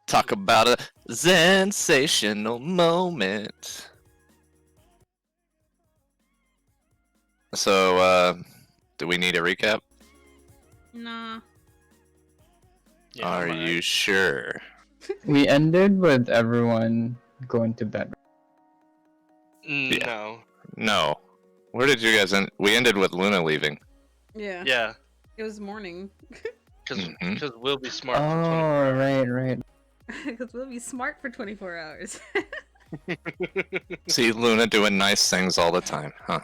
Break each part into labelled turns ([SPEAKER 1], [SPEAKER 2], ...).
[SPEAKER 1] Talk about a sensational moment. So, do we need a recap?
[SPEAKER 2] Nah.
[SPEAKER 3] Yeah,
[SPEAKER 1] Are you sure?
[SPEAKER 4] We ended with everyone going to bed.
[SPEAKER 3] No.
[SPEAKER 1] No. Where did you guys end? We ended with Luna leaving.
[SPEAKER 2] Yeah.
[SPEAKER 3] Yeah,
[SPEAKER 2] It was morning.
[SPEAKER 3] because we'll be smart. for
[SPEAKER 4] Oh,
[SPEAKER 3] 24 hours.
[SPEAKER 4] right.
[SPEAKER 2] Because we'll be smart for 24 hours.
[SPEAKER 1] See Luna doing nice things all the time, huh?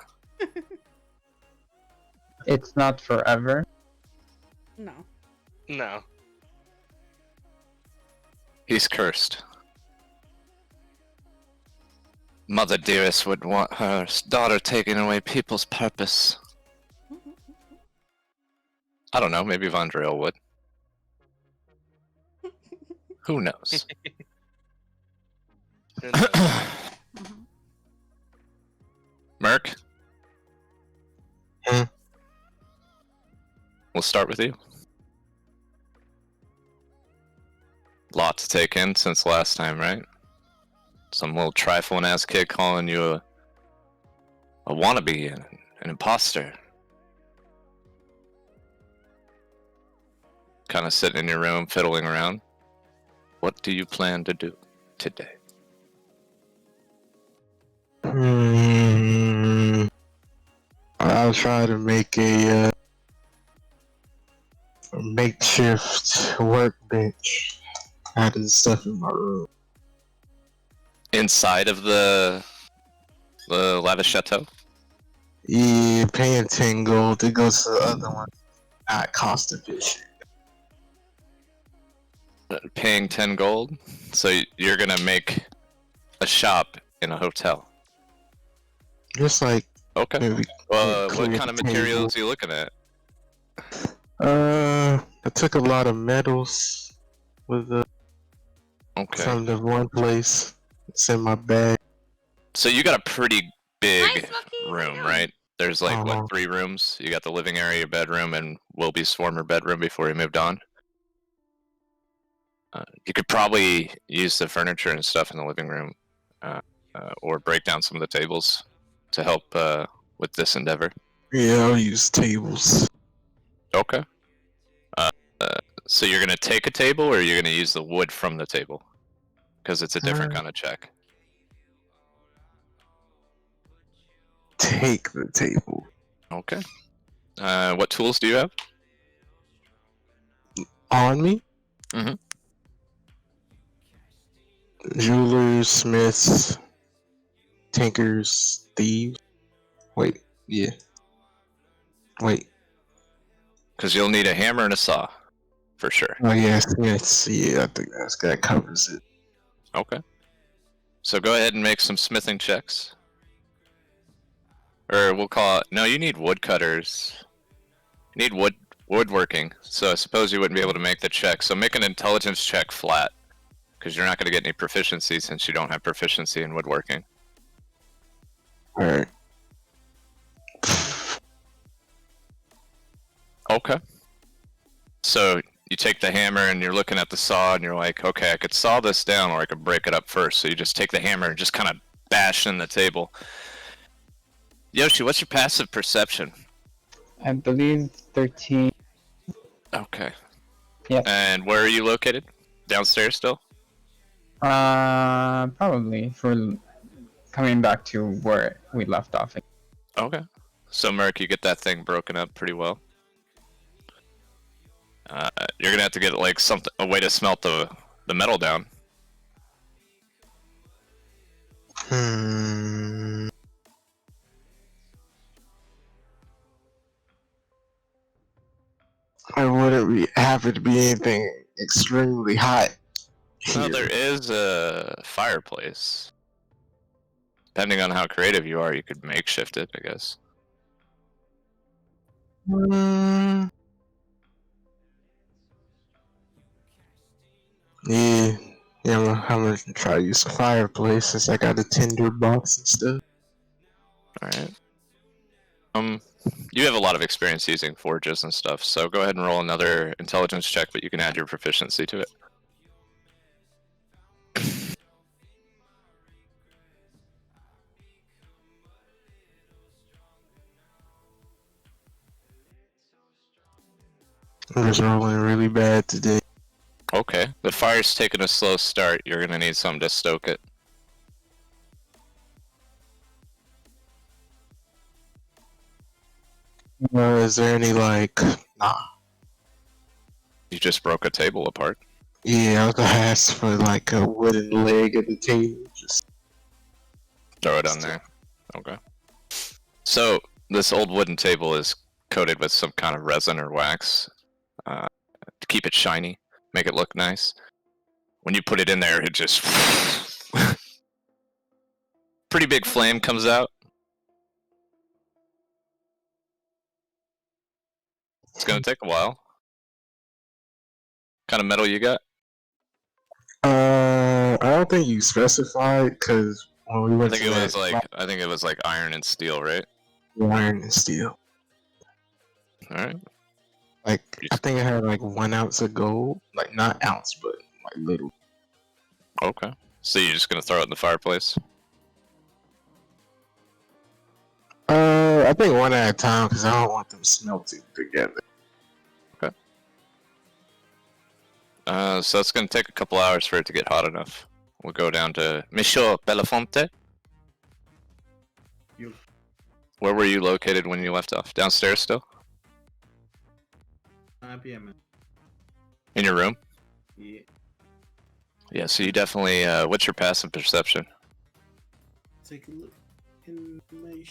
[SPEAKER 4] It's not forever.
[SPEAKER 2] No.
[SPEAKER 3] No.
[SPEAKER 1] He's cursed. Mother Dearest would want her daughter taking away people's purpose. I don't know, maybe Vondrell would. Who knows?
[SPEAKER 3] Who knows?
[SPEAKER 2] Mhm.
[SPEAKER 1] Merc?
[SPEAKER 5] Hmm?
[SPEAKER 1] We'll start with you. Lot to take in since last time, right? Some little trifling ass kid calling you a wannabe, an imposter. Kind of sitting in your room, fiddling around. What do you plan to do today?
[SPEAKER 5] I'll try to make a makeshift workbench out of the stuff in my room.
[SPEAKER 1] Inside of the lavish chateau?
[SPEAKER 5] Yeah, paying 10 gold to go to the other one. Not cost efficient.
[SPEAKER 1] Paying 10 gold? So you're gonna make a shop in a hotel.
[SPEAKER 5] Just like
[SPEAKER 1] Okay.
[SPEAKER 5] maybe.
[SPEAKER 1] What
[SPEAKER 5] clear
[SPEAKER 1] kind of
[SPEAKER 5] the
[SPEAKER 1] materials are you looking at?
[SPEAKER 5] I took a lot of metals with
[SPEAKER 1] Okay.
[SPEAKER 5] from the one place. It's in my bag.
[SPEAKER 1] So you got a pretty big
[SPEAKER 2] Hi, Smokey.
[SPEAKER 1] room,
[SPEAKER 2] Yeah.
[SPEAKER 1] right? There's like,
[SPEAKER 5] Uh-huh.
[SPEAKER 1] what, 3 rooms? You got the living area, bedroom, and Wilby's former bedroom before he moved on. You could probably use the furniture and stuff in the living room, or break down some of the tables to help with this endeavor.
[SPEAKER 5] Yeah, I'll use tables.
[SPEAKER 1] Okay. So you're gonna take a table, or you're gonna use the wood from the table? Because it's a different kind of check.
[SPEAKER 5] Take the table.
[SPEAKER 1] Okay. What tools do you have?
[SPEAKER 5] On me?
[SPEAKER 1] Mhm.
[SPEAKER 5] Jewelers, smiths, tinkers, thieves. Wait, yeah. Wait.
[SPEAKER 1] Because you'll need a hammer and a saw, for sure.
[SPEAKER 5] Oh yeah, smiths. Yeah, I think that covers it.
[SPEAKER 1] Okay. So go ahead and make some smithing checks. Or we'll call it... No, you need woodcutters. You need woodworking. So I suppose you wouldn't be able to make the check. So make an intelligence check flat. Because you're not going to get any proficiency since you don't have proficiency in woodworking.
[SPEAKER 5] Alright.
[SPEAKER 1] Okay. So you take the hammer and you're looking at the saw and you're like, okay, I could saw this down or I could break it up first. So you just take the hammer and just kind of bash in the table. Yoshi, what's your passive perception?
[SPEAKER 4] I believe 13.
[SPEAKER 1] Okay.
[SPEAKER 4] Yep.
[SPEAKER 1] And where are you located? Downstairs still?
[SPEAKER 4] Probably for coming back to where we left off.
[SPEAKER 1] Okay. So Merc, you get that thing broken up pretty well. You're gonna have to get like a way to smelt the metal down.
[SPEAKER 5] I wouldn't have it be anything extremely hot.
[SPEAKER 1] No,
[SPEAKER 5] here.
[SPEAKER 1] there is a fireplace. Depending on how creative you are, you could makeshift it, I guess.
[SPEAKER 5] Yeah, I'm gonna try to use the fireplace since I got a tinder box and stuff.
[SPEAKER 1] Alright. You have a lot of experience using forges and stuff, so go ahead and roll another intelligence check, but you can add your proficiency to it.
[SPEAKER 5] I'm just rolling really bad today.
[SPEAKER 1] Okay. The fire's taking a slow start. You're gonna need something to stoke it.
[SPEAKER 5] Is there any like? Nah.
[SPEAKER 1] You just broke a table apart.
[SPEAKER 5] Yeah, I was gonna ask for like a wooden leg of the table. Just
[SPEAKER 1] Throw it on there. Okay. So this old wooden table is coated with some kind of resin or wax to keep it shiny, make it look nice. When you put it in there, it just pretty big flame comes out. It's gonna take a while. Kind of metal you got?
[SPEAKER 5] I don't think you specified because when we
[SPEAKER 1] I
[SPEAKER 5] went
[SPEAKER 1] think
[SPEAKER 5] to
[SPEAKER 1] it was
[SPEAKER 5] that
[SPEAKER 1] like iron and steel, right?
[SPEAKER 5] iron and steel,
[SPEAKER 1] All right.
[SPEAKER 5] like I think it had like 1 ounce of gold, like not ounce, but like little.
[SPEAKER 1] Okay. So you're just gonna throw it in the fireplace?
[SPEAKER 5] I think one at a time because I don't want them smelting together.
[SPEAKER 1] Okay. So it's gonna take a couple hours for it to get hot enough. We'll go down to Monsieur Belafonte.
[SPEAKER 6] You.
[SPEAKER 1] Where were you located when you left off? Downstairs still?
[SPEAKER 6] 9 p.m. man.
[SPEAKER 1] In your room?
[SPEAKER 6] Yeah.
[SPEAKER 1] Yeah, so you definitely, what's your passive perception?
[SPEAKER 6] Take a look in my.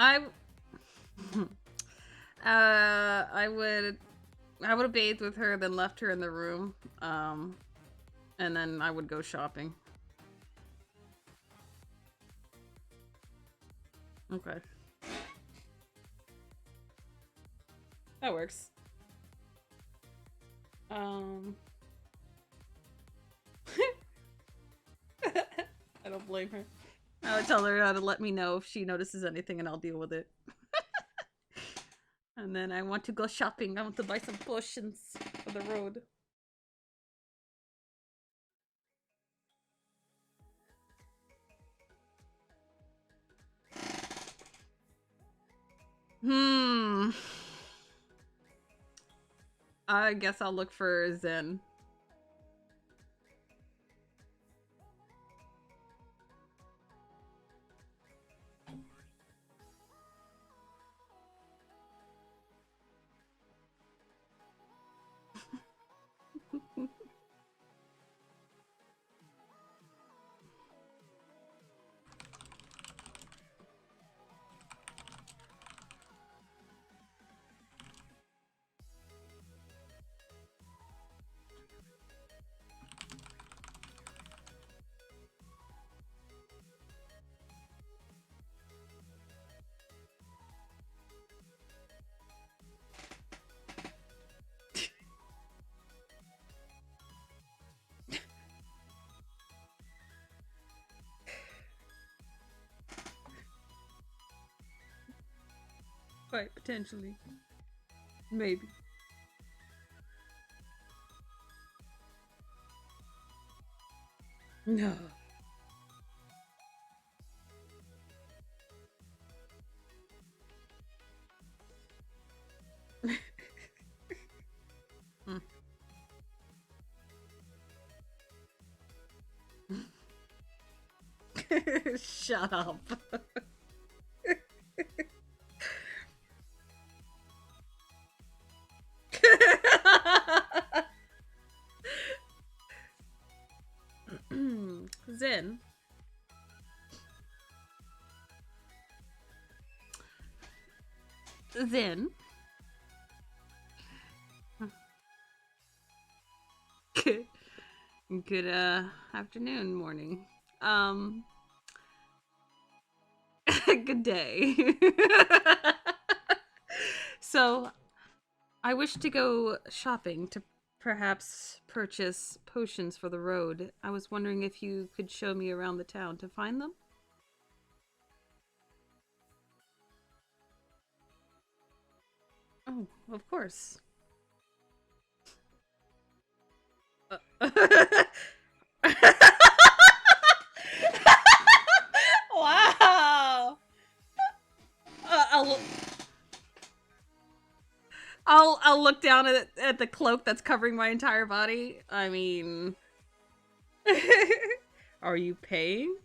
[SPEAKER 2] I I would have bathed with her, then left her in the room, and then I would go shopping. Okay, that works. I don't blame her. I would tell her how to let me know if she notices anything, and I'll deal with it. And then I want to go shopping. I want to buy some potions for the road. I guess I'll look for Zen. Quite potentially. Maybe. No. Shut up. Zen. Zen. Good. Good afternoon, morning. Good day. So, I wish to go shopping to perhaps purchase potions for the road. I was wondering if you could show me around the town to find them? Oh, of course. Wow. I'll look down at the cloak that's covering my entire body. I mean, are you paying?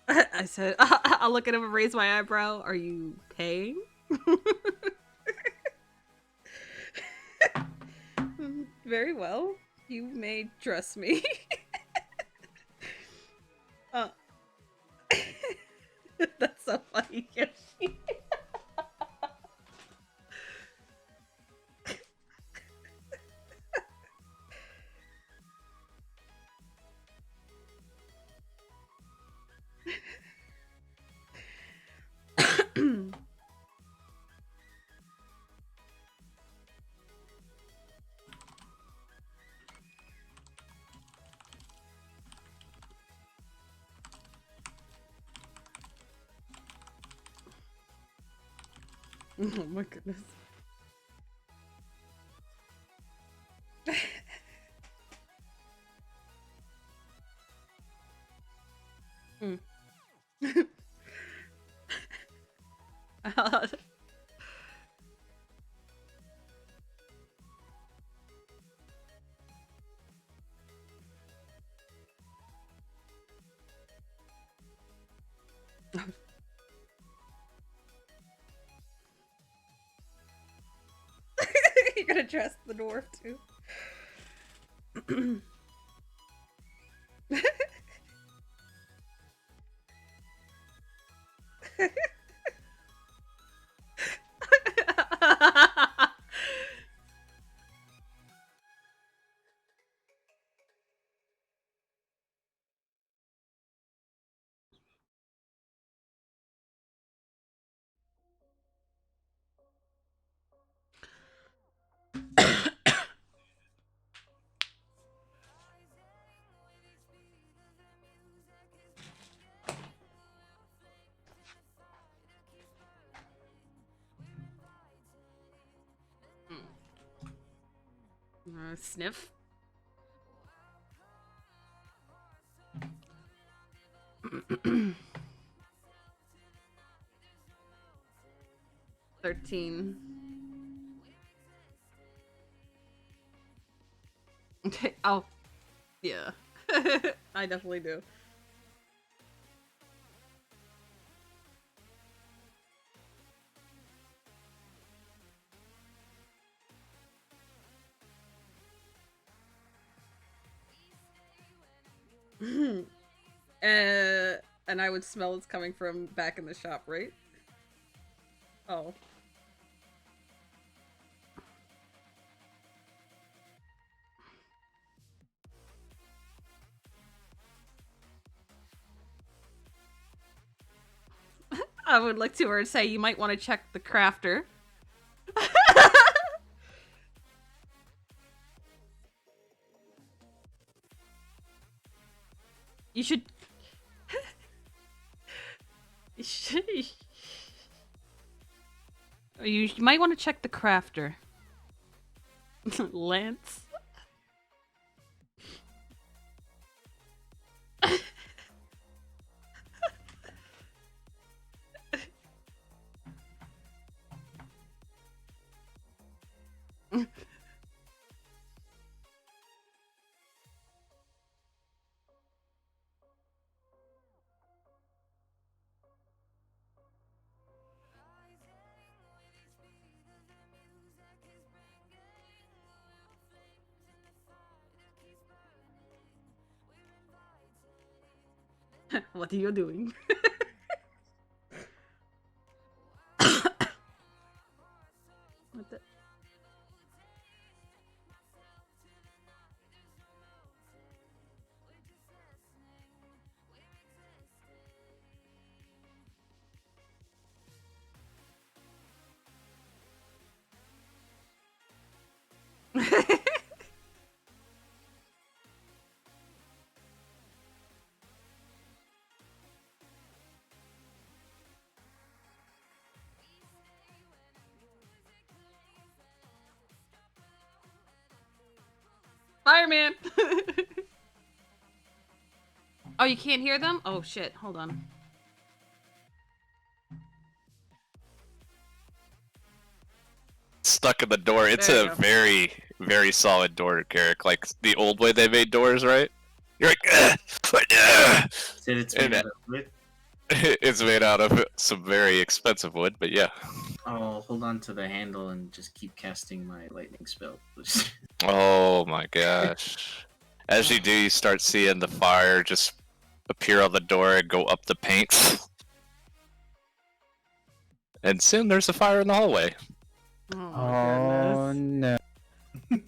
[SPEAKER 2] I said, I'll look at him and raise my eyebrow. Are you paying? Very well. You may trust me. That's so funny, Yoshi. Oh my goodness. Mm. You're gonna dress the dwarf too. Sniff. $13. Okay. Oh, yeah. I definitely do. And I would smell it's coming from back in the shop, right? Oh. I would look to her and say, you might want to check the crafter. You should... you might want to check the crafter. Lance. What are you doing? What the? Fireman! Oh, you can't hear them? Oh shit, hold on.
[SPEAKER 1] Stuck in the door. It's
[SPEAKER 2] There you
[SPEAKER 1] a
[SPEAKER 2] go.
[SPEAKER 1] very, very solid door, Garrick. Like the old way they made doors, right? You're like,
[SPEAKER 6] Said it's
[SPEAKER 1] And
[SPEAKER 6] made out of wood.
[SPEAKER 1] it's made out of some very expensive wood, but yeah.
[SPEAKER 6] I'll hold on to the handle and just keep casting my lightning spell. please.
[SPEAKER 1] Oh my gosh. As you do, you start seeing the fire just appear on the door and go up the paint. And soon there's a fire in the hallway.
[SPEAKER 2] Oh my
[SPEAKER 4] Oh
[SPEAKER 2] goodness.
[SPEAKER 4] no.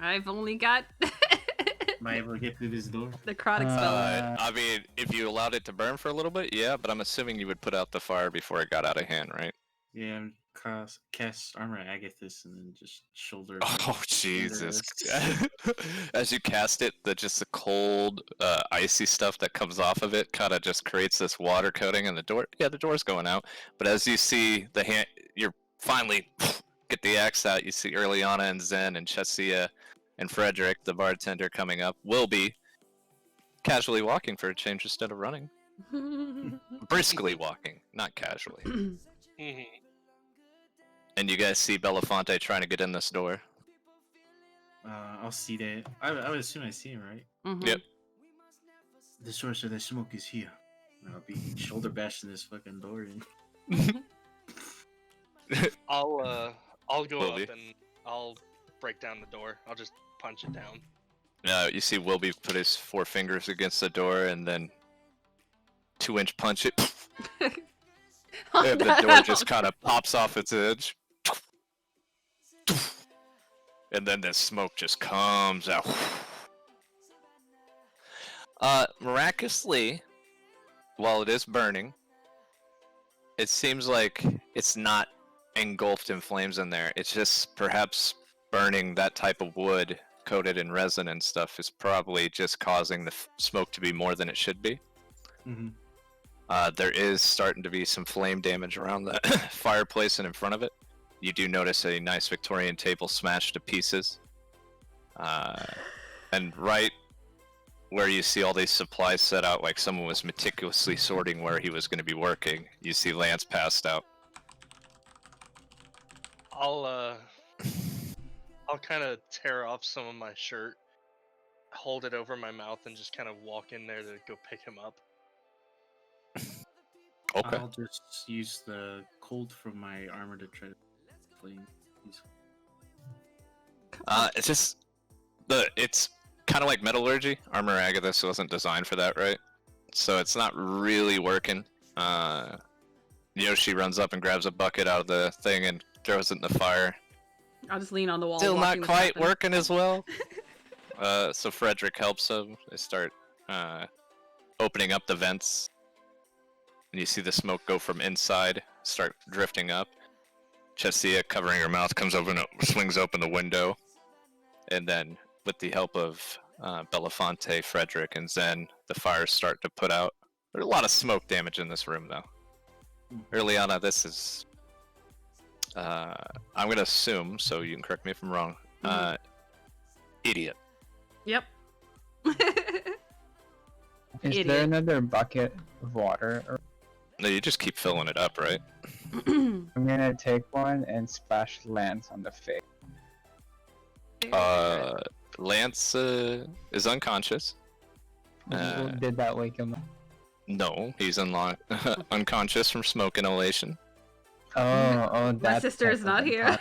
[SPEAKER 2] I've only got
[SPEAKER 6] Am I able to get through this door?
[SPEAKER 2] necrotic spell.
[SPEAKER 1] I mean, if you allowed it to burn for a little bit, yeah, but I'm assuming you would put out the fire before it got out of hand, right?
[SPEAKER 6] Yeah, I'm cast armor Agathis and then just shoulder.
[SPEAKER 1] Oh Jesus! As you cast it, the cold, icy stuff that comes off of it kind of just creates this water coating, and the door. Yeah, the door's going out. But as you see the hand, you're finally get the axe out. You see Urilana and Zen and Chesia and Frederick, the bartender, coming up. Will be casually walking for a change instead of running. Briskly walking, not casually.
[SPEAKER 3] Mhm.
[SPEAKER 1] And you guys see Belafonte trying to get in this door.
[SPEAKER 6] I'll see that. I would assume I see him, right?
[SPEAKER 2] Mhm.
[SPEAKER 1] Yep.
[SPEAKER 6] The source of the smoke is here. I'll be shoulder bashing this fucking door in.
[SPEAKER 3] I'll go
[SPEAKER 1] Will be.
[SPEAKER 3] up and I'll break down the door. I'll just punch it down.
[SPEAKER 1] You see Wilby put his 4 fingers against the door and then 2-inch punch it.
[SPEAKER 2] Oh,
[SPEAKER 1] And the
[SPEAKER 2] no.
[SPEAKER 1] door just kind of pops off its edge. And then the smoke just comes out. Miraculously, while it is burning, it seems like it's not engulfed in flames in there. It's just perhaps burning that type of wood coated in resin and stuff is probably just causing the smoke to be more than it should be.
[SPEAKER 6] Mhm.
[SPEAKER 1] There is starting to be some flame damage around the fireplace and in front of it. You do notice a nice Victorian table smashed to pieces. And right where you see all these supplies set out like someone was meticulously sorting where he was going to be working, you see Lance passed out.
[SPEAKER 3] I'll kind of tear off some of my shirt, hold it over my mouth, and just kind of walk in there to go pick him up.
[SPEAKER 1] Okay.
[SPEAKER 6] I'll just use the cold from my armor to try to flame.
[SPEAKER 1] It's just it's kind of like metallurgy. Armor Agathis wasn't designed for that, right? So it's not really working. Yoshi runs up and grabs a bucket out of the thing and throws it in the fire.
[SPEAKER 2] I'll just lean on the wall.
[SPEAKER 1] Still not
[SPEAKER 2] watching this
[SPEAKER 1] quite
[SPEAKER 2] happen.
[SPEAKER 1] working as well. So Frederick helps him. They start opening up the vents. And you see the smoke go from inside, start drifting up. Chesia, covering her mouth, comes over and swings open the window. And then, with the help of Belafonte, Frederick, and Zen, the fires start to put out. There's a lot of smoke damage in this room, though. Urilana, this is... I'm going to assume, so you can correct me if I'm wrong. Idiot.
[SPEAKER 2] Yep.
[SPEAKER 4] Is
[SPEAKER 2] Idiot.
[SPEAKER 4] there another bucket of water? Or...
[SPEAKER 1] No, you just keep filling it up, right?
[SPEAKER 4] I'm gonna take one and splash Lance on the face.
[SPEAKER 1] Lance is unconscious.
[SPEAKER 4] Did that wake him up?
[SPEAKER 1] No, he's unconscious from smoke inhalation.
[SPEAKER 4] Oh,
[SPEAKER 2] My
[SPEAKER 4] that's
[SPEAKER 2] sister is not here.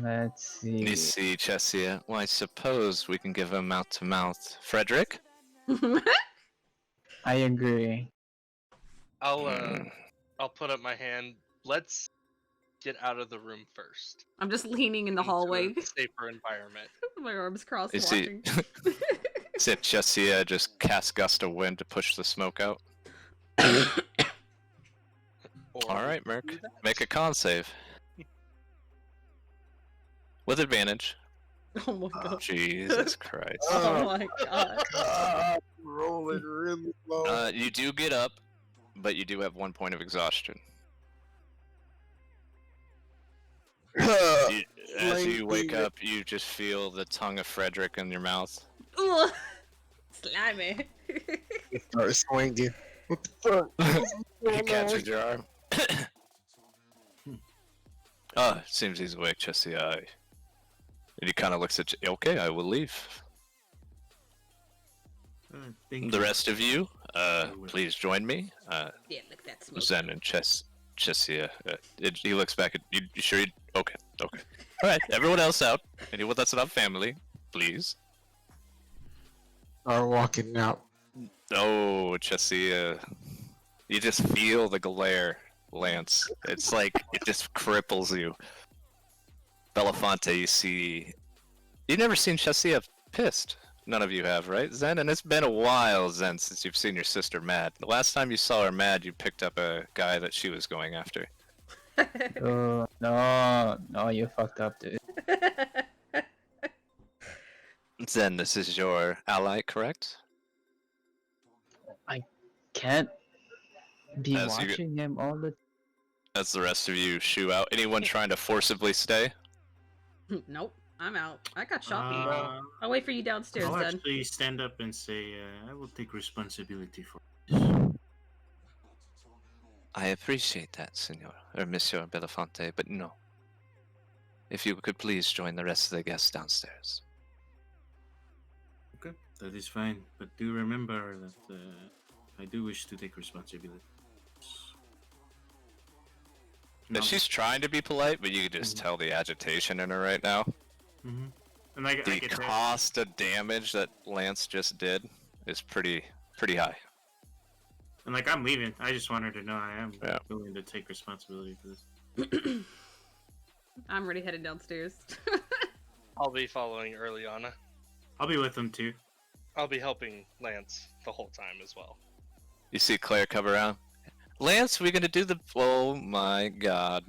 [SPEAKER 4] Let's see.
[SPEAKER 1] You see, Chesia. Well, I suppose we can give him mouth to mouth. Frederick?
[SPEAKER 4] I agree.
[SPEAKER 3] I'll put up my hand. Let's get out of the room first.
[SPEAKER 2] I'm just leaning in the
[SPEAKER 3] into
[SPEAKER 2] hallway.
[SPEAKER 3] a safer environment.
[SPEAKER 2] My arms crossed,
[SPEAKER 1] You see,
[SPEAKER 2] watching.
[SPEAKER 1] see Chesia just cast gust of wind to push the smoke out.
[SPEAKER 3] Or
[SPEAKER 1] All
[SPEAKER 3] we
[SPEAKER 1] right,
[SPEAKER 3] can
[SPEAKER 1] Merc.
[SPEAKER 3] do that.
[SPEAKER 1] Make a con save. With advantage.
[SPEAKER 2] Oh my god.
[SPEAKER 1] Jesus Christ.
[SPEAKER 2] Oh my god.
[SPEAKER 5] God, rolling really low.
[SPEAKER 1] You do get up, but you do have 1 point of exhaustion. You- as you wake up, you just feel the tongue of Frederick in your mouth.
[SPEAKER 2] Ugh. Slimy.
[SPEAKER 5] Start swinging. What the fuck?
[SPEAKER 1] He catches your arm. Oh, it seems he's awake, just the eye. And he kind of looks at you. Okay, I will leave.
[SPEAKER 6] Thank
[SPEAKER 1] The
[SPEAKER 6] you.
[SPEAKER 1] rest of you, please join me.
[SPEAKER 2] Yeah, look at that smoke.
[SPEAKER 1] Zen and Chesia. He looks back at you. You sure? Okay. All right. Everyone else out. Anyone that's not family, please.
[SPEAKER 5] Start walking out.
[SPEAKER 1] Oh, Chesia. You just feel the glare, Lance. It's like it just cripples you. Belafonte, you see. You've never seen Chesia pissed. None of you have, right, Zen? And it's been a while, Zen, since you've seen your sister mad. The last time you saw her mad, you picked up a guy that she was going after.
[SPEAKER 4] Oh, no, you fucked up, dude.
[SPEAKER 1] Zen, this is your ally, correct?
[SPEAKER 4] Can't be
[SPEAKER 1] As you-
[SPEAKER 4] watching him all the
[SPEAKER 1] As the rest of you shoo out. Anyone trying to forcibly stay?
[SPEAKER 2] Nope, I'm out. I got shopping.
[SPEAKER 6] Uh,
[SPEAKER 2] I'll wait for you downstairs
[SPEAKER 6] I'll
[SPEAKER 2] then.
[SPEAKER 6] actually stand up and say, I will take responsibility for this.
[SPEAKER 1] I appreciate that, Senor, or Monsieur Belafonte, but no. If you could please join the rest of the guests downstairs.
[SPEAKER 6] Okay, that is fine. But do remember that I do wish to take responsibility.
[SPEAKER 1] Now, she's trying to be polite, but you can just tell the agitation in her right now.
[SPEAKER 6] Mm-hmm. And I
[SPEAKER 1] The
[SPEAKER 6] get that.
[SPEAKER 1] cost of damage that Lance just did is pretty high.
[SPEAKER 6] And like I'm leaving. I just want her to know I am
[SPEAKER 1] Yeah.
[SPEAKER 6] willing to take responsibility for this.
[SPEAKER 2] I'm already headed downstairs.
[SPEAKER 3] I'll be following Urilana.
[SPEAKER 6] I'll be with them too.
[SPEAKER 3] I'll be helping Lance the whole time as well.
[SPEAKER 1] You see Claire come around. Lance, we gonna do the... Oh my god.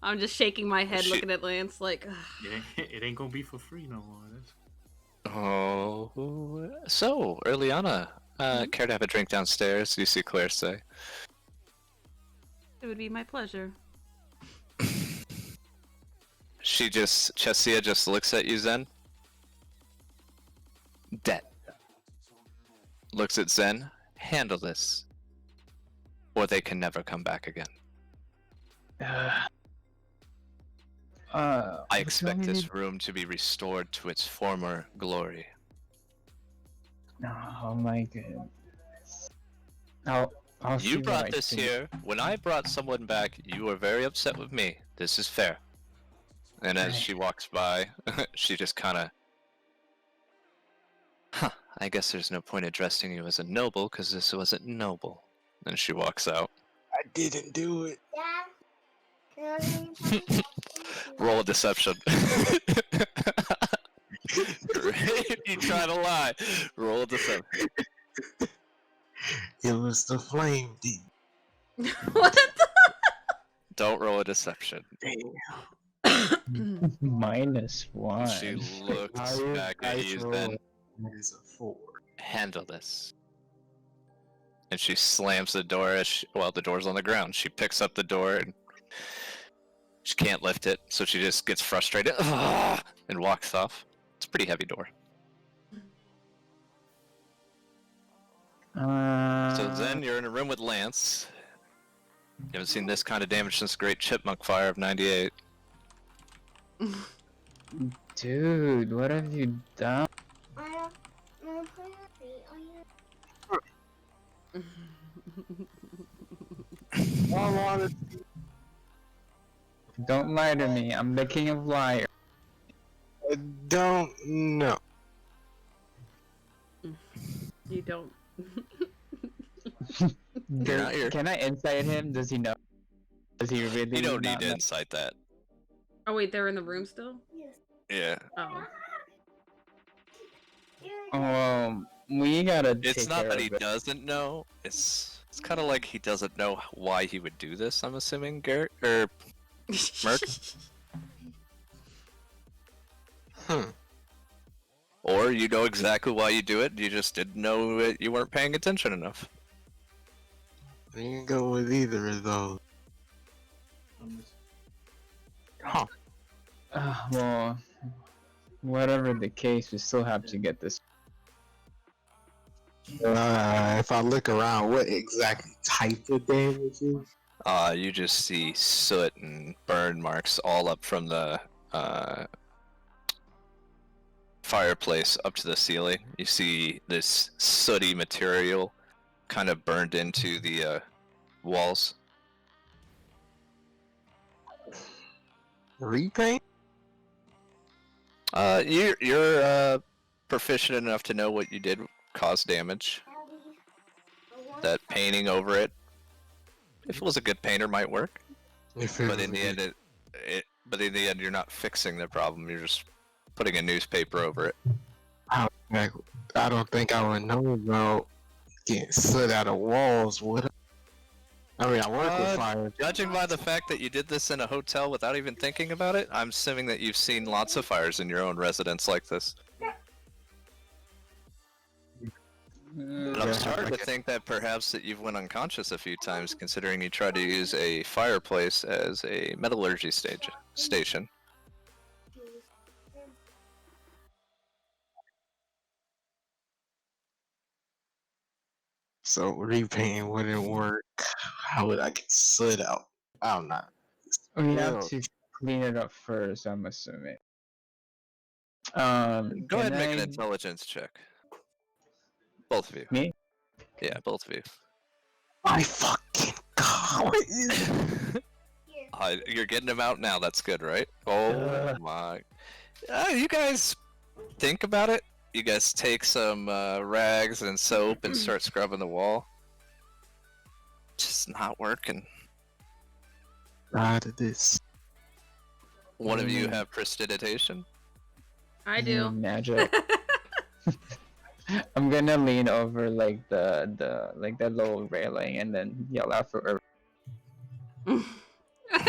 [SPEAKER 2] I'm just shaking my head
[SPEAKER 1] She-
[SPEAKER 2] looking at Lance like,
[SPEAKER 6] It ain't gonna be for free no more. That's...
[SPEAKER 1] Oh... So, Urilana, care to have a drink downstairs? You see Claire say.
[SPEAKER 2] it would be my pleasure.
[SPEAKER 1] Chesia just looks at you, Zen. Dead. Looks at Zen. Handle this. Or they can never come back again. I expect this room to be restored to its former glory.
[SPEAKER 4] Oh my goodness. I'll see
[SPEAKER 1] You
[SPEAKER 4] what
[SPEAKER 1] brought
[SPEAKER 4] I
[SPEAKER 1] this
[SPEAKER 4] can-
[SPEAKER 1] here. When I brought someone back, you were very upset with me. This is fair. And as
[SPEAKER 4] Right.
[SPEAKER 1] she walks by, she just kind of... Huh, I guess there's no point addressing you as a noble, because this wasn't noble. And she walks out.
[SPEAKER 5] I didn't do it.
[SPEAKER 1] Roll a deception. Great, you try to lie. Roll a deception.
[SPEAKER 5] It was the flame demon.
[SPEAKER 2] What
[SPEAKER 1] Don't roll a deception.
[SPEAKER 2] the?
[SPEAKER 4] -1.
[SPEAKER 1] She looks
[SPEAKER 5] Higher
[SPEAKER 1] back at
[SPEAKER 5] dice
[SPEAKER 1] you,
[SPEAKER 5] roll
[SPEAKER 1] then
[SPEAKER 5] is a 4.
[SPEAKER 1] handle this. And she slams the door as the door's on the ground. She picks up the door and she can't lift it, so she just gets frustrated and walks off. It's a pretty heavy door. So then you're in a room with Lance. You haven't seen this kind of damage since the Great Chipmunk Fire of '98.
[SPEAKER 4] Dude, what have you done? Don't lie to me. I'm the king of liars.
[SPEAKER 5] I don't know.
[SPEAKER 2] You don't.
[SPEAKER 1] not here.
[SPEAKER 4] Can I insight him? Does he know? Does he really
[SPEAKER 1] You don't need
[SPEAKER 4] not
[SPEAKER 1] to
[SPEAKER 4] know?
[SPEAKER 1] incite that.
[SPEAKER 2] Oh wait, they're in the room still?
[SPEAKER 1] Yeah.
[SPEAKER 2] Oh.
[SPEAKER 4] We gotta
[SPEAKER 1] It's
[SPEAKER 4] take
[SPEAKER 1] not
[SPEAKER 4] care
[SPEAKER 1] that he
[SPEAKER 4] of it.
[SPEAKER 1] doesn't know. It's kind of like he doesn't know why he would do this. I'm assuming Garrett or Merc? Or you know exactly why you do it. You just didn't know it. You weren't paying attention enough.
[SPEAKER 5] You can go with either of those. Huh.
[SPEAKER 4] Well, whatever the case, we still have to get this.
[SPEAKER 5] If I look around, what exactly type of damage is?
[SPEAKER 1] You just see soot and burn marks all up from the fireplace up to the ceiling. You see this sooty material kind of burned into the walls.
[SPEAKER 5] Repaint?
[SPEAKER 1] You're proficient enough to know what you did caused damage. That painting over it, if it was a good painter, might work.
[SPEAKER 5] If it
[SPEAKER 1] But
[SPEAKER 5] was
[SPEAKER 1] in the
[SPEAKER 5] good.
[SPEAKER 1] end, but in the end, you're not fixing the problem. You're just putting a newspaper over it.
[SPEAKER 5] I don't think I would know about getting soot out of walls, would I? I mean, I work with fire.
[SPEAKER 1] Judging by the fact that you did this in a hotel without even thinking about it, I'm assuming that you've seen lots of fires in your own residence like this. And I'm
[SPEAKER 5] Yeah,
[SPEAKER 1] starting
[SPEAKER 5] I
[SPEAKER 1] to
[SPEAKER 5] get-
[SPEAKER 1] think that perhaps that you've went unconscious a few times, considering you tried to use a fireplace as a metallurgy station.
[SPEAKER 5] So repainting wouldn't work. How would I get soot out? I'm not.
[SPEAKER 4] We have
[SPEAKER 5] Well,
[SPEAKER 4] to clean it up first. I'm assuming.
[SPEAKER 1] Go ahead
[SPEAKER 4] Can
[SPEAKER 1] and make an
[SPEAKER 4] I-
[SPEAKER 1] intelligence check. Both of you.
[SPEAKER 4] Me?
[SPEAKER 1] Yeah, both of you.
[SPEAKER 5] My fucking god! What is?
[SPEAKER 1] You're getting them out now. That's good, right? Oh my! You guys think about it. You guys take some rags and soap and start scrubbing the wall. Just not working.
[SPEAKER 5] Out of this.
[SPEAKER 1] One of you have prestidigitation.
[SPEAKER 2] I do.
[SPEAKER 4] Magic. I'm gonna lean over like the low railing and then yell out for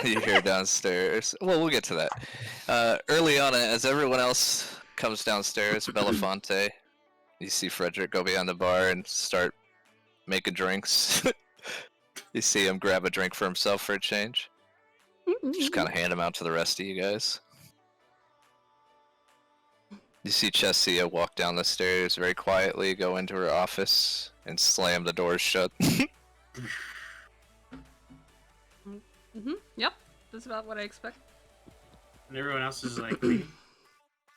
[SPEAKER 1] You hear downstairs. Well, we'll get to that. Early on, as everyone else comes downstairs, Belafonte, you see Frederick go behind the bar and start making drinks. You see him grab a drink for himself for a change. Just kind of hand him out to the rest of you guys. You see Chessia walk down the stairs very quietly, go into her office, and slam the doors shut.
[SPEAKER 2] Yep, that's about what I expect.
[SPEAKER 6] And everyone else is like,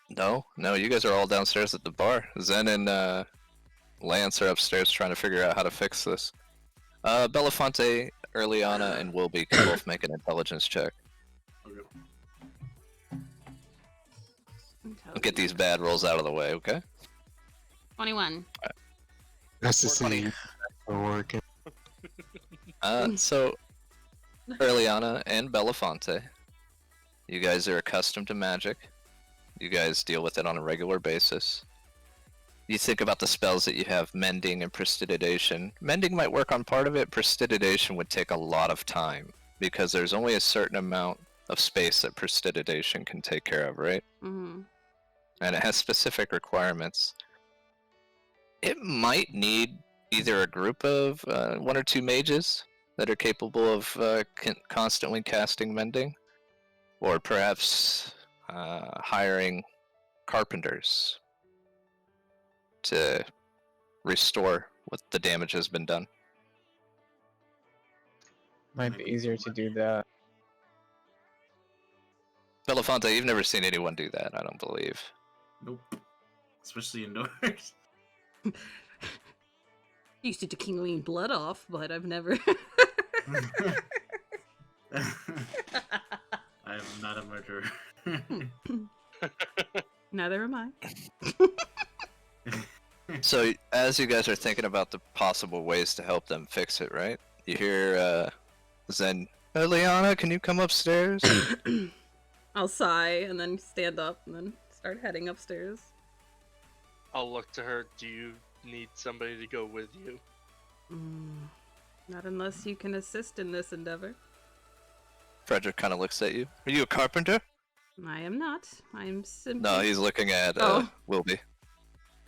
[SPEAKER 1] No, you guys are all downstairs at the bar. Zen and Lance are upstairs trying to figure out how to fix this. Belafonte, Earliana, and Wilby can both make an intelligence check. We'll get these bad rolls out of the way, okay?
[SPEAKER 2] 21.
[SPEAKER 5] That's to
[SPEAKER 1] 420.
[SPEAKER 5] see you working.
[SPEAKER 1] So, Earliana and Belafonte, you guys are accustomed to magic. You guys deal with it on a regular basis. You think about the spells that you have, Mending and Prestidigitation. Mending might work on part of it, Prestidigitation would take a lot of time, because there's only a certain amount of space that Prestidigitation can take care of, right?
[SPEAKER 2] Mm-hmm.
[SPEAKER 1] And it has specific requirements. It might need either a group of 1 or 2 mages that are capable of constantly casting Mending, or perhaps hiring carpenters to restore what the damage has been done.
[SPEAKER 4] Might be easier to do that.
[SPEAKER 1] Belafonte, you've never seen anyone do that, I don't believe.
[SPEAKER 6] nope. Especially indoors.
[SPEAKER 2] Used to clean blood off, but I've never.
[SPEAKER 6] I I'm not a murderer.
[SPEAKER 2] Neither am I.
[SPEAKER 1] So as you guys are thinking about the possible ways to help them fix it, right? You hear Zen, Liana, can you come upstairs?
[SPEAKER 2] I'll sigh and then stand up and then start heading upstairs.
[SPEAKER 3] I'll look to her. Do you need somebody to go with you?
[SPEAKER 2] Not unless you can assist in this endeavor.
[SPEAKER 1] Frederick kind of looks at you. Are you a carpenter?
[SPEAKER 2] I am not. I am simply.
[SPEAKER 1] No, he's looking at
[SPEAKER 2] Oh.
[SPEAKER 1] Wilby.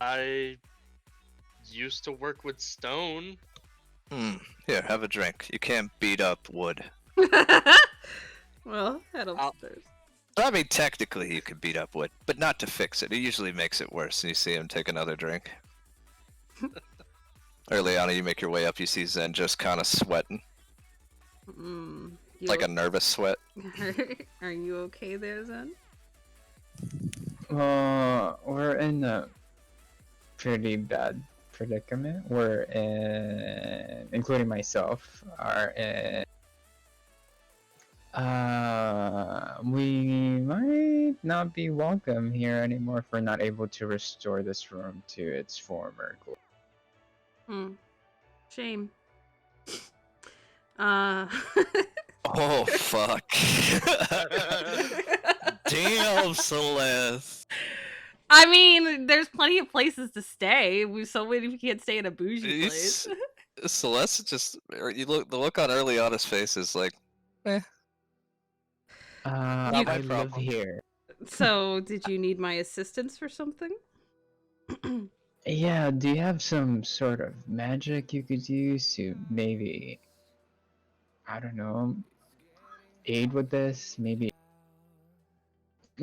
[SPEAKER 3] I used to work with stone.
[SPEAKER 1] Here, have a drink. You can't beat up wood.
[SPEAKER 2] Well, head upstairs.
[SPEAKER 1] I mean, technically you could beat up wood, but not to fix it. It usually makes it worse, and you see him take another drink. Early on, you make your way up, you see Zen just kind of sweating. Like a nervous sweat.
[SPEAKER 2] Are you okay there, Zen?
[SPEAKER 4] We're in a pretty bad predicament. We're in, including myself, are in. We might not be welcome here anymore if we're not able to restore this room to its former glory.
[SPEAKER 2] Shame.
[SPEAKER 1] Oh, fuck. Damn, Celeste.
[SPEAKER 2] I mean, there's plenty of places to stay. So many we can't stay in a bougie place.
[SPEAKER 1] Celeste just, the look on Earliana's face is like, eh.
[SPEAKER 4] I
[SPEAKER 1] my
[SPEAKER 4] live
[SPEAKER 1] problem.
[SPEAKER 4] here.
[SPEAKER 2] So, did you need my assistance for something?
[SPEAKER 4] Yeah, do you have some sort of magic you could use to maybe, I don't know, aid with this? Maybe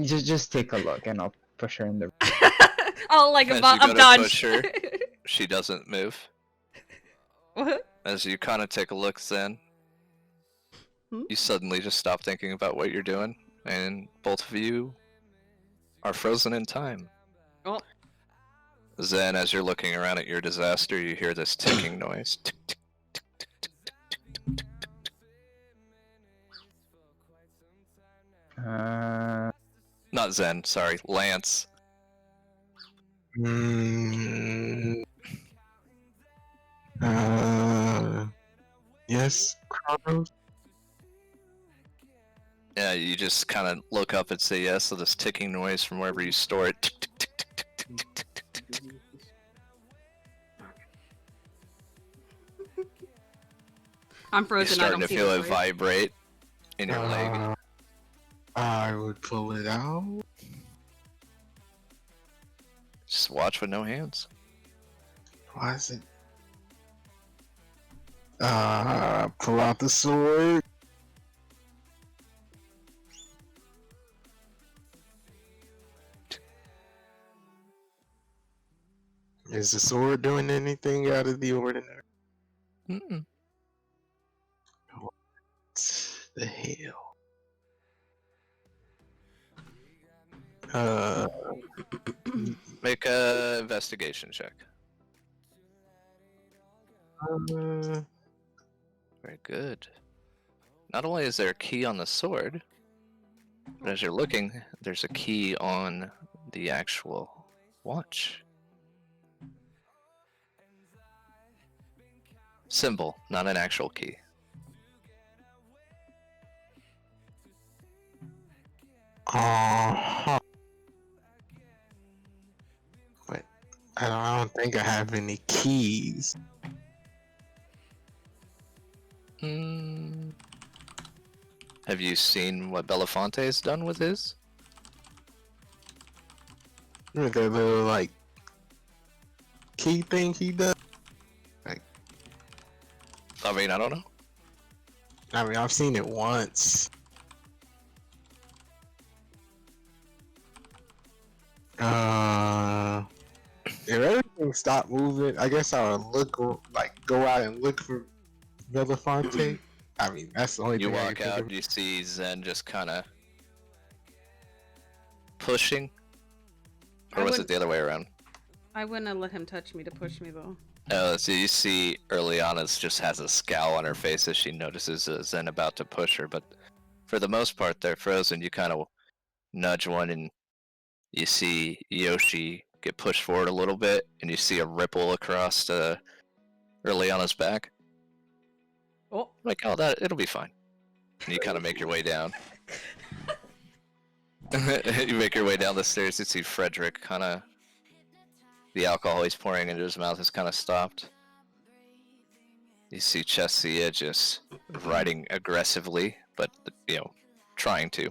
[SPEAKER 4] just take a look and I'll push her in the.
[SPEAKER 2] Oh, like
[SPEAKER 1] As
[SPEAKER 2] I'm
[SPEAKER 1] you go to
[SPEAKER 2] done.
[SPEAKER 1] push her, she doesn't move.
[SPEAKER 2] What?
[SPEAKER 1] As you kind of take a look, Zen, you suddenly just stop thinking about what you're doing, and both of you are frozen in time.
[SPEAKER 2] Oh.
[SPEAKER 1] Zen, as you're looking around at your disaster, you hear this ticking noise. Tick, tick, tick, tick, tick, tick, tick, tick, tick, tick. Not Zen, sorry, Lance.
[SPEAKER 5] Yes, Carlos?
[SPEAKER 1] Yeah, you just kind of look up and say yes to this ticking noise from wherever you store it. Tick, tick, tick, tick, tick, tick, tick, tick, tick, tick, tick.
[SPEAKER 2] I'm
[SPEAKER 1] You're
[SPEAKER 2] frozen. I
[SPEAKER 1] starting
[SPEAKER 2] don't
[SPEAKER 1] to
[SPEAKER 2] see
[SPEAKER 1] feel
[SPEAKER 2] the
[SPEAKER 1] it
[SPEAKER 2] noise.
[SPEAKER 1] vibrate in your leg.
[SPEAKER 5] I would pull it out.
[SPEAKER 1] Just watch with no hands.
[SPEAKER 5] Why is it? Pull out the sword. Is the sword doing anything out of the ordinary?
[SPEAKER 1] Mm-mm.
[SPEAKER 5] What the hell?
[SPEAKER 1] Make a investigation check. Very good. Not only is there a key on the sword, but as you're looking, there's a key on the actual watch. Symbol, not an actual key.
[SPEAKER 5] But I don't think I have any keys.
[SPEAKER 1] Have you seen what Belafonte's done with his?
[SPEAKER 5] With that little like key thing he does.
[SPEAKER 1] I mean, I don't know.
[SPEAKER 5] I mean, I've seen it once. If everything stopped moving, I guess I would go out and look for Belafonte. I mean, that's the only
[SPEAKER 1] You
[SPEAKER 5] thing I
[SPEAKER 1] walk
[SPEAKER 5] can
[SPEAKER 1] out,
[SPEAKER 5] think of.
[SPEAKER 1] you see Zen just kind of pushing, or was it the other way around?
[SPEAKER 2] I wouldn't have let him touch me to push me though.
[SPEAKER 1] So you see Earliana's just has a scowl on her face as she notices Zen about to push her, but for the most part, they're frozen. You kind of nudge one, and you see Yoshi get pushed forward a little bit, and you see a ripple across Urilana's back.
[SPEAKER 2] Oh.
[SPEAKER 1] Like, oh, it'll be fine. And you kind of make your way down. You make your way down the stairs. You see Frederick kind of. The alcohol he's pouring into his mouth has kind of stopped. You see Chessia just riding aggressively, but, trying to.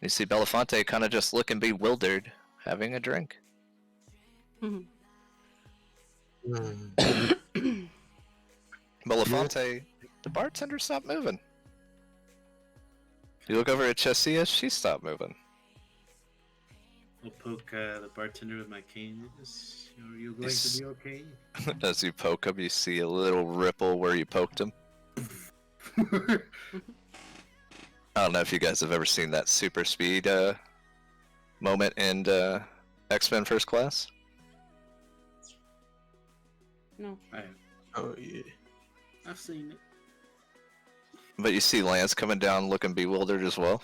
[SPEAKER 1] You see Belafonte kind of just looking bewildered, having a drink. Belafonte, the bartender stopped moving. You look over at Chessia, she stopped moving.
[SPEAKER 6] I'll poke the bartender with my cane. Are you going to be okay?
[SPEAKER 1] As you poke him, you see a little ripple where you poked him. I don't know if you guys have ever seen that super speed moment in X-Men First Class.
[SPEAKER 2] No.
[SPEAKER 5] Oh yeah.
[SPEAKER 6] I've seen it.
[SPEAKER 1] But you see Lance coming down looking bewildered as well.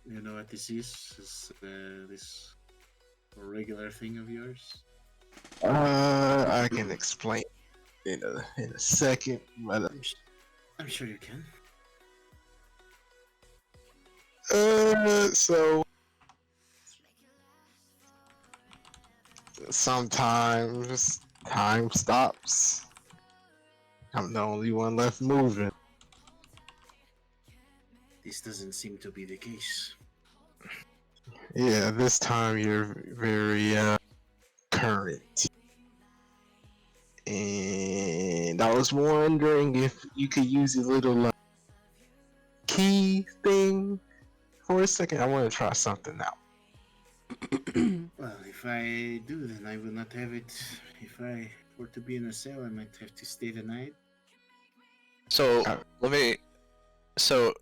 [SPEAKER 6] You know what this is? Is this a regular thing of yours?
[SPEAKER 5] I can explain in a second, but
[SPEAKER 6] I'm sure you can.
[SPEAKER 5] so sometimes time stops. I'm the only one left moving.
[SPEAKER 6] This doesn't seem to be the case.
[SPEAKER 5] Yeah, this time you're very current. And I was wondering if you could use a little key thing for a second. I want to try something out.
[SPEAKER 6] Well, if I do, then I will not have it. If I were to be in a cell, I might have to stay the night.
[SPEAKER 1] So, So,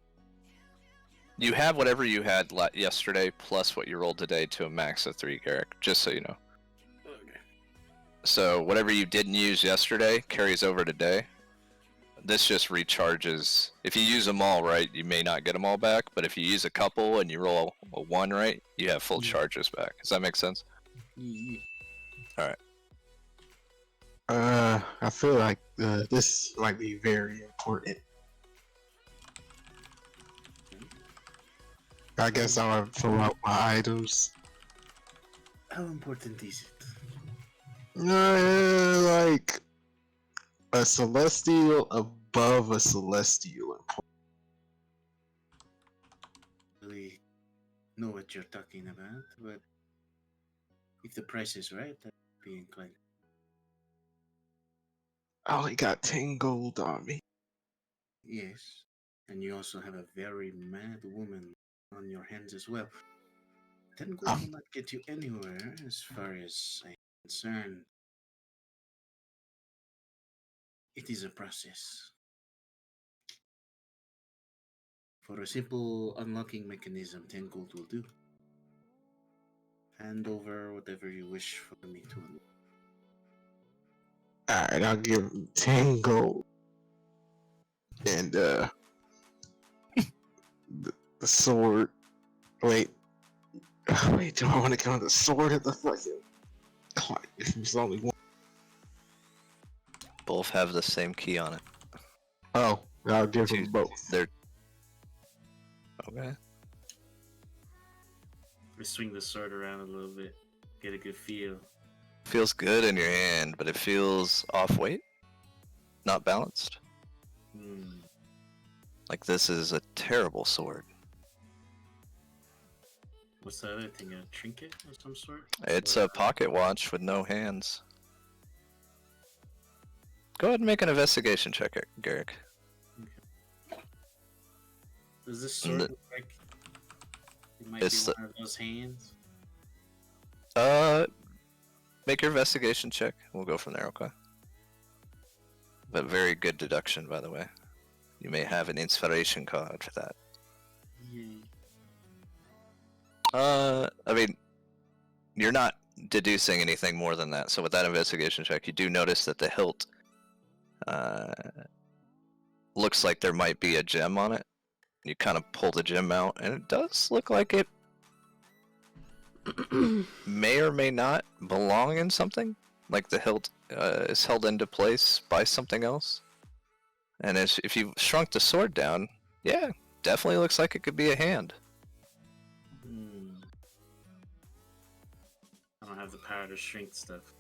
[SPEAKER 1] you have whatever you had yesterday, plus what you rolled today to a max of 3, Garrick, just so you know.
[SPEAKER 6] Okay.
[SPEAKER 1] So, whatever you didn't use yesterday carries over today. This just recharges. If you use them all right, you may not get them all back, but if you use a couple and you roll a 1 right, you have full charges back. Does that make sense?
[SPEAKER 6] Yeah.
[SPEAKER 1] Alright.
[SPEAKER 5] I feel like this might be very important. I guess I'll fill out my items.
[SPEAKER 6] How important is it?
[SPEAKER 5] Like a celestial above a celestial.
[SPEAKER 6] Really know what you're talking about, but if the price is right, I'd be inclined.
[SPEAKER 5] I only got 10 gold on me.
[SPEAKER 6] Yes, and you also have a very mad woman on your hands as well. 10 gold will not get you anywhere as far as I'm concerned. It is a process. For a simple unlocking mechanism, 10 gold will do. Hand over whatever you wish for me to unlock.
[SPEAKER 5] Alright, I'll give him 10 gold. And the sword. Wait, do I want to count the sword at the fucking clock? If there's only one.
[SPEAKER 1] Both have the same key on it.
[SPEAKER 5] Oh, I'll give them both.
[SPEAKER 1] They're okay.
[SPEAKER 6] I swing the sword around a little bit, get a good feel.
[SPEAKER 1] Feels good in your hand, but it feels off weight, not balanced. Like this is a terrible sword.
[SPEAKER 6] What's the other thing? A trinket of some sort?
[SPEAKER 1] It's a pocket watch with no hands. Go ahead and make an investigation check, Garrick.
[SPEAKER 6] Does this sword look like it might be one of those hands?
[SPEAKER 1] Make your investigation check. We'll go from there, okay? But very good deduction, by the way. You may have an inspiration card for that.
[SPEAKER 6] Yay.
[SPEAKER 1] I mean, you're not deducing anything more than that. So with that investigation check, you do notice that the hilt Uh, looks like there might be a gem on it. You kind of pull the gem out, and it does look like it may or may not belong in something. Like the hilt is held into place by something else. And if you shrunk the sword down, yeah, definitely looks like it could be a hand.
[SPEAKER 6] Hmm. I don't have the power to shrink stuff.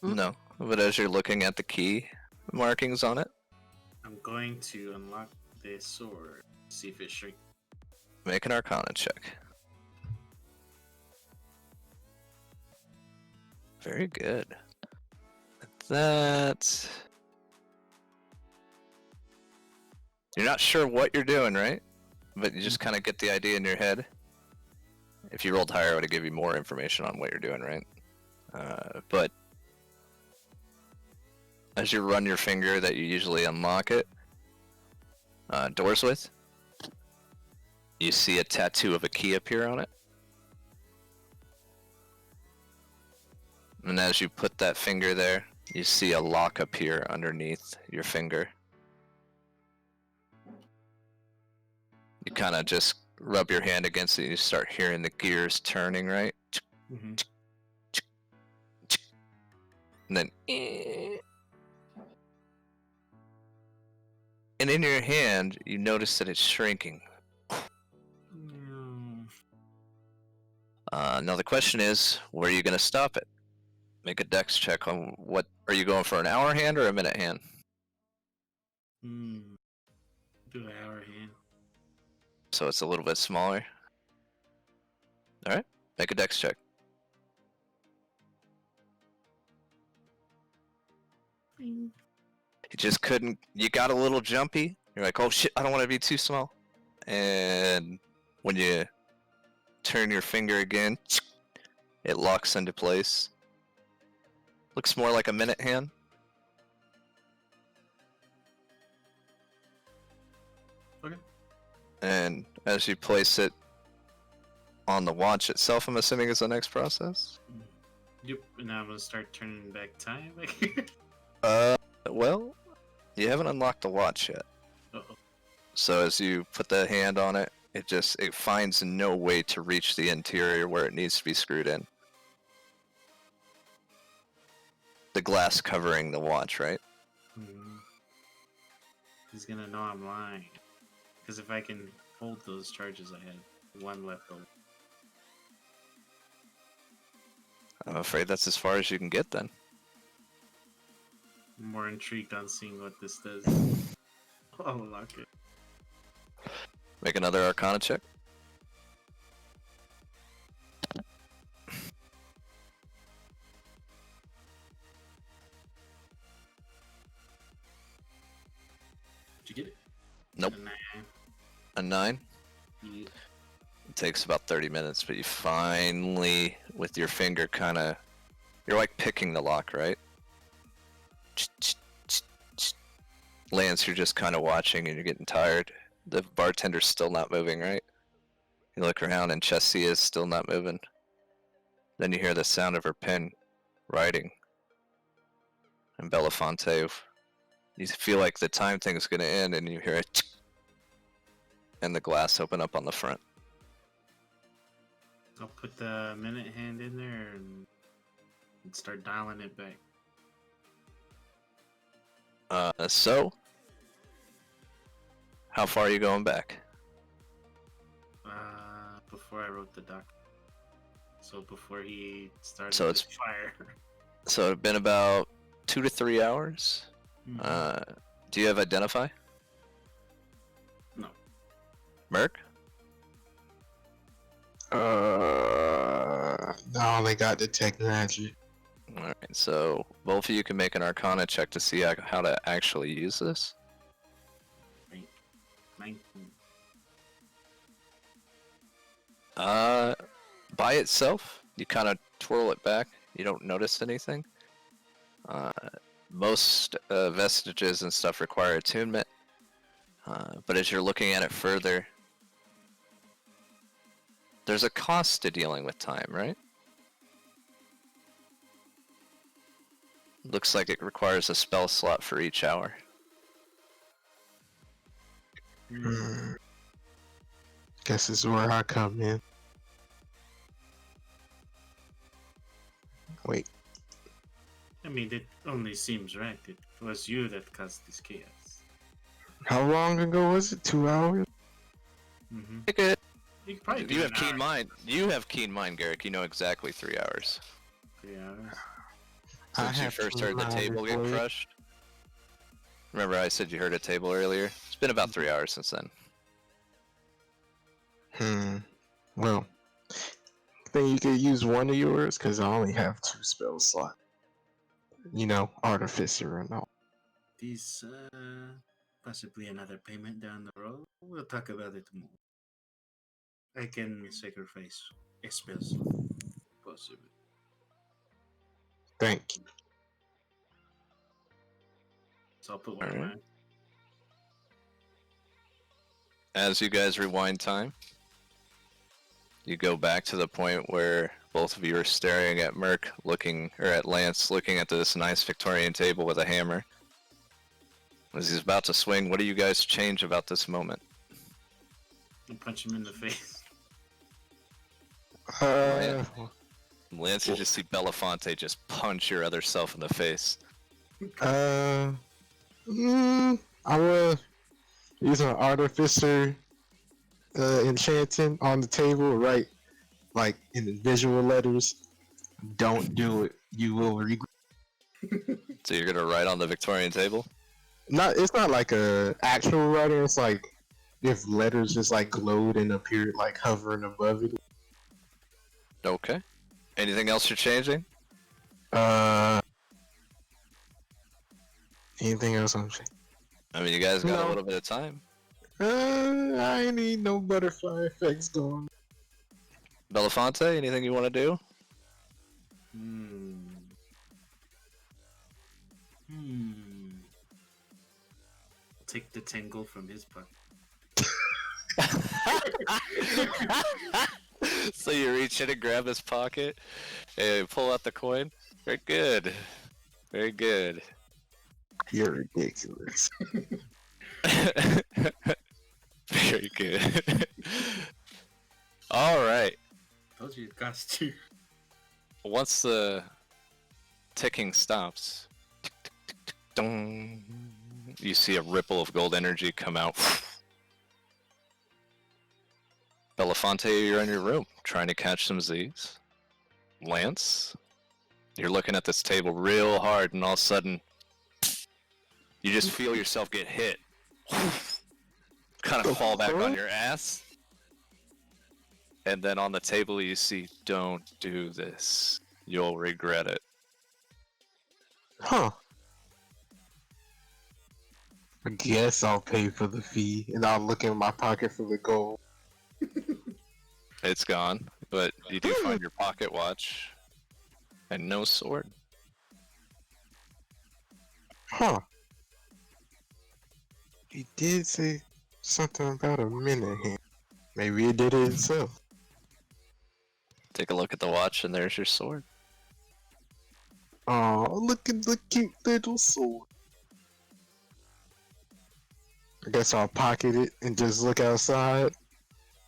[SPEAKER 1] No, but as you're looking at the key markings on it,
[SPEAKER 6] I'm going to unlock the sword, see if it shrinks.
[SPEAKER 1] make an Arcana check. Very good. That. You're not sure what you're doing, right? But you just kind of get the idea in your head. If you rolled higher, I would have given you more information on what you're doing, right? But as you run your finger that you usually unlock it doors with, you see a tattoo of a key appear on it. And as you put that finger there, you see a lock appear underneath your finger. You kind of just rub your hand against it and you start hearing the gears turning, right?
[SPEAKER 6] Mm-hmm.
[SPEAKER 1] And then and in your hand you notice that it's shrinking. Now the question is, where are you going to stop it? Make a dex check on what. Are you going for an hour hand or a minute hand?
[SPEAKER 6] Do an hour hand.
[SPEAKER 1] So it's a little bit smaller. Alright, make a dex check.
[SPEAKER 6] Bing.
[SPEAKER 1] You just couldn't. You got a little jumpy. You're like, oh shit, I don't want to be too small. And when you turn your finger again, it locks into place. Looks more like a minute hand.
[SPEAKER 6] Okay.
[SPEAKER 1] And as you place it on the watch itself, I'm assuming is the next process.
[SPEAKER 6] Yep, and now I'm gonna start turning back time.
[SPEAKER 1] Well, you haven't unlocked the watch yet.
[SPEAKER 6] Uh-oh.
[SPEAKER 1] So as you put the hand on it, it finds no way to reach the interior where it needs to be screwed in. The glass covering the watch, right?
[SPEAKER 6] He's gonna know I'm lying. Because if I can hold those charges, I had one left over.
[SPEAKER 1] I'm afraid that's as far as you can get then.
[SPEAKER 6] I'm more intrigued on seeing what this does. I'll unlock it.
[SPEAKER 1] Make another Arcana check.
[SPEAKER 6] Did you get it?
[SPEAKER 1] Nope.
[SPEAKER 6] A 9.
[SPEAKER 1] A 9?
[SPEAKER 6] Yeah.
[SPEAKER 1] It takes about 30 minutes, but you finally, with your finger you're like picking the lock, right? Lance, you're just kind of watching and you're getting tired. The bartender's still not moving, right? You look around and Chessie is still not moving. Then you hear the sound of her pen writing. And Belafonte, you feel like the time thing's gonna end and you hear it and the glass open up on the front.
[SPEAKER 6] I'll put the minute hand in there and start dialing it back.
[SPEAKER 1] So how far are you going back?
[SPEAKER 6] Before I wrote the doc. So before he started
[SPEAKER 1] So
[SPEAKER 6] the fire.
[SPEAKER 1] So it's been about 2 to 3 hours.
[SPEAKER 6] Mhm.
[SPEAKER 1] Do you have Identify?
[SPEAKER 6] No.
[SPEAKER 1] Merc?
[SPEAKER 5] No, they got Detect Magic.
[SPEAKER 1] Alright, so both of you can make an Arcana check to see how to actually use this.
[SPEAKER 6] 19.
[SPEAKER 1] By itself, you kind of twirl it back. You don't notice anything. Most vestiges and stuff require attunement. But as you're looking at it further, there's a cost to dealing with time, right? Looks like it requires a spell slot for each hour.
[SPEAKER 5] Hmm. Guess this is where I come in. Wait,
[SPEAKER 6] I mean, it only seems right. It was you that caused this chaos.
[SPEAKER 5] how long ago was it? 2 hours?
[SPEAKER 6] Mm-hmm.
[SPEAKER 1] Pick it.
[SPEAKER 6] You, probably
[SPEAKER 1] You
[SPEAKER 6] did
[SPEAKER 1] have
[SPEAKER 6] an
[SPEAKER 1] keen
[SPEAKER 6] hour.
[SPEAKER 1] mind. You have keen mind, Garrick. You know exactly 3 hours.
[SPEAKER 6] 3 hours.
[SPEAKER 5] I
[SPEAKER 1] Since you
[SPEAKER 5] have
[SPEAKER 1] first
[SPEAKER 5] keen
[SPEAKER 1] heard the
[SPEAKER 5] mind
[SPEAKER 1] table get
[SPEAKER 5] before.
[SPEAKER 1] crushed. Remember I said you heard a table earlier? It's been about 3 hours since then.
[SPEAKER 5] Well, think you could use one of yours? Because I only have 2 spell slots. You know, Artificer and all.
[SPEAKER 6] These, possibly another payment down the road. We'll talk about it more. I can sacrifice a spell slot, possibly.
[SPEAKER 5] Thank you.
[SPEAKER 6] So I'll put one of
[SPEAKER 1] Alright.
[SPEAKER 6] mine.
[SPEAKER 1] As you guys rewind time, you go back to the point where both of you are staring at Merc looking, or at Lance looking at this nice Victorian table with a hammer. As he's about to swing, what do you guys change about this moment?
[SPEAKER 6] And punch him in the face.
[SPEAKER 1] Lance, you just see Belafonte just punch your other self in the face.
[SPEAKER 5] I will use an Artificer enchanting on the table, right? Like in the visual letters. Don't do it. You will regret.
[SPEAKER 1] So you're gonna write on the Victorian table?
[SPEAKER 5] It's not like a actual writing. It's like if letters just like glowed and appeared like hovering above it.
[SPEAKER 1] Okay. Anything else you're changing?
[SPEAKER 5] Anything else I'm saying?
[SPEAKER 1] I mean, you guys got
[SPEAKER 5] No.
[SPEAKER 1] a little bit of time.
[SPEAKER 5] I ain't need no butterfly effects going.
[SPEAKER 1] Belafonte, anything you want to do?
[SPEAKER 6] Take the tingle from his pocket.
[SPEAKER 1] So you reach in and grab his pocket and pull out the coin. Very good. Very good.
[SPEAKER 5] You're ridiculous.
[SPEAKER 1] Very good. All right.
[SPEAKER 6] Told you it cost you.
[SPEAKER 1] Once the ticking stops, dong, you see a ripple of gold energy come out. Belafonte, you're in your room trying to catch some Z's. Lance, you're looking at this table real hard, and all of a sudden, you just feel yourself get hit. Kind of fall back on your ass. And then on the table, you see, "Don't do this. You'll regret it."
[SPEAKER 5] Huh. I guess I'll pay for the fee and I'll look in my pocket for the gold.
[SPEAKER 1] It's gone, but you do find your pocket watch and no sword.
[SPEAKER 5] Huh. He did say something about a minute hand. Maybe it did it itself.
[SPEAKER 1] Take a look at the watch, and there's your sword.
[SPEAKER 5] Oh, look at the cute little sword. I guess I'll pocket it and just look outside.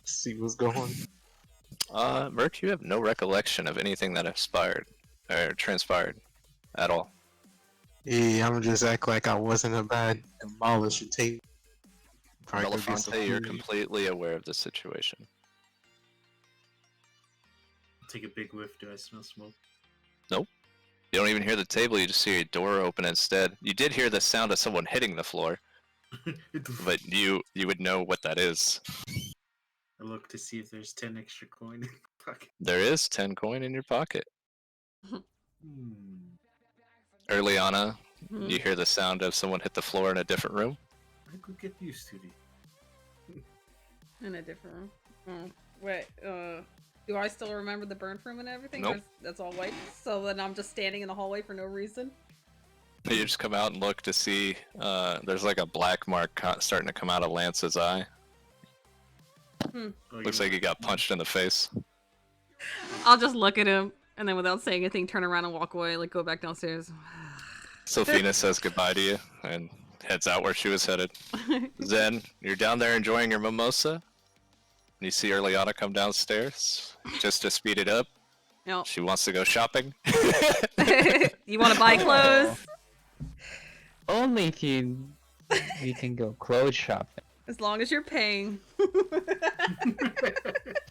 [SPEAKER 5] See what's going.
[SPEAKER 1] Merc, you have no recollection of anything that expired or transpired at all.
[SPEAKER 5] Yeah, I'm just act like I wasn't about to demolish a table. Probably go get some
[SPEAKER 1] Belafonte, you're
[SPEAKER 5] food.
[SPEAKER 1] completely aware of the situation.
[SPEAKER 6] Take a big whiff. Do I smell smoke?
[SPEAKER 1] You don't even hear the table, you just see a door open instead. You did hear the sound of someone hitting the floor, but you would know what that is.
[SPEAKER 6] I look to see if there's 10 extra coin in the pocket.
[SPEAKER 1] There is 10 coin in your pocket. Earliana, you hear the sound of someone hit the floor in a different room.
[SPEAKER 6] I could get used to it.
[SPEAKER 2] In a different room. Oh, wait, do I still remember the burnt room and everything?
[SPEAKER 1] Nope.
[SPEAKER 2] Or that's all white? So then I'm just standing in the hallway for no reason?
[SPEAKER 1] You just come out and look to see there's like a black mark starting to come out of Lance's eye.
[SPEAKER 6] Oh,
[SPEAKER 1] Looks like he got punched in the face.
[SPEAKER 2] I'll just look at him, and then without saying anything, turn around and walk away, like go back downstairs.
[SPEAKER 1] Sophina says goodbye to you and heads out where she was headed. Zen, you're down there enjoying your mimosa. And you see Urilana come downstairs. Just to speed it up,
[SPEAKER 2] No.
[SPEAKER 1] she wants to go shopping.
[SPEAKER 2] You want to buy clothes?
[SPEAKER 4] Only if we can go clothes shopping.
[SPEAKER 2] As long as you're paying.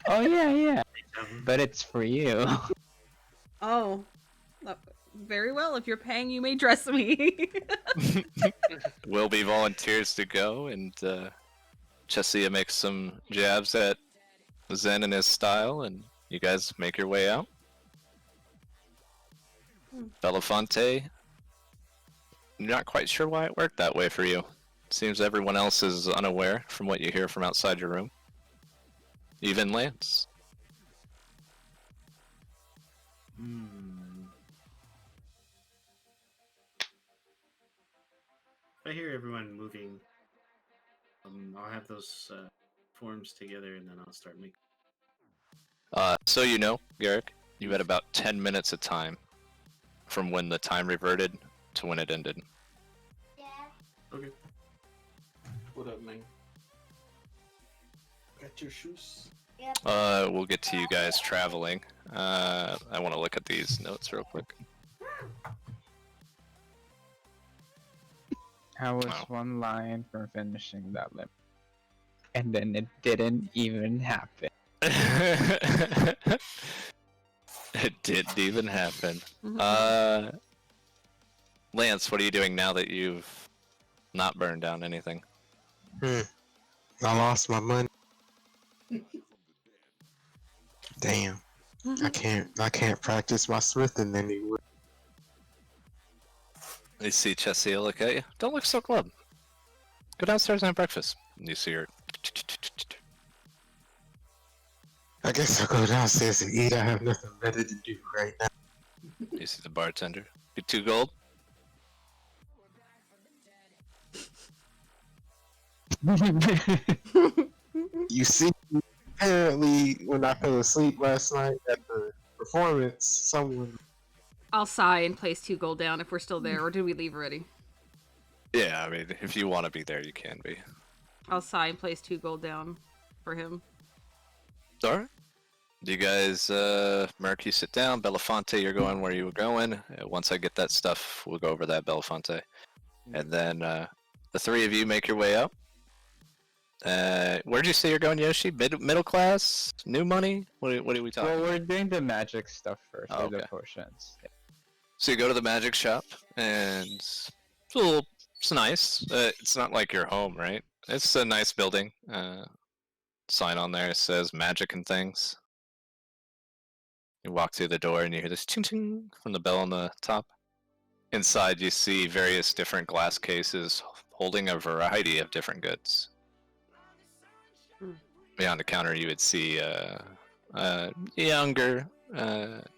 [SPEAKER 4] Oh yeah. But it's for you.
[SPEAKER 2] Oh. Very well. If you're paying, you may dress me.
[SPEAKER 1] Wilby volunteers to go, and Chessia makes some jabs at Zen and his style, and you guys make your way out. Belafonte, you're not quite sure why it worked that way for you. Seems everyone else is unaware from what you hear from outside your room. Even Lance.
[SPEAKER 6] If I hear everyone moving, I'll have those forms together and then I'll start making.
[SPEAKER 1] So you know, Garrick, you had about 10 minutes of time from when the time reverted to when it ended.
[SPEAKER 6] Okay. What up, man? Got your shoes?
[SPEAKER 1] We'll get to you guys traveling. I want to look at these notes real quick.
[SPEAKER 4] I was
[SPEAKER 1] Wow.
[SPEAKER 4] one line from finishing that limp. And then it didn't even happen.
[SPEAKER 1] It didn't even happen.
[SPEAKER 2] Mhm.
[SPEAKER 1] Lance, what are you doing now that you've not burned down anything?
[SPEAKER 5] I lost my money. Damn. I can't practice my smithing anymore.
[SPEAKER 1] You see Chessia look at you. Don't look so glum. Go downstairs and have breakfast. And you see her.
[SPEAKER 5] I guess I'll go downstairs and eat. I have nothing better to do right now.
[SPEAKER 1] You see the bartender. Get 2 gold.
[SPEAKER 5] You see, apparently, when I fell asleep last night at the performance, someone.
[SPEAKER 2] I'll sigh and place 2 gold down if we're still there, or did we leave already?
[SPEAKER 1] Yeah, I mean, if you want to be there, you can be.
[SPEAKER 2] I'll sigh and place 2 gold down for him.
[SPEAKER 1] Alright. Do you guys, Merc, you sit down. Belafonte, you're going where you were going. Once I get that stuff, we'll go over that, Belafonte. And then, the 3 of you make your way up. Where'd you say you're going, Yoshi? Middle class? New money? What are we talking
[SPEAKER 4] Well,
[SPEAKER 1] about?
[SPEAKER 4] we're doing the magic stuff first,
[SPEAKER 1] Oh,
[SPEAKER 4] or the
[SPEAKER 1] okay.
[SPEAKER 4] potions.
[SPEAKER 1] So you go to the magic shop, and it's nice. It's not like your home, right? It's a nice building. Sign on there says magic and things. You walk through the door and you hear this ching ching from the bell on the top. Inside you see various different glass cases holding a variety of different goods. Beyond the counter you would see a younger,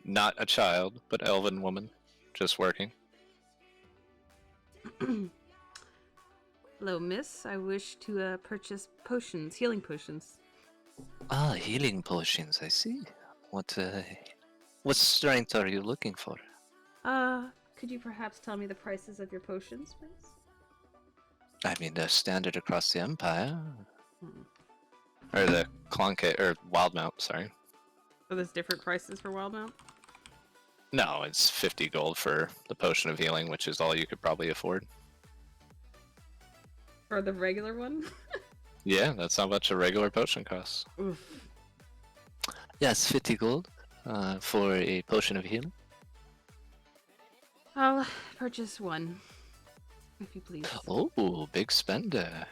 [SPEAKER 1] not a child, but elven woman just working.
[SPEAKER 2] Hello, miss. I wish to purchase potions, healing potions.
[SPEAKER 1] Ah, healing potions, I see. What strength are you looking for?
[SPEAKER 2] Could you perhaps tell me the prices of your potions, please?
[SPEAKER 1] I mean, they're standard across the Empire.
[SPEAKER 2] Hmm.
[SPEAKER 1] Or the or Wildemount, sorry.
[SPEAKER 2] So there's different prices for Wildemount?
[SPEAKER 1] No, it's 50 gold for the potion of healing, which is all you could probably afford.
[SPEAKER 2] For the regular one?
[SPEAKER 1] Yeah, that's how much a regular potion costs.
[SPEAKER 2] Oof.
[SPEAKER 1] Yes, 50 gold for a potion of healing.
[SPEAKER 2] I'll purchase 1, if you please.
[SPEAKER 1] Oh, big spender.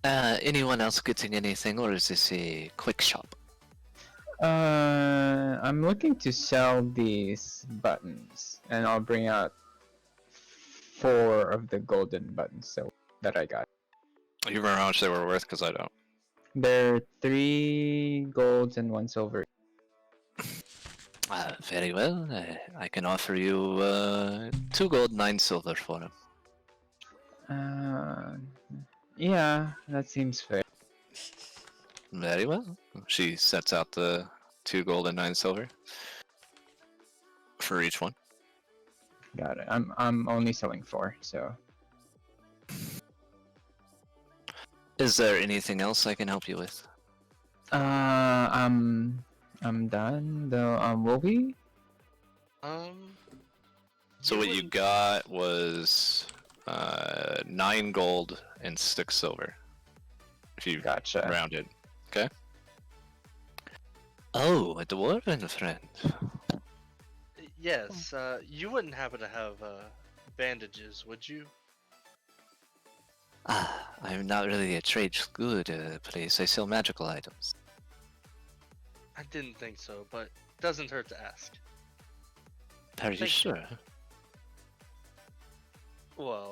[SPEAKER 1] Anyone else getting anything, or is this a quick shop?
[SPEAKER 4] I'm looking to sell these buttons, and I'll bring out 4 of the golden buttons that I got.
[SPEAKER 1] You remember how much they were worth? Because I don't.
[SPEAKER 4] They're 3 golds and 1 silver.
[SPEAKER 1] Very well. I can offer you 2 gold, 9 silver for them.
[SPEAKER 4] Yeah, that seems fair.
[SPEAKER 1] Very well. She sets out the 2 gold and 9 silver for each one.
[SPEAKER 4] Got it. I'm only selling 4, so.
[SPEAKER 1] Is there anything else I can help you with?
[SPEAKER 4] I'm done though. Will we?
[SPEAKER 1] So what you
[SPEAKER 3] wouldn't-
[SPEAKER 1] got was 9 gold and 6 silver. If you
[SPEAKER 4] Gotcha.
[SPEAKER 1] rounded. Okay. Oh, a dwarven friend.
[SPEAKER 3] Yes, you wouldn't happen to have bandages, would you?
[SPEAKER 1] Ah, I'm not really a trade good place. I sell magical items.
[SPEAKER 3] I didn't think so, but doesn't hurt to ask.
[SPEAKER 1] Are you
[SPEAKER 3] Thank you.
[SPEAKER 1] sure?
[SPEAKER 3] Well,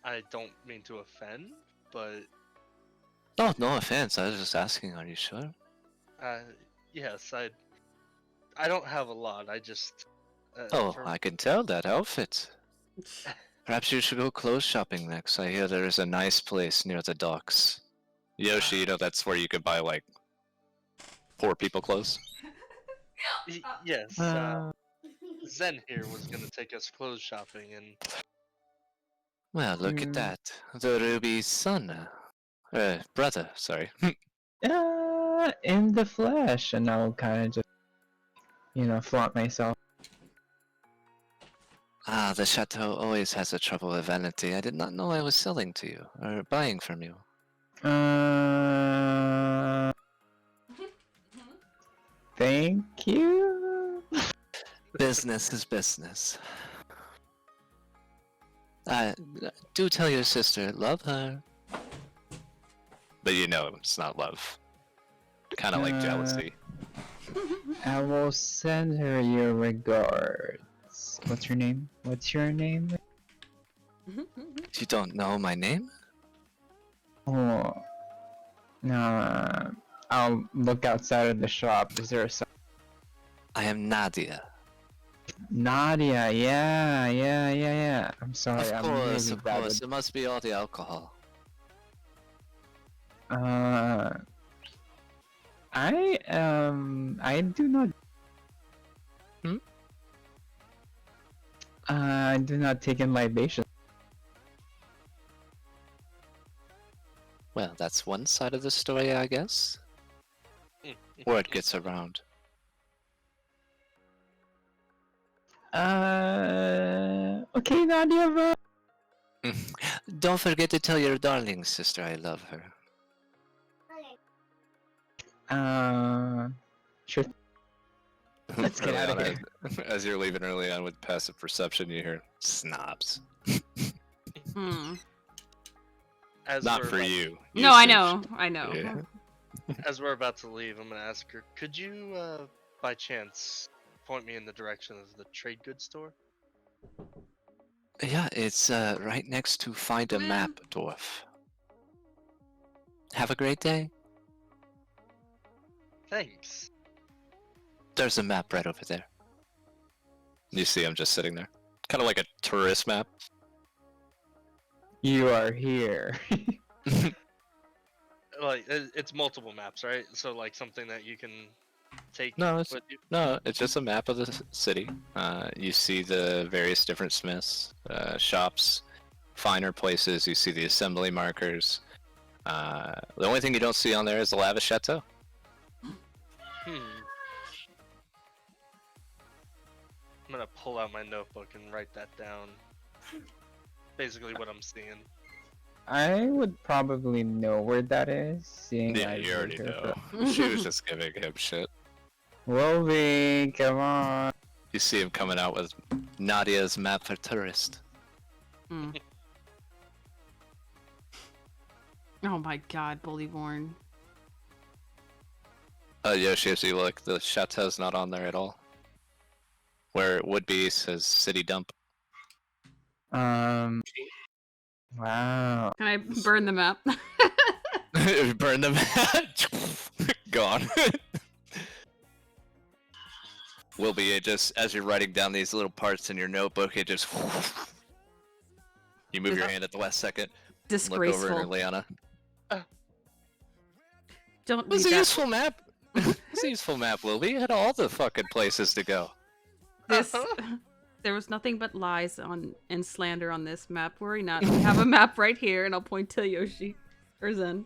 [SPEAKER 3] I don't mean to offend, but
[SPEAKER 1] Oh, no offense. I was just asking. Are you sure?
[SPEAKER 3] yes, I don't have a lot. I just
[SPEAKER 1] Oh, I can tell that outfit.
[SPEAKER 2] Hmm.
[SPEAKER 1] Perhaps you should go clothes shopping next. I hear there is a nice place near the docks. Yoshi, you know that's where you could buy like poor people clothes.
[SPEAKER 3] Yes,
[SPEAKER 4] Uh,
[SPEAKER 3] Zen here was gonna take us clothes shopping, and
[SPEAKER 1] Well, look at
[SPEAKER 4] Hmm.
[SPEAKER 1] that. The Ruby's son. Brother, sorry.
[SPEAKER 4] in the flesh, and I'll kind of just, flaunt myself.
[SPEAKER 1] Ah, the chateau always has a trouble with vanity. I did not know I was selling to you, or buying from you.
[SPEAKER 4] Thank you.
[SPEAKER 1] Business is business. Do tell your sister, love her. But you know it's not love. Kind of like jealousy.
[SPEAKER 4] I will send her your regards. What's her name? What's your name?
[SPEAKER 1] You don't know my name?
[SPEAKER 4] Oh, no. I'll look outside of the shop. Is there a
[SPEAKER 1] I am Nadia.
[SPEAKER 4] Nadia? Yeah. I'm sorry.
[SPEAKER 1] Of
[SPEAKER 4] I'm
[SPEAKER 1] course,
[SPEAKER 4] really
[SPEAKER 1] of
[SPEAKER 4] bad
[SPEAKER 1] course. It must be all the alcohol.
[SPEAKER 4] I do not.
[SPEAKER 1] Hmm?
[SPEAKER 4] I do not take in libations.
[SPEAKER 1] Well, that's one side of the story, I guess. Word gets around.
[SPEAKER 4] Okay, Nadia.
[SPEAKER 1] Don't forget to tell your darling sister I love her.
[SPEAKER 4] Sure. Let's get
[SPEAKER 1] Early
[SPEAKER 4] out of
[SPEAKER 1] on,
[SPEAKER 4] here.
[SPEAKER 1] As you're leaving early on with passive perception, you hear snobs.
[SPEAKER 3] as
[SPEAKER 1] Not
[SPEAKER 3] we're
[SPEAKER 1] for
[SPEAKER 3] about-
[SPEAKER 1] you.
[SPEAKER 2] No, I
[SPEAKER 1] Usage.
[SPEAKER 2] know. I know.
[SPEAKER 1] Yeah.
[SPEAKER 3] As we're about to leave, I'm gonna ask her, could you, by chance, point me in the direction of the trade goods store?
[SPEAKER 1] Yeah, it's right next to Find a Map, Dwarf. Have a great day.
[SPEAKER 3] Thanks.
[SPEAKER 1] There's a map right over there. You see him just sitting there. Kind of like a tourist map.
[SPEAKER 4] You are here.
[SPEAKER 3] Like, it's multiple maps, right? So, like, something that you can take
[SPEAKER 1] No, it's
[SPEAKER 3] with you?
[SPEAKER 1] no, it's just a map of the city. You see the various different smiths, shops, finer places. You see the assembly markers. The only thing you don't see on there is the lavish chateau.
[SPEAKER 3] I'm gonna pull out my notebook and write that down. Basically what I'm seeing.
[SPEAKER 4] I would probably know where that is, seeing
[SPEAKER 1] Yeah,
[SPEAKER 4] I
[SPEAKER 1] you already
[SPEAKER 4] lived
[SPEAKER 1] know.
[SPEAKER 4] here
[SPEAKER 1] She was just giving him shit.
[SPEAKER 4] Wolvie, come on.
[SPEAKER 1] You see him coming out with Nadia's map for tourist.
[SPEAKER 2] Mm. Oh my god, Bullyborn.
[SPEAKER 1] Yoshi, as you look, the chateau's not on there at all. Where it would be says city dump.
[SPEAKER 4] Wow.
[SPEAKER 2] Can I burn the map?
[SPEAKER 1] Burn them. Gone. Will be it just as you're writing down these little parts in your notebook, it just you move your hand at the last second. Look over
[SPEAKER 2] Disgraceful.
[SPEAKER 1] at Urilana.
[SPEAKER 2] Don't
[SPEAKER 1] It's
[SPEAKER 2] do
[SPEAKER 1] a
[SPEAKER 2] that.
[SPEAKER 1] useful map. It's a useful map, Will be. It had all the fucking places to go.
[SPEAKER 2] This there was nothing but lies on and slander on this map. Worry not. We have a map right here, and I'll point to Yoshi or Zen.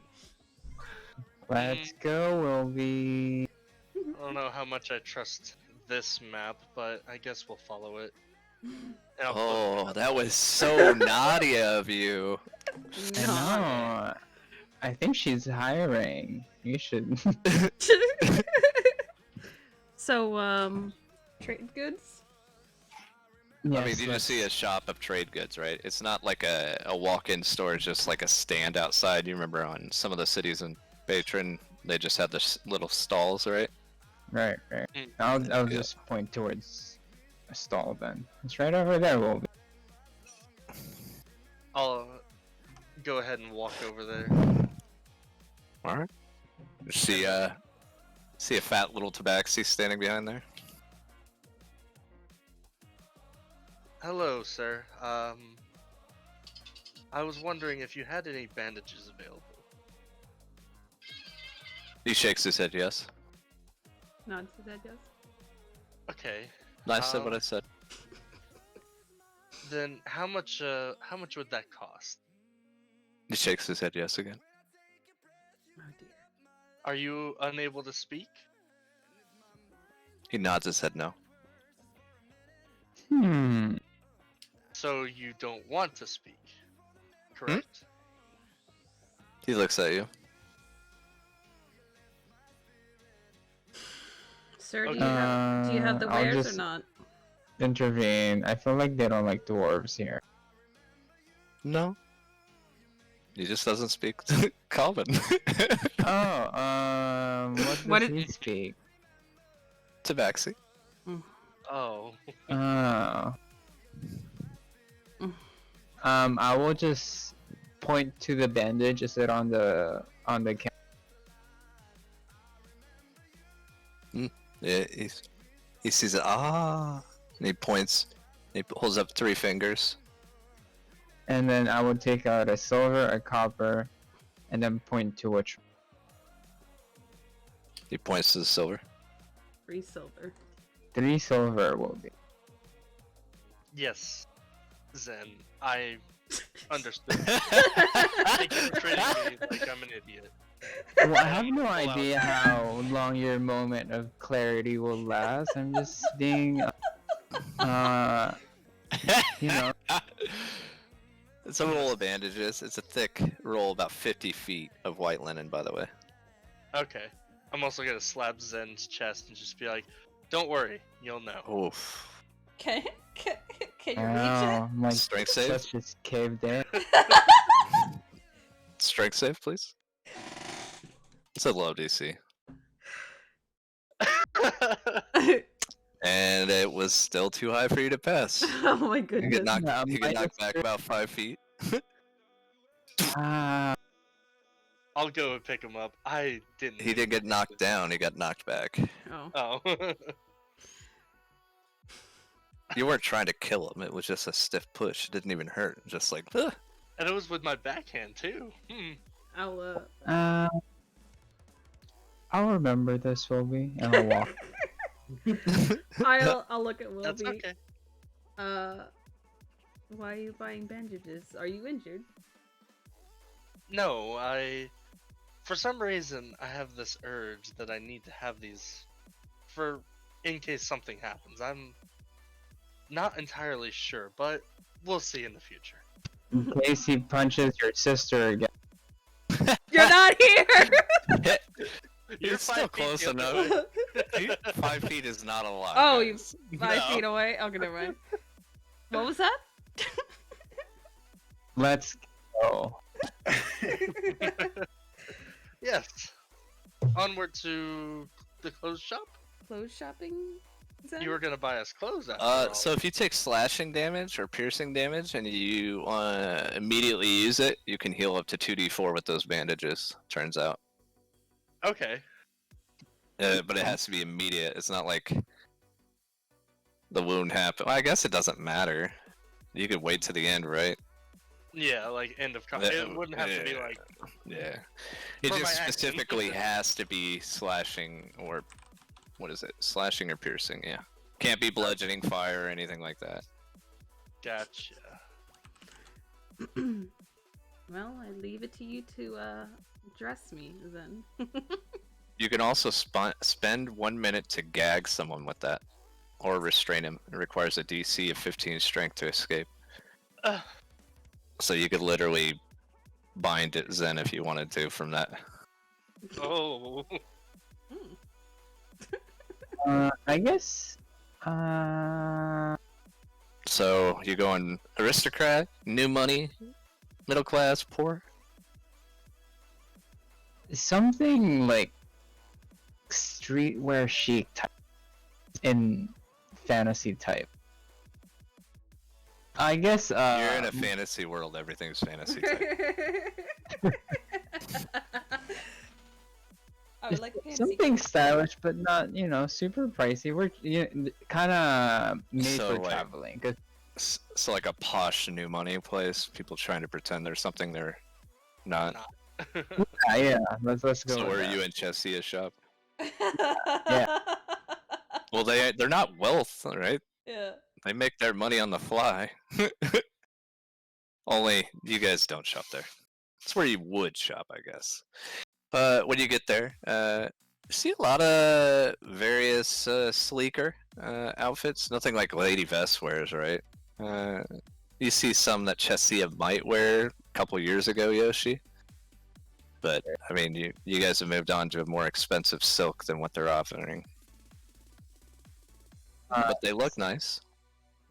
[SPEAKER 4] Let's go, Wilby.
[SPEAKER 3] I don't know how much I trust this map, but I guess we'll follow it. And I'll put-
[SPEAKER 1] Oh, that was so naughty of you.
[SPEAKER 4] I know. I think she's hiring. You should.
[SPEAKER 2] So, trade goods?
[SPEAKER 1] I mean,
[SPEAKER 4] Yes,
[SPEAKER 1] you just see a shop of trade goods, right? It's not like a walk-in store, it's just like a stand outside. You remember on some of the cities in Patron, they just had the little stalls, right?
[SPEAKER 4] Right.
[SPEAKER 3] Mm.
[SPEAKER 4] I'll
[SPEAKER 1] Yeah.
[SPEAKER 4] just point towards a stall then. It's right over there, Wilby.
[SPEAKER 3] I'll go ahead and walk over there.
[SPEAKER 1] Alright. See a fat little tabaxi standing behind there?
[SPEAKER 3] Hello, sir. I was wondering if you had any bandages available.
[SPEAKER 1] He shakes his head, yes.
[SPEAKER 2] Nods his head, yes.
[SPEAKER 3] Okay.
[SPEAKER 1] I said what I said.
[SPEAKER 3] Then how much would that cost?
[SPEAKER 1] He shakes his head, yes, again.
[SPEAKER 2] Oh dear.
[SPEAKER 3] Are you unable to speak?
[SPEAKER 1] He nods his head no.
[SPEAKER 3] So you don't want to speak, correct?
[SPEAKER 1] He looks at you.
[SPEAKER 2] Sir, do
[SPEAKER 3] Okay.
[SPEAKER 2] you have the
[SPEAKER 4] I'll
[SPEAKER 2] wares
[SPEAKER 4] just
[SPEAKER 2] or not?
[SPEAKER 4] intervene. I feel like they don't like dwarves here.
[SPEAKER 1] No. He just doesn't speak common.
[SPEAKER 4] Oh, what does he speak?
[SPEAKER 1] Tabaxi.
[SPEAKER 3] Oh.
[SPEAKER 4] Oh. I will just point to the bandage. Is it on the counter?
[SPEAKER 1] Yeah, he sees it. And he points. He holds up 3 fingers.
[SPEAKER 4] And then I would take out a silver, a copper, and then point to which.
[SPEAKER 1] He points to the silver.
[SPEAKER 2] 3 silver.
[SPEAKER 4] 3 silver will be.
[SPEAKER 3] Yes. Zen, I understood. Thank you for treating me like I'm an idiot.
[SPEAKER 4] Well, I have no
[SPEAKER 3] Pull out.
[SPEAKER 4] idea how long your moment of clarity will last. I'm just being, you know.
[SPEAKER 1] It's a roll of bandages. It's a thick roll, about 50 feet of white linen, by the way.
[SPEAKER 3] Okay. I'm also gonna slap Zen's chest and just be like, "Don't worry, you'll know."
[SPEAKER 1] Oof.
[SPEAKER 2] Can you reach
[SPEAKER 4] Oh, my
[SPEAKER 1] Strength save?
[SPEAKER 4] chest just caved in.
[SPEAKER 1] Strength save, please. It's a low DC.
[SPEAKER 2] it?
[SPEAKER 1] And it was still too high for you to pass.
[SPEAKER 2] Oh my
[SPEAKER 1] You
[SPEAKER 2] goodness.
[SPEAKER 1] get knocked,
[SPEAKER 4] Yeah,
[SPEAKER 1] you get knocked back about 5 feet.
[SPEAKER 4] Ah,
[SPEAKER 3] I'll go and pick him up. I didn't.
[SPEAKER 1] He didn't get knocked down, he got knocked back.
[SPEAKER 2] Oh.
[SPEAKER 3] Oh.
[SPEAKER 1] You weren't trying to kill him, it was just a stiff push. It didn't even hurt. Just like, "Ugh."
[SPEAKER 3] And it was with my backhand too.
[SPEAKER 4] I'll remember this, Wilby, and I'll walk.
[SPEAKER 2] I'll look at
[SPEAKER 3] That's
[SPEAKER 2] Wilby.
[SPEAKER 3] okay.
[SPEAKER 2] Why are you buying bandages? Are you injured?
[SPEAKER 3] No, for some reason, I have this urge that I need to have these for in case something happens. I'm not entirely sure, but we'll see in the future.
[SPEAKER 4] In case he punches your sister again.
[SPEAKER 2] You're not here.
[SPEAKER 1] You're still
[SPEAKER 3] 5 feet
[SPEAKER 1] close
[SPEAKER 3] the other
[SPEAKER 1] enough.
[SPEAKER 3] way.
[SPEAKER 1] 5 feet is not a lot.
[SPEAKER 2] Oh,
[SPEAKER 1] guys.
[SPEAKER 2] 5
[SPEAKER 1] No.
[SPEAKER 2] feet away. Okay, never mind. What was that?
[SPEAKER 4] Let's go.
[SPEAKER 3] Yes. Onward to the clothes shop.
[SPEAKER 2] Clothes shopping? Zen?
[SPEAKER 3] You were gonna buy us clothes after all.
[SPEAKER 1] So if you take slashing damage or piercing damage and you immediately use it, you can heal up to 2d4 with those bandages, turns out.
[SPEAKER 3] Okay.
[SPEAKER 1] But it has to be immediate. It's not like the wound happened. Well, I guess it doesn't matter. You could wait to the end, right?
[SPEAKER 3] Yeah, like end of
[SPEAKER 1] Yeah,
[SPEAKER 3] it wouldn't have to be
[SPEAKER 1] yeah.
[SPEAKER 3] like
[SPEAKER 1] Yeah. It
[SPEAKER 3] For
[SPEAKER 1] just
[SPEAKER 3] my action.
[SPEAKER 1] specifically has to be slashing or... What is it? Slashing or piercing, yeah. Can't be bludgeoning fire or anything like that.
[SPEAKER 3] Gotcha.
[SPEAKER 2] Well, I leave it to you to dress me then.
[SPEAKER 1] You can also spend 1 minute to gag someone with that, or restrain him. It requires a DC of 15 strength to escape.
[SPEAKER 3] Uh,
[SPEAKER 1] So you could literally bind it Zen if you wanted to from that.
[SPEAKER 3] oh.
[SPEAKER 4] I guess.
[SPEAKER 1] So you going aristocrat, new money, middle class, poor?
[SPEAKER 4] Something like streetwear chic type in fantasy type. I guess.
[SPEAKER 1] You're in a fantasy world. Everything's fantasy type.
[SPEAKER 2] I would like fancy.
[SPEAKER 4] Something stylish, but not, super pricey. We're kind of made
[SPEAKER 1] So,
[SPEAKER 4] for
[SPEAKER 1] like-
[SPEAKER 4] traveling.
[SPEAKER 1] So like a posh new money place. People trying to pretend they're something they're not.
[SPEAKER 4] Yeah, let's go.
[SPEAKER 1] So
[SPEAKER 4] with
[SPEAKER 1] where
[SPEAKER 4] that.
[SPEAKER 1] you in Chessia shop?
[SPEAKER 2] Yeah.
[SPEAKER 1] Well, they're not wealth, right?
[SPEAKER 2] Yeah.
[SPEAKER 1] They make their money on the fly. Only you guys don't shop there. It's where you would shop, I guess. But when you get there, you see a lot of various sleeker outfits. Nothing like Lady Vest wears, right? You see some that Chessia might wear a couple years ago, Yoshi. But I mean, you guys have moved on to a more expensive silk than what they're offering. But they look nice.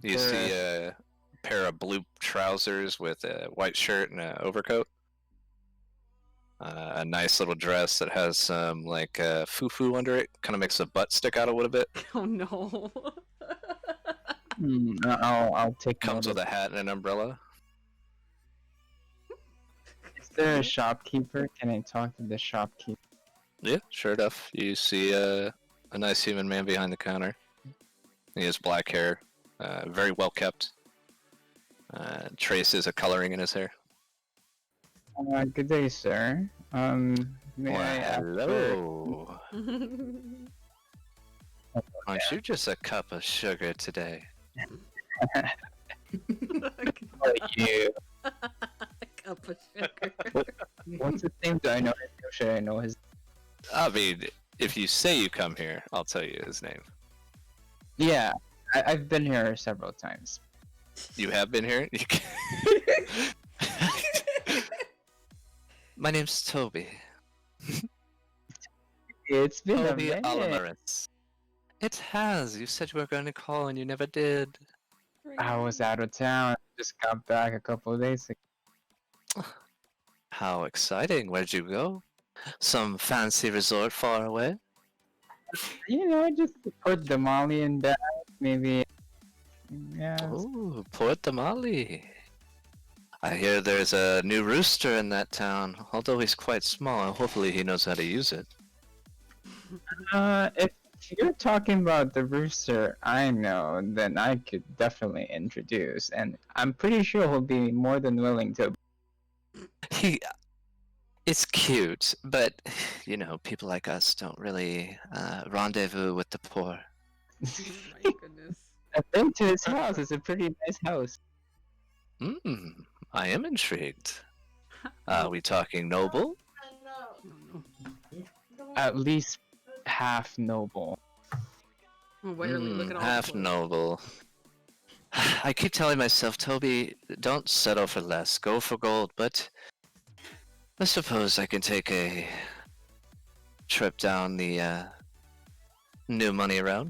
[SPEAKER 1] You see a pair of blue trousers with a white shirt and an overcoat. A nice little dress that has some like foo-foo under it. Kind of makes the butt stick out a little bit.
[SPEAKER 2] Oh no.
[SPEAKER 4] I'll take.
[SPEAKER 1] Comes
[SPEAKER 4] note
[SPEAKER 1] with
[SPEAKER 4] of
[SPEAKER 1] a hat and an umbrella.
[SPEAKER 4] Is there a shopkeeper? Can I talk to the shopkeeper?
[SPEAKER 1] Yeah, sure enough. You see a nice human man behind the counter. He has black hair, very well kept. Traces of coloring in his hair.
[SPEAKER 4] Good day, sir. May I ask for-
[SPEAKER 1] hello. Aren't you just a cup of sugar today?
[SPEAKER 4] Like you.
[SPEAKER 2] Cup of sugar.
[SPEAKER 4] What's his name? Do I know his name? Should I know his?
[SPEAKER 1] I mean, if you say you come here, I'll tell you his name.
[SPEAKER 4] Yeah, I've been here several times.
[SPEAKER 1] You have been here? My name's Toby.
[SPEAKER 4] It's been
[SPEAKER 1] Toby
[SPEAKER 4] a minute.
[SPEAKER 1] Alamaris. It has. You said you were going to call and you never did.
[SPEAKER 4] I was out of town. Just got back a couple of days ago.
[SPEAKER 1] How exciting. Where'd you go? Some fancy resort far away?
[SPEAKER 4] Just put the Molly in that. Maybe. Yeah.
[SPEAKER 1] Oh, Port Damali. I hear there's a new rooster in that town. Although he's quite small, hopefully he knows how to use it.
[SPEAKER 4] If you're talking about the rooster I know, then I could definitely introduce, and I'm pretty sure he'll be more than willing to.
[SPEAKER 1] It's cute, but people like us don't really rendezvous with the poor.
[SPEAKER 2] Oh my goodness.
[SPEAKER 4] I've been to his house. It's a pretty nice house.
[SPEAKER 1] I am intrigued. Are we talking noble?
[SPEAKER 2] Oh, no.
[SPEAKER 4] At least half noble.
[SPEAKER 2] Why are we looking all
[SPEAKER 1] half
[SPEAKER 2] close?
[SPEAKER 1] noble. I keep telling myself, Toby, don't settle for less. Go for gold, but I suppose I can take a trip down the new money route.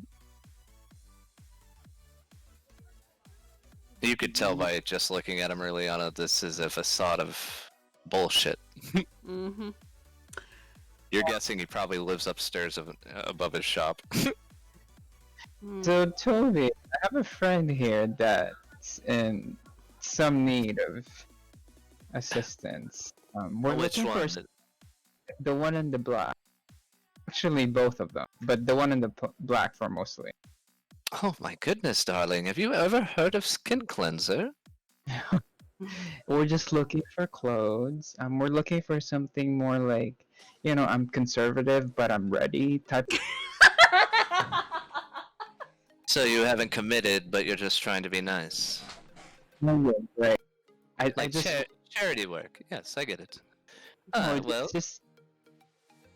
[SPEAKER 1] You could tell by just looking at him early on, this is a facade of bullshit.
[SPEAKER 2] Mm-hmm.
[SPEAKER 1] You're guessing he probably lives upstairs above his shop.
[SPEAKER 4] So, Toby, I have a friend here that's in some need of assistance. We're
[SPEAKER 1] Which
[SPEAKER 4] looking
[SPEAKER 1] one?
[SPEAKER 4] for the one in the black. Actually, both of them, but the one in the black for mostly.
[SPEAKER 1] Oh my goodness, darling. Have you ever heard of Skin Cleanser?
[SPEAKER 4] We're just looking for clothes. We're looking for something more like, I'm conservative, but I'm ready type.
[SPEAKER 1] So you haven't committed, but you're just trying to be nice.
[SPEAKER 4] No, yeah, right. I
[SPEAKER 1] Like
[SPEAKER 4] just
[SPEAKER 1] charity work. Yes, I get it.
[SPEAKER 4] no,
[SPEAKER 1] Well,
[SPEAKER 4] just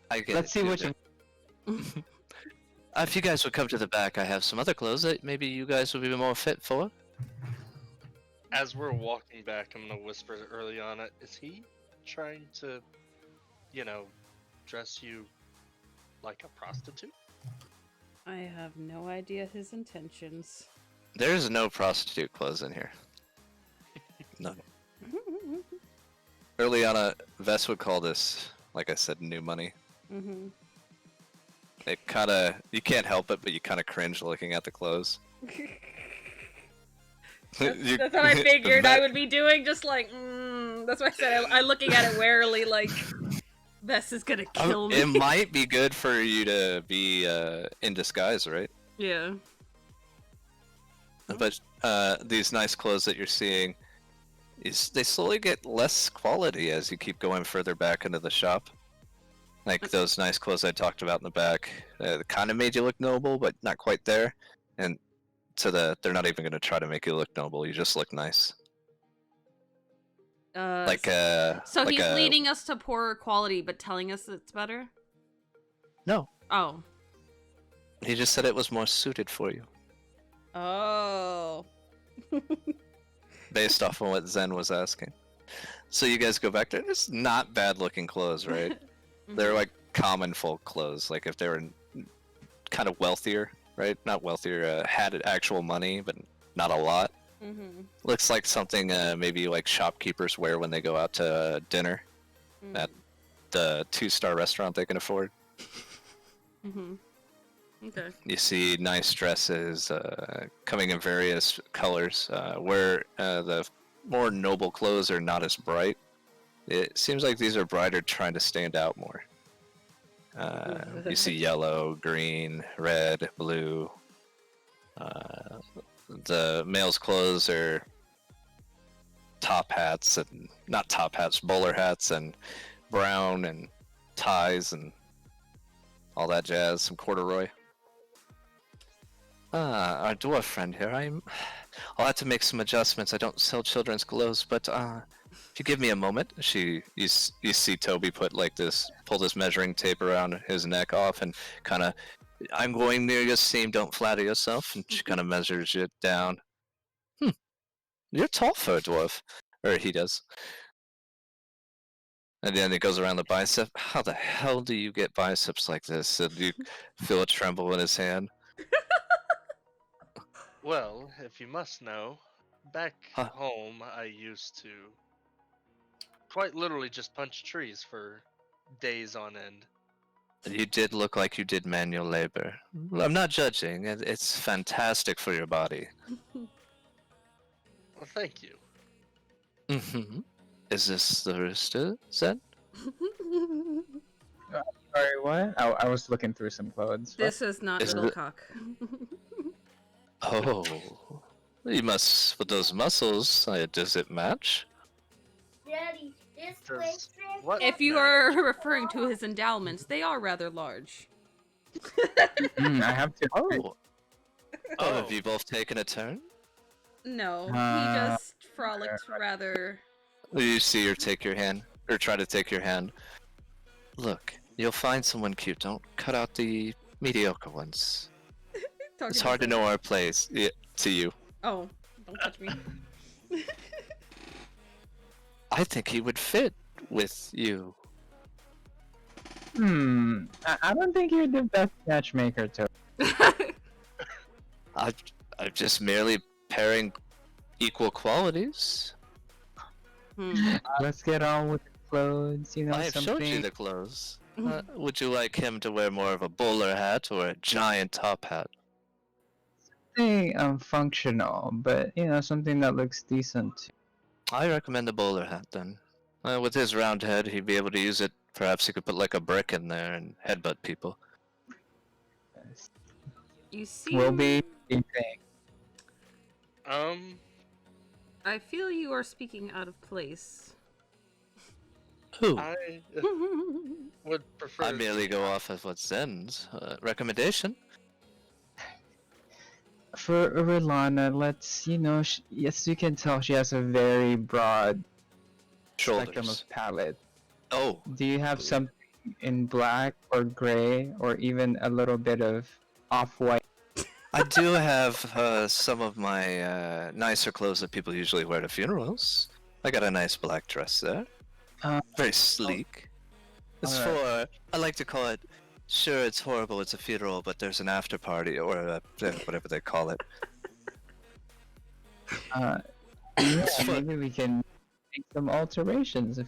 [SPEAKER 1] I get
[SPEAKER 4] let's
[SPEAKER 1] it.
[SPEAKER 4] see what you.
[SPEAKER 1] If you guys would come to the back, I have some other clothes that maybe you guys would be more fit for.
[SPEAKER 3] As we're walking back, I'm gonna whisper to Urilana, is he trying to, dress you like a prostitute?
[SPEAKER 2] I have no idea his intentions.
[SPEAKER 1] There's no prostitute clothes in here. No. Early on, Vess would call this, like I said, new money.
[SPEAKER 2] Mm-hmm.
[SPEAKER 1] It kind of, you can't help it, but you kind of cringe looking at the clothes.
[SPEAKER 2] That's what I figured I would be doing, just like, that's why I said I'm looking at it warily, like, Vess is gonna kill me.
[SPEAKER 1] It might be good for you to be in disguise, right?
[SPEAKER 2] Yeah.
[SPEAKER 1] But these nice clothes that you're seeing, they slowly get less quality as you keep going further back into the shop. Like those nice clothes I talked about in the back, kind of made you look noble, but not quite there. And they're not even going to try to make you look noble. You just look nice.
[SPEAKER 2] So
[SPEAKER 1] like
[SPEAKER 2] he's leading us to poorer quality, but telling us it's better?
[SPEAKER 1] No.
[SPEAKER 2] Oh.
[SPEAKER 1] He just said it was more suited for you.
[SPEAKER 2] Oh.
[SPEAKER 1] Based off of what Zen was asking. So you guys go back there. It's not bad looking clothes, right? They're like common folk clothes. Like if they were kind of wealthier, right? Not wealthier, had actual money, but not a lot.
[SPEAKER 2] Mm-hmm.
[SPEAKER 1] Looks like something maybe like shopkeepers wear when they go out to dinner at the 2-star restaurant they can afford.
[SPEAKER 2] Mm-hmm. Okay.
[SPEAKER 1] You see nice dresses coming in various colors. Where the more noble clothes are not as bright, it seems like these are brighter, trying to stand out more. You see yellow, green, red, blue. The male's clothes are top hats and not top hats, bowler hats and brown and ties and all that jazz. Some corduroy. Our dwarf friend here. I'll have to make some adjustments. I don't sell children's clothes, but if you give me a moment, you see Toby pull this measuring tape around his neck off and kind of, I'm going near your seam. Don't flatter yourself. And she kind of measures it down. You're tall for a dwarf, or he does. And then it goes around the bicep. How the hell do you get biceps like this? And you feel a tremble in his hand.
[SPEAKER 3] Well, if you must know, back
[SPEAKER 1] Huh.
[SPEAKER 3] home I used to quite literally just punch trees for days on end.
[SPEAKER 1] You did look like you did manual labor. I'm not judging. It's fantastic for your body.
[SPEAKER 3] Well, thank you.
[SPEAKER 1] Mm-hmm. Is this the rooster, Zen?
[SPEAKER 4] Sorry, what? I was looking through some clothes.
[SPEAKER 2] This is not
[SPEAKER 1] Is it-
[SPEAKER 2] Middlecock.
[SPEAKER 1] Oh. You must, with those muscles, does it match?
[SPEAKER 7] Daddy, this
[SPEAKER 3] Does
[SPEAKER 7] place
[SPEAKER 3] what
[SPEAKER 2] If you
[SPEAKER 3] match?
[SPEAKER 2] are referring to his endowments, they are rather large.
[SPEAKER 4] I have to.
[SPEAKER 1] Oh.
[SPEAKER 3] Oh.
[SPEAKER 1] Have you both taken a turn?
[SPEAKER 2] No, he
[SPEAKER 4] Uh,
[SPEAKER 2] just frolicked rather.
[SPEAKER 1] You see her take your hand, or try to take your hand. Look, you'll find someone cute. Don't cut out the mediocre ones.
[SPEAKER 2] Talking
[SPEAKER 1] It's hard to know our place. Yeah, to you.
[SPEAKER 2] Oh, don't touch me.
[SPEAKER 1] I think he would fit with you.
[SPEAKER 4] I don't think you're the best matchmaker, to.
[SPEAKER 1] I'm just merely pairing equal qualities.
[SPEAKER 4] Let's get on with the clothes. You know,
[SPEAKER 1] I have
[SPEAKER 4] something.
[SPEAKER 1] showed you the clothes. Would you like him to wear more of a bowler hat or a giant top hat?
[SPEAKER 4] Something functional, but you know, something that looks decent.
[SPEAKER 1] I recommend the bowler hat then. With his round head, he'd be able to use it. Perhaps he could put like a brick in there and headbutt people.
[SPEAKER 2] You see,
[SPEAKER 4] Will be a thing.
[SPEAKER 2] I feel you are speaking out of place.
[SPEAKER 1] Who?
[SPEAKER 3] I would prefer.
[SPEAKER 1] I merely go off of what Zen's recommendation.
[SPEAKER 4] For Urilana, let's, yes, you can tell she has a very broad spectrum
[SPEAKER 1] Shoulders.
[SPEAKER 4] of palette.
[SPEAKER 1] Oh,
[SPEAKER 4] Do you have
[SPEAKER 1] Ooh.
[SPEAKER 4] something in black or gray or even a little bit of off-white?
[SPEAKER 1] I do have some of my nicer clothes that people usually wear to funerals. I got a nice black dress there.
[SPEAKER 4] Uh,
[SPEAKER 1] Very sleek. It's
[SPEAKER 4] alright.
[SPEAKER 1] for, I like to call it, sure, it's horrible, it's a funeral, but there's an after party, or whatever they call it.
[SPEAKER 4] Yeah,
[SPEAKER 1] It's fun.
[SPEAKER 4] maybe we can make some alterations.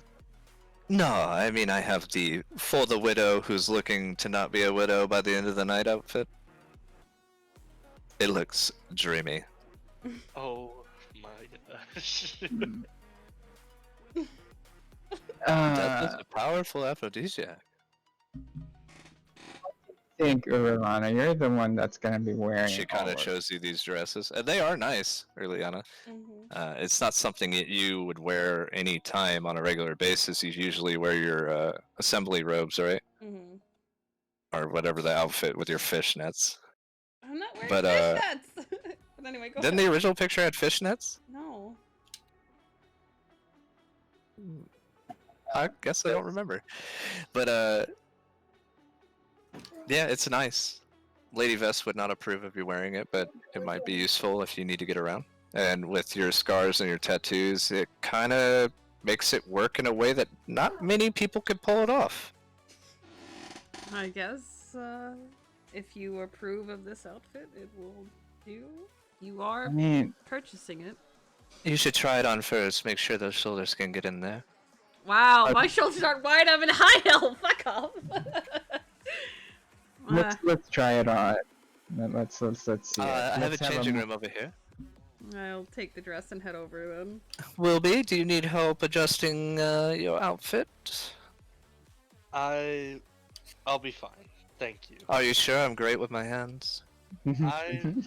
[SPEAKER 1] No, I mean, I have the for the widow who's looking to not be a widow by the end of the night outfit. It looks dreamy.
[SPEAKER 3] Oh my gosh.
[SPEAKER 1] Death is a powerful aphrodisiac.
[SPEAKER 4] I think, Urilana, you're the one that's gonna be wearing
[SPEAKER 1] She
[SPEAKER 4] all
[SPEAKER 1] kind of
[SPEAKER 4] of
[SPEAKER 1] shows you these dresses, and they are nice, Urilana. It's not something that you would wear any time on a regular basis. You usually wear your assembly robes, right? Or whatever the outfit with your fishnets.
[SPEAKER 2] I'm not wearing
[SPEAKER 1] But,
[SPEAKER 2] fishnets. But anyway, go
[SPEAKER 1] Didn't
[SPEAKER 2] ahead.
[SPEAKER 1] the original picture had fishnets?
[SPEAKER 2] No.
[SPEAKER 1] I guess I don't remember. But, yeah, it's nice. Lady Vest would not approve of you wearing it, but it might be useful if you need to get around. And with your scars and your tattoos, it kind of makes it work in a way that not many people could pull it off.
[SPEAKER 2] I guess if you approve of this outfit, it will do. You are
[SPEAKER 4] I mean,
[SPEAKER 2] purchasing it.
[SPEAKER 1] You should try it on first, make sure those shoulders can get in there.
[SPEAKER 2] Wow, my shoulders aren't wide. I'm in high heel. Fuck off.
[SPEAKER 4] let's try it on. Let's see. it.
[SPEAKER 1] I have a
[SPEAKER 4] Let's
[SPEAKER 1] changing room over here.
[SPEAKER 2] I'll take the dress and head over then.
[SPEAKER 1] Wilby, do you need help adjusting your outfit?
[SPEAKER 3] I'll be fine. Thank you.
[SPEAKER 1] Are you sure I'm great with my hands?
[SPEAKER 3] I'm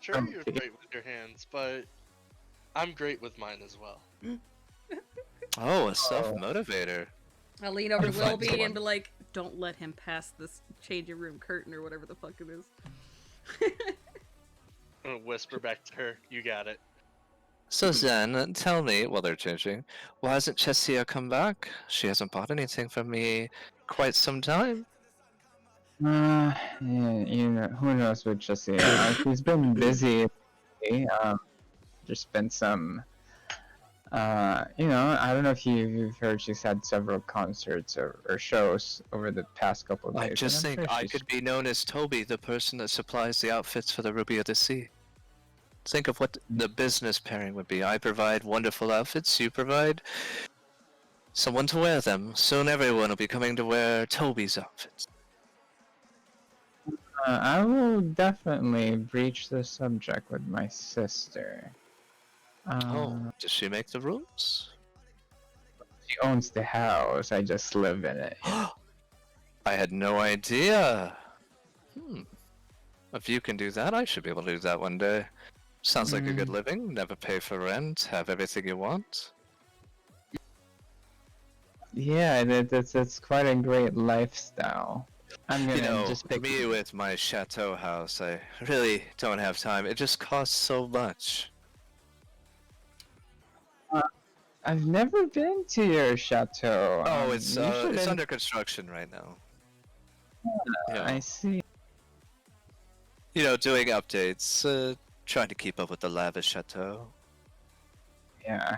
[SPEAKER 3] sure you're great with your hands, but I'm great with mine as well.
[SPEAKER 1] Oh, a self-motivator.
[SPEAKER 2] I'll lean over to
[SPEAKER 1] I'll find
[SPEAKER 2] Wilby
[SPEAKER 1] someone.
[SPEAKER 2] and be like, don't let him pass this changing room curtain or whatever the fuck it is.
[SPEAKER 3] I'm gonna whisper back to her, you got it.
[SPEAKER 1] So Zen, tell me, while they're changing, why hasn't Chessia come back? She hasn't bought anything from me quite some time.
[SPEAKER 4] Yeah, who knows with Jessia? She's been busy. There's been some. I don't know if you've heard she's had several concerts or shows over the past couple of days.
[SPEAKER 1] I
[SPEAKER 4] and
[SPEAKER 1] just
[SPEAKER 4] I'm
[SPEAKER 1] think
[SPEAKER 4] sure
[SPEAKER 1] I
[SPEAKER 4] she's-
[SPEAKER 1] could be known as Toby, the person that supplies the outfits for the Ruby of the Sea. Think of what the business pairing would be. I provide wonderful outfits, you provide someone to wear them. Soon everyone will be coming to wear Toby's outfits.
[SPEAKER 4] I will definitely breach the subject with my sister.
[SPEAKER 1] Does she make the rules?
[SPEAKER 4] She owns the house. I just live in it.
[SPEAKER 1] I had no idea. If you can do that, I should be able to do that one day. Sounds like a good living, never pay for rent, have everything you want.
[SPEAKER 4] Yeah, it's quite a great lifestyle. I'm gonna just pick
[SPEAKER 1] me with my chateau house, I really don't have time. It just costs so much.
[SPEAKER 4] I've never been to your chateau.
[SPEAKER 1] Oh, it's
[SPEAKER 4] usually-
[SPEAKER 1] under construction right now. Yeah.
[SPEAKER 4] I see.
[SPEAKER 1] Doing updates, trying to keep up with the lavish chateau.
[SPEAKER 4] Yeah.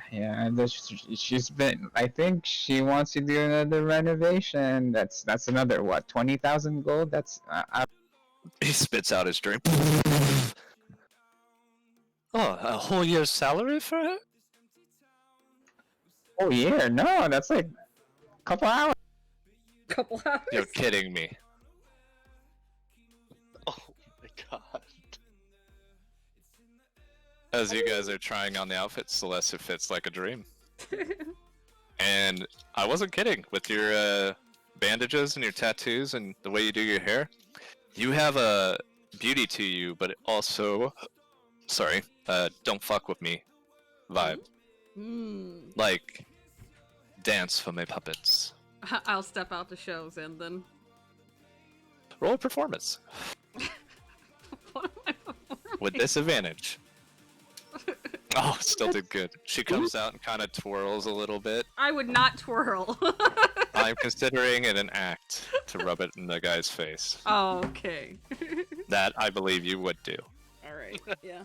[SPEAKER 4] She's been. I think she wants to do another renovation. That's another what? 20,000 gold. That's.
[SPEAKER 1] He spits out his drink. Oh, a whole year's salary for her?
[SPEAKER 4] Oh yeah, no, that's like a couple hours.
[SPEAKER 2] Couple hours.
[SPEAKER 1] You're kidding me.
[SPEAKER 3] Oh my god.
[SPEAKER 1] As you guys are trying on the outfit, Celeste, it fits like a dream. And I wasn't kidding. With your bandages and your tattoos and the way you do your hair, you have a beauty to you, but also, sorry, don't fuck with me vibe. Like, dance for my puppets.
[SPEAKER 2] I'll step out the shows and then.
[SPEAKER 1] Roll a performance.
[SPEAKER 2] What am I?
[SPEAKER 1] with disadvantage. Oh, still did good. She comes out and kind of twirls a little bit.
[SPEAKER 2] I would not twirl.
[SPEAKER 1] I'm considering it an act to rub it in the guy's face.
[SPEAKER 2] Oh, okay.
[SPEAKER 1] That I believe you would do.
[SPEAKER 2] All right. Yeah.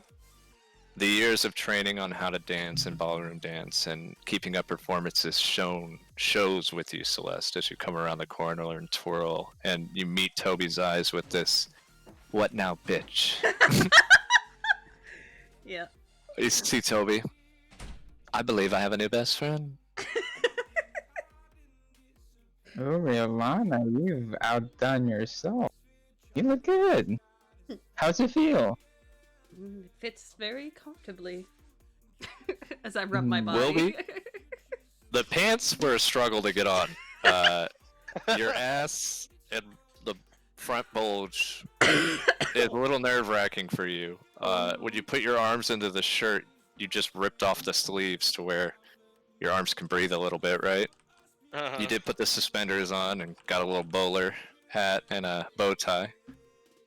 [SPEAKER 1] The years of training on how to dance and ballroom dance and keeping up performances shows with you, Celeste, as you come around the corner and twirl, and you meet Toby's eyes with this, "What now, bitch?"
[SPEAKER 2] Yeah.
[SPEAKER 1] You see, Toby, I believe I have a new best friend.
[SPEAKER 4] Urilana, you've outdone yourself. You look good. How's it feel?
[SPEAKER 2] It fits very comfortably. As I rub my body.
[SPEAKER 1] Wilby? The pants were a struggle to get on. Your ass and the front bulge is a little nerve-wracking for you. When you put your arms into the shirt, you just ripped off the sleeves to where your arms can breathe a little bit, right? You did put the suspenders on and got a little bowler hat and a bow tie.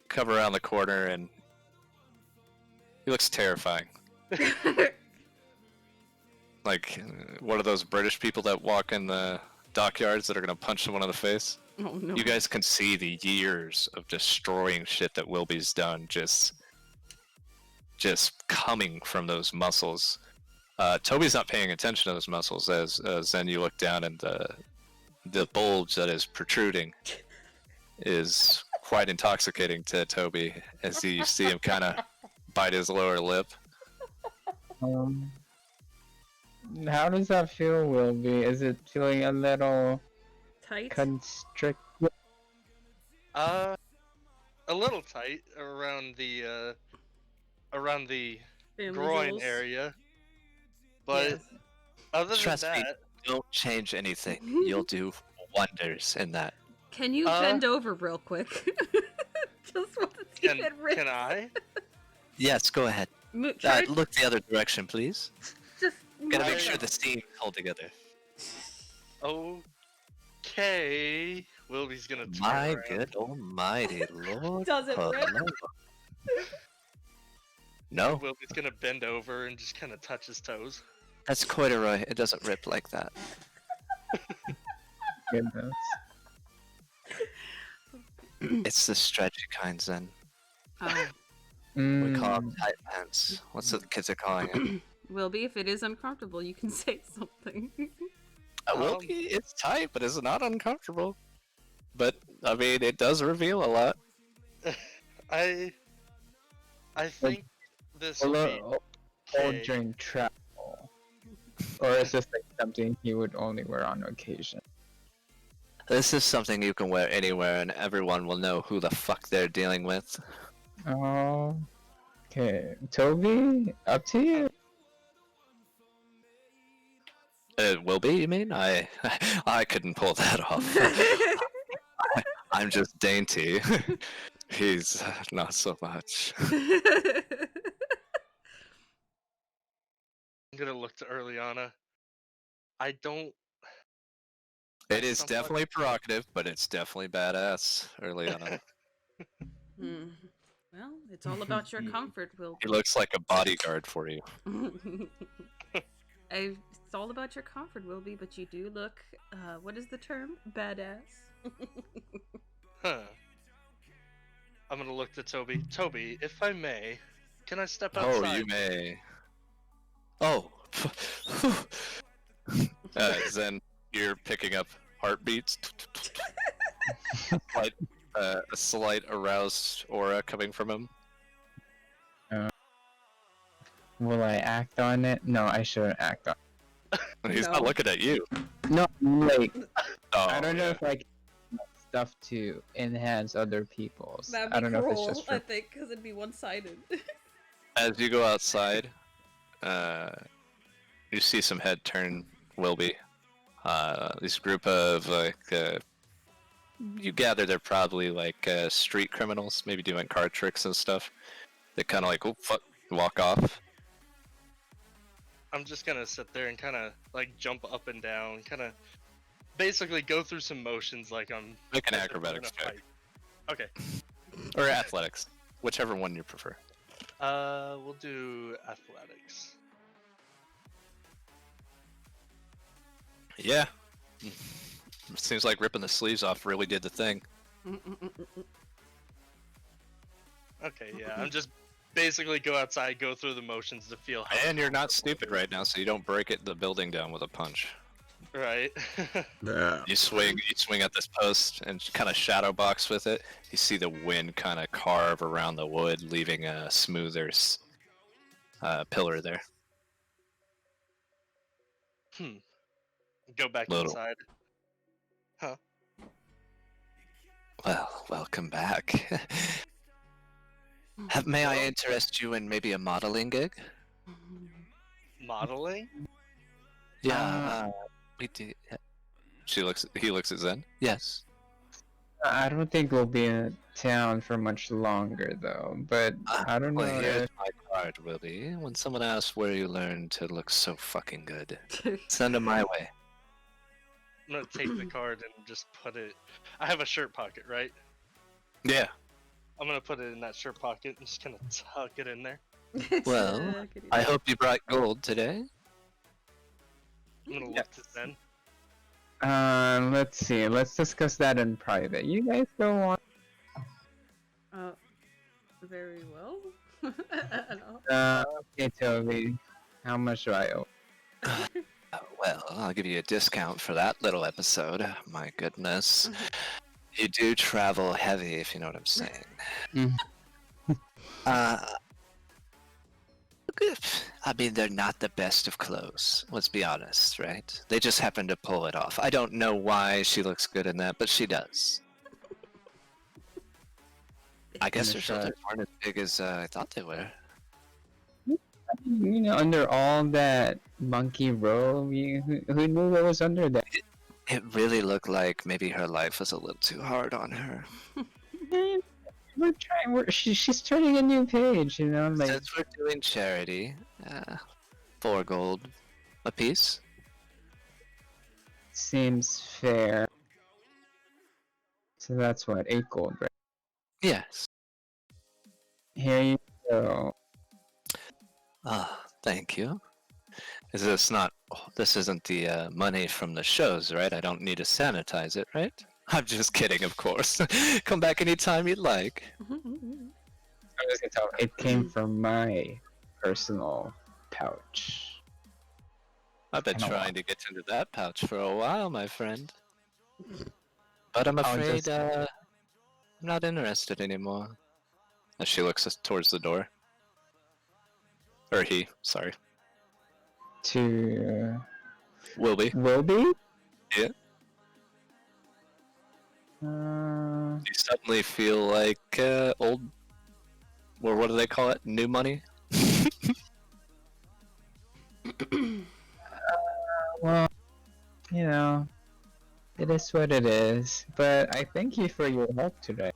[SPEAKER 1] Come around the corner and he looks terrifying. Like one of those British people that walk in the dockyards that are gonna punch someone in the face.
[SPEAKER 2] Oh no.
[SPEAKER 1] You guys can see the years of destroying shit that Wilby's done just coming from those muscles. Toby's not paying attention to those muscles as then you look down and the bulge that is protruding is quite intoxicating to Toby as you see him kind of bite his lower lip.
[SPEAKER 4] How does that feel, Wilby? Is it feeling a little
[SPEAKER 2] Tight.
[SPEAKER 4] constricted?
[SPEAKER 3] A little tight around the
[SPEAKER 2] Family
[SPEAKER 3] groin
[SPEAKER 2] goals.
[SPEAKER 3] area, but
[SPEAKER 2] Yes.
[SPEAKER 3] other
[SPEAKER 1] Trust
[SPEAKER 3] than
[SPEAKER 1] me,
[SPEAKER 3] that,
[SPEAKER 1] don't change anything. You'll do wonders in that.
[SPEAKER 2] Can you bend over real quick? Just want to see it rip.
[SPEAKER 3] can I?
[SPEAKER 1] Yes, go ahead.
[SPEAKER 2] Try
[SPEAKER 1] Look the other direction, please.
[SPEAKER 2] just
[SPEAKER 1] Gotta
[SPEAKER 2] move
[SPEAKER 1] make
[SPEAKER 2] it
[SPEAKER 1] sure
[SPEAKER 2] up.
[SPEAKER 1] the seams hold together.
[SPEAKER 3] Okay, Wilby's gonna turn
[SPEAKER 1] My
[SPEAKER 3] around.
[SPEAKER 1] good almighty lord.
[SPEAKER 2] Does it rip?
[SPEAKER 1] hello. No,
[SPEAKER 3] Wilby's gonna bend over and just kind of touch his toes.
[SPEAKER 1] that's corduroy. It doesn't rip like that.
[SPEAKER 4] Goodness.
[SPEAKER 1] It's the stretchy kind, Zen.
[SPEAKER 2] Oh.
[SPEAKER 1] We call them tight pants. What's the kids are calling it?
[SPEAKER 2] Wilby, if it is uncomfortable, you can say something.
[SPEAKER 1] It's tight, but it's not uncomfortable. But I mean, it does reveal a lot.
[SPEAKER 3] I think this will be
[SPEAKER 4] Or
[SPEAKER 3] okay.
[SPEAKER 4] during travel. Or is this like something he would only wear on occasion?
[SPEAKER 1] This is something you can wear anywhere, and everyone will know who the fuck they're dealing with.
[SPEAKER 4] Oh. Okay. Toby, up to you.
[SPEAKER 1] It will be, you mean? I couldn't pull that off. I'm just dainty. He's not so much.
[SPEAKER 3] I'm gonna look to Urilana. I don't.
[SPEAKER 1] It is
[SPEAKER 3] somewhat-
[SPEAKER 1] definitely provocative, but it's definitely badass early on.
[SPEAKER 2] Hmm. Well, it's all about your comfort, Wilby.
[SPEAKER 1] He looks like a bodyguard for you.
[SPEAKER 2] It's all about your comfort, Wilby, but you do look, what is the term? Badass.
[SPEAKER 3] Huh. I'm gonna look to Toby. Toby, if I may, can I step outside?
[SPEAKER 1] Oh, you may. Oh. Zen, you're picking up heartbeats. Like a slight aroused aura coming from him.
[SPEAKER 4] Will I act on it? No, I shouldn't act on
[SPEAKER 1] He's
[SPEAKER 2] No.
[SPEAKER 1] not looking at you.
[SPEAKER 4] it. No, like,
[SPEAKER 1] Oh,
[SPEAKER 4] I don't know
[SPEAKER 1] yeah.
[SPEAKER 4] if I can do stuff to enhance other people's.
[SPEAKER 2] That'd
[SPEAKER 4] I
[SPEAKER 2] be
[SPEAKER 4] don't know if
[SPEAKER 2] cruel,
[SPEAKER 4] it's just
[SPEAKER 2] I
[SPEAKER 4] for...
[SPEAKER 2] think, because it'd be one-sided.
[SPEAKER 1] As you go outside, you see some head turn Wilby. This group of you gather they're probably like street criminals, maybe doing card tricks and stuff. They kind of like, oh fuck, walk off.
[SPEAKER 3] I'm just gonna sit there and kind of like jump up and down, kind of basically go through some motions like I'm.
[SPEAKER 1] Make an
[SPEAKER 3] like
[SPEAKER 1] acrobatics
[SPEAKER 3] in a
[SPEAKER 1] check
[SPEAKER 3] fight. Okay.
[SPEAKER 1] or athletics, whichever one you prefer.
[SPEAKER 3] We'll do athletics.
[SPEAKER 1] Yeah. Seems like ripping the sleeves off really did the thing.
[SPEAKER 3] Okay, yeah, I'm just basically go outside, go through the motions to feel how.
[SPEAKER 1] And you're not stupid right now, so you don't break the building down with a punch.
[SPEAKER 3] Right.
[SPEAKER 5] Yeah.
[SPEAKER 1] You swing at this post and kind of shadow box with it. You see the wind kind of carve around the wood, leaving a smoother pillar there.
[SPEAKER 3] Go back
[SPEAKER 1] Little.
[SPEAKER 3] inside. Huh.
[SPEAKER 1] Well, welcome back. May I interest you in maybe a modeling gig?
[SPEAKER 3] Modeling?
[SPEAKER 1] Yeah, we do. He looks at Zen. Yes.
[SPEAKER 4] I don't think we'll be in town for much longer, though. But I don't know
[SPEAKER 1] Well, here's
[SPEAKER 4] if
[SPEAKER 1] my card, Willie. When someone asks where you learned to look so fucking good, send them my way.
[SPEAKER 3] I'm gonna take the card and just put it. I have a shirt pocket, right?
[SPEAKER 1] Yeah.
[SPEAKER 3] I'm gonna put it in that shirt pocket. I'm just gonna tuck it in there.
[SPEAKER 1] Well, I hope you brought gold today.
[SPEAKER 3] I'm gonna look
[SPEAKER 4] Yes.
[SPEAKER 3] to Zen.
[SPEAKER 4] let's see. Let's discuss that in private. You guys go on.
[SPEAKER 2] Very well.
[SPEAKER 4] Okay, Toby. How much do I owe?
[SPEAKER 1] Well, I'll give you a discount for that little episode. My goodness. You do travel heavy, if you know what I'm saying.
[SPEAKER 4] Mhm.
[SPEAKER 1] I mean, they're not the best of clothes, let's be honest, right? They just happen to pull it off. I don't know why she looks good in that, but she does. I guess
[SPEAKER 4] the
[SPEAKER 1] her
[SPEAKER 4] shot.
[SPEAKER 1] shoulders aren't as big as I thought they were.
[SPEAKER 4] You know, under all that monkey robe, who knew what was under that?
[SPEAKER 1] It really looked like maybe her life was a little too hard on her.
[SPEAKER 4] We're trying. She's turning a new page, you know. Like,
[SPEAKER 1] Since we're doing charity, 4 gold a piece.
[SPEAKER 4] seems fair. So that's what, 8 gold, right?
[SPEAKER 1] Yes.
[SPEAKER 4] Here you go.
[SPEAKER 1] Ah, thank you. Is this not? Oh, this isn't the money from the shows, right? I don't need to sanitize it, right? I'm just kidding, of course. Come back anytime you'd like.
[SPEAKER 4] I'm just gonna tell. It came from my personal pouch.
[SPEAKER 1] I've been
[SPEAKER 4] Kinda
[SPEAKER 1] trying to get into that pouch for a while, my friend. But I'm
[SPEAKER 4] I'll
[SPEAKER 1] afraid
[SPEAKER 4] just-
[SPEAKER 1] I'm not interested anymore. As she looks towards the door. Or he, sorry.
[SPEAKER 4] To
[SPEAKER 1] Will be.
[SPEAKER 4] Wilby?
[SPEAKER 1] Yeah. You suddenly feel like old, or what do they call it? New money?
[SPEAKER 4] Well, you know, it is what it is. But I thank you for your help today.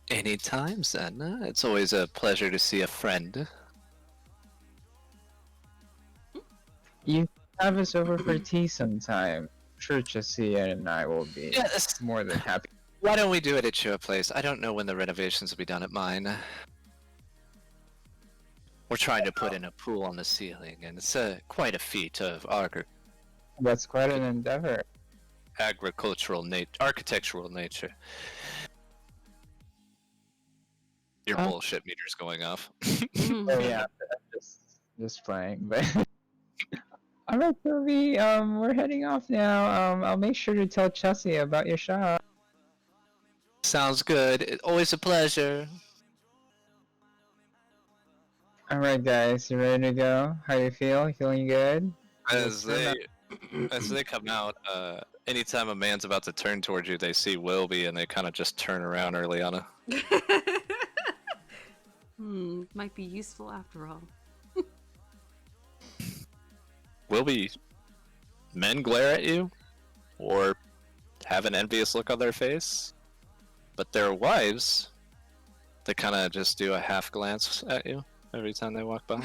[SPEAKER 1] Anytime, Zen. It's always a pleasure to see a friend.
[SPEAKER 4] You have us over for tea sometime. Sure, Jesse and I will be
[SPEAKER 1] Yes.
[SPEAKER 4] more than happy.
[SPEAKER 1] Why don't we do it at your place? I don't know when the renovations will be done at mine. We're trying to put in a pool on the ceiling, and it's quite a feat of
[SPEAKER 4] That's quite an endeavor.
[SPEAKER 1] architectural nature. Your
[SPEAKER 4] Huh?
[SPEAKER 1] bullshit meter's going off.
[SPEAKER 4] Oh yeah, I'm just playing. But all right, Toby. We're heading off now. I'll make sure to tell Chelsea about your shop.
[SPEAKER 1] Sounds good. Always a pleasure.
[SPEAKER 4] All right, guys, you ready to go? How you feel? Feeling good?
[SPEAKER 1] As they come out, anytime a man's about to turn towards you, they see Wilby and they kind of just turn around, Urilana.
[SPEAKER 2] Might be useful after all.
[SPEAKER 1] Wilby, men glare at you, or have an envious look on their face, but their wives, they kind of just do a half glance at you every time they walk by.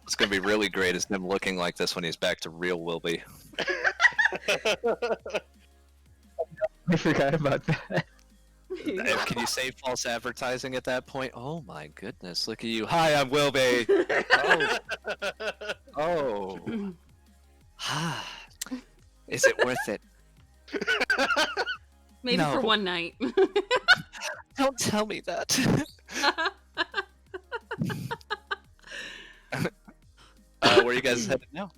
[SPEAKER 1] It's gonna be really great is him looking like this when he's back to real Wilby.
[SPEAKER 4] I forgot about that.
[SPEAKER 1] Can you say false advertising at that point? Oh my goodness, look at you. Hi, I'm Wilby. Oh, oh. Is it worth it?
[SPEAKER 2] Maybe for
[SPEAKER 1] No.
[SPEAKER 2] one night.
[SPEAKER 1] Don't tell me that. Where are you guys headed now?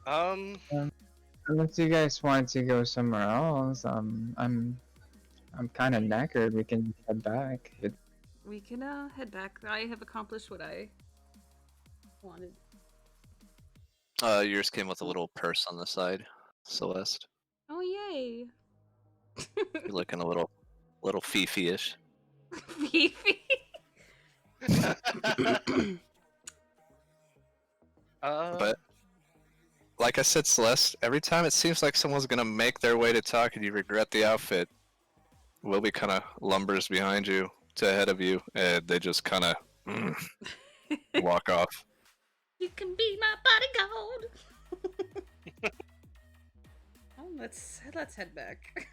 [SPEAKER 4] Unless you guys want to go somewhere else, I'm kind of knackered. We can head back.
[SPEAKER 2] We can head back. I have accomplished what I wanted.
[SPEAKER 1] Yours came with a little purse on the side, Celeste.
[SPEAKER 2] Oh yay!
[SPEAKER 1] You're looking a little fifi-ish.
[SPEAKER 2] Fifi.
[SPEAKER 1] But like I said, Celeste, every time it seems like someone's gonna make their way to talk and you regret the outfit, Wilby kind of lumbers behind you to ahead of you, and they just kind of walk off.
[SPEAKER 2] You can be my bodyguard. Oh, let's head back.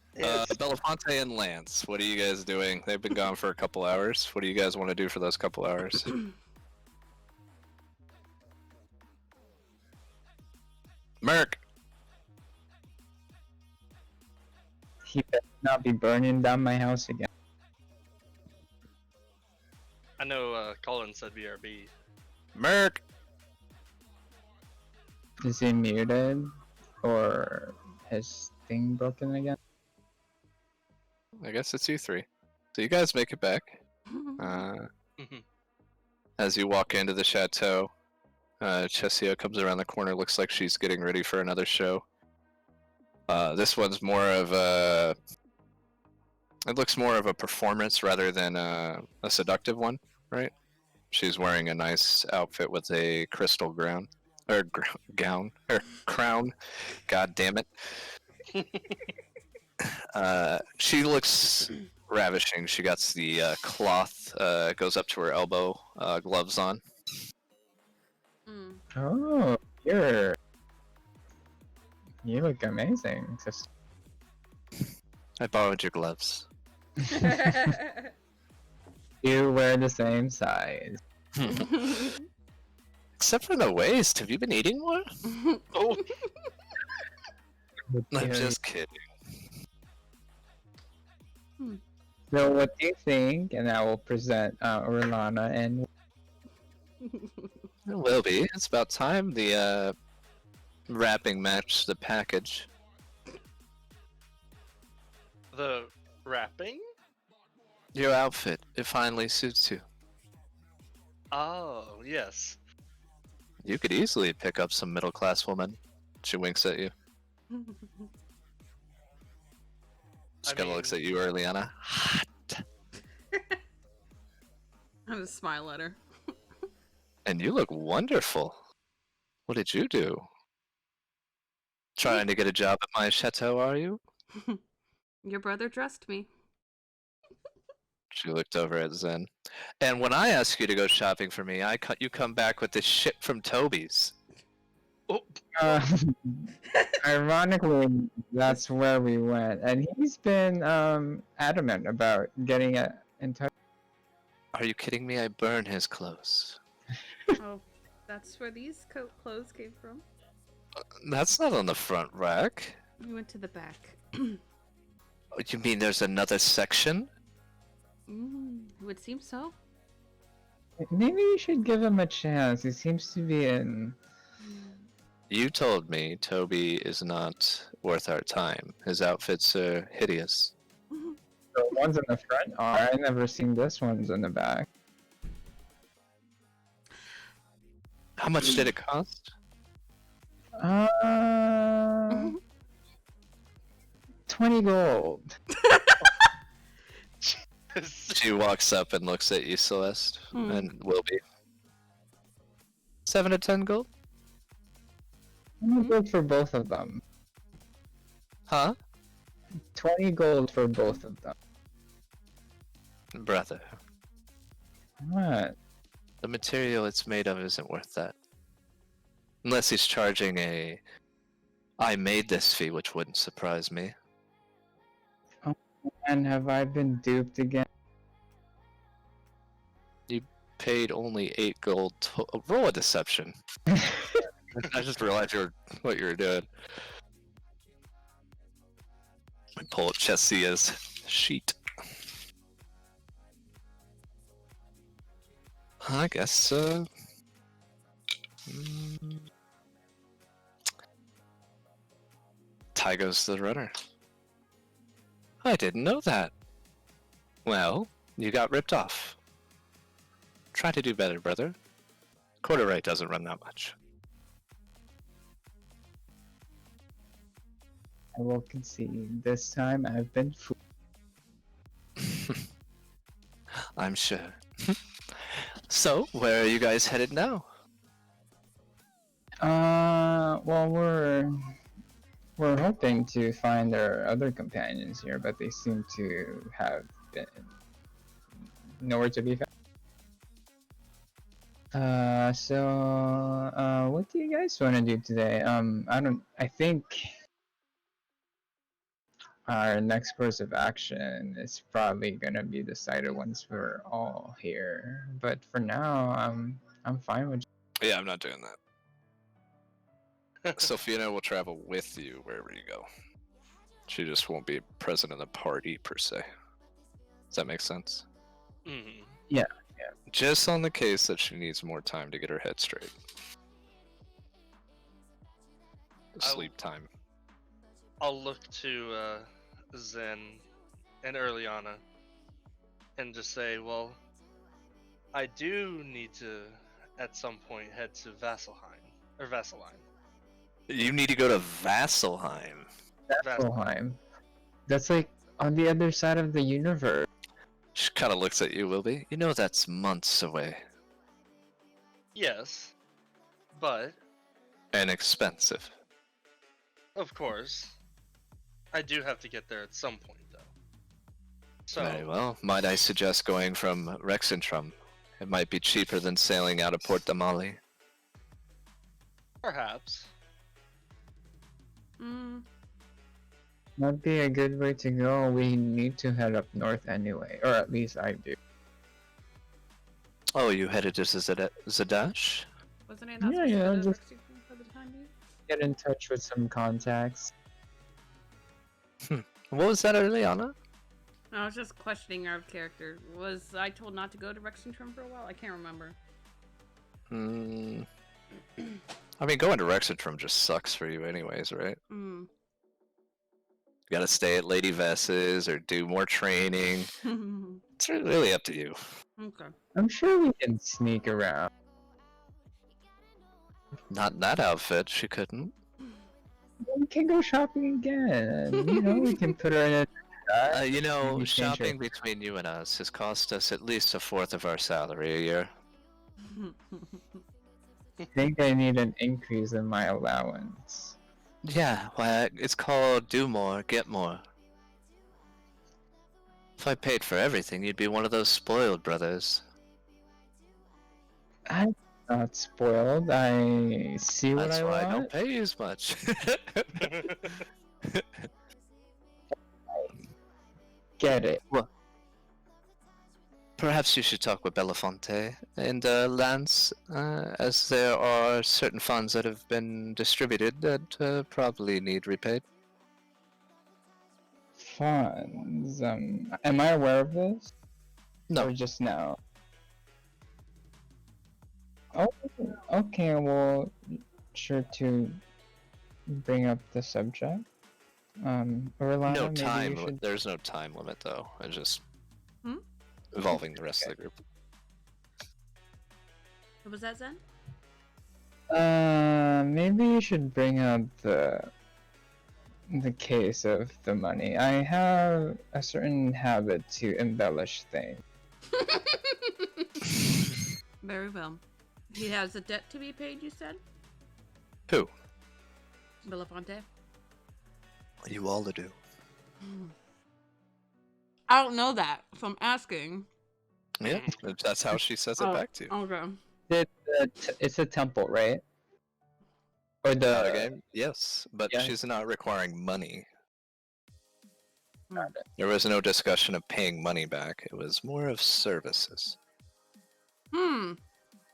[SPEAKER 1] Belafonte and Lance, what are you guys doing? They've been gone for a couple hours. What do you guys want to do for those couple hours? Merc!
[SPEAKER 4] He better not be burning down my house again.
[SPEAKER 3] I know Colin said BRB.
[SPEAKER 1] Merc!
[SPEAKER 4] Is he muted? Or his thing broken again?
[SPEAKER 1] I guess it's you three. So you guys make it back. As you walk into the chateau, Chesia comes around the corner, looks like she's getting ready for another show. This one's more of a... It looks more of a performance rather than a seductive one, right? She's wearing a nice outfit with a crystal gown, or crown. God damn it. She looks ravishing. She got the cloth, goes up to her elbow, gloves on.
[SPEAKER 4] Oh, you look amazing. Just...
[SPEAKER 1] I borrowed your gloves.
[SPEAKER 4] You wear the same size.
[SPEAKER 1] Except for the waist. Have you been eating more?
[SPEAKER 3] Oh,
[SPEAKER 1] I'm just kidding.
[SPEAKER 4] So what do you think? And I will present Urilana and...
[SPEAKER 1] It will be. It's about time the wrapping matched the package.
[SPEAKER 3] the wrapping?
[SPEAKER 1] Your outfit. It finally suits you.
[SPEAKER 3] Oh, yes.
[SPEAKER 1] You could easily pick up some middle-class woman. She winks at you. She kind of looks at you, Urilana. Hot.
[SPEAKER 2] I just smile at her.
[SPEAKER 1] And you look wonderful. What did you do? Trying to get a job at my chateau, are you?
[SPEAKER 2] Your brother dressed me.
[SPEAKER 1] She looked over at Zen. And when I ask you to go shopping for me, you come back with this shit from Toby's.
[SPEAKER 3] Oh,
[SPEAKER 4] Ironically, that's where we went, and he's been adamant about getting it in touch.
[SPEAKER 1] Are you kidding me? I burn his clothes.
[SPEAKER 2] Oh, that's where these clothes came from.
[SPEAKER 1] That's not on the front rack.
[SPEAKER 2] We went to the back.
[SPEAKER 1] You mean there's another section?
[SPEAKER 2] It would seem so.
[SPEAKER 4] Maybe you should give him a chance. He seems to be in.
[SPEAKER 1] You told me Toby is not worth our time. His outfits are hideous.
[SPEAKER 4] The ones in the front are. I never seen this ones in the back.
[SPEAKER 1] How much did it cost?
[SPEAKER 4] 20 gold.
[SPEAKER 1] She walks up and looks at you, Celeste, and Wilby. 7 to 10 gold?
[SPEAKER 4] 20 gold for both of them.
[SPEAKER 1] Huh?
[SPEAKER 4] 20 gold for both of them.
[SPEAKER 1] Brother,
[SPEAKER 4] What?
[SPEAKER 1] the material it's made of isn't worth that. Unless he's charging a I made this fee, which wouldn't surprise me.
[SPEAKER 4] And have I been duped again?
[SPEAKER 1] You paid only 8 gold. Roll a deception. I just realized what you were doing. I pull up Chessia's sheet. I guess, Ty goes to the runner. I didn't know that. Well, you got ripped off. Try to do better, brother. Quarter right doesn't run that much.
[SPEAKER 4] I will concede. This time I've been fooled.
[SPEAKER 1] I'm sure. So, where are you guys headed now?
[SPEAKER 4] Well, we're hoping to find our other companions here, but they seem to have been nowhere to be found. What do you guys want to do today? I think our next course of action is probably gonna be decided once we're all here. But for now, I'm fine with.
[SPEAKER 1] Yeah, I'm not doing that. Sophia will travel with you wherever you go. She just won't be present in the party, per se. Does that make sense?
[SPEAKER 3] Mm-hmm.
[SPEAKER 4] Yeah.
[SPEAKER 1] Just on the case that she needs more time to get her head straight. Sleep time.
[SPEAKER 3] I'll look to Zen and Urilana and just say, well, I do need to, at some point, head to Vasselheim.
[SPEAKER 1] You need to go to Vasselheim.
[SPEAKER 4] Vasselheim. That's like on the other side of the universe.
[SPEAKER 1] She kind of looks at you, Wilby. You know that's months away.
[SPEAKER 3] Yes, but
[SPEAKER 1] And expensive.
[SPEAKER 3] of course, I do have to get there at some point, though. So,
[SPEAKER 1] Very well. Might I suggest going from Rexentrum? It might be cheaper than sailing out of Port Damali.
[SPEAKER 3] perhaps.
[SPEAKER 4] That'd be a good way to go. We need to head up north anyway, or at least I do.
[SPEAKER 1] Oh, you headed to Zadash?
[SPEAKER 2] Wasn't it not
[SPEAKER 4] Yeah,
[SPEAKER 2] supposed to
[SPEAKER 4] yeah,
[SPEAKER 2] go to
[SPEAKER 4] just-
[SPEAKER 2] Rexington for the time being?
[SPEAKER 4] Get in touch with some contacts.
[SPEAKER 1] What was that, Urilana?
[SPEAKER 2] I was just questioning our character. Was I told not to go to Rexington for a while? I can't remember.
[SPEAKER 1] I mean, going to Rexentrum just sucks for you anyways, right? You gotta stay at Lady Vess's or do more training. It's really up to you.
[SPEAKER 2] Okay.
[SPEAKER 4] I'm sure we can sneak around.
[SPEAKER 1] Not in that outfit, she couldn't.
[SPEAKER 4] We can go shopping again. And, we can put her in a.
[SPEAKER 1] You know,
[SPEAKER 4] Maybe change
[SPEAKER 1] shopping
[SPEAKER 4] her-
[SPEAKER 1] between you and us has cost us at least a fourth of our salary a year.
[SPEAKER 4] I think I need an increase in my allowance.
[SPEAKER 1] Yeah, well, it's called do more, get more. If I paid for everything, you'd be one of those spoiled brothers.
[SPEAKER 4] I'm not spoiled. I see what
[SPEAKER 1] That's
[SPEAKER 4] I
[SPEAKER 1] why I
[SPEAKER 4] want.
[SPEAKER 1] don't pay you as much.
[SPEAKER 4] Get it.
[SPEAKER 1] Perhaps you should talk with Belafonte and Lance, as there are certain funds that have been distributed that probably need repaid.
[SPEAKER 4] Funds. Am I aware of this?
[SPEAKER 1] No.
[SPEAKER 4] Or just now? Oh, okay. Well, sure to bring up the subject. Urilana,
[SPEAKER 1] No
[SPEAKER 4] maybe
[SPEAKER 1] time.
[SPEAKER 4] you should.
[SPEAKER 1] There's no time limit though. It's just
[SPEAKER 2] Hmm?
[SPEAKER 1] involving the rest of the group.
[SPEAKER 2] What was that, Zen?
[SPEAKER 4] Maybe you should bring up the case of the money. I have a certain habit to embellish things.
[SPEAKER 2] Very well. He has a debt to be paid, you said?
[SPEAKER 1] Who?
[SPEAKER 2] Belafonte?
[SPEAKER 1] You all to do.
[SPEAKER 2] I don't know that, so I'm asking.
[SPEAKER 1] Yeah, that's how she says it back to you.
[SPEAKER 2] Okay.
[SPEAKER 4] It's a temple, right? Or
[SPEAKER 1] Card
[SPEAKER 4] the
[SPEAKER 1] game? Yes, but
[SPEAKER 4] yeah.
[SPEAKER 1] she's not requiring money.
[SPEAKER 4] Got it.
[SPEAKER 1] There was no discussion of paying money back. It was more of services.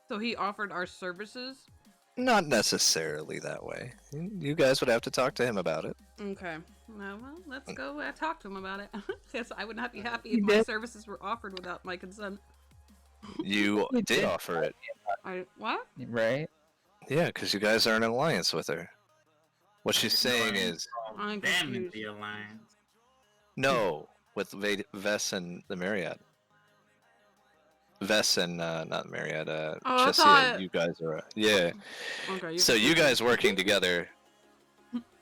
[SPEAKER 2] So he offered our services?
[SPEAKER 1] Not necessarily that way. You guys would have to talk to him about it.
[SPEAKER 2] Okay. Well, let's go talk to him about it. Because I would not be happy
[SPEAKER 4] You
[SPEAKER 2] if my
[SPEAKER 4] did?
[SPEAKER 2] services were offered without my consent.
[SPEAKER 1] You
[SPEAKER 4] You
[SPEAKER 1] did
[SPEAKER 4] did.
[SPEAKER 1] offer it.
[SPEAKER 2] What?
[SPEAKER 4] Right?
[SPEAKER 1] Yeah, because you guys are in an alliance with her. What she's saying
[SPEAKER 6] Alliance.
[SPEAKER 1] is,
[SPEAKER 2] I'm
[SPEAKER 6] Them in
[SPEAKER 2] confused.
[SPEAKER 6] the alliance.
[SPEAKER 1] no, with Vess and the Myriad. Vess and, not Myriad,
[SPEAKER 2] I
[SPEAKER 1] Chesia,
[SPEAKER 2] thought-
[SPEAKER 1] you guys are, yeah.
[SPEAKER 2] Okay.
[SPEAKER 1] So you guys working together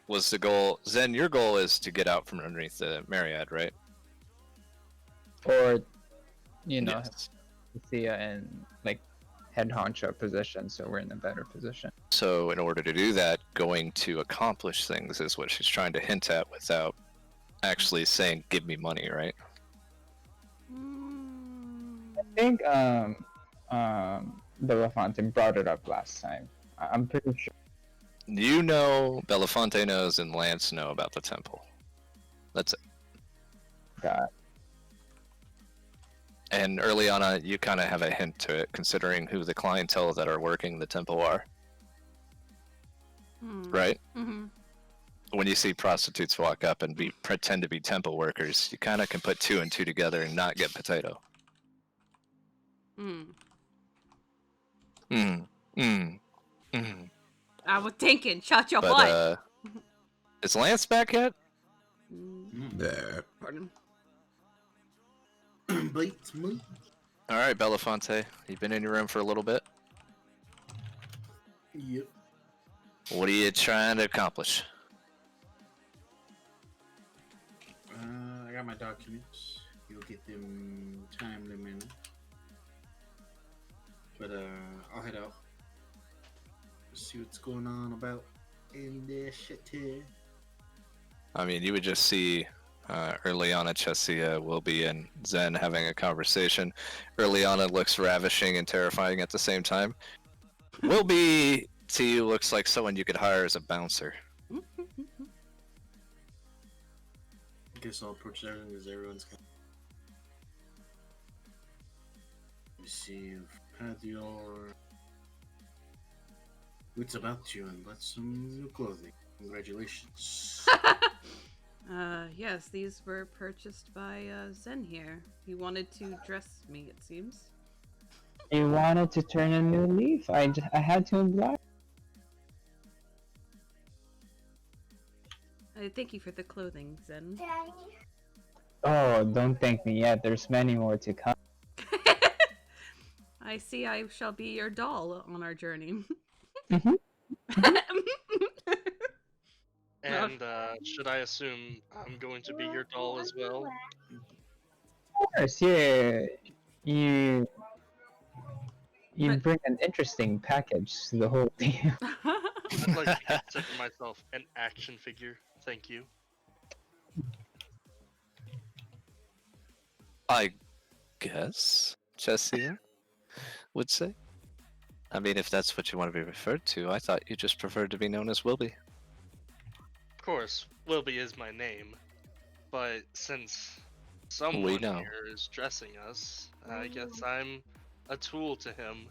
[SPEAKER 1] was the goal. Zen, your goal is to get out from underneath the Myriad, right?
[SPEAKER 4] Or you know,
[SPEAKER 1] Yes.
[SPEAKER 4] Thea in like head honcho position, so we're in a better position.
[SPEAKER 1] So in order to do that, going to accomplish things is what she's trying to hint at without actually saying, give me money, right?
[SPEAKER 4] I think Belafonte brought it up last time. I'm pretty sure.
[SPEAKER 1] You know, Belafonte knows, and Lance know about the temple. That's it.
[SPEAKER 4] God.
[SPEAKER 1] And early on, you kind of have a hint to it, considering who the clientele that are working the temple are, right?
[SPEAKER 2] Mm-hmm.
[SPEAKER 1] When you see prostitutes walk up and pretend to be temple workers, you kind of can put two and two together and not get potato.
[SPEAKER 2] Mm.
[SPEAKER 1] Mm.
[SPEAKER 2] I was thinking, shut your
[SPEAKER 1] But
[SPEAKER 2] butt.
[SPEAKER 1] is Lance back yet?
[SPEAKER 2] Pardon.
[SPEAKER 6] Beats me.
[SPEAKER 1] All right, Belafonte, you've been in your room for a little bit.
[SPEAKER 6] Yep.
[SPEAKER 1] What are you trying to accomplish?
[SPEAKER 6] I got my documents. You'll get them timely manner. But I'll head out. See what's going on about in this shit here.
[SPEAKER 1] I mean, you would just see Urilana, Chesia, Wilby, and Zen having a conversation. Urilana looks ravishing and terrifying at the same time. Wilby, to you, looks like someone you could hire as a bouncer.
[SPEAKER 6] Guess I'll approach everything because everyone's got. Let me see. You've had your wits about you and bought some new clothing. Congratulations.
[SPEAKER 2] Yes, these were purchased by Zen here. He wanted to dress me, it seems.
[SPEAKER 4] He wanted to turn a new leaf. I had to oblige.
[SPEAKER 2] Thank you for the clothing, Zen.
[SPEAKER 7] Daddy.
[SPEAKER 4] Oh, don't thank me yet. There's many more to come.
[SPEAKER 2] I see I shall be your doll on our journey.
[SPEAKER 4] Mhm.
[SPEAKER 3] And should I assume I'm going to be your doll as well?
[SPEAKER 4] Of course, yeah. You
[SPEAKER 2] But-
[SPEAKER 4] bring an interesting package to the whole thing.
[SPEAKER 3] I'd like to consider myself an action figure. Thank you.
[SPEAKER 1] I guess, Chesia would say. I mean, if that's what you want to be referred to, I thought you just preferred to be known as Wilby.
[SPEAKER 3] Of course, Wilby is my name, but since someone
[SPEAKER 1] know.
[SPEAKER 3] here is dressing us, I guess I'm a tool to him.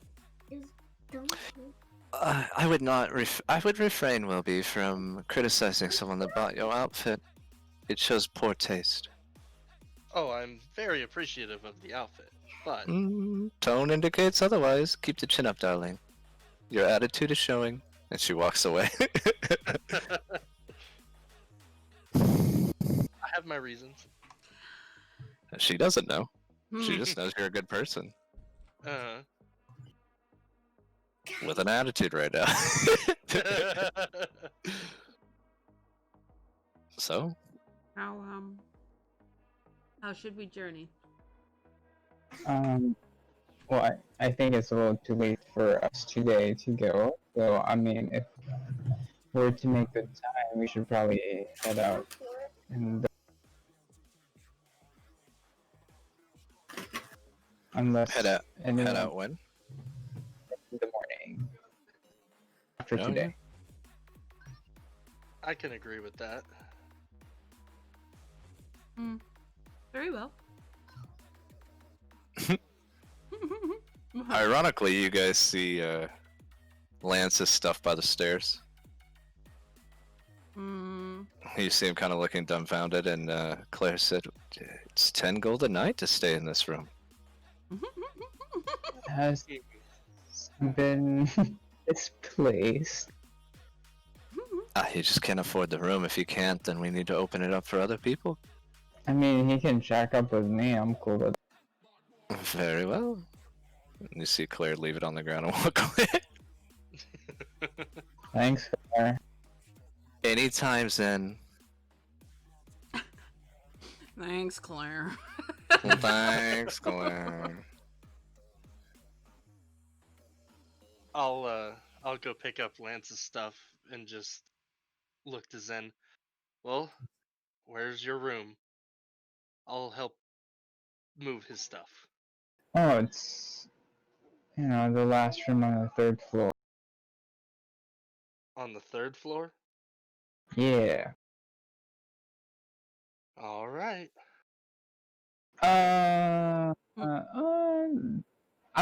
[SPEAKER 1] I would not. I would refrain, Wilby, from criticizing someone that bought your outfit. It shows poor taste.
[SPEAKER 3] Oh, I'm very appreciative of the outfit, but
[SPEAKER 1] Tone indicates otherwise. Keep the chin up, darling. Your attitude is showing. And she walks away.
[SPEAKER 3] I have my reasons.
[SPEAKER 1] She doesn't know.
[SPEAKER 2] Hmm.
[SPEAKER 1] She just knows you're a good person
[SPEAKER 3] Uh,
[SPEAKER 1] with an attitude right now. So,
[SPEAKER 2] How should we journey?
[SPEAKER 4] Well, I think it's a little too late for us today to go. So, I mean, if we're to make good time, we should probably head out. And unless
[SPEAKER 1] head out
[SPEAKER 4] anyone
[SPEAKER 1] when?
[SPEAKER 4] in the morning after
[SPEAKER 1] Oh,
[SPEAKER 4] today.
[SPEAKER 3] I can agree with that.
[SPEAKER 2] Very well.
[SPEAKER 1] Ironically, you guys see Lance's stuff by the stairs. You see him kind of looking dumbfounded, and Claire said, "It's 10 gold a night to stay in this room."
[SPEAKER 4] Has been displaced.
[SPEAKER 1] You just can't afford the room. If you can't, then we need to open it up for other people.
[SPEAKER 4] I mean, he can shack up with me. I'm cool with it.
[SPEAKER 1] Very well. And you see Claire leave it on the ground and walk away.
[SPEAKER 4] Thanks, Claire.
[SPEAKER 1] Anytime, Zen.
[SPEAKER 2] Thanks, Claire.
[SPEAKER 1] Thanks, Claire.
[SPEAKER 3] I'll go pick up Lance's stuff and just look to Zen. Well, where's your room? I'll help move his stuff.
[SPEAKER 4] Oh, it's, the last room on the 3rd floor.
[SPEAKER 3] On the 3rd floor?
[SPEAKER 4] Yeah.
[SPEAKER 3] Alright.
[SPEAKER 4] I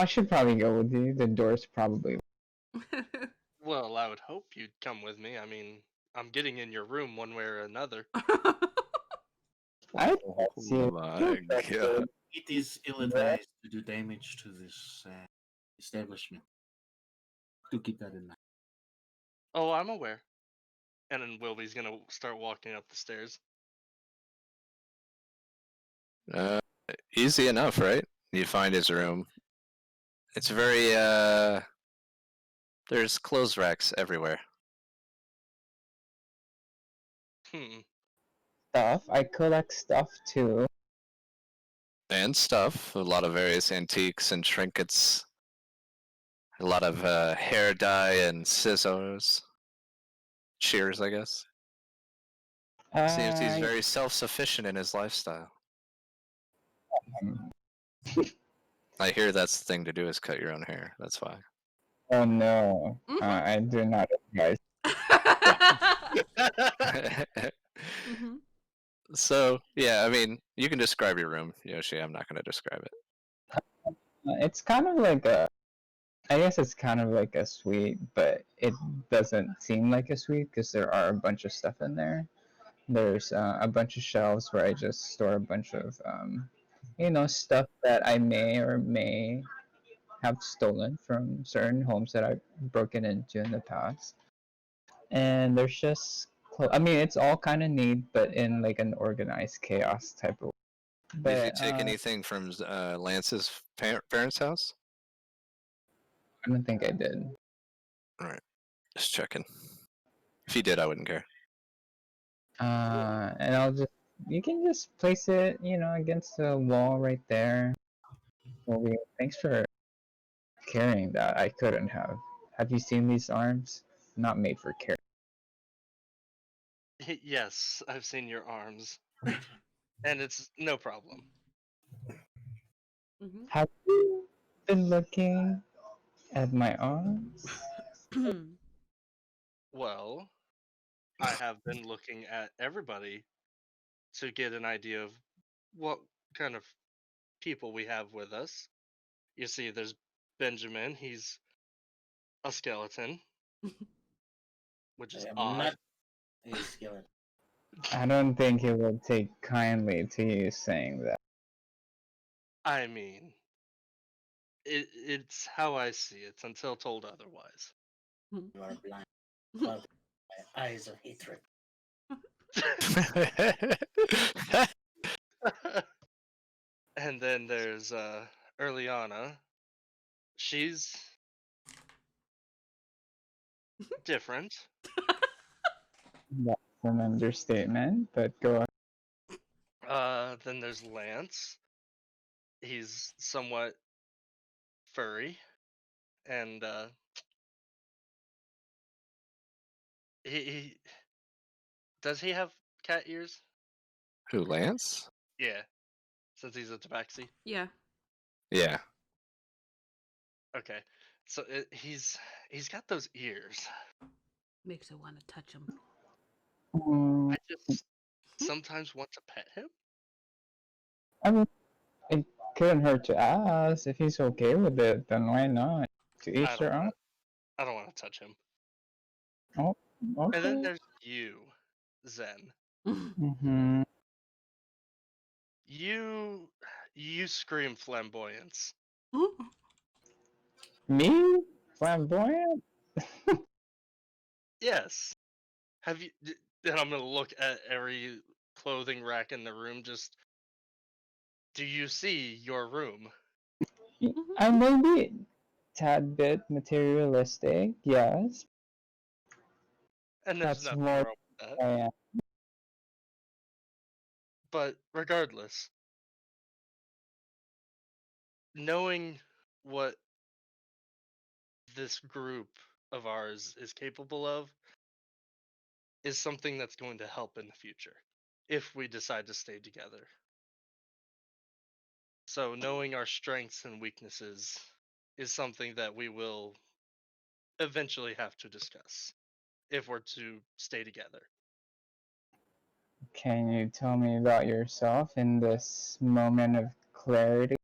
[SPEAKER 4] should probably go with you. The door's probably.
[SPEAKER 3] Well, I would hope you'd come with me. I mean, I'm getting in your room one way or another.
[SPEAKER 4] I
[SPEAKER 1] Oh my god.
[SPEAKER 6] It is ill-advised to do damage to this establishment. Do keep that in mind.
[SPEAKER 3] Oh, I'm aware. And then Wilby's gonna start walking up the stairs.
[SPEAKER 1] Easy enough, right? You find his room. It's very, there's clothes racks everywhere.
[SPEAKER 4] Stuff. I collect stuff too.
[SPEAKER 1] And stuff. A lot of various antiques and trinkets. A lot of hair dye and scissors. Shears, I guess. Seems he's very self-sufficient in his lifestyle. I hear that's the thing to do is cut your own hair. That's why.
[SPEAKER 4] Oh no, I do not advise.
[SPEAKER 1] So, yeah, I mean, you can describe your room, Yoshi. I'm not going to describe it.
[SPEAKER 4] It's kind of like I guess it's kind of like a suite, but it doesn't seem like a suite because there are a bunch of stuff in there. There's a bunch of shelves where I just store a bunch of, stuff that I may or may have stolen from certain homes that I've broken into in the past. And there's just, I mean, it's all kind of neat, but in like an organized chaos type of.
[SPEAKER 1] Did you take anything from Lance's parents' house?
[SPEAKER 4] I don't think I did.
[SPEAKER 1] Alright, just checking. If you did, I wouldn't care.
[SPEAKER 4] And you can just place it, against the wall right there. Well, thanks for carrying that. I couldn't have. Have you seen these arms? Not made for carry.
[SPEAKER 3] Yes, I've seen your arms. And it's no problem.
[SPEAKER 4] Have you been looking at my arms?
[SPEAKER 3] Well, I have been looking at everybody to get an idea of what kind of people we have with us. You see, there's Benjamin. He's a skeleton, which is odd.
[SPEAKER 6] Not a skeleton.
[SPEAKER 4] I don't think he will take kindly to you saying that.
[SPEAKER 3] I mean, it's how I see it until told otherwise.
[SPEAKER 6] You are blind. Clouded by eyes of hatred.
[SPEAKER 3] And then there's Urilana. She's different.
[SPEAKER 4] That's an understatement, but go on.
[SPEAKER 3] Then there's Lance. He's somewhat furry, and he does he have cat ears?
[SPEAKER 1] Who, Lance?
[SPEAKER 3] Yeah, since he's a tabaxi.
[SPEAKER 2] Yeah.
[SPEAKER 1] Yeah.
[SPEAKER 3] Okay, so he's got those ears.
[SPEAKER 2] Makes it want to touch him.
[SPEAKER 4] Mm,
[SPEAKER 3] I just sometimes want to pet him.
[SPEAKER 4] I mean, it couldn't hurt to ask. If he's okay with it, then why not? To
[SPEAKER 3] I
[SPEAKER 4] each
[SPEAKER 3] don't
[SPEAKER 4] their own.
[SPEAKER 3] want. I don't want to touch him.
[SPEAKER 4] Oh,
[SPEAKER 3] And then
[SPEAKER 4] okay.
[SPEAKER 3] there's you, Zen.
[SPEAKER 4] Mm-hmm.
[SPEAKER 3] You scream flamboyance.
[SPEAKER 4] Me? Flamboyant?
[SPEAKER 3] Yes. Have you? And I'm gonna look at every clothing rack in the room. Just do you see your room?
[SPEAKER 4] I may be tad bit materialistic, yes.
[SPEAKER 3] And there's
[SPEAKER 4] That's
[SPEAKER 3] nothing
[SPEAKER 4] more
[SPEAKER 3] wrong with that.
[SPEAKER 4] than I am.
[SPEAKER 3] But regardless, knowing what this group of ours is capable of is something that's going to help in the future if we decide to stay together. So knowing our strengths and weaknesses is something that we will eventually have to discuss if we're to stay together.
[SPEAKER 4] Can you tell me about yourself in this moment of clarity?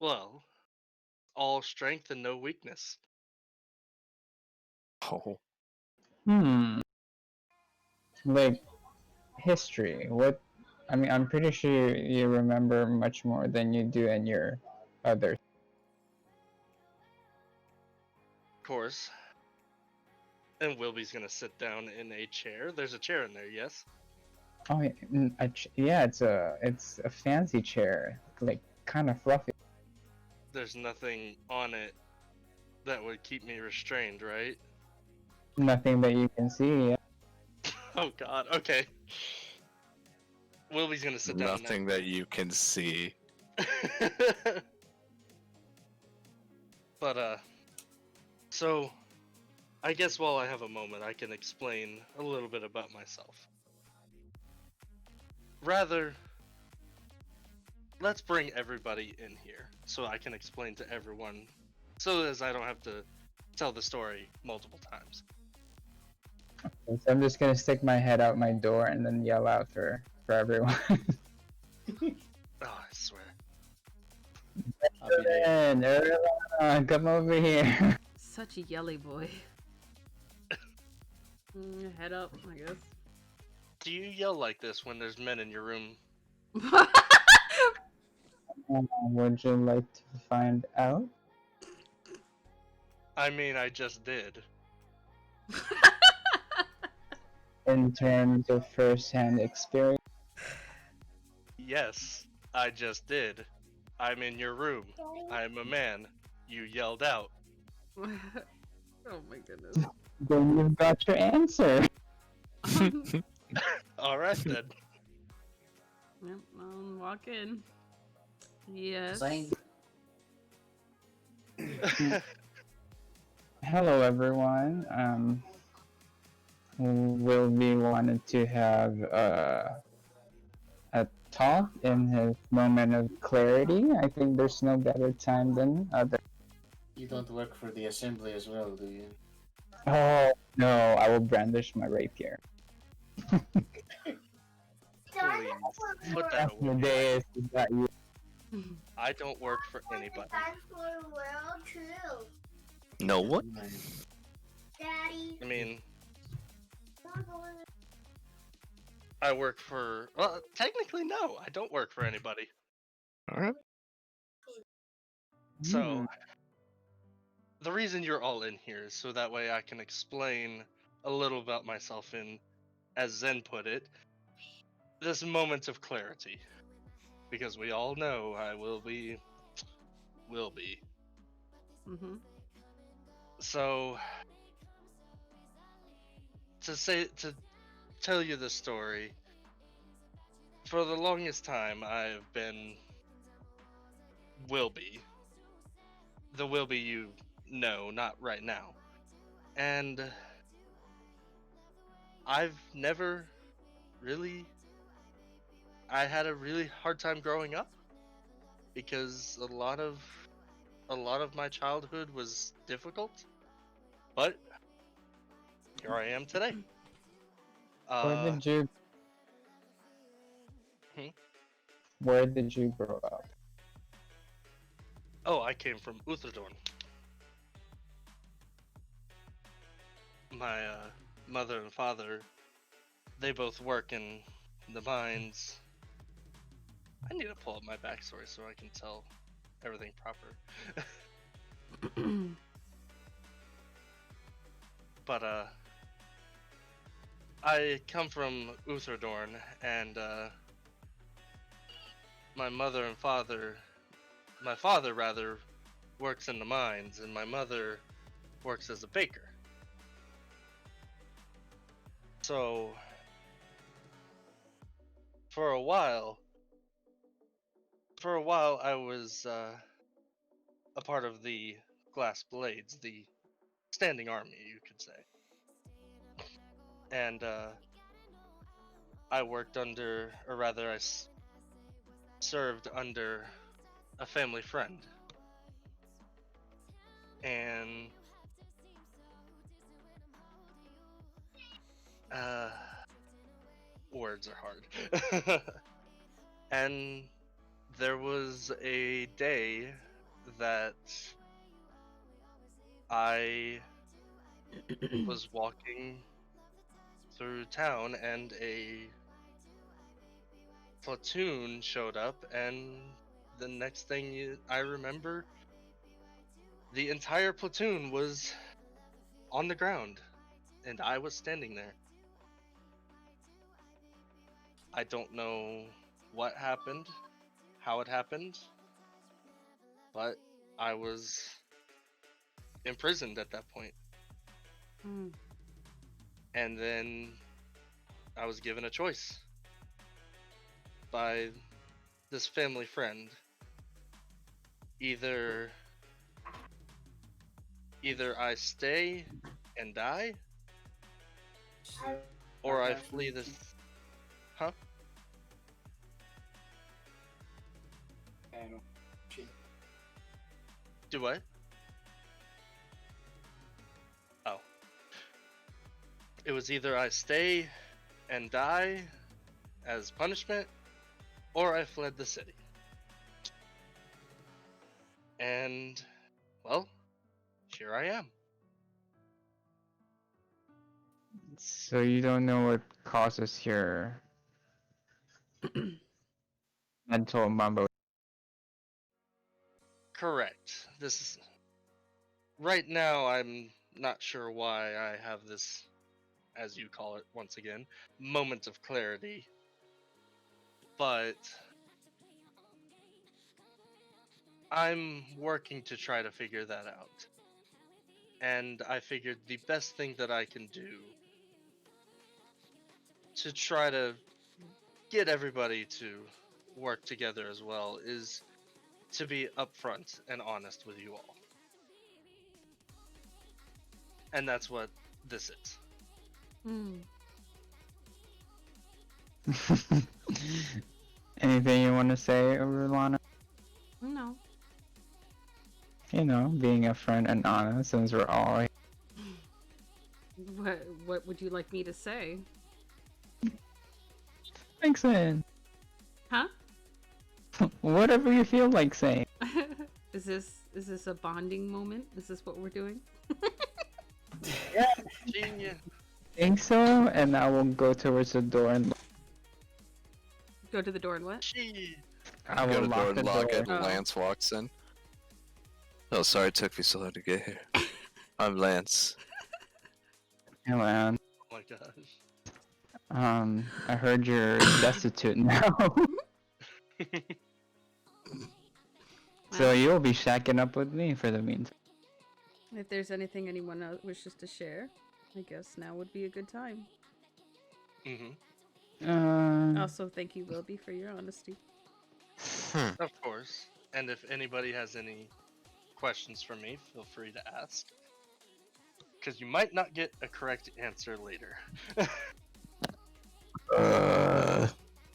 [SPEAKER 3] Well, all strength and no weakness.
[SPEAKER 1] Oh.
[SPEAKER 4] Hmm. Like history. What? I mean, I'm pretty sure you remember much more than you do in your other.
[SPEAKER 3] Of course. And Wilby's gonna sit down in a chair. There's a chair in there, yes?
[SPEAKER 4] Oh, yeah, yeah. It's a fancy chair, like kind of fluffy.
[SPEAKER 3] There's nothing on it that would keep me restrained, right?
[SPEAKER 4] Nothing that you can see.
[SPEAKER 3] Oh god, okay. Wilby's gonna sit down
[SPEAKER 1] Nothing that you can see.
[SPEAKER 3] But so I guess while I have a moment I can explain a little bit about myself. Rather, let's bring everybody in here so I can explain to everyone so as I don't have to tell the story multiple times.
[SPEAKER 4] So I'm just gonna stick my head out my door and then yell out for everyone.
[SPEAKER 3] Oh, I swear.
[SPEAKER 8] I'll be there.
[SPEAKER 4] And Urilana, come over here.
[SPEAKER 2] Such a yelly boy. Head up, I guess.
[SPEAKER 3] Do you yell like this when there's men in your room?
[SPEAKER 4] Would you like to find out?
[SPEAKER 3] I mean, I just did.
[SPEAKER 4] In terms of first-hand experience,
[SPEAKER 3] Yes, I just did. I'm in your room. I'm a man. You yelled out.
[SPEAKER 2] Oh my goodness.
[SPEAKER 4] then you've got your answer.
[SPEAKER 3] Alright then.
[SPEAKER 2] Yep, walk in. Yes.
[SPEAKER 8] Same.
[SPEAKER 4] Hello, everyone. Wilby wanted to have a talk in his moment of clarity. I think there's no better time than other.
[SPEAKER 6] You don't work for the assembly as well, do you?
[SPEAKER 4] Oh no! I will brandish my rapier.
[SPEAKER 3] Please, put that
[SPEAKER 4] The
[SPEAKER 3] away.
[SPEAKER 4] day is that you.
[SPEAKER 3] I don't work for anybody.
[SPEAKER 7] Dinosaur world too.
[SPEAKER 1] No what?
[SPEAKER 7] Daddy.
[SPEAKER 3] I mean, I work for. Well, technically, no. I don't work for anybody.
[SPEAKER 1] Alright.
[SPEAKER 3] So, the reason you're all in here is so that way I can explain a little about myself in, as Zen put it, this moment of clarity. Because we all know I will be.
[SPEAKER 2] Mm-hmm.
[SPEAKER 3] So, to tell you the story, for the longest time I've been Wilby. The Wilby you know, not right now. And I've never really I had a really hard time growing up because a lot of my childhood was difficult. But here I am today.
[SPEAKER 4] Where did you
[SPEAKER 3] Hmm?
[SPEAKER 4] Where did you grow up?
[SPEAKER 3] Oh, I came from Utherdorn. My mother and father, they both work in the mines. I need to pull up my backstory so I can tell everything proper. But I come from Utherdorn, and my mother and father, my father rather, works in the mines, and my mother works as a baker. So, for a while, I was a part of the Glass Blades, the standing army, you could say. And I worked under, or rather, served under a family friend. And words are hard. And there was a day that I was walking through town and a platoon showed up, and the next thing I remember, the entire platoon was on the ground and I was standing there. I don't know what happened, how it happened, but I was imprisoned at that point.
[SPEAKER 2] Mm.
[SPEAKER 3] And then I was given a choice by this family friend. Either I stay and die, or I flee this. Huh? Do what? Oh. It was either I stay and die as punishment, or I fled the city. And, well, here I am.
[SPEAKER 4] So you don't know what causes your mental mumbo.
[SPEAKER 3] Correct. This is. Right now, I'm not sure why I have this, as you call it once again, moment of clarity. But I'm working to try to figure that out. And I figured the best thing that I can do to try to get everybody to work together as well is to be upfront and honest with you all. And that's what this is.
[SPEAKER 2] Mm.
[SPEAKER 4] Anything you want to say, Urilana?
[SPEAKER 2] No.
[SPEAKER 4] You know, being upfront and honest, since we're all
[SPEAKER 2] What would you like me to say?
[SPEAKER 4] like saying
[SPEAKER 2] Huh?
[SPEAKER 4] whatever you feel like saying.
[SPEAKER 2] Is this a bonding moment? Is this what we're doing?
[SPEAKER 3] Genius.
[SPEAKER 4] Think so, and I will go towards the door and
[SPEAKER 2] Go to the door and what?
[SPEAKER 4] I
[SPEAKER 1] Go
[SPEAKER 4] will
[SPEAKER 1] to the door
[SPEAKER 4] lock the
[SPEAKER 1] and lock
[SPEAKER 4] door.
[SPEAKER 1] it, and
[SPEAKER 2] Oh.
[SPEAKER 1] Lance walks in. Oh, sorry it took me so long to get here. I'm Lance.
[SPEAKER 4] Hey, man.
[SPEAKER 3] Oh my gosh.
[SPEAKER 4] I heard you're destitute now. So you'll be shacking up with me for the meantime.
[SPEAKER 2] If there's anything anyone else wishes to share, I guess now would be a good time. Also, thank you, Wilby, for your honesty.
[SPEAKER 3] Of course. And if anybody has any questions for me, feel free to ask. Because you might not get a correct answer later.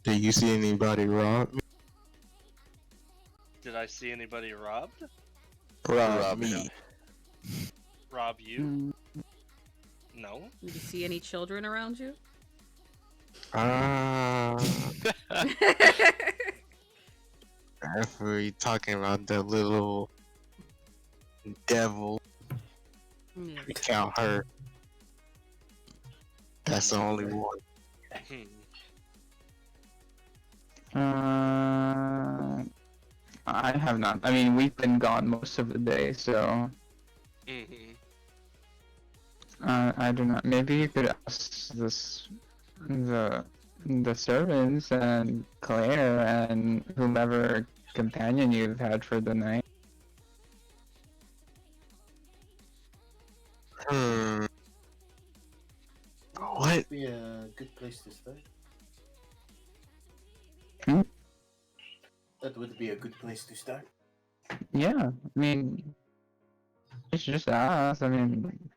[SPEAKER 5] Do you see anybody rob me?
[SPEAKER 3] Did I see anybody robbed?
[SPEAKER 5] Rob
[SPEAKER 1] Rob
[SPEAKER 5] me.
[SPEAKER 3] Rob you? No.
[SPEAKER 2] Do you see any children around you?
[SPEAKER 5] If we're talking about that little devil,
[SPEAKER 2] Yeah.
[SPEAKER 5] we count her. That's the only one.
[SPEAKER 4] I have not. I mean, we've been gone most of the day, so I do not. Maybe you could ask the servants and Claire and whomever companion you've had for the night.
[SPEAKER 5] Hmm.
[SPEAKER 6] That
[SPEAKER 5] What?
[SPEAKER 6] would be a good place to start.
[SPEAKER 4] Hmm?
[SPEAKER 6] That would be a good place to start.
[SPEAKER 4] Yeah, I mean, it's just us. I mean,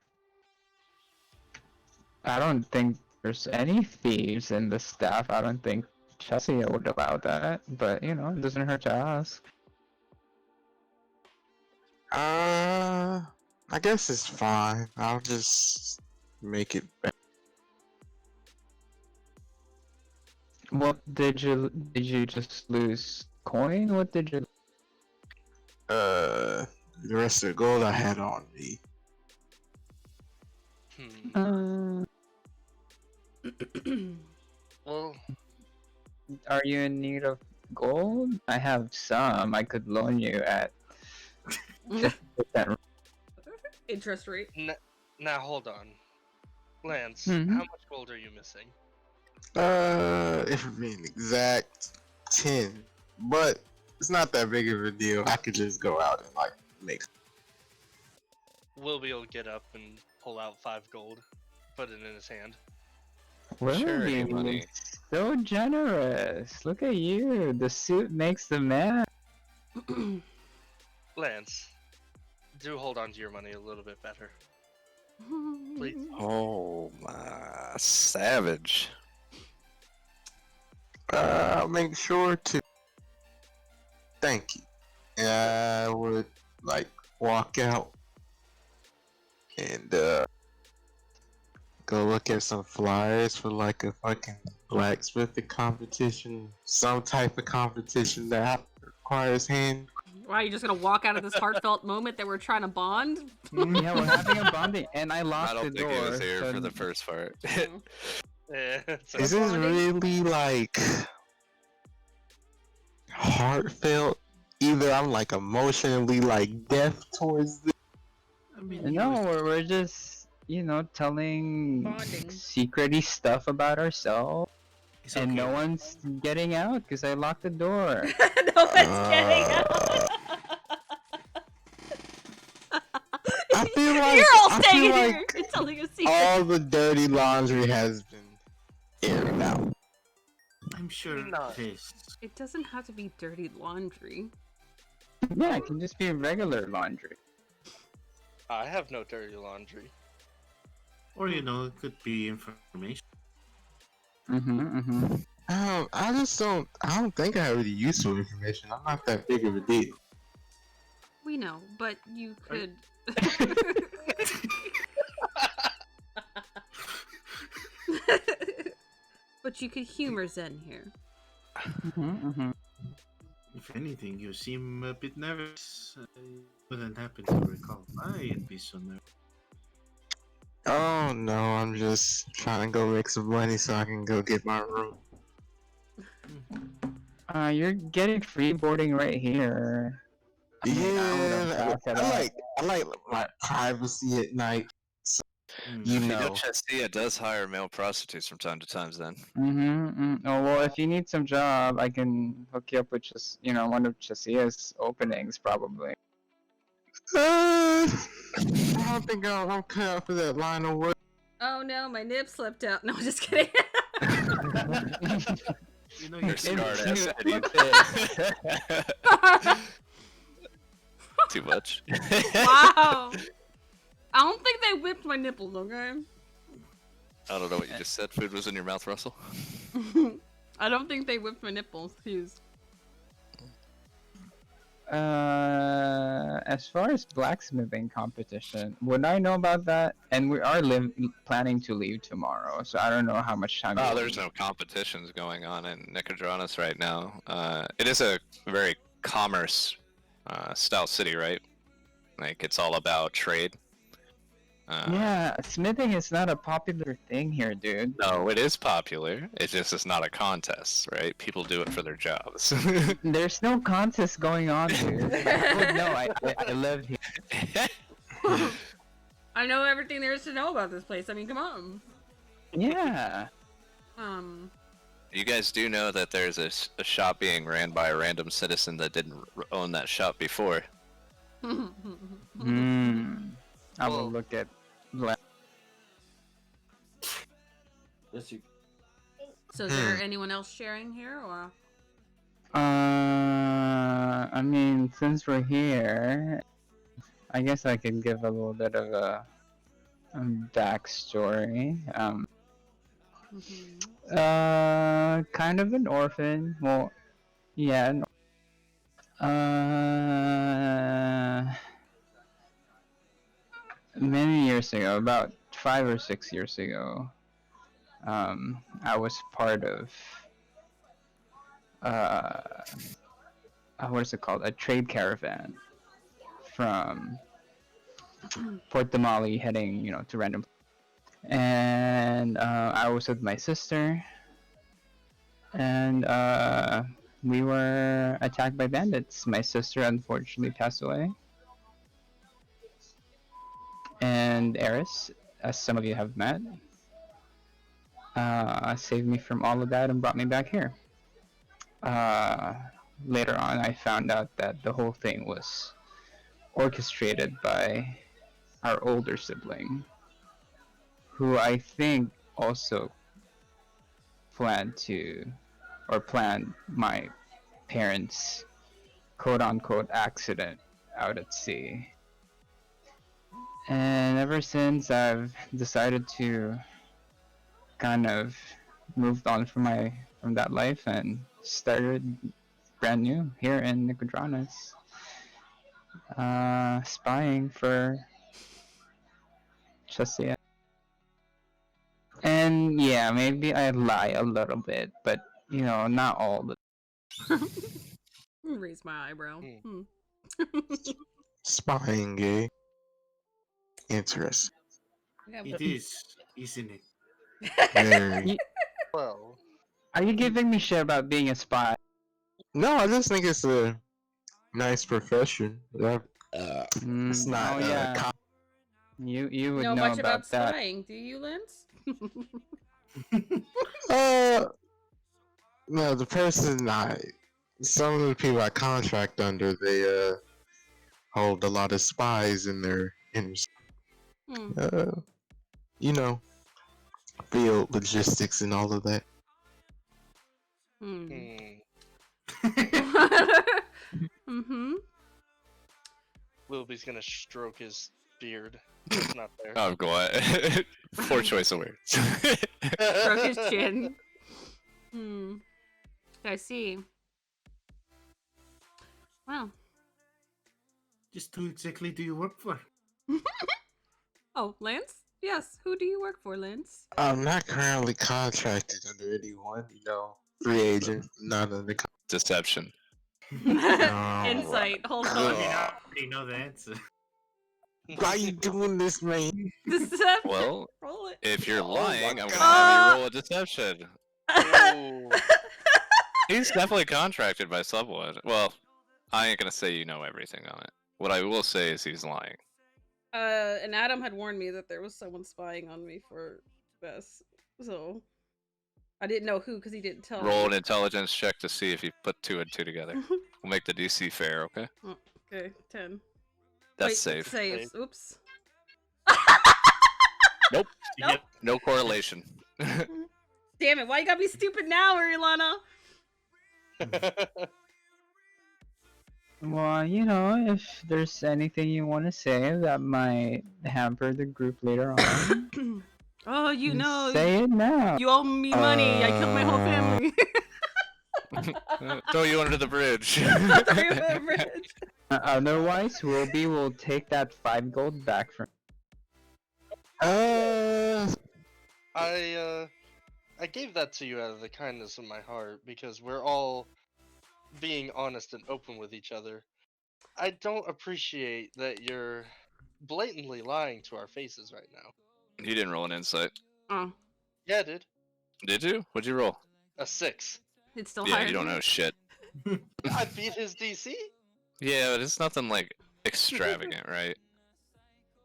[SPEAKER 4] I don't think there's any thieves in the staff. I don't think Chesia would allow that, but you know, it doesn't hurt to ask.
[SPEAKER 5] I guess it's fine. I'll just make it better.
[SPEAKER 4] What did you just lose coin? What did you?
[SPEAKER 5] The rest of the gold I had on me.
[SPEAKER 3] Well,
[SPEAKER 4] Are you in need of gold? I have some. I could loan you at 50%.
[SPEAKER 2] Interest rate.
[SPEAKER 3] now hold on. Lance,
[SPEAKER 4] Mhm.
[SPEAKER 3] how much gold are you missing?
[SPEAKER 5] If we're being exact, 10. But it's not that big of a deal. I could just go out and like make.
[SPEAKER 3] Will be able to get up and pull out 5 gold, put it in his hand.
[SPEAKER 1] Charity
[SPEAKER 4] Willoughby
[SPEAKER 1] money.
[SPEAKER 4] is so generous. Look at you. The suit makes the man.
[SPEAKER 3] Lance, do hold on to your money a little bit better. Please.
[SPEAKER 1] Oh my savage.
[SPEAKER 5] I'll make sure to. Thank you. And I would like walk out and go look at some flyers for like a fucking blacksmithing competition, some type of competition that requires hand.
[SPEAKER 2] Why, you just gonna walk out of this heartfelt moment that we're trying to bond?
[SPEAKER 4] Yeah, we're having a bonding, and I
[SPEAKER 1] I
[SPEAKER 4] locked the
[SPEAKER 1] don't think
[SPEAKER 4] door.
[SPEAKER 1] he was here
[SPEAKER 4] so-
[SPEAKER 1] for the first part.
[SPEAKER 3] Yeah, it's
[SPEAKER 5] Is this
[SPEAKER 2] bonding?
[SPEAKER 5] really like heartfelt? Either I'm like emotionally like deaf towards this.
[SPEAKER 6] I mean,
[SPEAKER 4] No, we're just, you know, telling
[SPEAKER 2] Bonding.
[SPEAKER 4] secrety stuff about ourselves,
[SPEAKER 6] it's
[SPEAKER 4] and
[SPEAKER 6] okay.
[SPEAKER 4] no one's getting out because I locked the door.
[SPEAKER 2] No one's getting out.
[SPEAKER 5] I feel like
[SPEAKER 2] You're all
[SPEAKER 5] I
[SPEAKER 2] staying
[SPEAKER 5] feel
[SPEAKER 2] here
[SPEAKER 5] like
[SPEAKER 2] and telling a secret.
[SPEAKER 5] all the dirty laundry has been aired out.
[SPEAKER 6] I'm sure
[SPEAKER 3] No.
[SPEAKER 6] it is.
[SPEAKER 2] It doesn't have to be dirty laundry.
[SPEAKER 4] Yeah, it can just be regular laundry.
[SPEAKER 3] I have no dirty laundry.
[SPEAKER 6] Or, you know, it could be information.
[SPEAKER 5] I just don't. I don't think I have any useful information. I'm not that big of a deal.
[SPEAKER 2] We know, but you could. But you could humor Zen here.
[SPEAKER 6] If anything, you seem a bit nervous. I wouldn't happen to recall. I'd be so nervous.
[SPEAKER 5] Oh no, I'm just trying to go make some money so I can go get my room.
[SPEAKER 4] You're getting free boarding right here. I mean, I wouldn't
[SPEAKER 5] Yeah,
[SPEAKER 4] pass it up.
[SPEAKER 5] I like my privacy at night. You
[SPEAKER 1] You know,
[SPEAKER 5] know,
[SPEAKER 1] Chestia does hire male prostitutes from time to time. Then
[SPEAKER 4] Oh well, if you need some job, I can hook you up with just one of Chesia's openings probably.
[SPEAKER 5] I don't think I'm cut out for that line of work.
[SPEAKER 2] Oh no, my nip slipped out. No, just kidding.
[SPEAKER 6] You know,
[SPEAKER 1] You're
[SPEAKER 6] you
[SPEAKER 1] scarred
[SPEAKER 6] can
[SPEAKER 1] ass
[SPEAKER 4] Flip
[SPEAKER 1] idiot. Too much.
[SPEAKER 2] Wow. I don't think they whipped my nipples, okay?
[SPEAKER 1] I don't know what you just said. Food was in your mouth, Russell.
[SPEAKER 2] I don't think they whipped my nipples. Excuse.
[SPEAKER 4] As far as blacksmithing competition, would I know about that? And we are planning to leave tomorrow, so I don't know how much time.
[SPEAKER 1] Oh,
[SPEAKER 4] we'll
[SPEAKER 1] there's
[SPEAKER 4] need.
[SPEAKER 1] no competitions going on in Nicodranus right now. It is a very commerce style city, right? Like it's all about trade.
[SPEAKER 4] Yeah, smithing is not a popular thing here, dude.
[SPEAKER 1] No, it is popular. It just is not a contest, right? People do it for their jobs.
[SPEAKER 4] There's no contest going on, dude. No, I live here.
[SPEAKER 2] I know everything there is to know about this place. I mean, come on.
[SPEAKER 4] Yeah.
[SPEAKER 1] You guys do know that there's a shop being ran by a random citizen that didn't own that shop before.
[SPEAKER 4] I will
[SPEAKER 3] Well-
[SPEAKER 4] look at.
[SPEAKER 8] Yes, you.
[SPEAKER 2] So is there anyone else sharing here, or?
[SPEAKER 4] I mean, since we're here, I guess I could give a little bit of a backstory. Kind of an orphan. Well, yeah. Many years ago, about 5 or 6 years ago, I was part of what is it called? A trade caravan from Port Damali heading, to random. And I was with my sister, and we were attacked by bandits. My sister unfortunately passed away, and Eris, as some of you have met, saved me from all of that and brought me back here. Later on, I found out that the whole thing was orchestrated by our older sibling, who I think also planned my parents' quote-unquote accident out at sea. And ever since, I've decided to kind of moved on from that life and started brand new here in Nicodranus, spying for Chessia. And yeah, maybe I lie a little bit, but not all the.
[SPEAKER 2] Raise my eyebrow.
[SPEAKER 5] Spying, eh? Interesting.
[SPEAKER 2] Yeah,
[SPEAKER 6] It is, isn't it?
[SPEAKER 5] Very.
[SPEAKER 3] Well,
[SPEAKER 4] Are you giving me shit about being a spy?
[SPEAKER 5] No, I just think it's a nice profession. Yeah. It's not.
[SPEAKER 4] Oh yeah. You would know
[SPEAKER 2] much about
[SPEAKER 4] that.
[SPEAKER 2] spying, do you, Linz?
[SPEAKER 5] No, the person some of the people I contract under, they hold a lot of spies in their you know, field logistics and all of that.
[SPEAKER 3] Wilby's gonna stroke his beard. It's not there.
[SPEAKER 1] Oh, go ahead. Poor choice of words.
[SPEAKER 2] Stroke his chin. I see. Well.
[SPEAKER 6] Just who exactly do you work for?
[SPEAKER 2] Oh, Lance? Yes. Who do you work for, Lance?
[SPEAKER 5] I'm not currently contracted under anyone, free agent, not under
[SPEAKER 1] Deception.
[SPEAKER 2] Insight. Hold on.
[SPEAKER 6] I already know the answer.
[SPEAKER 5] Why you doing this, man?
[SPEAKER 2] Deception.
[SPEAKER 1] Well,
[SPEAKER 2] Roll it.
[SPEAKER 1] if you're lying, I'm gonna
[SPEAKER 2] God.
[SPEAKER 1] have you roll a deception.
[SPEAKER 3] Ooh.
[SPEAKER 1] He's definitely contracted by someone. Well, I ain't gonna say you know everything on it. What I will say is he's lying.
[SPEAKER 2] And Adam had warned me that there was someone spying on me for Bess, so I didn't know who because he didn't tell
[SPEAKER 1] Roll an
[SPEAKER 2] me.
[SPEAKER 1] intelligence check to see if you put 2 and 2 together. We'll make the DC fair, okay?
[SPEAKER 2] Oh, okay, 10.
[SPEAKER 1] That's
[SPEAKER 2] Wait,
[SPEAKER 1] safe.
[SPEAKER 2] Saves. Oops.
[SPEAKER 1] Nope.
[SPEAKER 2] Nope.
[SPEAKER 1] No correlation.
[SPEAKER 2] Damn it! Why you gotta be stupid now, Urilana?
[SPEAKER 4] Well, if there's anything you want to say that might hamper the group later on,
[SPEAKER 2] Oh, you know,
[SPEAKER 4] say it now.
[SPEAKER 2] you owe me money. I killed my whole family.
[SPEAKER 1] Throw you under the bridge.
[SPEAKER 4] Otherwise, will take that 5 gold back from.
[SPEAKER 3] I gave that to you out of the kindness of my heart because we're all being honest and open with each other. I don't appreciate that you're blatantly lying to our faces right now.
[SPEAKER 1] You didn't roll an insight.
[SPEAKER 2] Oh,
[SPEAKER 3] Yeah, I did.
[SPEAKER 1] Did you? What'd you roll?
[SPEAKER 3] A 6.
[SPEAKER 2] it's still
[SPEAKER 1] Yeah,
[SPEAKER 2] higher.
[SPEAKER 1] you don't
[SPEAKER 2] than
[SPEAKER 1] know shit.
[SPEAKER 3] I beat his DC.
[SPEAKER 1] Yeah, but it's nothing like extravagant, right?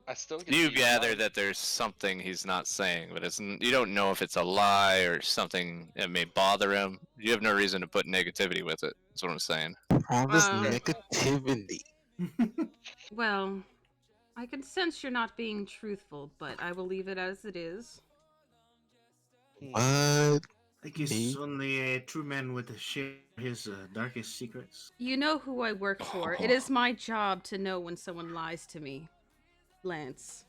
[SPEAKER 3] I still get
[SPEAKER 1] You
[SPEAKER 3] beat
[SPEAKER 1] gather
[SPEAKER 3] down.
[SPEAKER 1] that there's something he's not saying, but you don't know if it's a lie or something that may bother him. You have no reason to put negativity with it. That's what I'm saying.
[SPEAKER 5] All this
[SPEAKER 2] Um,
[SPEAKER 5] negativity.
[SPEAKER 2] Well, I can sense you're not being truthful, but I will leave it as it is.
[SPEAKER 5] What?
[SPEAKER 6] I guess
[SPEAKER 5] Me?
[SPEAKER 6] only a true man would share his darkest secrets.
[SPEAKER 2] You know who I work for. It is my job to know when someone lies to me, Lance.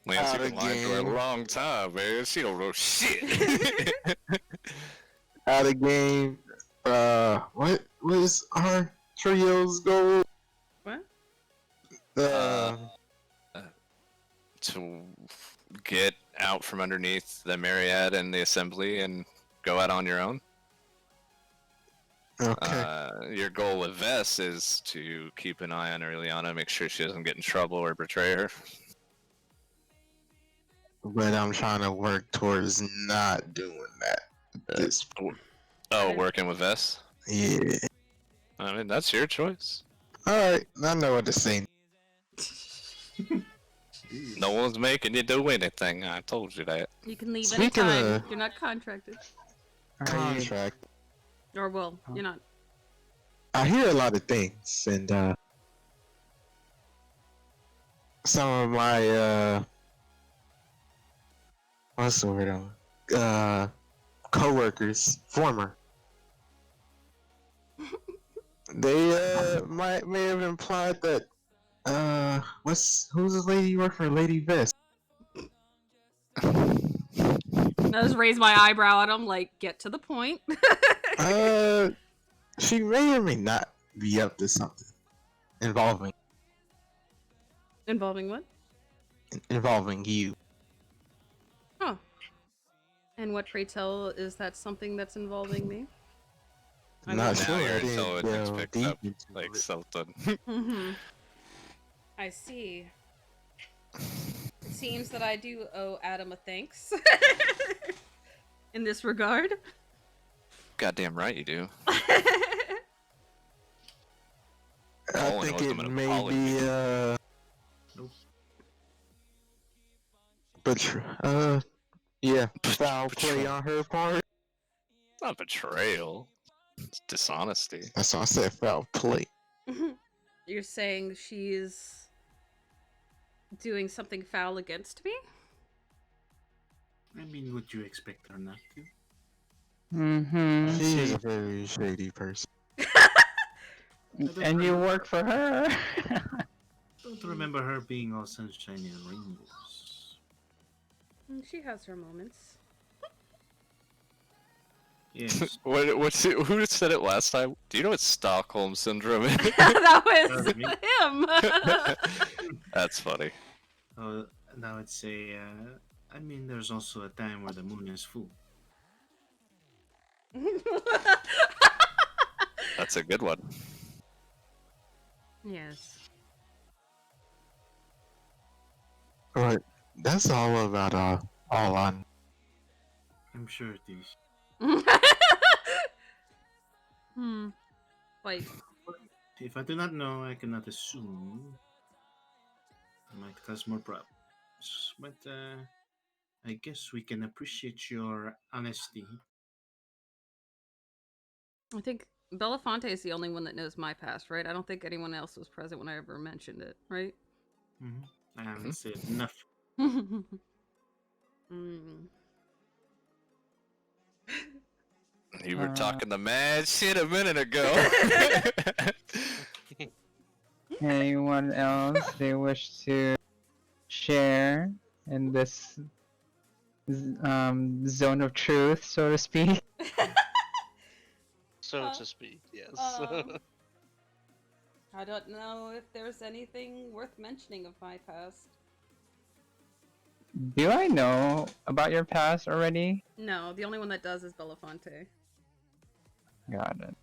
[SPEAKER 1] Lance,
[SPEAKER 5] Out
[SPEAKER 1] you've been lying for a
[SPEAKER 5] again.
[SPEAKER 1] long time, man. She don't know shit.
[SPEAKER 5] Out of game. What was our trio's goal?
[SPEAKER 2] What?
[SPEAKER 1] To get out from underneath the Myriad and the Assembly and go out on your own.
[SPEAKER 5] Okay.
[SPEAKER 1] Your goal with Vess is to keep an eye on Urilana, make sure she doesn't get in trouble or betray her.
[SPEAKER 5] But I'm trying to work towards not doing that. This
[SPEAKER 1] Oh, working with Vess?
[SPEAKER 5] yeah.
[SPEAKER 1] I mean, that's your choice.
[SPEAKER 5] Alright, I know what to say.
[SPEAKER 1] No one's making you do anything. I told you that.
[SPEAKER 2] You can leave
[SPEAKER 5] Speaking
[SPEAKER 2] anytime.
[SPEAKER 5] of-
[SPEAKER 2] You're not contracted.
[SPEAKER 4] Are you-
[SPEAKER 5] Contract.
[SPEAKER 2] Or, well, you're not.
[SPEAKER 5] I hear a lot of things, and some of my what's the word co-workers, former. They may have implied that who's the lady you work for, Lady Vest?
[SPEAKER 2] I just raise my eyebrow at him, like, get to the point.
[SPEAKER 5] She may or may not be up to something involving
[SPEAKER 2] Involving what?
[SPEAKER 5] you.
[SPEAKER 2] Oh. And what, pray tell, is that something that's involving me?
[SPEAKER 5] I'm not
[SPEAKER 1] Now
[SPEAKER 5] sure.
[SPEAKER 1] your
[SPEAKER 5] I didn't
[SPEAKER 1] intelligence
[SPEAKER 5] delve
[SPEAKER 1] picked
[SPEAKER 5] deep
[SPEAKER 1] up
[SPEAKER 5] into
[SPEAKER 1] like
[SPEAKER 5] it.
[SPEAKER 1] something.
[SPEAKER 2] Mm-hmm. I see. It seems that I do owe Adam a thanks. In this regard.
[SPEAKER 1] Goddamn right you do.
[SPEAKER 5] I
[SPEAKER 1] All
[SPEAKER 5] think
[SPEAKER 1] owes
[SPEAKER 5] it
[SPEAKER 1] them an
[SPEAKER 5] may
[SPEAKER 1] apology.
[SPEAKER 5] be
[SPEAKER 6] Nope.
[SPEAKER 5] yeah, foul play on her part.
[SPEAKER 1] It's not betrayal. It's dishonesty.
[SPEAKER 5] That's why I said foul play.
[SPEAKER 2] You're saying she's doing something foul against me?
[SPEAKER 6] I mean, would you expect her not to?
[SPEAKER 4] Mm-hmm.
[SPEAKER 5] She is a very shady person.
[SPEAKER 4] And you work for her.
[SPEAKER 6] Don't remember her being all sunshine and rainbows.
[SPEAKER 2] She has her moments.
[SPEAKER 6] Yes.
[SPEAKER 1] Who said it last time? Do you know what Stockholm syndrome is?
[SPEAKER 2] That was
[SPEAKER 6] Pardon me?
[SPEAKER 2] him.
[SPEAKER 1] That's funny.
[SPEAKER 6] Oh, now it's a. I mean, there's also a time where the moon is full.
[SPEAKER 1] That's a good one.
[SPEAKER 2] Yes.
[SPEAKER 5] But that's all about all on.
[SPEAKER 6] I'm sure it is.
[SPEAKER 2] Like,
[SPEAKER 6] If I do not know, I cannot assume. I might cause more problems. But I guess we can appreciate your honesty.
[SPEAKER 2] I think Belafonte is the only one that knows my past, right? I don't think anyone else was present when I ever mentioned it, right?
[SPEAKER 6] I haven't said enough.
[SPEAKER 2] Mm.
[SPEAKER 1] You were talking the mad shit a minute ago.
[SPEAKER 4] Anyone else they wish to share in this zone of truth, so to speak?
[SPEAKER 3] So to speak, yes.
[SPEAKER 2] I don't know if there's anything worth mentioning of my past.
[SPEAKER 4] Do I know about your past already?
[SPEAKER 2] No, the only one that does is Belafonte.
[SPEAKER 4] Got it.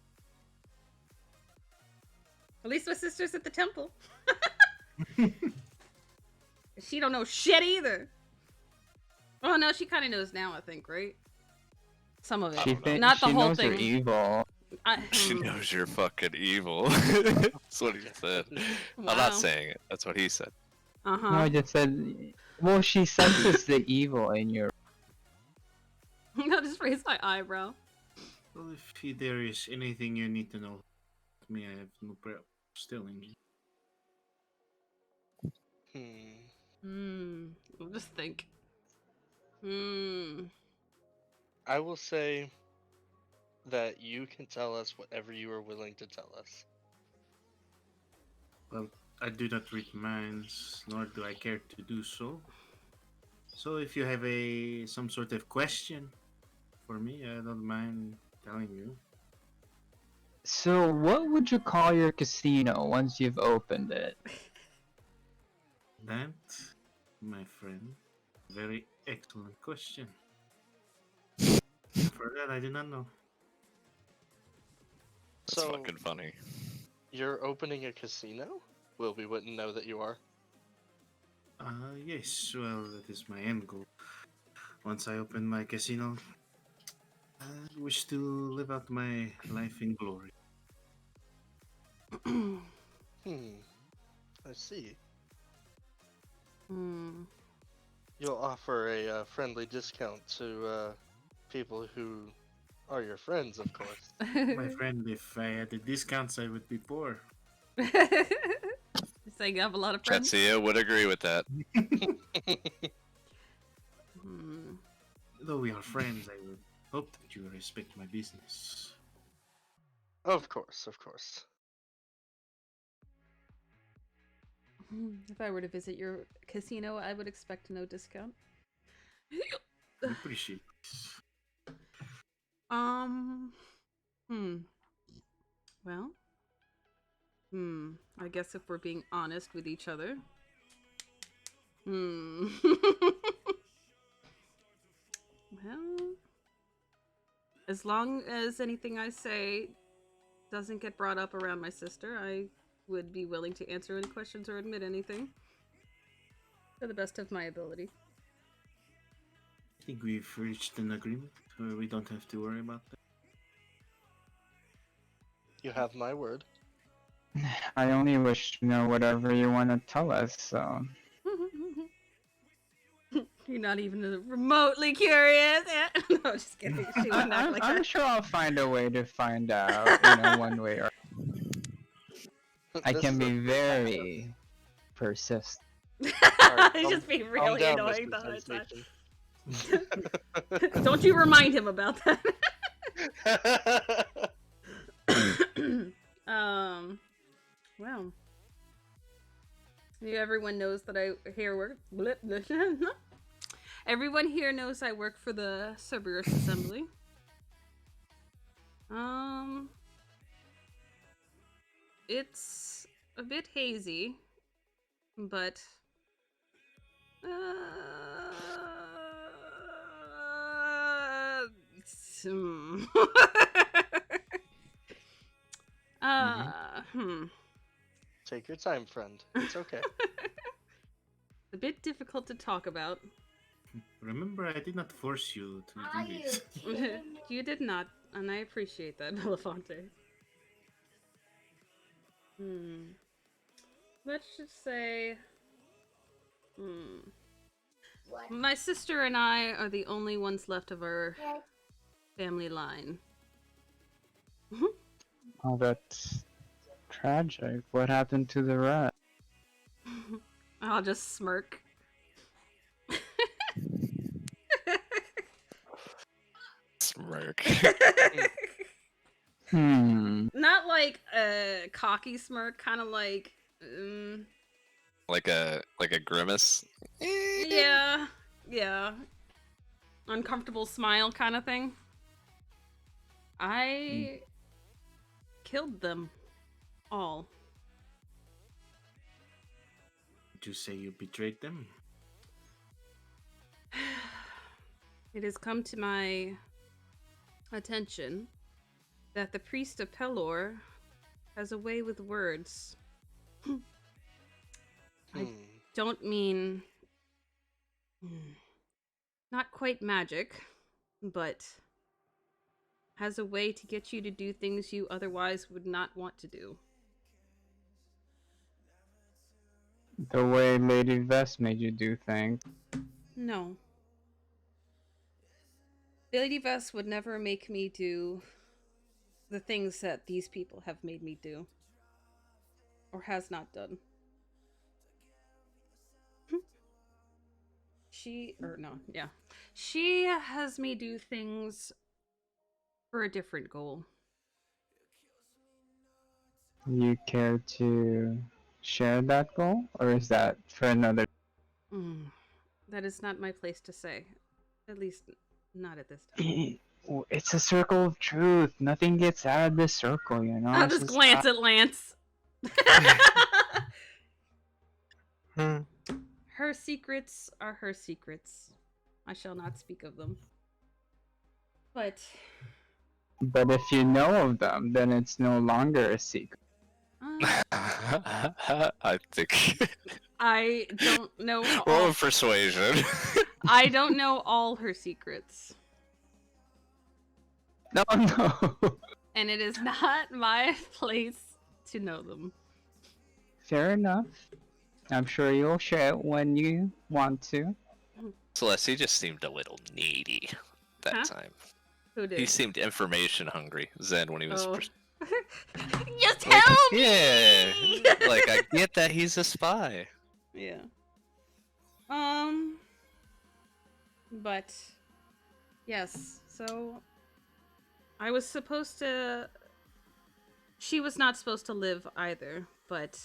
[SPEAKER 2] At least my sister's at the temple. She don't know shit either. Oh no, she kind of knows now, I think, right? Some of it. Not the
[SPEAKER 4] she
[SPEAKER 2] whole
[SPEAKER 4] knows you're
[SPEAKER 2] thing.
[SPEAKER 4] evil.
[SPEAKER 1] She knows you're fucking evil. That's what he said.
[SPEAKER 2] Wow.
[SPEAKER 1] I'm not saying it. That's what he said.
[SPEAKER 2] Uh-huh.
[SPEAKER 4] No, I just said. Well, she senses the evil in your.
[SPEAKER 2] I'll just raise my eyebrow.
[SPEAKER 6] Well, if there is anything you need to know, me, I have no problem telling you.
[SPEAKER 2] I'll just think. Hmm.
[SPEAKER 3] I will say that you can tell us whatever you are willing to tell us.
[SPEAKER 6] Well, I do not read minds, nor do I care to do so. So if you have some sort of question for me, I don't mind telling you.
[SPEAKER 4] So, what would you call your casino once you've opened it?
[SPEAKER 6] That, my friend, very excellent question. For that, I do not know.
[SPEAKER 1] That's
[SPEAKER 3] So,
[SPEAKER 1] fucking funny.
[SPEAKER 3] you're opening a casino? Well, we wouldn't know that you are.
[SPEAKER 6] Yes, well, that is my end goal. Once I open my casino, I wish to live out my life in glory.
[SPEAKER 3] I see.
[SPEAKER 2] Hmm.
[SPEAKER 3] You'll offer a friendly discount to people who are your friends, of course.
[SPEAKER 6] My friend, if I had the discounts, I would be poor.
[SPEAKER 2] You're saying you have a lot of friends?
[SPEAKER 1] Chetsia would agree with that.
[SPEAKER 6] Though we are friends, I would hope that you respect my business.
[SPEAKER 3] Of course, of course.
[SPEAKER 2] If I were to visit your casino, I would expect no discount.
[SPEAKER 6] I appreciate this.
[SPEAKER 2] Well. I guess if we're being honest with each other. Well. As long as anything I say doesn't get brought up around my sister, I would be willing to answer any questions or admit anything. To the best of my ability.
[SPEAKER 6] I think we've reached an agreement where we don't have to worry about that.
[SPEAKER 3] You have my word.
[SPEAKER 4] I only wish to know whatever you want to tell us, so.
[SPEAKER 2] You're not even remotely curious. No, just kidding. She wouldn't act like
[SPEAKER 4] I'm
[SPEAKER 2] that.
[SPEAKER 4] sure I'll find a way to find out, one way or I
[SPEAKER 3] This
[SPEAKER 4] can
[SPEAKER 3] is a-
[SPEAKER 4] be very persistent.
[SPEAKER 2] He's just being really
[SPEAKER 3] down,
[SPEAKER 2] annoying
[SPEAKER 3] Mr.
[SPEAKER 2] the whole time.
[SPEAKER 3] Sensation.
[SPEAKER 2] Don't you remind him about that. Well. Everyone knows that I here work. Everyone here knows I work for the Cerberus Assembly. It's a bit hazy, but
[SPEAKER 3] Take your time, friend. It's okay.
[SPEAKER 2] A bit difficult to talk about.
[SPEAKER 6] Remember, I did not force you to
[SPEAKER 7] Are
[SPEAKER 6] do
[SPEAKER 7] you
[SPEAKER 6] this.
[SPEAKER 7] kidding me?
[SPEAKER 2] You did not, and I appreciate that, Belafonte. Let's just say...
[SPEAKER 7] What?
[SPEAKER 2] My sister and I are the only ones left of our family line.
[SPEAKER 4] Oh, that's tragic. What happened to the rest?
[SPEAKER 2] I'll just smirk.
[SPEAKER 1] Smirk.
[SPEAKER 2] Not like a cocky smirk, kind of like...
[SPEAKER 1] like a grimace.
[SPEAKER 2] Yeah. Uncomfortable smile kind of thing. I killed them all.
[SPEAKER 6] Did you say you betrayed them?
[SPEAKER 2] It has come to my attention that the priest of Pelor has a way with words. I don't mean not quite magic, but has a way to get you to do things you otherwise would not want to do.
[SPEAKER 4] The way Lady Vest made you do things.
[SPEAKER 2] No. Lady Vest would never make me do the things that these people have made me do. Or has not done. She has me do things for a different goal.
[SPEAKER 4] You care to share that goal? Or is that for another?
[SPEAKER 2] That is not my place to say. At least, not at this time.
[SPEAKER 4] It's a circle of truth. Nothing gets out of this circle, you know?
[SPEAKER 2] I'll just glance at Lance. Her secrets are her secrets. I shall not speak of them. But
[SPEAKER 4] if you know of them, then it's no longer a secret.
[SPEAKER 1] I think.
[SPEAKER 2] I don't know
[SPEAKER 1] Roll
[SPEAKER 2] all.
[SPEAKER 1] of persuasion.
[SPEAKER 2] I don't know all her secrets.
[SPEAKER 4] No.
[SPEAKER 2] And it is not my place to know them.
[SPEAKER 4] Fair enough. I'm sure you'll share it when you want to.
[SPEAKER 1] Celeste, he just seemed a little needy that
[SPEAKER 2] Huh?
[SPEAKER 1] time.
[SPEAKER 2] Who did?
[SPEAKER 1] He seemed information hungry, Zen, when he was.
[SPEAKER 2] Oh. You tell me!
[SPEAKER 1] Yeah, like I get that he's a spy.
[SPEAKER 2] Yeah. But yes, so I was supposed to. She was not supposed to live either, but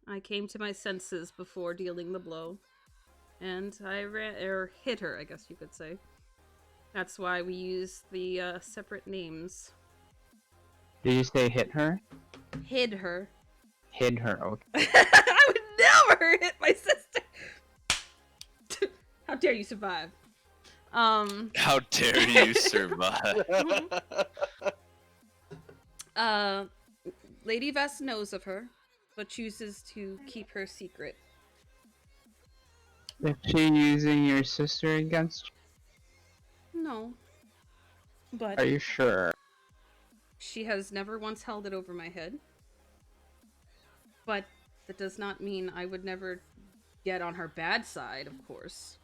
[SPEAKER 2] I came to my senses before dealing the blow, and I hit her, I guess you could say. That's why we use the separate names.
[SPEAKER 4] Did you say hit her?
[SPEAKER 2] Hid her.
[SPEAKER 4] Hid her, okay.
[SPEAKER 2] I would never hit my sister. How dare you survive?
[SPEAKER 1] How dare you survive?
[SPEAKER 2] Lady Vest knows of her, but chooses to keep her secret.
[SPEAKER 4] Is she using your sister against you?
[SPEAKER 2] No. But
[SPEAKER 4] Are you sure?
[SPEAKER 2] she has never once held it over my head. But that does not mean I would never get on her bad side, of course.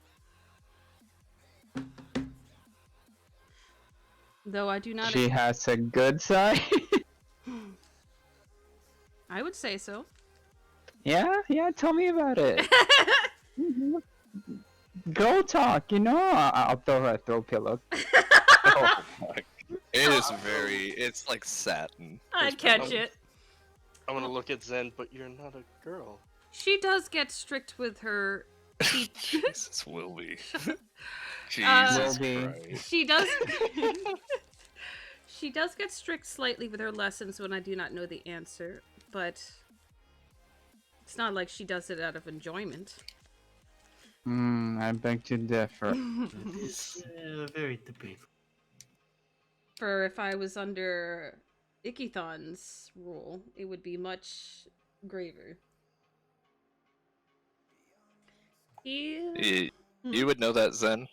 [SPEAKER 2] Though I do not.
[SPEAKER 4] She has a good side?
[SPEAKER 2] I would say so.
[SPEAKER 4] Yeah, tell me about it. Girl talk, you know? I'll throw her a throw pillow.
[SPEAKER 1] Oh my. It is it's like satin.
[SPEAKER 2] I'd catch it.
[SPEAKER 3] I'm gonna look at Zen, but you're not a girl.
[SPEAKER 2] She does get strict with her.
[SPEAKER 1] Jesus, will be.
[SPEAKER 2] Jesus
[SPEAKER 1] Jesus Christ.
[SPEAKER 2] She does. She does get strict slightly with her lessons when I do not know the answer, but it's not like she does it out of enjoyment.
[SPEAKER 4] I beg to differ.
[SPEAKER 6] It's very debatable.
[SPEAKER 2] For if I was under Ichthon's rule, it would be much graver.
[SPEAKER 1] You would know that, Zen,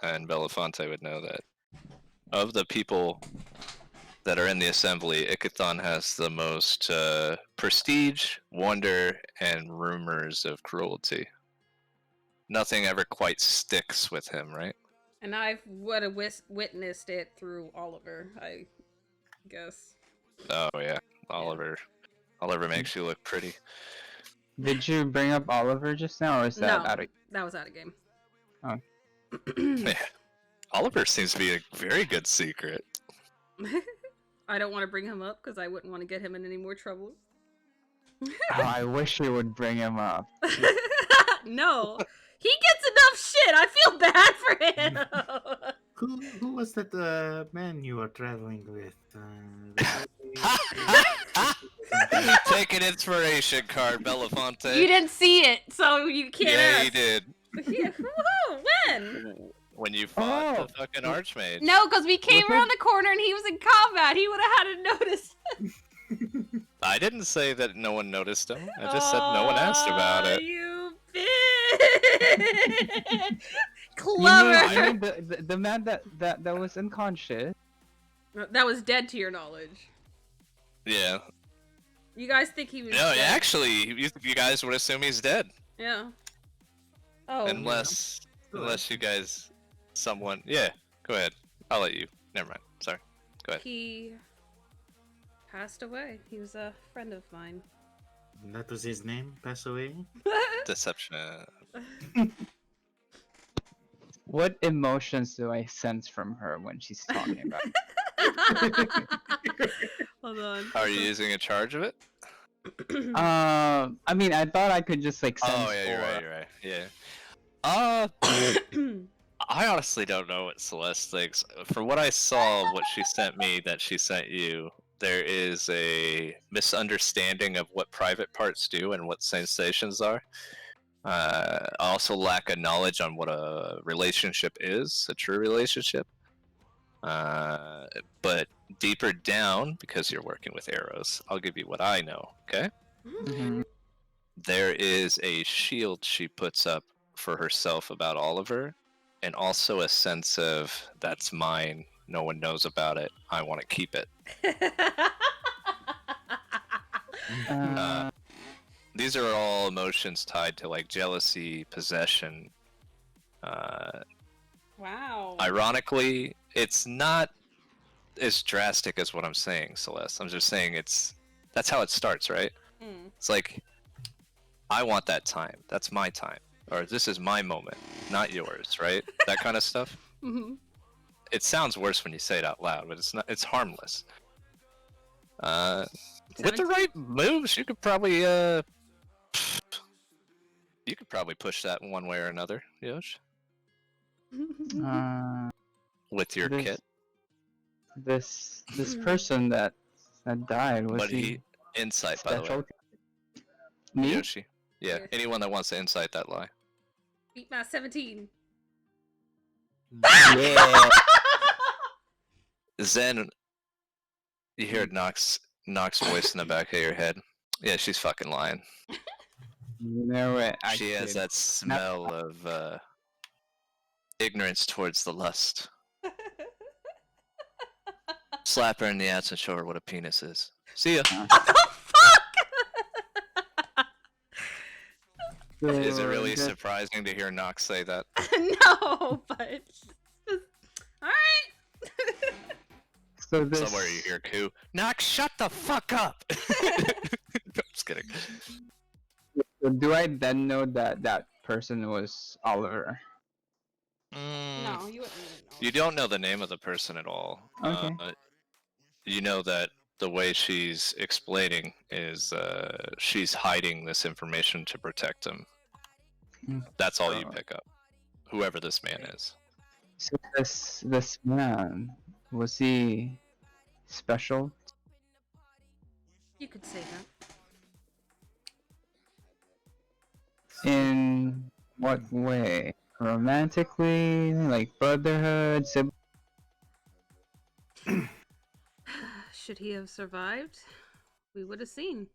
[SPEAKER 1] and Belafonte would know that. Of the people that are in the assembly, Ichthon has the most prestige, wonder, and rumors of cruelty. Nothing ever quite sticks with him, right?
[SPEAKER 2] And I've witnessed it through Oliver, I guess.
[SPEAKER 1] Oh yeah, Oliver makes you look pretty.
[SPEAKER 4] Did you bring up Oliver just now, or is that
[SPEAKER 2] No,
[SPEAKER 4] out of...
[SPEAKER 2] that was out of game.
[SPEAKER 4] Oh.
[SPEAKER 1] Yeah. Oliver seems to be a very good secret.
[SPEAKER 2] I don't want to bring him up because I wouldn't want to get him in any more trouble.
[SPEAKER 4] Oh, I wish you would bring him up.
[SPEAKER 2] No, he gets enough shit. I feel bad for him.
[SPEAKER 6] Who was that man you were traveling with?
[SPEAKER 1] Take an inspiration card, Belafonte.
[SPEAKER 2] You didn't see it, so you can't
[SPEAKER 1] Yeah,
[SPEAKER 2] ask.
[SPEAKER 1] he did.
[SPEAKER 2] Yeah, woohoo, when?
[SPEAKER 1] When you fought
[SPEAKER 4] Oh.
[SPEAKER 1] the fucking Archmage.
[SPEAKER 2] No, because we came
[SPEAKER 4] Was
[SPEAKER 2] around
[SPEAKER 4] it-
[SPEAKER 2] the corner and he was in combat. He would have had to notice.
[SPEAKER 1] I didn't say that no one noticed him. I just said no one asked about it.
[SPEAKER 2] You bitch!
[SPEAKER 4] You
[SPEAKER 2] Clever.
[SPEAKER 4] mean the man that was unconscious?
[SPEAKER 2] That was dead to your knowledge.
[SPEAKER 1] Yeah.
[SPEAKER 2] You guys think he was
[SPEAKER 1] No,
[SPEAKER 2] dead?
[SPEAKER 1] actually, you guys would assume he's dead.
[SPEAKER 2] Yeah. Oh.
[SPEAKER 1] Unless you guys, someone. Yeah, go ahead. I'll let you. Never mind. Sorry. Go ahead.
[SPEAKER 2] He passed away. He was a friend of mine.
[SPEAKER 6] That was his name. Pass away.
[SPEAKER 1] Deception.
[SPEAKER 4] What emotions do I sense from her when she's talking about it?
[SPEAKER 2] Hold on.
[SPEAKER 1] Are you using a charge of it?
[SPEAKER 4] I mean, I thought I could just like sense.
[SPEAKER 1] Oh yeah,
[SPEAKER 4] aura.
[SPEAKER 1] you're right. Yeah. I honestly don't know what Celeste thinks. For what I saw, what she sent me, that she sent you, there is a misunderstanding of what private parts do and what sensations are. I also lack a knowledge on what a relationship is, a true relationship. But deeper down, because you're working with arrows, I'll give you what I know, okay?
[SPEAKER 4] Mhm.
[SPEAKER 1] There is a shield she puts up for herself about Oliver, and also a sense of, that's mine, no one knows about it, I want to keep it. These are all emotions tied to like jealousy, possession.
[SPEAKER 2] Wow.
[SPEAKER 1] Ironically, it's not as drastic as what I'm saying, Celeste. I'm just saying that's how it starts, right?
[SPEAKER 2] Mm.
[SPEAKER 1] It's like, I want that time. That's my time. Or this is my moment, not yours, right? That kind of stuff.
[SPEAKER 2] Mhm.
[SPEAKER 1] It sounds worse when you say it out loud, but it's not. It's harmless. With the right moves, you could probably push that in one way or another, Yosh. With your
[SPEAKER 4] this,
[SPEAKER 1] kit.
[SPEAKER 4] This person that died was
[SPEAKER 1] But
[SPEAKER 4] he
[SPEAKER 1] insight, by the way.
[SPEAKER 4] special? Me?
[SPEAKER 1] Yoshi. Yeah,
[SPEAKER 2] Yes.
[SPEAKER 1] anyone that wants to insight that lie.
[SPEAKER 2] Beat my 17.
[SPEAKER 4] Yeah.
[SPEAKER 1] Zen, you hear Nox voice in the back of your head. Yeah, she's fucking lying.
[SPEAKER 4] You know what?
[SPEAKER 1] She has that smell of ignorance towards the lust. Slap her in the ass and show her what a penis is. See ya.
[SPEAKER 2] What the fuck?
[SPEAKER 1] Is it really surprising to hear Nox say that?
[SPEAKER 2] No, but alright.
[SPEAKER 4] So this,
[SPEAKER 1] Somewhere you hear Koo. Nox, shut the fuck up! I'm just kidding.
[SPEAKER 4] so do I then know that that person was Oliver?
[SPEAKER 2] No, you wouldn't know.
[SPEAKER 1] You don't know the name of the person at all.
[SPEAKER 4] Okay.
[SPEAKER 1] You know that the way she's explaining is she's hiding this information to protect him.
[SPEAKER 4] Mm.
[SPEAKER 1] That's all you pick up. Whoever this man is.
[SPEAKER 4] So this man, was he special?
[SPEAKER 2] You could say that.
[SPEAKER 4] In what way? Romantically, like brotherhood,
[SPEAKER 2] Should he have survived, we would have seen.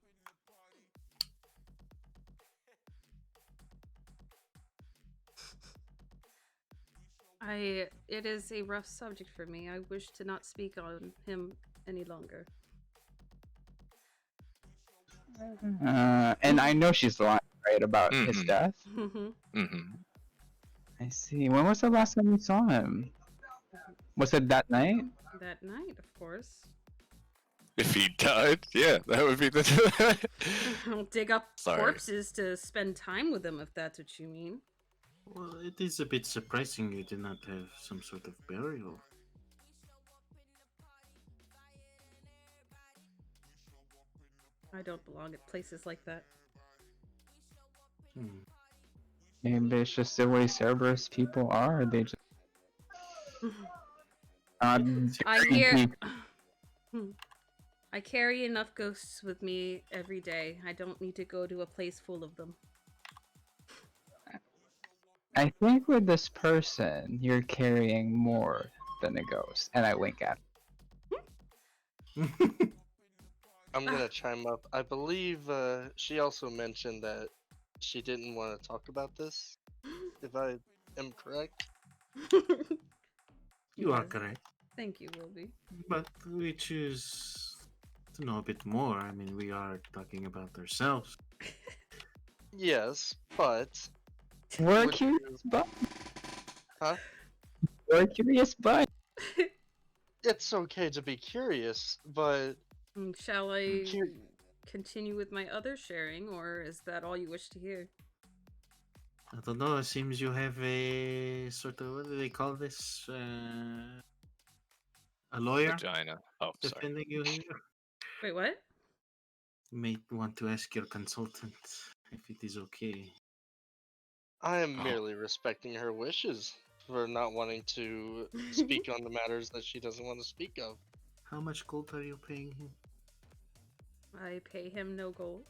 [SPEAKER 2] It is a rough subject for me. I wish to not speak on him any longer.
[SPEAKER 4] and I know she's lying, right, about his
[SPEAKER 1] Mhm.
[SPEAKER 4] death.
[SPEAKER 1] Mm-hmm.
[SPEAKER 4] I see. When was the last time you saw him? Was it that night?
[SPEAKER 2] That night, of course.
[SPEAKER 1] If he died, yeah, that would be the.
[SPEAKER 2] I'll dig up
[SPEAKER 1] Sorry.
[SPEAKER 2] corpses to spend time with them, if that's what you mean.
[SPEAKER 6] Well, it is a bit surprising you did not have some sort of burial.
[SPEAKER 2] I don't belong at places like that.
[SPEAKER 6] Hmm.
[SPEAKER 4] Maybe it's just the way Cerberus people are. They just.
[SPEAKER 2] I hear. I carry enough ghosts with me every day. I don't need to go to a place full of them.
[SPEAKER 4] I think with this person, you're carrying more than a ghost. And I wink at
[SPEAKER 3] I'm gonna chime up. I believe she also mentioned that she didn't want to talk about this, if I am correct.
[SPEAKER 6] You are
[SPEAKER 2] Yes.
[SPEAKER 6] correct.
[SPEAKER 2] Thank you, Wilby.
[SPEAKER 6] But we choose to know a bit more. I mean, we are talking about ourselves.
[SPEAKER 3] Yes, but
[SPEAKER 4] We're
[SPEAKER 3] would
[SPEAKER 4] curious
[SPEAKER 3] you-
[SPEAKER 4] bunch.
[SPEAKER 3] Huh?
[SPEAKER 4] We're a curious bunch.
[SPEAKER 3] It's okay to be curious, but
[SPEAKER 2] Shall I
[SPEAKER 3] Cur-
[SPEAKER 2] continue with my other sharing, or is that all you wish to hear?
[SPEAKER 6] I don't know. It seems you have a sort of, what do they call this? A lawyer
[SPEAKER 1] Vagina. Oh, sorry.
[SPEAKER 6] defending you here.
[SPEAKER 2] Wait, what?
[SPEAKER 6] You may want to ask your consultant if it is okay.
[SPEAKER 3] I am
[SPEAKER 1] Oh.
[SPEAKER 3] merely respecting her wishes for not wanting to speak on the matters that she doesn't want to speak of.
[SPEAKER 6] How much gold are you paying him?
[SPEAKER 2] I pay him no gold.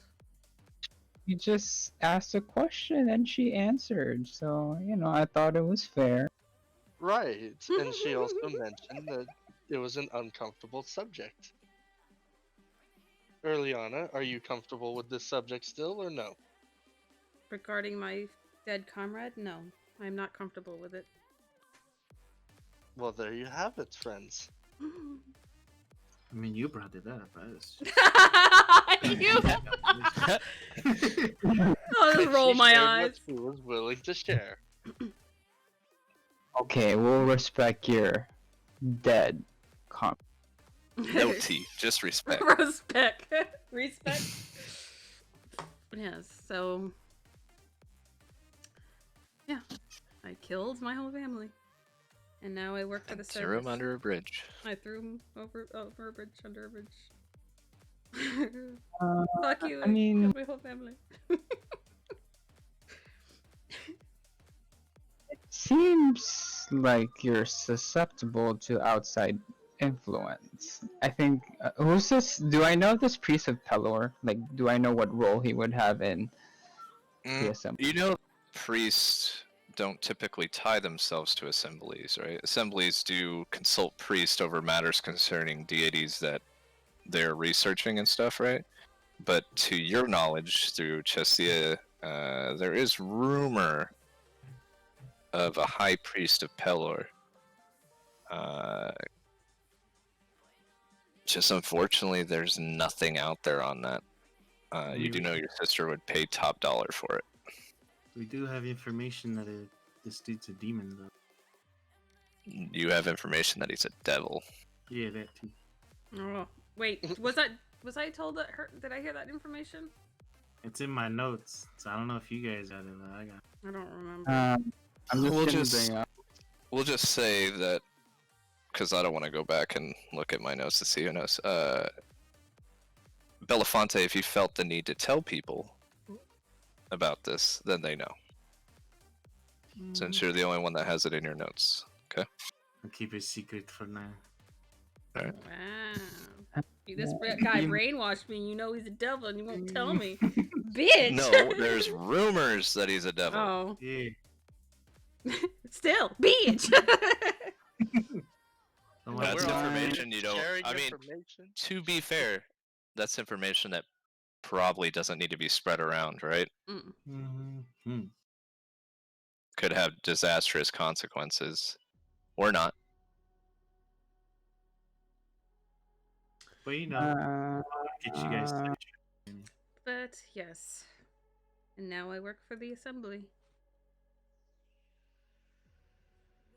[SPEAKER 4] You just asked a question and she answered. So, I thought it was fair.
[SPEAKER 3] Right, and she also mentioned that it was an uncomfortable subject. Urilana, are you comfortable with this subject still, or no?
[SPEAKER 2] Regarding my dead comrade, no. I'm not comfortable with it.
[SPEAKER 3] Well, there you have it, friends.
[SPEAKER 6] I mean, you brought it up.
[SPEAKER 2] You! I'll just roll
[SPEAKER 3] She
[SPEAKER 2] my
[SPEAKER 3] shared
[SPEAKER 2] eyes.
[SPEAKER 3] what she was willing to share.
[SPEAKER 4] Okay, we'll respect your dead comp.
[SPEAKER 1] No tea, just respect.
[SPEAKER 2] Respect. Respect. Yes, so. Yeah. I killed my whole family. And now I work for the
[SPEAKER 1] Threw him
[SPEAKER 2] circus.
[SPEAKER 1] under a bridge.
[SPEAKER 2] I threw him over a bridge, under a bridge.
[SPEAKER 4] Uh,
[SPEAKER 2] Fuck you,
[SPEAKER 4] I mean-
[SPEAKER 2] killed my whole family.
[SPEAKER 4] Seems like you're susceptible to outside influence. I think. Who's this? Do I know this priest of Pelor? Like, do I know what role he would have in the assembly?
[SPEAKER 1] You know, priests don't typically tie themselves to assemblies, right? Assemblies do consult priests over matters concerning deities that they're researching and stuff, right? But to your knowledge, through Chesia, there is rumor of a high priest of Pelor. Just unfortunately, there's nothing out there on that. You do know your sister would pay top dollar for it.
[SPEAKER 6] We do have information that this dude's a demon, though.
[SPEAKER 1] You have information that he's a devil.
[SPEAKER 6] Yeah, that too.
[SPEAKER 2] Oh, wait, was I told that did I hear that information?
[SPEAKER 6] It's in my notes, so I don't know if you guys got it, but I got it.
[SPEAKER 2] I don't remember.
[SPEAKER 4] I'm just
[SPEAKER 1] We'll
[SPEAKER 4] gonna
[SPEAKER 1] just-
[SPEAKER 4] bring up.
[SPEAKER 1] We'll just say that, because I don't want to go back and look at my notes to see who knows. Belafonte, if you felt the need to tell people about this, then they know. Since you're the only one that has it in your notes. Okay?
[SPEAKER 6] I'll keep it secret for now.
[SPEAKER 2] Wow. This guy brainwashed me. You know he's a devil and you won't tell me. Bitch!
[SPEAKER 1] No, there's rumors that he's a devil.
[SPEAKER 2] Oh.
[SPEAKER 6] Yeah.
[SPEAKER 2] Still, bitch!
[SPEAKER 6] Don't
[SPEAKER 1] That's
[SPEAKER 6] worry.
[SPEAKER 1] information you don't.
[SPEAKER 3] Sharing
[SPEAKER 1] I mean,
[SPEAKER 3] information?
[SPEAKER 1] to be fair, that's information that probably doesn't need to be spread around, right?
[SPEAKER 2] Mm.
[SPEAKER 6] Mm-hmm.
[SPEAKER 1] Could have disastrous consequences. Or not.
[SPEAKER 6] But you know,
[SPEAKER 4] Uh,
[SPEAKER 6] get you guys.
[SPEAKER 2] But yes. And now I work for the assembly.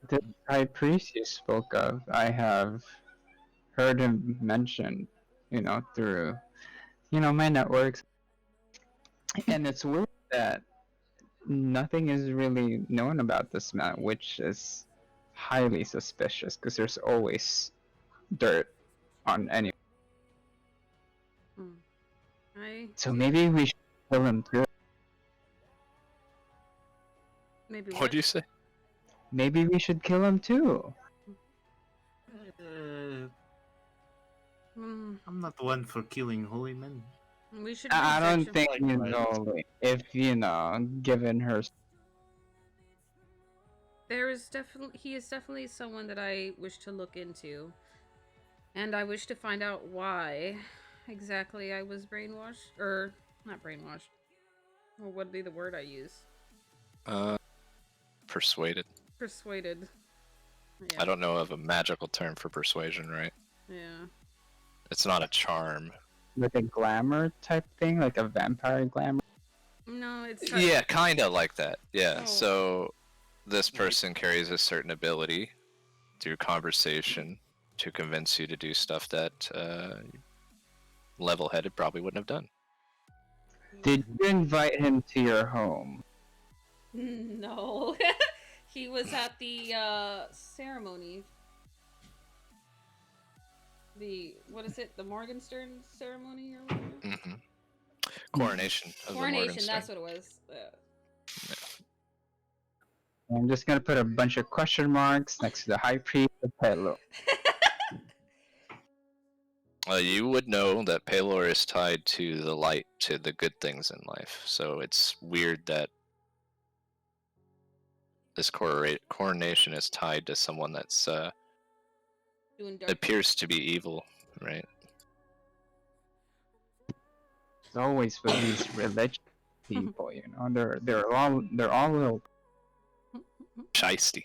[SPEAKER 4] the high priest you spoke of, I have heard him mentioned, through, my networks. And it's weird that nothing is really known about this man, which is highly suspicious because there's always dirt on any. So maybe we should kill him too.
[SPEAKER 2] Maybe
[SPEAKER 1] What'd you say?
[SPEAKER 4] Maybe we should kill him too.
[SPEAKER 6] I'm not one for killing holy men.
[SPEAKER 2] We should.
[SPEAKER 4] I don't
[SPEAKER 2] research
[SPEAKER 4] think
[SPEAKER 2] him.
[SPEAKER 6] Likewise.
[SPEAKER 4] if given her.
[SPEAKER 2] He is definitely someone that I wish to look into, and I wish to find out why exactly I was brainwashed, or not brainwashed. Or what would be the word I use?
[SPEAKER 1] Persuaded.
[SPEAKER 2] Persuaded. Yeah.
[SPEAKER 1] I don't know of a magical term for persuasion, right?
[SPEAKER 2] Yeah.
[SPEAKER 1] It's not a charm.
[SPEAKER 4] Like a glamour type thing, like a vampire glamour.
[SPEAKER 2] No, it's
[SPEAKER 1] Yeah, kind of like that. Yeah.
[SPEAKER 2] Oh.
[SPEAKER 1] So this person carries a certain ability through conversation to convince you to do stuff that level-headed probably wouldn't have done.
[SPEAKER 4] Did you invite him to your home?
[SPEAKER 2] No. He was at the ceremony. What is it? The Morgenstern ceremony or whatever?
[SPEAKER 1] Hmm. Coronation of
[SPEAKER 2] Coronation,
[SPEAKER 1] the
[SPEAKER 2] that's
[SPEAKER 1] Morgenstern.
[SPEAKER 2] what it was.
[SPEAKER 4] I'm just gonna put a bunch of question marks next to the high priest of Pelo.
[SPEAKER 1] You would know that Palor is tied to the light, to the good things in life. So it's weird that this coronation is tied to someone that's
[SPEAKER 2] Doing dark.
[SPEAKER 1] appears to be evil, right?
[SPEAKER 4] It's always with these religious people, they're all little
[SPEAKER 1] Shiesty.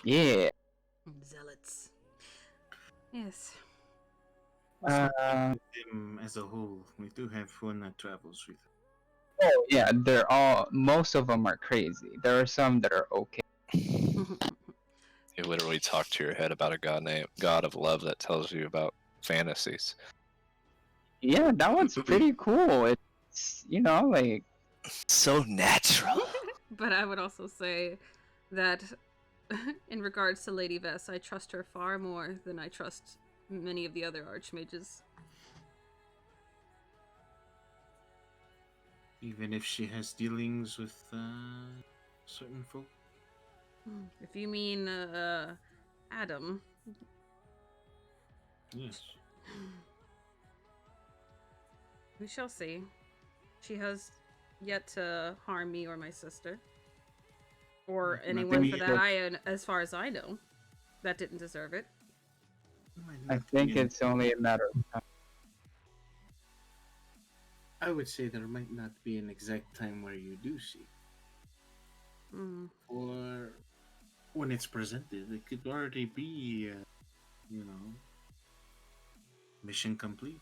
[SPEAKER 4] yeah.
[SPEAKER 2] Zealots. Yes.
[SPEAKER 6] Them as a whole, we do have one that travels with.
[SPEAKER 4] Oh yeah, most of them are crazy. There are some that are okay.
[SPEAKER 1] You literally talk to your head about a god of love that tells you about fantasies.
[SPEAKER 4] Yeah, that one's pretty cool. It's like
[SPEAKER 1] So natural.
[SPEAKER 2] But I would also say that in regards to Lady Vess, I trust her far more than I trust many of the other archmages.
[SPEAKER 6] Even if she has dealings with certain folk.
[SPEAKER 2] If you mean Adam.
[SPEAKER 6] Yes.
[SPEAKER 2] We shall see. She has yet to harm me or my sister. Or
[SPEAKER 6] Not
[SPEAKER 2] anyone for
[SPEAKER 6] me.
[SPEAKER 2] that as far as I know. That didn't deserve it.
[SPEAKER 4] I think it's only a matter of time.
[SPEAKER 6] I would say there might not be an exact time where you do see. Or when it's presented, it could already be, mission complete.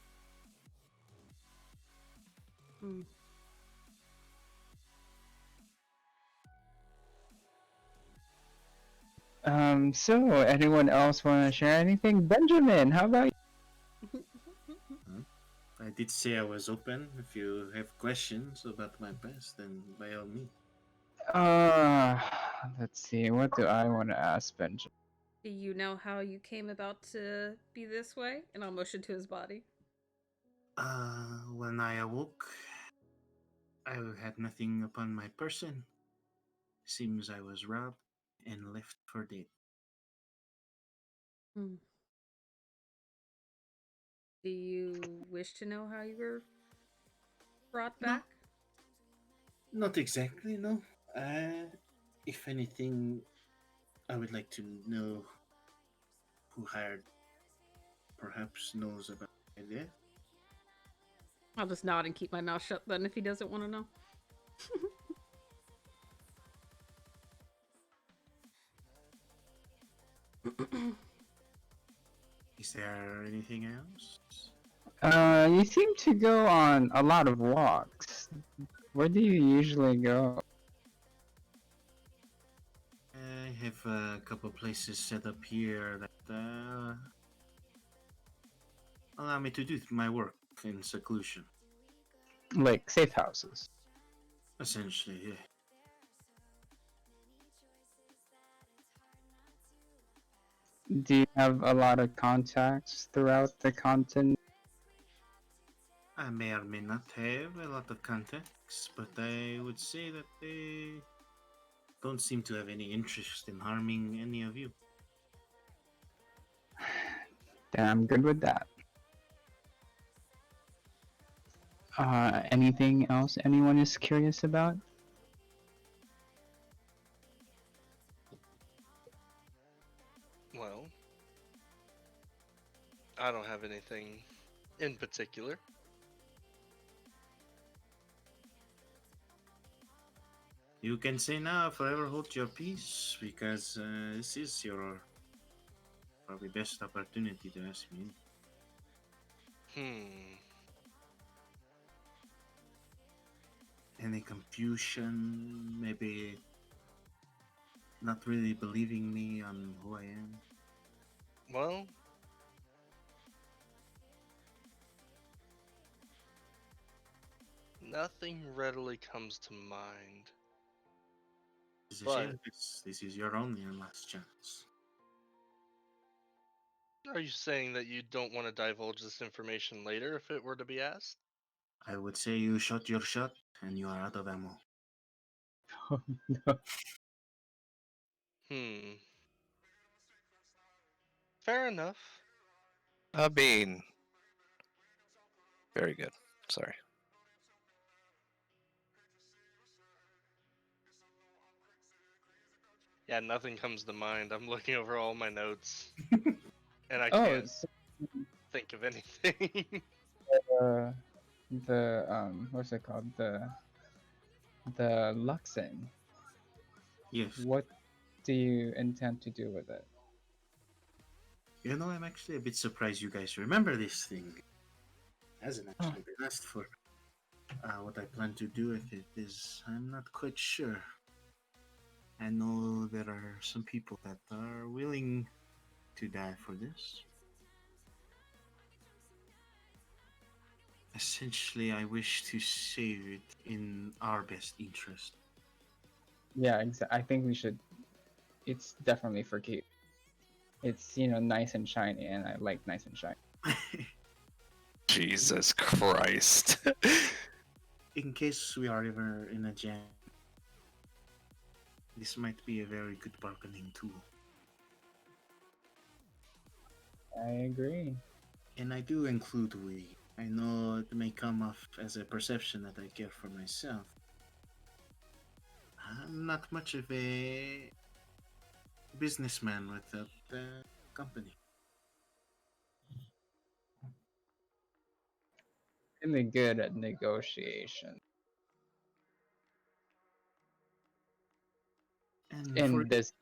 [SPEAKER 4] So anyone else want to share anything? Benjamin, how about you?
[SPEAKER 6] I did say I was open. If you have questions about my past, then by all means.
[SPEAKER 4] Let's see. What do I want to ask Benjamin?
[SPEAKER 2] Do you know how you came about to be this way? And I'll motion to his body.
[SPEAKER 6] When I awoke, I had nothing upon my person. Seems I was robbed and left for dead.
[SPEAKER 2] Do you wish to know how you were brought back?
[SPEAKER 6] Not exactly, no. If anything, I would like to know who hired, perhaps knows about my death.
[SPEAKER 2] I'll just nod and keep my mouth shut then if he doesn't want to know.
[SPEAKER 6] Is there anything else?
[SPEAKER 4] You seem to go on a lot of walks. Where do you usually go?
[SPEAKER 6] I have a couple places set up here that allow me to do my work in seclusion.
[SPEAKER 4] Like safe houses.
[SPEAKER 6] Essentially, yeah.
[SPEAKER 4] Do you have a lot of contacts throughout the continent?
[SPEAKER 6] I may or may not have a lot of contacts, but I would say that they don't seem to have any interest in harming any of you.
[SPEAKER 4] Then I'm good with that. Anything else anyone is curious about?
[SPEAKER 3] Well, I don't have anything in particular.
[SPEAKER 6] You can say now, forever hold your peace, because this is your probably best opportunity to ask me. Any confusion? Maybe not really believing me on who I am?
[SPEAKER 3] Well, nothing readily comes to mind.
[SPEAKER 6] It's a
[SPEAKER 3] But
[SPEAKER 6] shame. This is your only and last chance.
[SPEAKER 3] are you saying that you don't want to divulge this information later if it were to be asked?
[SPEAKER 6] I would say you shot your shot and you are out of ammo.
[SPEAKER 4] Oh, no.
[SPEAKER 3] Fair enough.
[SPEAKER 1] I mean, very good. Sorry.
[SPEAKER 3] Yeah, nothing comes to mind. I'm looking over all my notes and I
[SPEAKER 4] Oh,
[SPEAKER 3] can't
[SPEAKER 4] so
[SPEAKER 3] think of anything.
[SPEAKER 4] what's it called? The Luxon.
[SPEAKER 6] Yes.
[SPEAKER 4] What do you intend to do with it?
[SPEAKER 6] You know, I'm actually a bit surprised you guys remember this thing. Hasn't actually been asked for. What I plan to do with it is, I'm not quite sure. I know there are some people that are willing to die for this. Essentially, I wish to save it in our best interest.
[SPEAKER 4] Yeah, I think we should. It's definitely for keep. It's nice and shiny, and I like nice and shiny.
[SPEAKER 1] Jesus Christ.
[SPEAKER 6] In case we are ever in a jam, this might be a very good bargaining tool.
[SPEAKER 4] I agree.
[SPEAKER 6] And I do include we. I know it may come off as a perception that I care for myself. I'm not much of a businessman without the company.
[SPEAKER 4] Really good at negotiation.
[SPEAKER 6] And for
[SPEAKER 4] In this,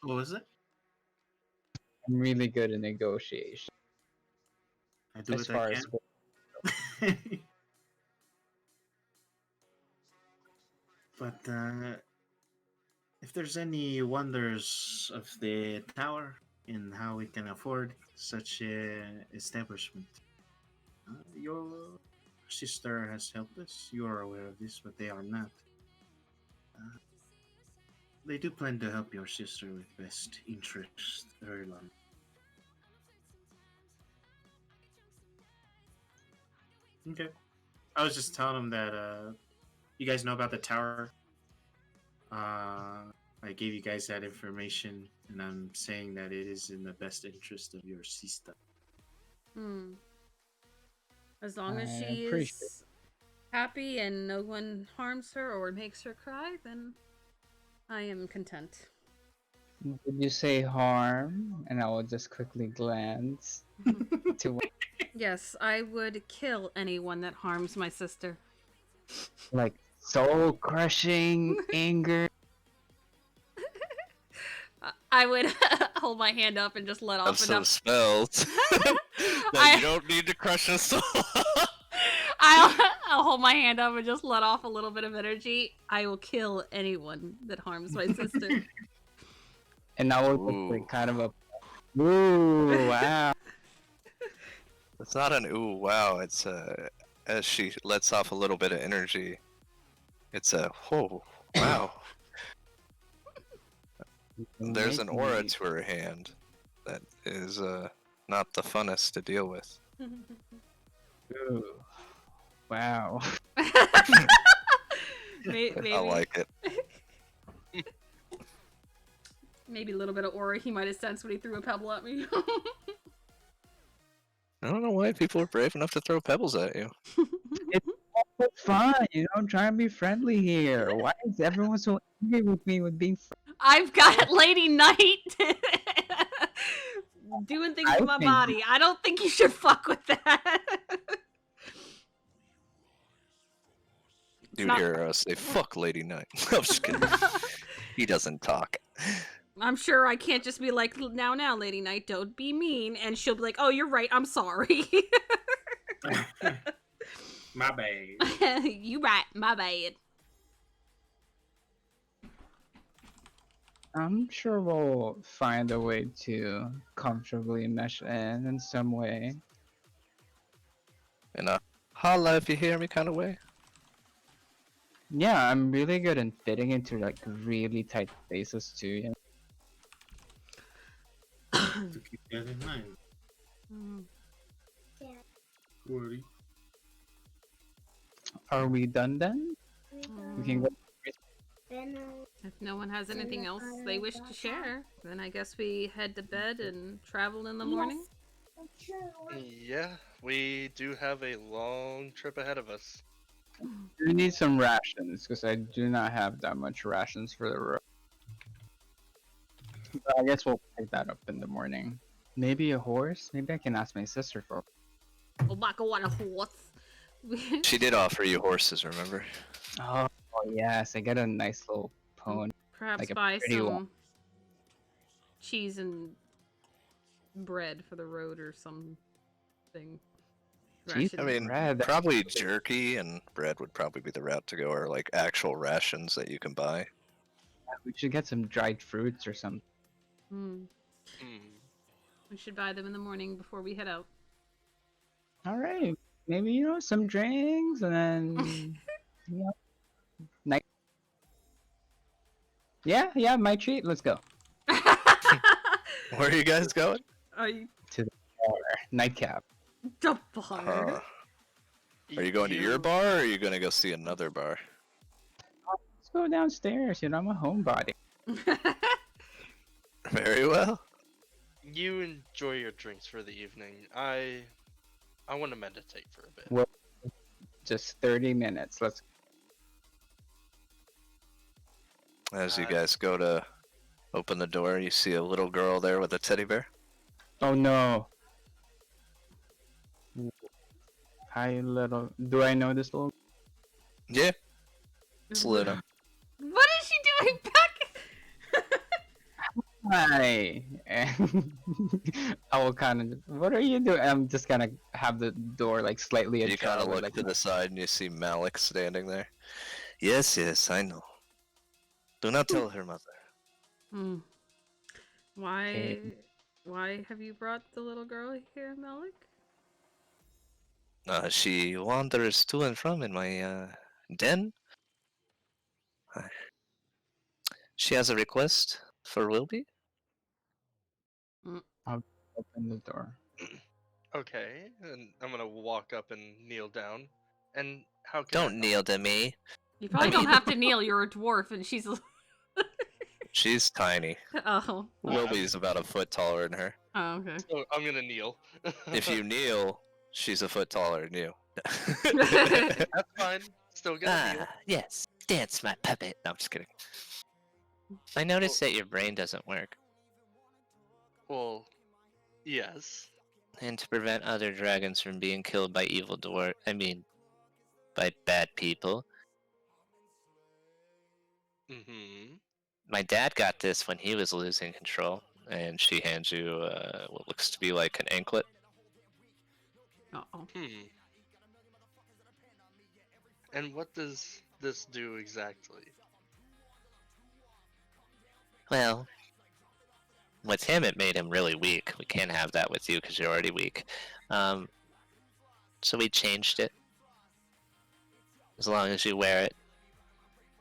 [SPEAKER 6] what was it?
[SPEAKER 4] I'm really good at negotiation.
[SPEAKER 6] I do
[SPEAKER 4] As
[SPEAKER 6] what I
[SPEAKER 4] far as
[SPEAKER 6] can. But if there's any wonders of the tower in how we can afford such a establishment, your sister has helped us. You are aware of this, but they are not. Uh, they do plan to help your sister with best interest, Urilana. Okay. I was just telling them that you guys know about the tower. I gave you guys that information, and I'm saying that it is in the best interest of your sister.
[SPEAKER 2] As long as
[SPEAKER 4] I
[SPEAKER 2] she
[SPEAKER 4] appreciate
[SPEAKER 2] is happy and no one harms her or makes her cry, then I am content.
[SPEAKER 4] Did you say harm? And I will just quickly glance to
[SPEAKER 2] Yes, I would kill anyone that harms my sister.
[SPEAKER 4] like soul crushing anger.
[SPEAKER 2] I would hold my hand up and just let
[SPEAKER 1] Have
[SPEAKER 2] off
[SPEAKER 1] some
[SPEAKER 2] enough.
[SPEAKER 1] spells that
[SPEAKER 2] I-
[SPEAKER 1] you don't need to crush a soul.
[SPEAKER 2] I'll hold my hand up and just let off a little bit of energy. I will kill anyone that harms my sister.
[SPEAKER 4] And I will just like kind of a ooh wow.
[SPEAKER 1] It's not an ooh wow. It's as she lets off a little bit of energy. It's a whoa wow. There's an aura to her hand that is not the funnest to deal with.
[SPEAKER 4] Ooh. Wow.
[SPEAKER 2] Maybe,
[SPEAKER 1] I like it.
[SPEAKER 2] maybe a little bit of aura he might have sensed when he threw a pebble at me.
[SPEAKER 1] I don't know why people are brave enough to throw pebbles at you.
[SPEAKER 4] But fun, I'm trying to be friendly here. Why is everyone so angry with me with being friendly?
[SPEAKER 2] I've got Lady Knight doing things
[SPEAKER 4] I
[SPEAKER 2] with my
[SPEAKER 4] think
[SPEAKER 2] body. I don't think you should fuck with that.
[SPEAKER 1] You'd
[SPEAKER 2] not-
[SPEAKER 1] hear us say, fuck Lady Knight. I'm just kidding. He doesn't talk.
[SPEAKER 2] I'm sure I can't just be like, now, Lady Knight, don't be mean. And she'll be like, oh, you're right, I'm sorry.
[SPEAKER 6] My bad.
[SPEAKER 2] You right, my bad.
[SPEAKER 4] I'm sure we'll find a way to comfortably mesh in some way.
[SPEAKER 1] In a holla if you hear me kind of way.
[SPEAKER 4] Yeah, I'm really good in fitting into like really tight spaces too.
[SPEAKER 6] To keep that in mind.
[SPEAKER 2] Mm.
[SPEAKER 6] Worry.
[SPEAKER 4] Are we done then? We can go.
[SPEAKER 2] If no one has anything else they wish to share, then I guess we head to bed and travel in the morning.
[SPEAKER 3] Yeah, we do have a long trip ahead of us.
[SPEAKER 4] We need some rations because I do not have that much rations for the road. But I guess we'll pick that up in the morning. Maybe a horse? Maybe I can ask my sister for.
[SPEAKER 2] Oh my god, what a horse.
[SPEAKER 1] She did offer you horses, remember?
[SPEAKER 4] Oh yes, I got a nice little pony.
[SPEAKER 2] Perhaps
[SPEAKER 4] Like a
[SPEAKER 2] buy
[SPEAKER 4] pretty
[SPEAKER 2] some
[SPEAKER 4] one.
[SPEAKER 2] cheese and bread for the road or something.
[SPEAKER 4] Cheese
[SPEAKER 1] I
[SPEAKER 2] Ration.
[SPEAKER 1] mean,
[SPEAKER 4] bread.
[SPEAKER 1] probably jerky and bread would probably be the route to go, or like actual rations that you can buy.
[SPEAKER 4] We should get some dried fruits or something.
[SPEAKER 2] Hmm.
[SPEAKER 3] Hmm.
[SPEAKER 2] We should buy them in the morning before we head out.
[SPEAKER 4] All right, maybe some drinks and then night. Yeah, my treat. Let's go
[SPEAKER 1] Where are you guys going?
[SPEAKER 2] Are you
[SPEAKER 4] to the bar. Nightcap.
[SPEAKER 2] the bar?
[SPEAKER 1] Are you going to your bar, or are you gonna go see another bar?
[SPEAKER 4] Let's go downstairs. I'm a homebody.
[SPEAKER 1] Very well.
[SPEAKER 3] You enjoy your drinks for the evening. I want to meditate for a bit.
[SPEAKER 4] Well, just 30 minutes. Let's.
[SPEAKER 1] As you guys go to open the door, you see a little girl there with a teddy bear.
[SPEAKER 4] Oh no. Hi, little. Do I know this little?
[SPEAKER 1] Yeah, it's Luna.
[SPEAKER 2] What is she doing back?
[SPEAKER 4] Hi. And I will kind of. What are you doing? I'm just gonna have the door like slightly ajar.
[SPEAKER 1] You kind of
[SPEAKER 4] with,
[SPEAKER 1] look
[SPEAKER 4] like,
[SPEAKER 1] to the side and you see Malik standing there. Yes, I know. Do not tell her mother.
[SPEAKER 2] Hmm. Why?
[SPEAKER 4] Okay.
[SPEAKER 2] Why have you brought the little girl here, Malik?
[SPEAKER 1] She wanders to and from in my den. She has a request for Wilby.
[SPEAKER 4] Open the door.
[SPEAKER 3] Okay, and I'm gonna walk up and kneel down. And how can
[SPEAKER 1] Don't kneel to me.
[SPEAKER 2] You probably don't have to kneel. You're a dwarf, and she's.
[SPEAKER 1] She's tiny.
[SPEAKER 2] Oh.
[SPEAKER 1] Wilby's about a foot taller than her.
[SPEAKER 2] Oh, okay.
[SPEAKER 3] So I'm gonna kneel.
[SPEAKER 1] If you kneel, she's a foot taller than you.
[SPEAKER 3] That's fine. Still gonna kneel.
[SPEAKER 1] Yes. Dance, my puppet. No, I'm just kidding. I noticed that your brain doesn't work.
[SPEAKER 3] Well, yes.
[SPEAKER 1] And to prevent other dragons from being killed by by bad people.
[SPEAKER 3] Mm-hmm.
[SPEAKER 1] My dad got this when he was losing control, and she hands you what looks to be like an anklet.
[SPEAKER 2] Uh-oh.
[SPEAKER 3] Hmm. And what does this do exactly?
[SPEAKER 1] Well, with him it made him really weak. We can't have that with you because you're already weak. So we changed it. As long as you wear it,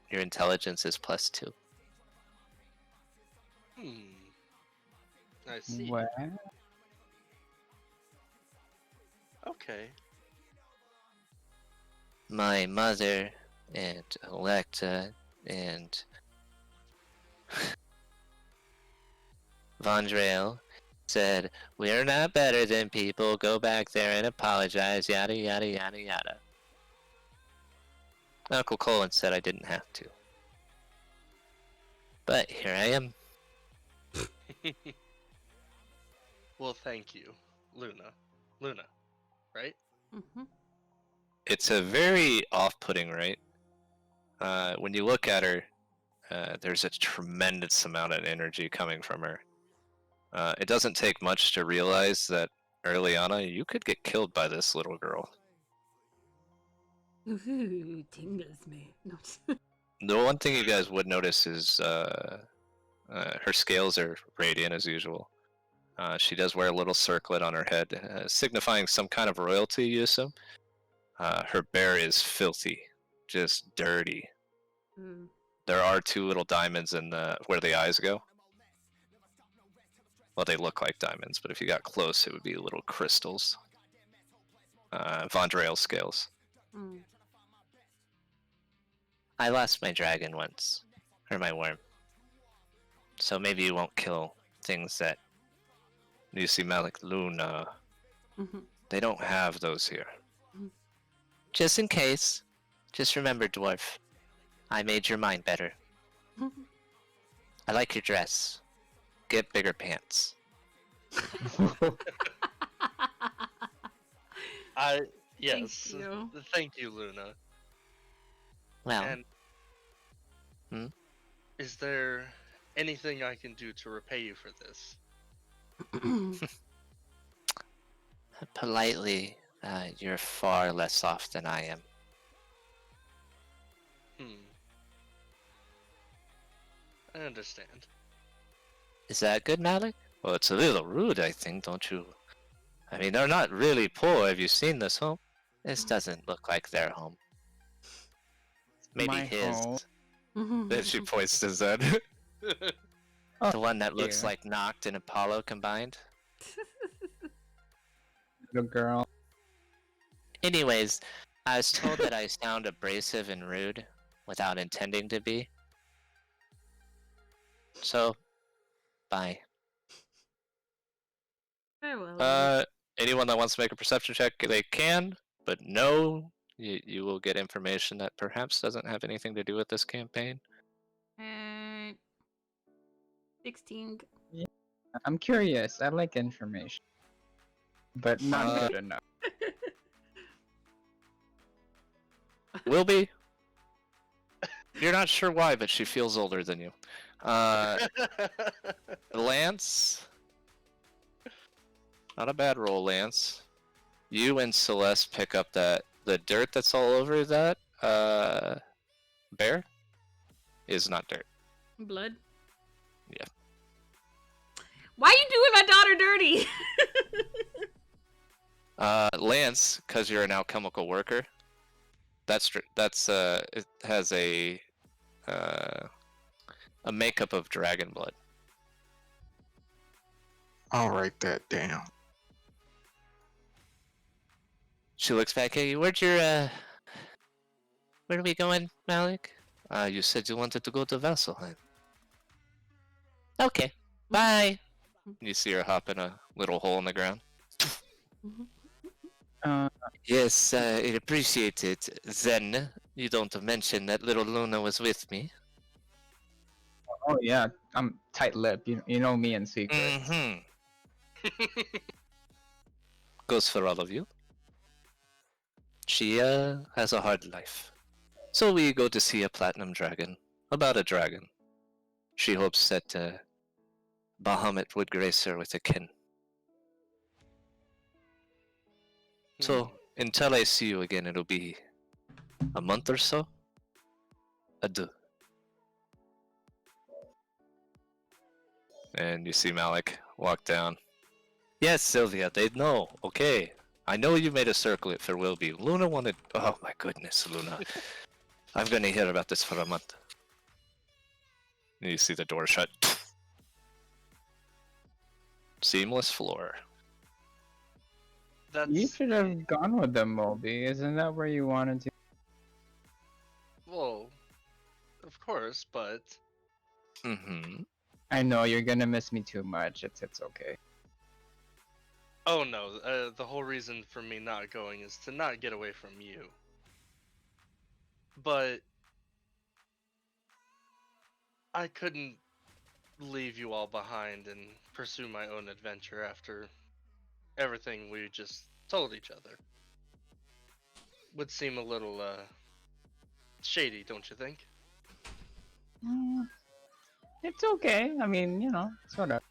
[SPEAKER 1] your intelligence is +2.
[SPEAKER 3] I see.
[SPEAKER 4] What?
[SPEAKER 3] Okay.
[SPEAKER 1] My mother and Electa and Vondrail said, "We're not better than people. Go back there and apologize, yada yada yada yada."
[SPEAKER 9] Uncle Colin said I didn't have to. But here I am.
[SPEAKER 3] Well, thank you, Luna. Luna, right?
[SPEAKER 2] Mm-hmm.
[SPEAKER 1] It's a very off-putting, right? When you look at her, there's a tremendous amount of energy coming from her. It doesn't take much to realize that, Urilana, you could get killed by this little girl.
[SPEAKER 2] Ooh, tingles me. No.
[SPEAKER 1] The one thing you guys would notice is her scales are radiant as usual. She does wear a little circlet on her head, signifying some kind of royalty, you assume. Her bear is filthy, just dirty.
[SPEAKER 2] Mm.
[SPEAKER 1] There are two little diamonds in where the eyes go. Well, they look like diamonds, but if you got close, it would be little crystals. Vondrale scales.
[SPEAKER 2] Mm.
[SPEAKER 9] I lost my dragon once. Or my worm. So maybe you won't kill things that...
[SPEAKER 1] You see Malik Luna.
[SPEAKER 2] Mm-hmm.
[SPEAKER 1] They don't have those here.
[SPEAKER 9] Just in case. Just remember, dwarf. I made your mind better. I like your dress. Get bigger pants.
[SPEAKER 3] Yes.
[SPEAKER 2] Thank you.
[SPEAKER 3] Thank you, Luna.
[SPEAKER 9] Well,
[SPEAKER 3] And is there anything I can do to repay you for this?
[SPEAKER 9] politely, you're far less off than I am.
[SPEAKER 3] I understand.
[SPEAKER 9] Is that good, Malik?
[SPEAKER 1] Well, it's a little rude, I think, don't you? I mean, they're not really poor. Have you seen this home?
[SPEAKER 9] This doesn't look like their home. Maybe
[SPEAKER 4] My
[SPEAKER 9] his.
[SPEAKER 4] home.
[SPEAKER 1] Then she points to Zed.
[SPEAKER 9] The one that looks
[SPEAKER 4] dear.
[SPEAKER 9] like Noct and Apollo combined.
[SPEAKER 4] Little girl.
[SPEAKER 9] Anyways, I was told that I sound abrasive and rude without intending to be. So, bye.
[SPEAKER 2] Farewell.
[SPEAKER 1] Anyone that wants to make a perception check, they can, but no, you will get information that perhaps doesn't have anything to do with this campaign.
[SPEAKER 2] 16.
[SPEAKER 4] I'm curious. I like information, but not good enough.
[SPEAKER 1] Will be. You're not sure why, but she feels older than you. Lance. Not a bad roll, Lance. You and Celeste pick up the dirt that's all over that bear is not dirt.
[SPEAKER 2] Blood?
[SPEAKER 1] Yeah.
[SPEAKER 2] Why are you doing my daughter dirty?
[SPEAKER 1] Lance, because you're an alchemical worker, it has a makeup of dragon blood.
[SPEAKER 5] I'll write that down.
[SPEAKER 9] She looks back at you. Where are we going, Malik?
[SPEAKER 1] You said you wanted to go to Vasselheim.
[SPEAKER 9] Okay, bye.
[SPEAKER 1] You see her hop in a little hole in the ground.
[SPEAKER 9] Yes, I appreciate it. Then, you don't mention that little Luna was with me.
[SPEAKER 4] Oh yeah, I'm tight-lipped. You know me in secret.
[SPEAKER 1] Mm-hmm. Goes for all of you. She has a hard life. So we go to see a platinum dragon. About a dragon. She hopes that Bahamut would grace her with a kin. So, until I see you again, it'll be a month or so. Adieu. And you see Malik walk down. Yes, Sylvia, they know. Okay. I know you made a circlet for Wilby. Luna wanted... Oh my goodness, Luna. I'm gonna hear about this for a month. And you see the door shut. Seamless floor.
[SPEAKER 4] You
[SPEAKER 3] That's
[SPEAKER 4] should have gone with them, Moby. Isn't that where you wanted to?
[SPEAKER 3] well, of course, but
[SPEAKER 1] Mm-hmm.
[SPEAKER 4] I know you're gonna miss me too much. It's okay.
[SPEAKER 3] oh no, the whole reason for me not going is to not get away from you. but I couldn't leave you all behind and pursue my own adventure after everything we just told each other. Would seem a little shady, don't you think?
[SPEAKER 4] Mm, it's okay. I mean, sort of.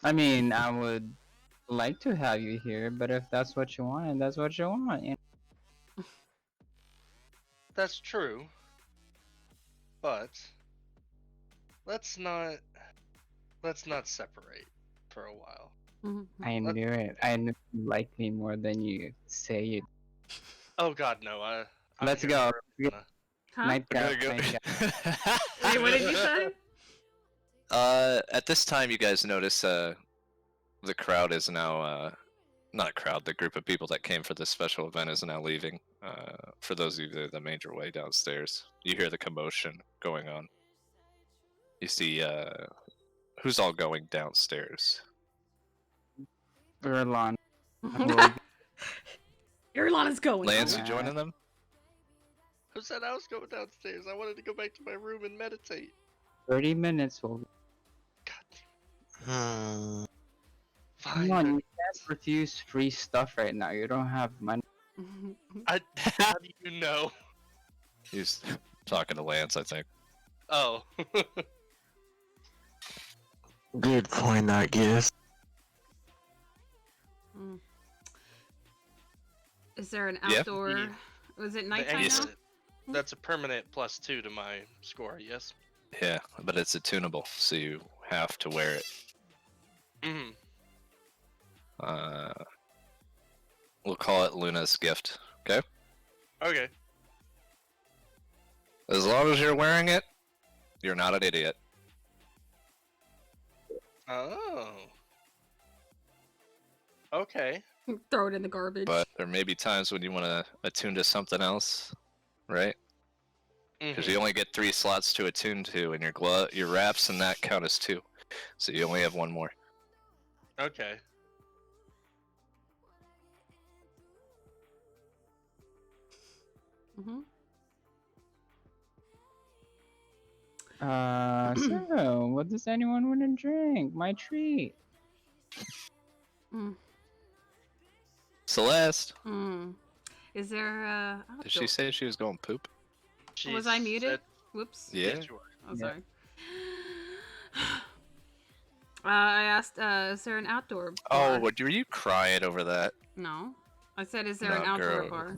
[SPEAKER 4] I mean, I would like to have you here, but if that's what you want, that's what you want.
[SPEAKER 3] That's true, but let's not separate for a while.
[SPEAKER 2] Mhm.
[SPEAKER 4] I
[SPEAKER 3] Let-
[SPEAKER 4] knew it. I knew you liked me more than you say you.
[SPEAKER 3] Oh God, no! I'm
[SPEAKER 4] Let's
[SPEAKER 3] here
[SPEAKER 4] go.
[SPEAKER 3] for Urilana.
[SPEAKER 2] Huh?
[SPEAKER 4] Night
[SPEAKER 1] We're
[SPEAKER 4] guy.
[SPEAKER 1] gonna
[SPEAKER 4] Night guy.
[SPEAKER 1] go.
[SPEAKER 2] Wait, what did you say?
[SPEAKER 1] At this time, you guys notice the crowd is now not a crowd. The group of people that came for this special event is now leaving. For those of you that made your way downstairs, you hear the commotion going on. You see who's all going downstairs.
[SPEAKER 4] Urilana. Well,
[SPEAKER 2] Urilana's going.
[SPEAKER 1] Lance,
[SPEAKER 4] Oh.
[SPEAKER 1] you joining them?
[SPEAKER 3] Who said I was going downstairs? I wanted to go back to my room and meditate.
[SPEAKER 4] 30 minutes will.
[SPEAKER 3] God
[SPEAKER 5] Hmm.
[SPEAKER 3] damn.
[SPEAKER 4] Come on,
[SPEAKER 3] Fine.
[SPEAKER 4] you can't refuse free stuff right now. You don't have money.
[SPEAKER 3] How do you know?
[SPEAKER 1] He's talking to Lance, I think.
[SPEAKER 3] Oh.
[SPEAKER 5] Good point, I guess.
[SPEAKER 2] Mm. Is there an
[SPEAKER 1] Yeah.
[SPEAKER 2] outdoor? Was it
[SPEAKER 3] The
[SPEAKER 2] nighttime now?
[SPEAKER 3] exit. That's a permanent +2 to my score. Yes.
[SPEAKER 1] Yeah, but it's attunable, so you have to wear it.
[SPEAKER 3] Hmm.
[SPEAKER 1] We'll call it Luna's gift. Okay.
[SPEAKER 3] Okay.
[SPEAKER 1] As long as you're wearing it, you're not an idiot.
[SPEAKER 3] Oh. Okay.
[SPEAKER 2] Throw it in the garbage.
[SPEAKER 1] But there may be times when you want to attune to something else, right? Because
[SPEAKER 3] Mhm.
[SPEAKER 1] you only get 3 slots to attune to, and your wraps and that count as 2, so you only have 1 more.
[SPEAKER 3] Okay.
[SPEAKER 2] Mm-hmm.
[SPEAKER 4] So, what does anyone want to drink? My treat.
[SPEAKER 1] Celeste,
[SPEAKER 2] Is there
[SPEAKER 1] did she say she was going poop?
[SPEAKER 3] She
[SPEAKER 2] Was I muted?
[SPEAKER 3] said-
[SPEAKER 2] Whoops.
[SPEAKER 1] Yeah.
[SPEAKER 3] Yes, you are.
[SPEAKER 2] Oh,
[SPEAKER 4] Yeah.
[SPEAKER 2] sorry. I asked, is there an outdoor bar?
[SPEAKER 1] Oh, were you crying over that?
[SPEAKER 2] No. I said, is there an
[SPEAKER 1] No,
[SPEAKER 2] outdoor
[SPEAKER 1] girl.
[SPEAKER 2] bar?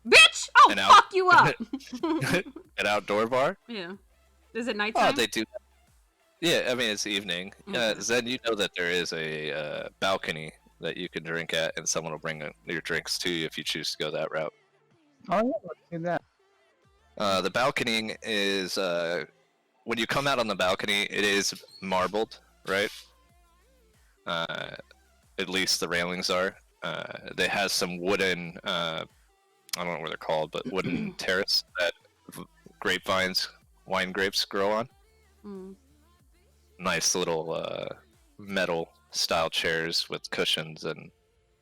[SPEAKER 2] Bitch! Oh,
[SPEAKER 1] An
[SPEAKER 2] fuck you up!
[SPEAKER 1] An outdoor bar?
[SPEAKER 2] Yeah. Is it
[SPEAKER 1] Oh,
[SPEAKER 2] nighttime?
[SPEAKER 1] they do. Yeah, I mean it's evening.
[SPEAKER 2] Okay.
[SPEAKER 1] Zen, you know that there is a balcony that you can drink at, and someone will bring your drinks to you if you choose to go that route.
[SPEAKER 4] Oh, yeah, let's do that.
[SPEAKER 1] The balcony is when you come out on the balcony, it is marbled, right? At least the railings are. They has some wooden, I don't know what they're called, but wooden terrace that wine grapes grow on.
[SPEAKER 2] Mm.
[SPEAKER 1] Nice little metal style chairs with cushions and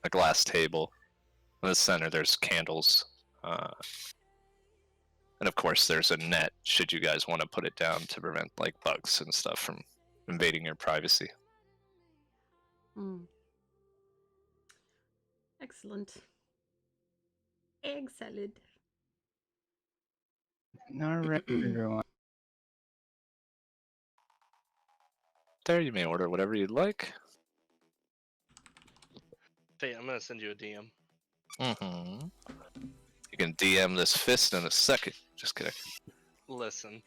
[SPEAKER 1] a glass table. In the center, there's candles. And of course, there's a net should you guys want to put it down to prevent like bugs and stuff from invading your privacy.
[SPEAKER 2] Mm. Excellent. Excellent.
[SPEAKER 4] Alright, everyone.
[SPEAKER 1] There, you may order whatever you'd like.
[SPEAKER 3] Hey, I'm gonna send you a DM.
[SPEAKER 1] Mm-hmm. You can DM this fist in a second. Just kidding.
[SPEAKER 3] Listen.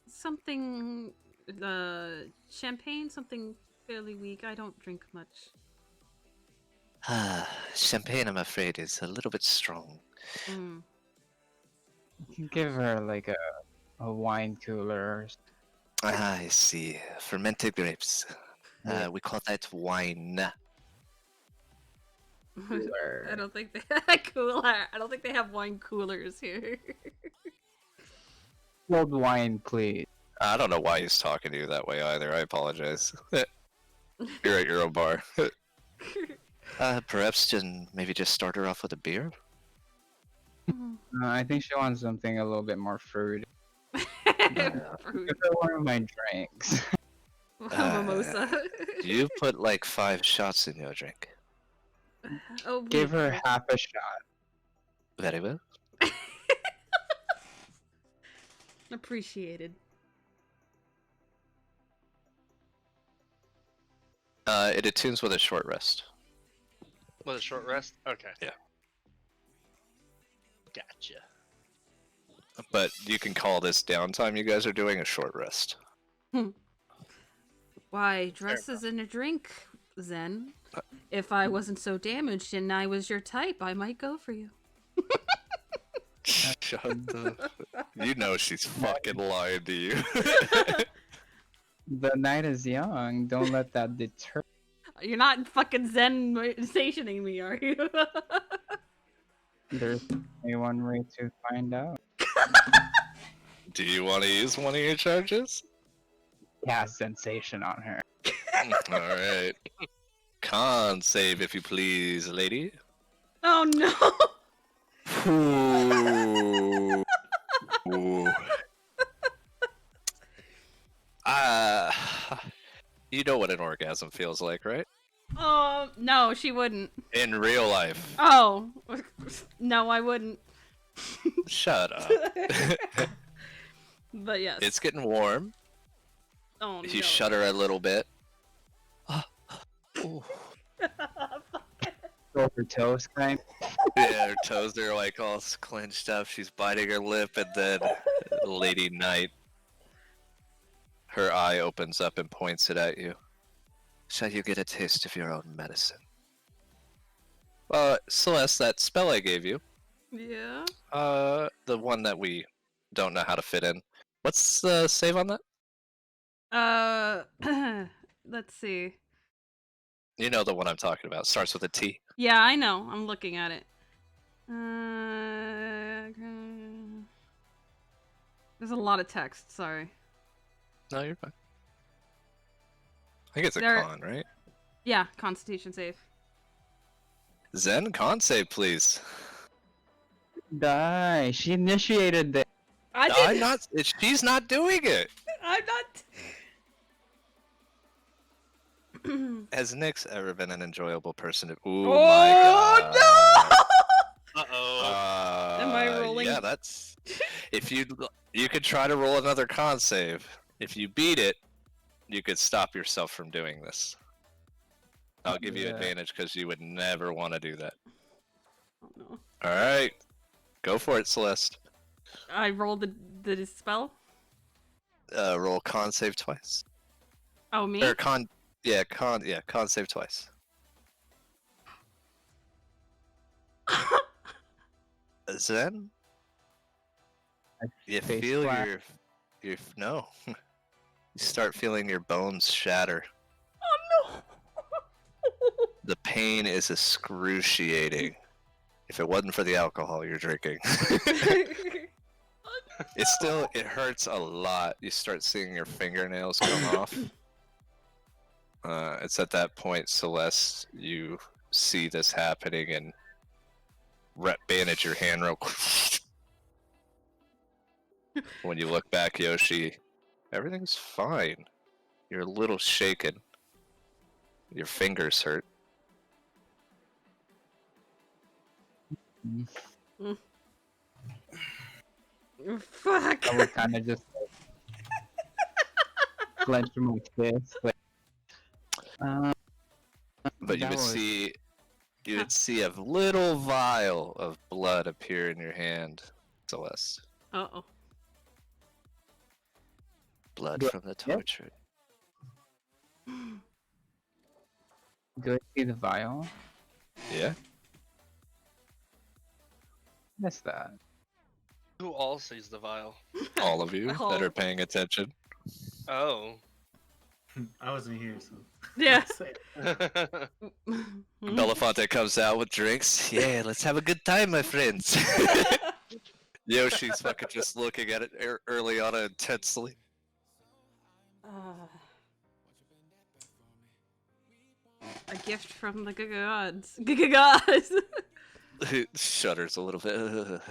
[SPEAKER 2] Something, champagne, something fairly weak. I don't drink much.
[SPEAKER 9] Champagne, I'm afraid, is a little bit strong.
[SPEAKER 2] Mm.
[SPEAKER 4] You can give her like a wine cooler.
[SPEAKER 9] I see. Fermented grapes.
[SPEAKER 4] Yeah.
[SPEAKER 9] We call that wine.
[SPEAKER 4] Cooler.
[SPEAKER 2] I don't think they I don't think they have wine coolers here.
[SPEAKER 4] Cold wine, please.
[SPEAKER 1] I don't know why he's talking to you that way either. I apologize. You're at your own bar.
[SPEAKER 9] Perhaps maybe just start her off with a beer?
[SPEAKER 4] I think she wants something a little bit more fruity.
[SPEAKER 2] Fruit.
[SPEAKER 4] Give her one of my drinks.
[SPEAKER 2] Mimosa.
[SPEAKER 9] You put like 5 shots in your drink.
[SPEAKER 2] Oh,
[SPEAKER 4] Give her
[SPEAKER 2] wait.
[SPEAKER 4] half a shot.
[SPEAKER 9] Very well.
[SPEAKER 2] Appreciated.
[SPEAKER 9] It attunes with a short rest.
[SPEAKER 3] With a short rest? Okay.
[SPEAKER 9] Yeah.
[SPEAKER 3] Gotcha.
[SPEAKER 9] But you can call this downtime you guys are doing a short rest.
[SPEAKER 2] Why, dress isn't a drink, Zen. If I wasn't so damaged and I was your type, I might go for you.
[SPEAKER 9] Shut the... You know she's fucking lying to you.
[SPEAKER 4] The night is young. Don't let that deter.
[SPEAKER 2] You're not fucking Zen stationing me, are you?
[SPEAKER 4] There's only one way to find out.
[SPEAKER 1] Do you want to use one of your charges?
[SPEAKER 4] Cast sensation on her.
[SPEAKER 1] Alright. Con save, if you please, lady.
[SPEAKER 2] Oh no!
[SPEAKER 1] Ooh. Ooh. You know what an orgasm feels like, right?
[SPEAKER 2] Oh, no, she wouldn't.
[SPEAKER 1] In real life.
[SPEAKER 2] Oh, no, I wouldn't.
[SPEAKER 1] Shut up.
[SPEAKER 2] But yes.
[SPEAKER 1] It's getting warm.
[SPEAKER 2] Oh
[SPEAKER 1] You
[SPEAKER 2] no.
[SPEAKER 1] shudder a little bit. Ooh.
[SPEAKER 4] Over toes, kind.
[SPEAKER 1] Yeah, her toes are like all clenched up. She's biting her lip, and then Lady Night, her eye opens up and points it at you. Shall you get a taste of your own medicine? Celeste, that spell I gave you,
[SPEAKER 2] Yeah.
[SPEAKER 1] the one that we don't know how to fit in. What's the save on that?
[SPEAKER 2] Let's see.
[SPEAKER 1] You know the one I'm talking about. Starts with a T.
[SPEAKER 2] Yeah, I know. I'm looking at it. There's a lot of text. Sorry.
[SPEAKER 1] No, you're fine. I think it's a
[SPEAKER 2] There-
[SPEAKER 1] con, right?
[SPEAKER 2] Yeah, Constitution save.
[SPEAKER 1] Zen, con save, please.
[SPEAKER 4] Die. She initiated the.
[SPEAKER 1] I'm not. She's not doing it.
[SPEAKER 2] I'm not.
[SPEAKER 1] Has Nyx ever been an enjoyable person? Ooh,
[SPEAKER 2] Oh,
[SPEAKER 1] my god.
[SPEAKER 3] Uh-oh.
[SPEAKER 2] Am I rolling?
[SPEAKER 1] Yeah, that's. If you could try to roll another con save. If you beat it, you could stop yourself from doing this. I'll give you
[SPEAKER 4] Yeah.
[SPEAKER 1] advantage because you would never want to do that.
[SPEAKER 2] Oh no.
[SPEAKER 1] All right, go for it, Celeste.
[SPEAKER 2] I rolled the spell.
[SPEAKER 1] Roll con save twice.
[SPEAKER 2] Oh, me?
[SPEAKER 1] Or con save twice. Zen, you
[SPEAKER 4] Face
[SPEAKER 1] feel
[SPEAKER 4] flat.
[SPEAKER 1] your no. You start feeling your bones shatter.
[SPEAKER 2] Oh no.
[SPEAKER 1] The pain is excruciating. If it wasn't for the alcohol you're drinking. It hurts a lot. You start seeing your fingernails come off. It's at that point, Celeste, you see this happening and bandage your hand real quick. When you look back, Yoshi, everything's fine. You're a little shaken. Your fingers hurt.
[SPEAKER 2] Fuck.
[SPEAKER 4] I would kind of just clench my fist. Like,
[SPEAKER 1] But you
[SPEAKER 4] that
[SPEAKER 1] would
[SPEAKER 4] was-
[SPEAKER 1] see a little vial of blood appear in your hand, Celeste.
[SPEAKER 2] Uh-oh.
[SPEAKER 1] Blood
[SPEAKER 4] Yeah.
[SPEAKER 1] from the torture.
[SPEAKER 4] Do I see the vial?
[SPEAKER 1] Yeah.
[SPEAKER 4] Missed that.
[SPEAKER 3] Who all sees the vial?
[SPEAKER 1] All of you
[SPEAKER 2] Oh.
[SPEAKER 1] that are paying attention.
[SPEAKER 3] Oh.
[SPEAKER 6] I wasn't here, so.
[SPEAKER 2] Yeah.
[SPEAKER 1] Belafonte comes out with drinks. Yeah, let's have a good time, my friends. Yoshi's fucking just looking at it early on intensely.
[SPEAKER 2] A gift from the gods. Gods.
[SPEAKER 1] Shudders a little bit.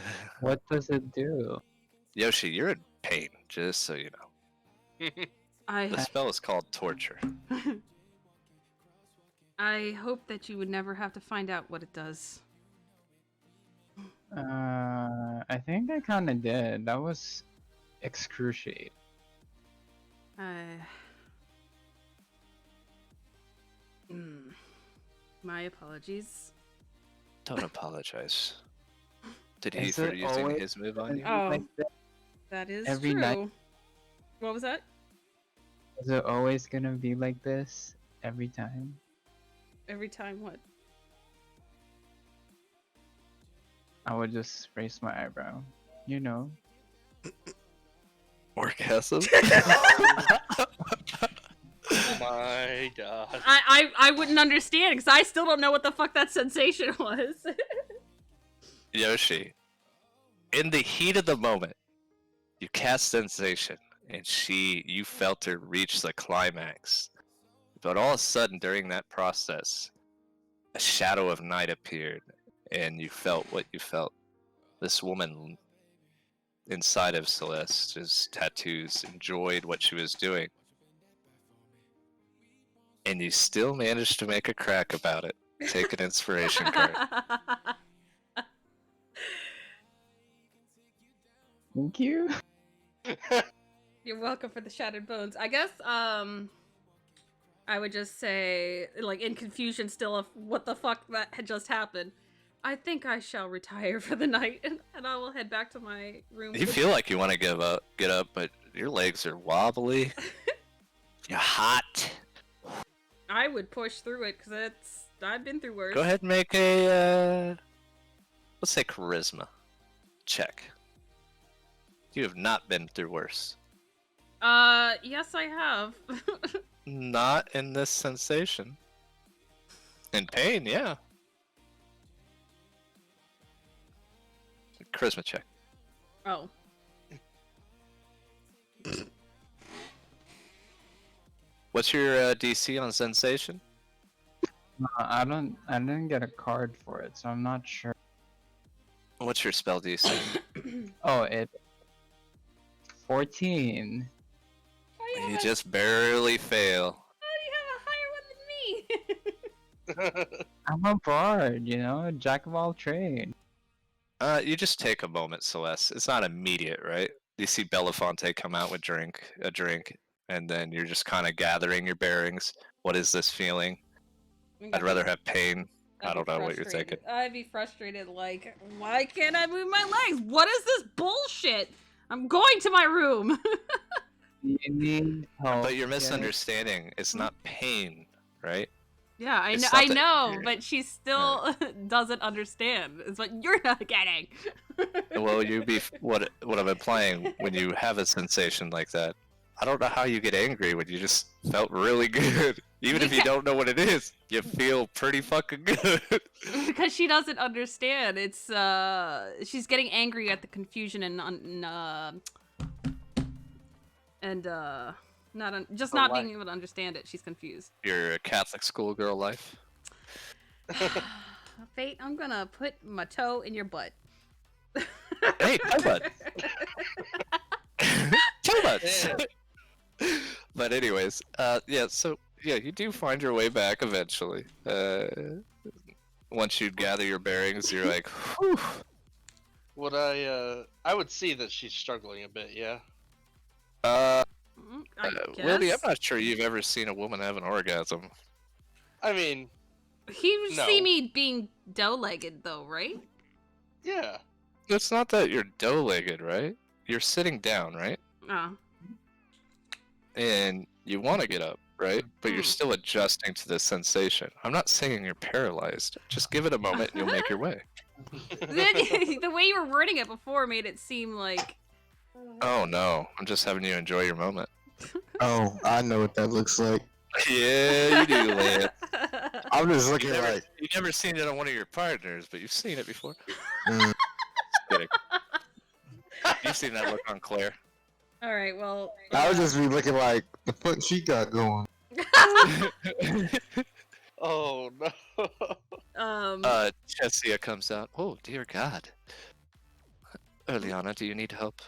[SPEAKER 4] What does it do?
[SPEAKER 1] Yoshi, you're in pain, just so you know. The
[SPEAKER 2] I
[SPEAKER 1] spell is called torture.
[SPEAKER 2] I hope that you would never have to find out what it does.
[SPEAKER 4] I think I kind of did. That was excruciating.
[SPEAKER 2] My apologies.
[SPEAKER 1] Don't apologize. Did he
[SPEAKER 4] Is
[SPEAKER 1] for
[SPEAKER 4] it
[SPEAKER 1] using
[SPEAKER 4] always
[SPEAKER 1] his move on you?
[SPEAKER 2] Oh.
[SPEAKER 4] Like that?
[SPEAKER 2] That is
[SPEAKER 4] Every
[SPEAKER 2] true.
[SPEAKER 4] night?
[SPEAKER 2] What was that?
[SPEAKER 4] Is it always gonna be like this every time?
[SPEAKER 2] Every time what?
[SPEAKER 4] I would just raise my eyebrow. You know.
[SPEAKER 1] Orgasm?
[SPEAKER 3] Oh my god.
[SPEAKER 2] I wouldn't understand because I still don't know what the fuck that sensation was.
[SPEAKER 1] Yoshi, in the heat of the moment, you cast sensation, and you felt her reach the climax. But all of a sudden, during that process, a shadow of night appeared, and you felt what you felt. This woman inside of Celeste's tattoos enjoyed what she was doing. And you still managed to make a crack about it. Take an inspiration card.
[SPEAKER 4] Thank you.
[SPEAKER 2] You're welcome for the shattered bones. I guess, I would just say, like, in confusion still of what the fuck that had just happened. I think I shall retire for the night, and I will head back to my room.
[SPEAKER 1] You feel like you want to get up, but your legs are wobbly. You're hot.
[SPEAKER 2] I would push through it, because I've been through worse.
[SPEAKER 1] Go ahead and make a, let's say charisma check. You have not been through worse.
[SPEAKER 2] Yes I have.
[SPEAKER 1] Not in this sensation. In pain, yeah. Charisma check.
[SPEAKER 2] Oh.
[SPEAKER 1] What's your DC on sensation?
[SPEAKER 4] I didn't get a card for it, so I'm not sure.
[SPEAKER 1] What's your spell DC?
[SPEAKER 4] Oh, it 14.
[SPEAKER 1] You just barely fail.
[SPEAKER 2] How do you have a higher one than me?
[SPEAKER 4] I'm a bard, you know, jack of all trades.
[SPEAKER 1] You just take a moment, Celeste. It's not immediate, right? You see Belafonte come out with a drink, and then you're just kind of gathering your bearings. What is this feeling? I'd rather have pain. I don't know what you're thinking.
[SPEAKER 2] I'd be frustrated, like, why can't I move my legs? What is this bullshit? I'm going to my room.
[SPEAKER 4] You need help.
[SPEAKER 1] But you're misunderstanding. It's not pain, right?
[SPEAKER 2] Yeah, I
[SPEAKER 1] It's
[SPEAKER 2] know,
[SPEAKER 1] not
[SPEAKER 2] I
[SPEAKER 1] that-
[SPEAKER 2] know, but she still doesn't understand. It's what you're not getting.
[SPEAKER 1] Well, what I'm implying when you have a sensation like that. I don't know how you get angry when you just felt really good. Even if you don't know what it is, you feel pretty fucking good.
[SPEAKER 2] Because she doesn't understand. It's she's getting angry at the confusion and not being able to understand it. She's confused.
[SPEAKER 1] Your Catholic schoolgirl life.
[SPEAKER 2] Fate, I'm gonna put my toe in your butt.
[SPEAKER 1] Hey, toe butt. Toe butts. But anyways, yeah. So yeah, you do find your way back eventually. Once you gather your bearings, you're like, whew.
[SPEAKER 3] Would I would see that she's struggling a bit, yeah.
[SPEAKER 2] I
[SPEAKER 1] Wildy, I'm
[SPEAKER 2] guess.
[SPEAKER 1] not sure you've ever seen a woman have an orgasm.
[SPEAKER 3] I mean,
[SPEAKER 2] He would
[SPEAKER 3] No.
[SPEAKER 2] see me being doe-legged, though, right?
[SPEAKER 3] yeah.
[SPEAKER 1] It's not that you're doe-legged, right? You're sitting down, right?
[SPEAKER 2] Oh.
[SPEAKER 1] And you want to get up, right? But you're
[SPEAKER 2] Hmm.
[SPEAKER 1] still adjusting to this sensation. I'm not saying you're paralyzed. Just give it a moment and you'll make your way.
[SPEAKER 2] The way you were wording it before made it seem like...
[SPEAKER 1] Oh no, I'm just having you enjoy your moment.
[SPEAKER 5] Oh, I know what that looks like.
[SPEAKER 1] Yeah, you do, Lance.
[SPEAKER 5] I'm just looking like.
[SPEAKER 1] You've never seen it on one of your partners, but you've seen it before.
[SPEAKER 5] Mm.
[SPEAKER 1] Kidding. You've seen that look on Claire.
[SPEAKER 2] Alright, well...
[SPEAKER 5] I would just be looking like the fuck she got going.
[SPEAKER 3] Oh no.
[SPEAKER 1] Chesia comes out. Oh, dear God. Urilana, do you need help?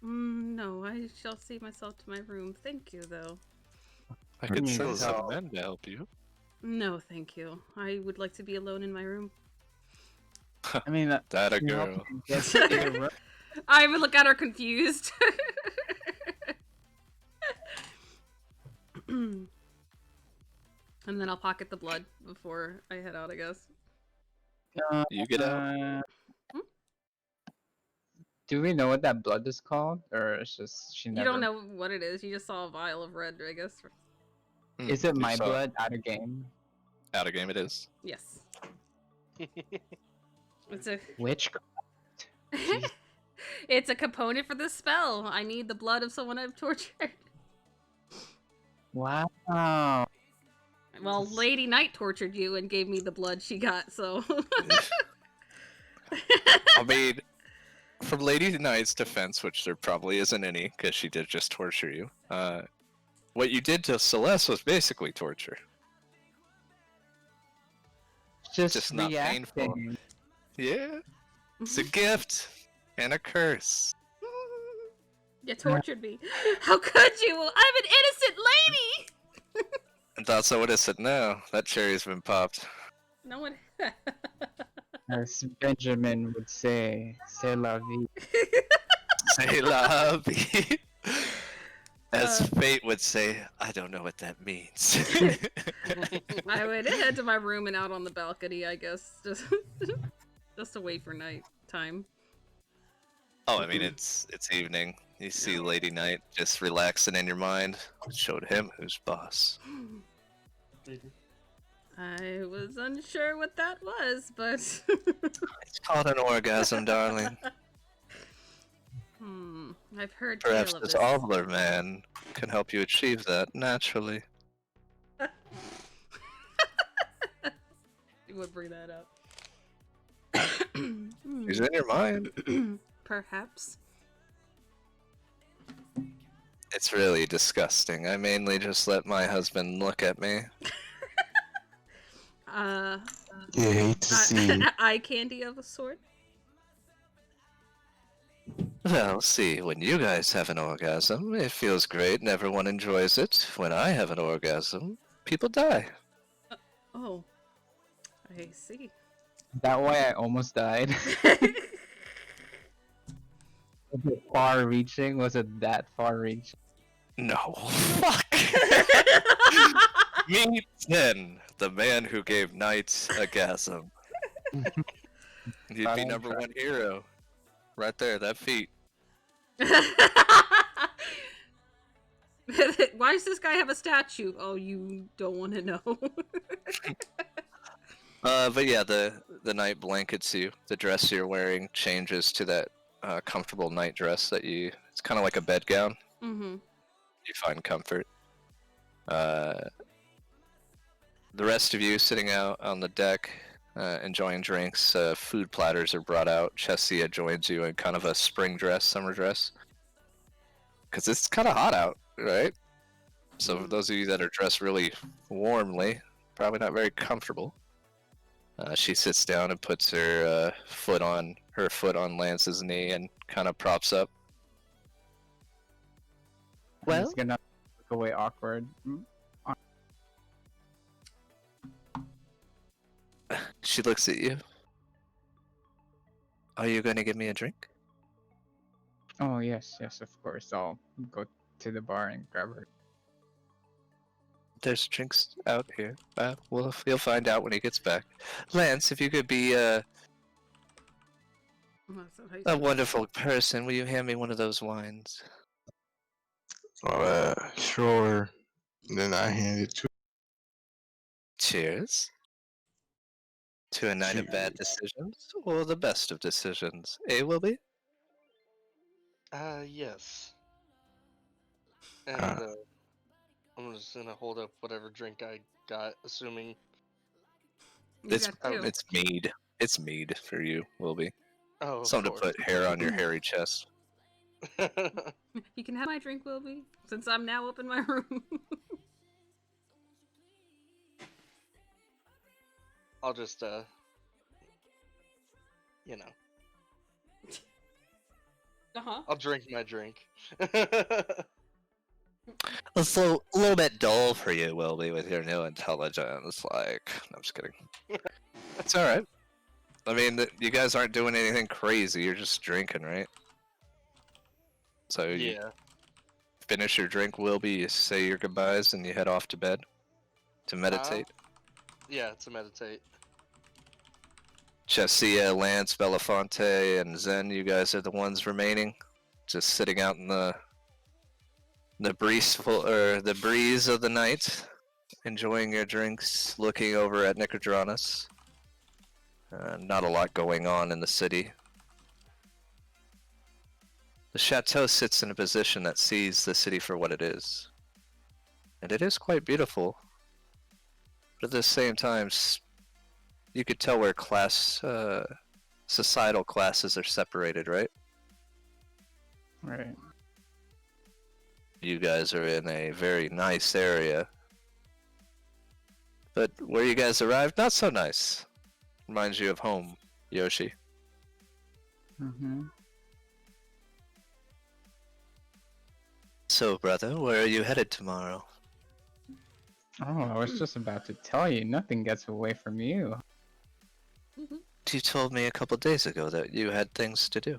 [SPEAKER 2] No, I shall see myself to my room. Thank you, though.
[SPEAKER 1] I could
[SPEAKER 4] Please
[SPEAKER 1] send some
[SPEAKER 4] help.
[SPEAKER 1] men to help you.
[SPEAKER 2] No, thank you. I would like to be alone in my room.
[SPEAKER 4] I mean,
[SPEAKER 1] That a
[SPEAKER 4] you help
[SPEAKER 1] girl.
[SPEAKER 4] me get to your room.
[SPEAKER 2] I would look at her confused. And then I'll pocket the blood before I head out, I guess.
[SPEAKER 1] You get out.
[SPEAKER 4] Do we know what that blood is called, or it's just she
[SPEAKER 2] You
[SPEAKER 4] never?
[SPEAKER 2] don't know what it is. You just saw a vial of red, I guess.
[SPEAKER 4] Is it
[SPEAKER 1] You
[SPEAKER 4] my
[SPEAKER 1] saw
[SPEAKER 4] blood out of game?
[SPEAKER 1] Out of game it is.
[SPEAKER 2] Yes. It's a
[SPEAKER 4] Witchcraft.
[SPEAKER 2] it's a component for the spell. I need the blood of someone I've tortured.
[SPEAKER 4] Wow.
[SPEAKER 2] Well, Lady Knight tortured you and gave me the blood she got, so.
[SPEAKER 1] I mean, from Lady Knight's defense, which there probably isn't any, because she did just torture you, what you did to Celeste was basically torture. Just not painful.
[SPEAKER 4] reacting.
[SPEAKER 1] Yeah, it's a gift and a curse.
[SPEAKER 2] You tortured me. How could you? I'm an innocent lady!
[SPEAKER 1] And thought I would have said no. That cherry's been popped.
[SPEAKER 2] No one.
[SPEAKER 4] As Benjamin would say, "C'est la vie."
[SPEAKER 1] Say la vie. As
[SPEAKER 2] Uh.
[SPEAKER 1] fate would say, I don't know what that means.
[SPEAKER 2] I would head to my room and out on the balcony, I guess. Just to wait for night time.
[SPEAKER 1] Oh, I mean, it's evening. You see Lady Knight just relaxing in your mind. Showed him who's boss.
[SPEAKER 2] I was unsure what that was, but.
[SPEAKER 1] It's called an orgasm, darling.
[SPEAKER 2] I've heard
[SPEAKER 1] Perhaps
[SPEAKER 2] tale of
[SPEAKER 1] this
[SPEAKER 2] this.
[SPEAKER 1] Ovler man can help you achieve that naturally.
[SPEAKER 2] You would bring that up.
[SPEAKER 1] He's in your mind.
[SPEAKER 2] Perhaps.
[SPEAKER 1] It's really disgusting. I mainly just let my husband look at me.
[SPEAKER 5] You hate to see.
[SPEAKER 2] Eye candy of a sort.
[SPEAKER 1] Well, see, when you guys have an orgasm, it feels great and everyone enjoys it. When I have an orgasm, people die.
[SPEAKER 2] Oh, I see.
[SPEAKER 4] That way, I almost died. Was it far-reaching? Was it that far-reaching?
[SPEAKER 1] No. Fuck. Meet then, the man who gave Knights a gasm. You'd be number one hero. Right there, that feat.
[SPEAKER 2] Why does this guy have a statue? Oh, you don't want to know.
[SPEAKER 1] But yeah, the knight blankets you. The dress you're wearing changes to that comfortable night dress that you. It's kind of like a bedgown.
[SPEAKER 2] Mm-hmm.
[SPEAKER 1] You find comfort. The rest of you sitting out on the deck, enjoying drinks. Food platters are brought out. Chesia joins you in kind of a spring dress, summer dress. Because it's kind of hot out, right? So for those of you that are dressed really warmly, probably not very comfortable. She sits down and puts her foot on Lance's knee and kind of props up.
[SPEAKER 4] I'm just gonna look away awkward.
[SPEAKER 1] She looks at you. Are you going to give me a drink?
[SPEAKER 4] Oh yes, of course. I'll go to the bar and grab her.
[SPEAKER 1] There's drinks out here. You'll find out when he gets back. Lance, if you could be a wonderful person, will you hand me one of those wines?
[SPEAKER 5] Sure. Then I hand it to.
[SPEAKER 1] Cheers. To a night of bad decisions, or the best of decisions, eh, Wilby?
[SPEAKER 3] Yes. And I'm just gonna hold up whatever drink I got, assuming.
[SPEAKER 1] It's mead. It's mead for you, Wilby.
[SPEAKER 3] Oh, of
[SPEAKER 1] Something to
[SPEAKER 3] course.
[SPEAKER 1] put hair on your hairy chest.
[SPEAKER 2] You can have my drink, Wilby, since I'm now up in my room.
[SPEAKER 3] I'll just you know,
[SPEAKER 2] Uh-huh.
[SPEAKER 3] I'll drink my drink.
[SPEAKER 9] It's a little bit dull for you, Wilby, with your new intelligence. Like, no, I'm just kidding. It's alright. I mean, you guys aren't doing anything crazy, you're just drinking, right? So you
[SPEAKER 3] Yeah.
[SPEAKER 9] finish your drink, Wilby, you say your goodbyes, and you head off to bed to meditate.
[SPEAKER 3] Yeah, to meditate.
[SPEAKER 9] Jessia, Lance, Belafonte, and Zen, you guys are the ones remaining, just sitting out in the breeze of the night, enjoying your drinks, looking over at Nicodranus. Not a lot going on in the city. The chateau sits in a position that sees the city for what it is, and it is quite beautiful. But at the same time, you could tell where societal classes are separated, right?
[SPEAKER 4] Right.
[SPEAKER 9] You guys are in a very nice area, but where you guys arrived, not so nice. Reminds you of home, Yoshi.
[SPEAKER 4] Mm-hmm.
[SPEAKER 9] So, brother, where are you headed tomorrow?
[SPEAKER 4] Oh, I was just about to tell you, nothing gets away from you.
[SPEAKER 9] You told me a couple days ago that you had things to do.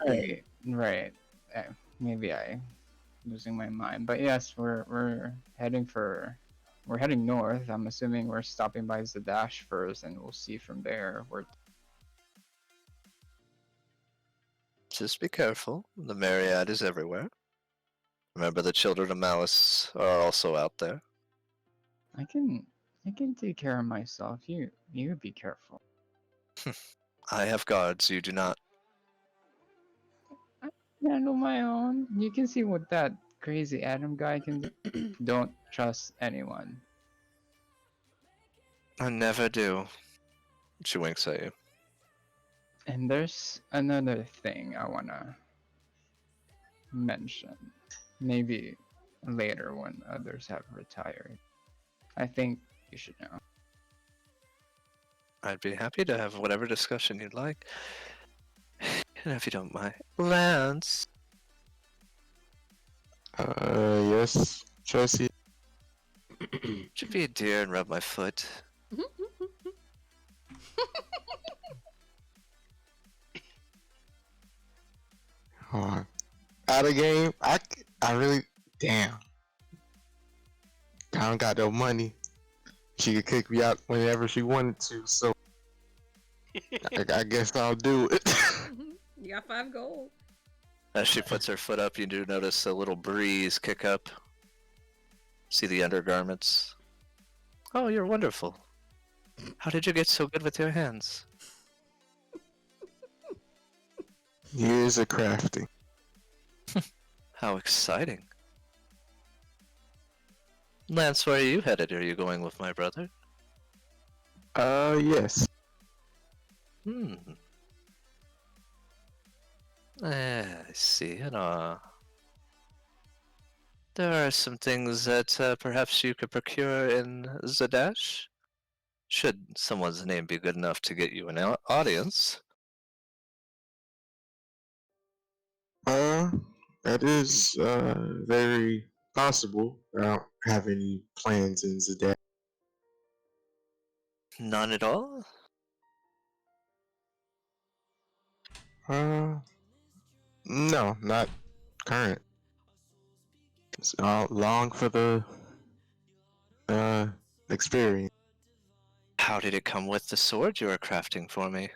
[SPEAKER 4] Right, right. Maybe I losing my mind, but yes, we're heading north. I'm assuming we're stopping by Zadash first, and we'll see from there.
[SPEAKER 9] Just be careful. The Myriad is everywhere. Remember, the Children of Malice are also out there.
[SPEAKER 4] I can take care of myself. You be careful.
[SPEAKER 9] I have guards, you do not.
[SPEAKER 4] I handle my own. You can see what that crazy Adam guy can do. Don't trust anyone.
[SPEAKER 9] I never do. She winks at you.
[SPEAKER 4] And there's another thing I wanna mention. Maybe later when others have retired. I think you should know.
[SPEAKER 9] I'd be happy to have whatever discussion you'd like. And if you don't mind. Lance!
[SPEAKER 5] Yes, Chelsea.
[SPEAKER 9] Would you be a dear and rub my foot?
[SPEAKER 5] Out of game, I really, damn. I don't got no money. She could kick me out whenever she wanted to, so I guess I'll do it.
[SPEAKER 2] You got 5 gold.
[SPEAKER 9] As she puts her foot up, you do notice a little breeze kick up. See the undergarments. Oh, you're wonderful. How did you get so good with your hands?
[SPEAKER 5] Years of crafting.
[SPEAKER 9] How exciting. Lance, where are you headed? Are you going with my brother?
[SPEAKER 5] Yes.
[SPEAKER 9] I see. There are some things that perhaps you could procure in Zadash. Should someone's name be good enough to get you an audience.
[SPEAKER 5] That is, very possible. I don't have any plans in Zadash.
[SPEAKER 9] None at all?
[SPEAKER 5] No, not current. It's all long for the, experience.
[SPEAKER 9] How did it come with the sword you are crafting for me?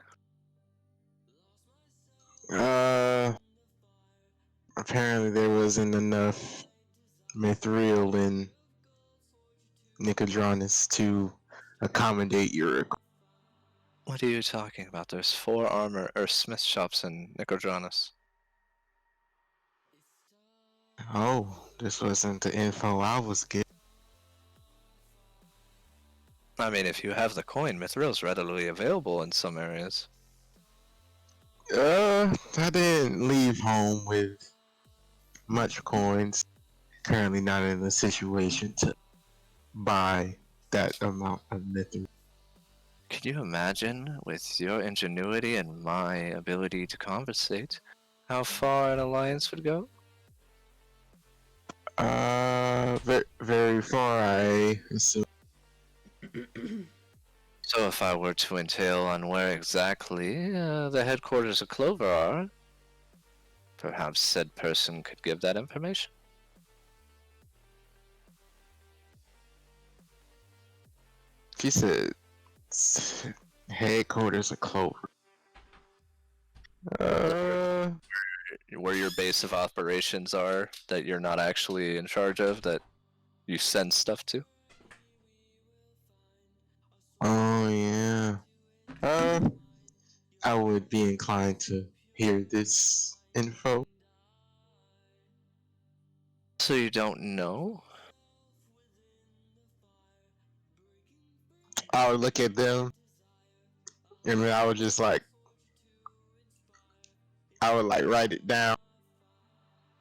[SPEAKER 5] Apparently there wasn't enough mithril in Nicodranus to accommodate your request.
[SPEAKER 9] What are you talking about? There's 4 armor or smith shops in Nicodranus.
[SPEAKER 5] Oh, this wasn't the info I was getting.
[SPEAKER 9] I mean, if you have the coin, mithril's readily available in some areas.
[SPEAKER 5] I didn't leave home with much coins. Currently not in a situation to buy that amount of mithril.
[SPEAKER 9] Can you imagine, with your ingenuity and my ability to conversate, how far an alliance would go?
[SPEAKER 5] Very far, I assume.
[SPEAKER 9] So if I were to entail on where exactly the headquarters of Clover are, perhaps said person could give that information.
[SPEAKER 5] She said headquarters of Clover. Uh,
[SPEAKER 9] Where your base of operations are that you're not actually in charge of, that you send stuff to.
[SPEAKER 5] oh yeah. I would be inclined to hear this info.
[SPEAKER 9] So you don't know?
[SPEAKER 5] I would look at them, and then I would just like, I would like write it down.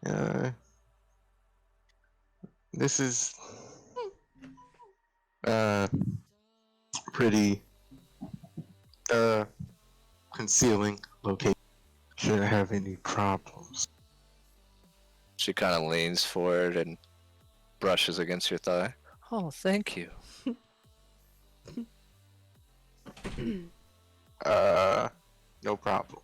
[SPEAKER 5] Uh, this is uh pretty concealing location. Shouldn't have any problems.
[SPEAKER 9] She kind of leans forward and brushes against your thigh. Oh, thank you.
[SPEAKER 5] No problem.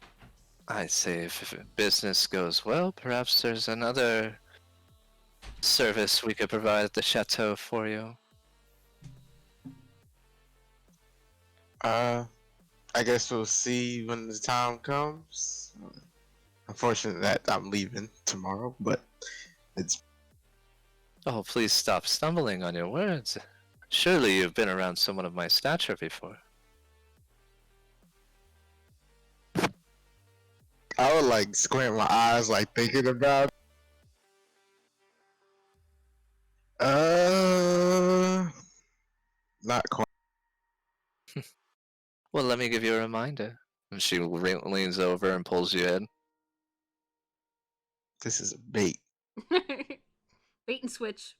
[SPEAKER 9] I say if business goes well, perhaps there's another service we could provide at the chateau for you.
[SPEAKER 5] I guess we'll see when the time comes. Unfortunate that I'm leaving tomorrow, but it's
[SPEAKER 9] Oh, please stop stumbling on your words. Surely you've been around someone of my stature before.
[SPEAKER 5] I would like squint my eyes, like thinking about. Not quite.
[SPEAKER 9] Well, let me give you a reminder. And she leans over and pulls you in.
[SPEAKER 5] This is a bait.
[SPEAKER 2] Bait and switch.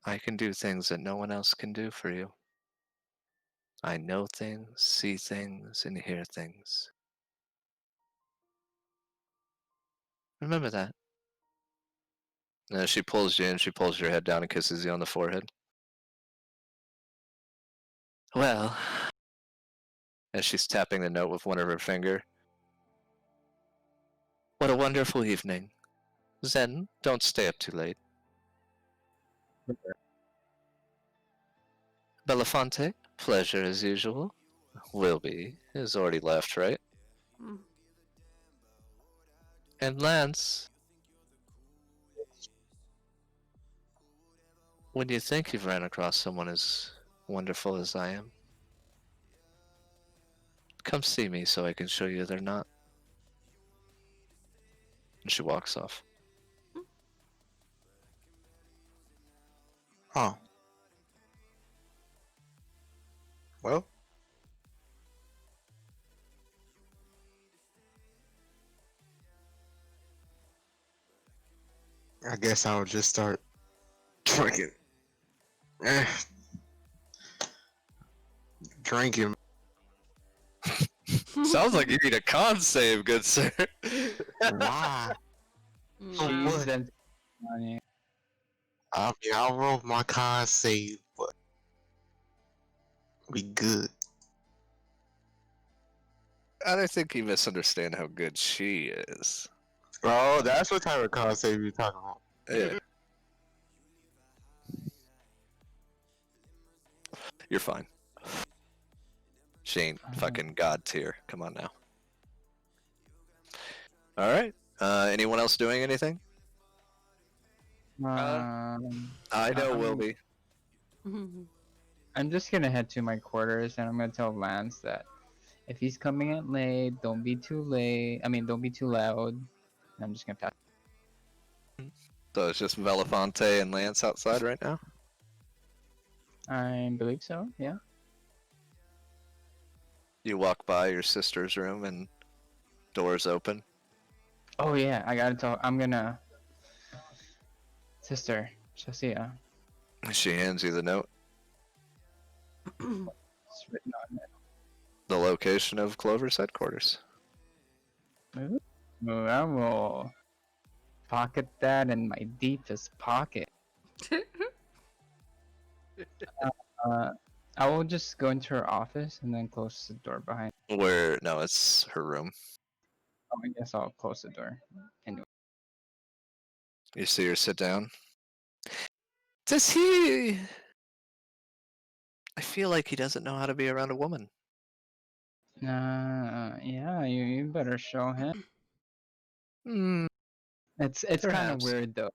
[SPEAKER 9] I can do things that no one else can do for you. I know things, see things, and hear things. Remember that. And as she pulls you in, she pulls your head down and kisses you on the forehead. Well, as she's tapping the note with one of her finger. What a wonderful evening. Zen, don't stay up too late. Belafonte, pleasure as usual. Wilby has already left, right?
[SPEAKER 2] Mm.
[SPEAKER 9] And Lance, when you think you've ran across someone as wonderful as I am, come see me so I can show you they're not. And she walks off.
[SPEAKER 5] Huh. Well. I guess I'll just start drinking. Eh. Drinking.
[SPEAKER 9] Sounds like you need a con save, good sir.
[SPEAKER 5] Why?
[SPEAKER 2] Mm.
[SPEAKER 5] What?
[SPEAKER 4] Then on you.
[SPEAKER 5] I mean, I'll roll my con save, but we good.
[SPEAKER 9] I don't think you misunderstand how good she is.
[SPEAKER 5] Oh, that's what type of con save you're talking about.
[SPEAKER 9] Yeah. You're fine. She ain't fucking god tier. Come on now. Alright. Anyone else doing anything? I know Wilby.
[SPEAKER 4] I'm just gonna head to my quarters and I'm gonna tell Lance that if he's coming in late, don't be too late. I mean, don't be too loud. And I'm just gonna pass.
[SPEAKER 9] So it's just Belafonte and Lance outside right now?
[SPEAKER 4] I believe so. Yeah.
[SPEAKER 9] You walk by your sister's room and doors open.
[SPEAKER 4] Oh yeah, I gotta tell. I'm gonna. Sister, Shasia.
[SPEAKER 9] She hands you the note.
[SPEAKER 4] It's written on
[SPEAKER 9] The location of Clover's headquarters.
[SPEAKER 4] it. Ooh, I will pocket that in my deepest pocket. Uh, I will just go into her office and then close the door behind.
[SPEAKER 9] Where no, it's her room.
[SPEAKER 4] Oh, I guess I'll close the door. Anyway.
[SPEAKER 9] You see her sit down. Does he? I feel like he doesn't know how to be around a woman.
[SPEAKER 4] Yeah, you better show him.
[SPEAKER 9] Hmm.
[SPEAKER 4] It's kind of
[SPEAKER 9] Perhaps.
[SPEAKER 4] weird though.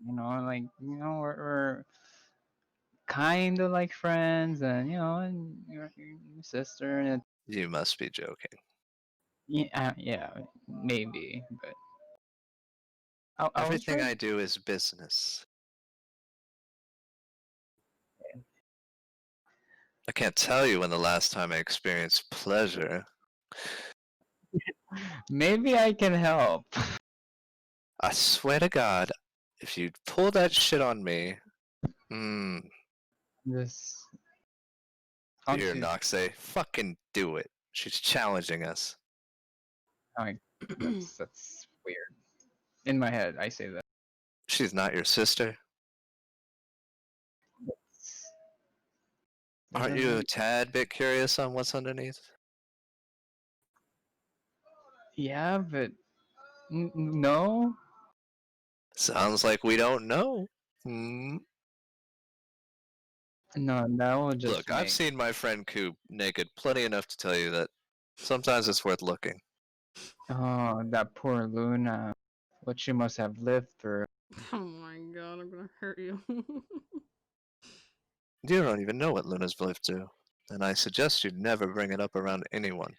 [SPEAKER 4] We're kind of like friends, and and your sister, and
[SPEAKER 9] You must be joking.
[SPEAKER 4] yeah, maybe, but I was
[SPEAKER 9] Everything
[SPEAKER 4] right.
[SPEAKER 9] I do is business. I can't tell you when the last time I experienced pleasure.
[SPEAKER 4] Maybe I can help.
[SPEAKER 9] I swear to God, if you pull that shit on me,
[SPEAKER 4] This
[SPEAKER 9] you
[SPEAKER 4] I'll
[SPEAKER 9] hear
[SPEAKER 4] do.
[SPEAKER 9] Nox say, "Fucking do it." She's challenging us.
[SPEAKER 4] I, that's weird. In my head, I say that.
[SPEAKER 9] She's not your sister. Aren't
[SPEAKER 4] Doesn't
[SPEAKER 9] you a
[SPEAKER 4] really.
[SPEAKER 9] tad bit curious on what's underneath?
[SPEAKER 4] Yeah, but no.
[SPEAKER 9] Sounds like we don't know. Hmm.
[SPEAKER 4] No, that will just
[SPEAKER 9] Look, I've
[SPEAKER 4] make.
[SPEAKER 9] seen my friend Coop naked plenty enough to tell you that sometimes it's worth looking.
[SPEAKER 4] Oh, that poor Luna. What she must have lived through.
[SPEAKER 2] Oh my god, I'm gonna hurt you.
[SPEAKER 9] You don't even know what Luna's lived through, and I suggest you never bring it up around anyone.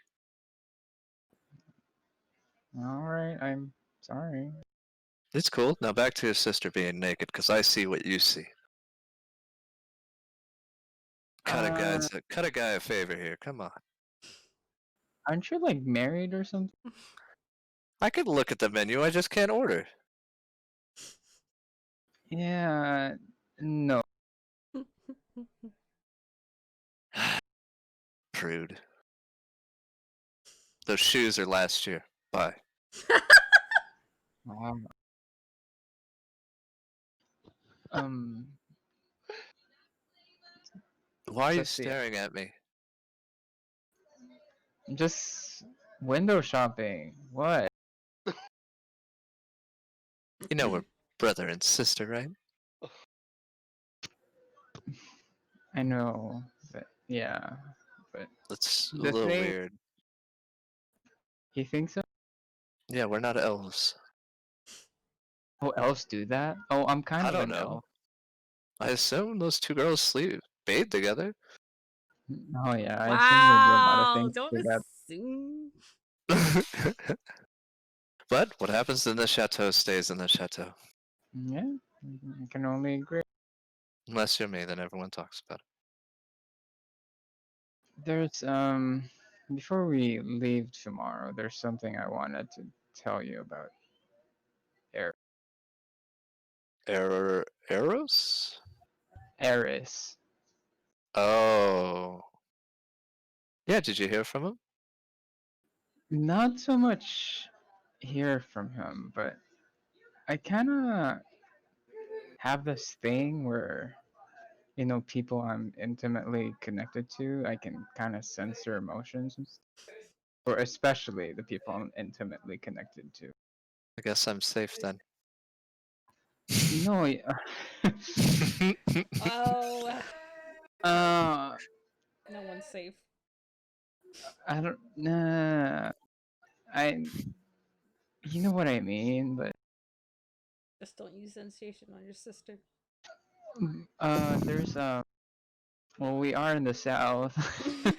[SPEAKER 4] Alright, I'm sorry.
[SPEAKER 9] It's cool. Now back to your sister being naked, because I see what you see.
[SPEAKER 4] Uh,
[SPEAKER 9] Cut a guy a favor here. Come on.
[SPEAKER 4] aren't you like married or something?
[SPEAKER 9] I could look at the menu. I just can't order.
[SPEAKER 4] Yeah, no.
[SPEAKER 9] Prude. Those shoes are last year. Bye.
[SPEAKER 4] Um, um,
[SPEAKER 9] Why are you
[SPEAKER 4] let's see.
[SPEAKER 9] staring at me?
[SPEAKER 4] Just window shopping. What?
[SPEAKER 9] You know we're brother and sister, right?
[SPEAKER 4] I know, but yeah, but
[SPEAKER 9] That's a
[SPEAKER 4] the
[SPEAKER 9] little
[SPEAKER 4] thing.
[SPEAKER 9] weird.
[SPEAKER 4] You think so?
[SPEAKER 9] Yeah, we're not elves.
[SPEAKER 4] Who else do that? Oh, I'm kind
[SPEAKER 9] I
[SPEAKER 4] of
[SPEAKER 9] don't
[SPEAKER 4] an
[SPEAKER 9] know.
[SPEAKER 4] elf.
[SPEAKER 9] I assume those two girls bathe together.
[SPEAKER 4] Oh yeah, I assume they do a lot of
[SPEAKER 2] Wow,
[SPEAKER 4] things
[SPEAKER 2] don't
[SPEAKER 4] together.
[SPEAKER 2] assume.
[SPEAKER 9] But what happens in the chateau stays in the chateau.
[SPEAKER 4] Yeah, I can only agree.
[SPEAKER 9] Unless you're me, then everyone talks about it.
[SPEAKER 4] There's before we leave tomorrow, there's something I wanted to tell you about.
[SPEAKER 9] Eros?
[SPEAKER 4] Eris.
[SPEAKER 9] Oh. Yeah, did you hear from him?
[SPEAKER 4] Not so much hear from him, but I kind of have this thing where people I'm intimately connected to, I can kind of sense their emotions, or especially the people I'm intimately connected to.
[SPEAKER 9] I guess I'm safe then.
[SPEAKER 4] No,
[SPEAKER 2] Oh,
[SPEAKER 4] uh,
[SPEAKER 2] no one's safe.
[SPEAKER 4] I don't. Nah, I. You know what I mean, but
[SPEAKER 2] Just don't use sensation on your sister.
[SPEAKER 4] there's well, we are in the south. I'm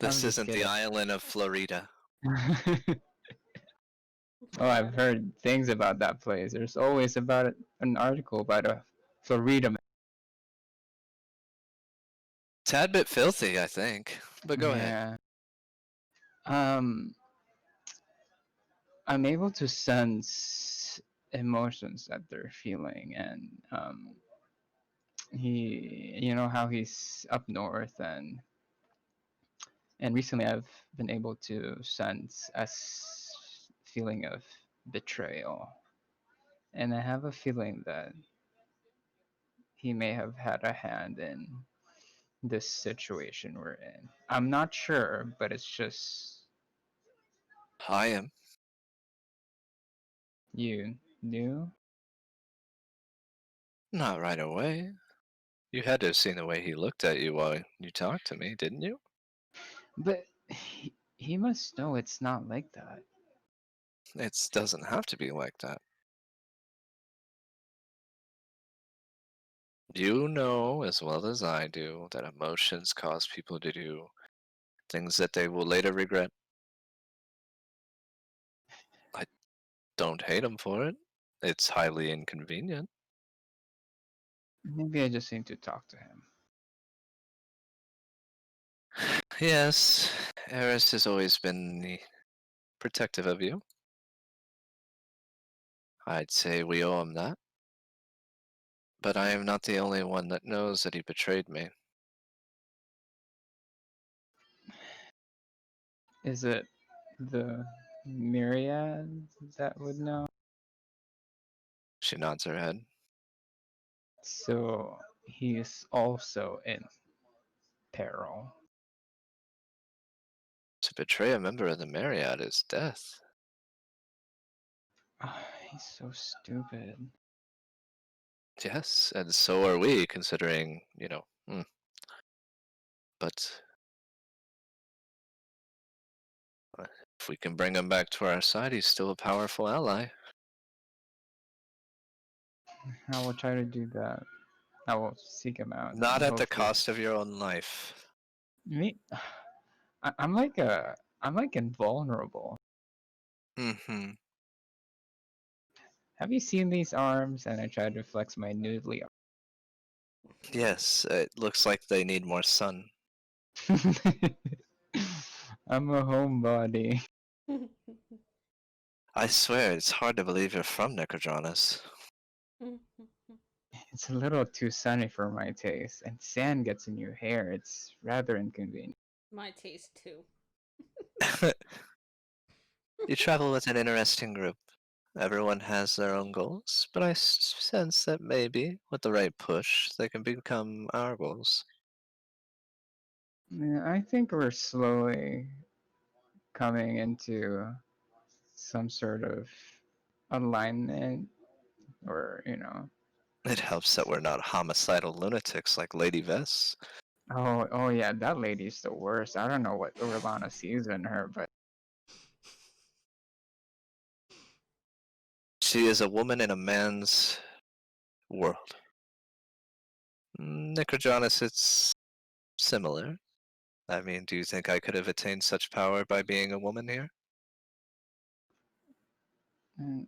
[SPEAKER 9] This
[SPEAKER 4] just
[SPEAKER 9] isn't the
[SPEAKER 4] kidding.
[SPEAKER 9] island of Florida.
[SPEAKER 4] Oh, I've heard things about that place. There's always about an article about a Florida.
[SPEAKER 9] Tad bit filthy, I think. But go ahead.
[SPEAKER 4] Yeah. Um, I'm able to sense emotions that they're feeling, and you know how he's up north, and recently I've been able to sense a feeling of betrayal, and I have a feeling that he may have had a hand in this situation we're in. I'm not sure, but it's just
[SPEAKER 9] I am.
[SPEAKER 4] you knew.
[SPEAKER 9] Not right away. You had to have seen the way he looked at you while you talked to me, didn't you?
[SPEAKER 4] But he must know it's not like that.
[SPEAKER 9] It doesn't have to be like that. You know as well as I do that emotions cause people to do things that they will later regret. I don't hate him for it. It's highly inconvenient.
[SPEAKER 4] Maybe I just need to talk to him.
[SPEAKER 9] Yes, Eris has always been protective of you. I'd say we owe him that. But I am not the only one that knows that he betrayed me.
[SPEAKER 4] Is it the myriad that would know?
[SPEAKER 9] She nods her head.
[SPEAKER 4] So he's also in peril.
[SPEAKER 9] To betray a member of the Myriad is death.
[SPEAKER 4] Ah, he's so stupid.
[SPEAKER 9] Yes, and so are we, considering, But if we can bring him back to our side, he's still a powerful ally.
[SPEAKER 4] I will try to do that. I will seek him out.
[SPEAKER 9] Not
[SPEAKER 4] And
[SPEAKER 9] at the
[SPEAKER 4] hopefully,
[SPEAKER 9] cost of your own life.
[SPEAKER 4] me. I'm like invulnerable.
[SPEAKER 9] Mm-hmm.
[SPEAKER 4] Have you seen these arms? And I tried to flex my noodly
[SPEAKER 9] Yes, it looks like they need more sun.
[SPEAKER 4] I'm a homebody.
[SPEAKER 9] I swear, it's hard to believe you're from Necrodronus.
[SPEAKER 4] It's a little too sunny for my taste, and sand gets in your hair. It's rather inconvenient.
[SPEAKER 2] My taste too.
[SPEAKER 9] You travel with an interesting group. Everyone has their own goals, but I sense that maybe, with the right push, they can become our goals.
[SPEAKER 4] Yeah, I think we're slowly coming into some sort of alignment, or
[SPEAKER 9] It helps that we're not homicidal lunatics like Lady Vess.
[SPEAKER 4] oh yeah, that lady's the worst. I don't know what Urilana sees in her, but
[SPEAKER 9] She is a woman in a man's world. Necrojanus, it's similar. I mean, do you think I could have attained such power by being a woman here?
[SPEAKER 4] mm,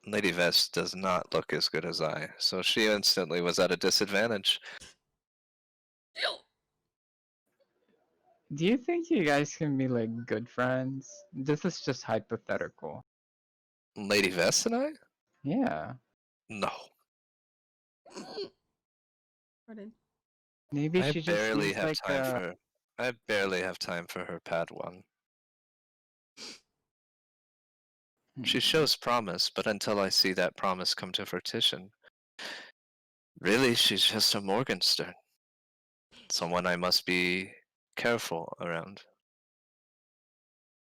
[SPEAKER 9] Lady Vest does not look as good as I, so she instantly was at a disadvantage.
[SPEAKER 4] do you think you guys can be like good friends? This is just hypothetical.
[SPEAKER 9] Lady Vest and I?
[SPEAKER 4] Yeah,
[SPEAKER 9] No.
[SPEAKER 2] Pardon.
[SPEAKER 4] maybe
[SPEAKER 9] I
[SPEAKER 4] she just
[SPEAKER 9] barely
[SPEAKER 4] seems
[SPEAKER 9] have
[SPEAKER 4] like
[SPEAKER 9] time for I barely have time for her Padawan. She shows promise, but until I see that promise come to fruition, really she's just a Morgenstern. Someone I must be careful around.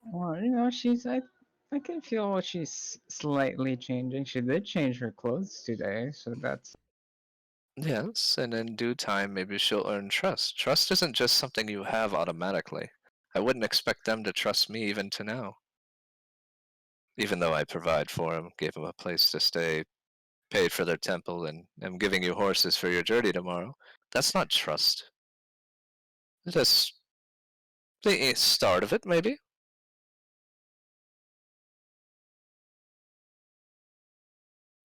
[SPEAKER 4] Well, I can feel she's slightly changing. She did change her clothes today, so that's
[SPEAKER 9] Yes, and in due time maybe she'll earn trust. Trust isn't just something you have automatically. I wouldn't expect them to trust me even to now. Even though I provide for them, gave them a place to stay, paid for their temple, and am giving you horses for your journey tomorrow. That's not trust. That's the start of it, maybe.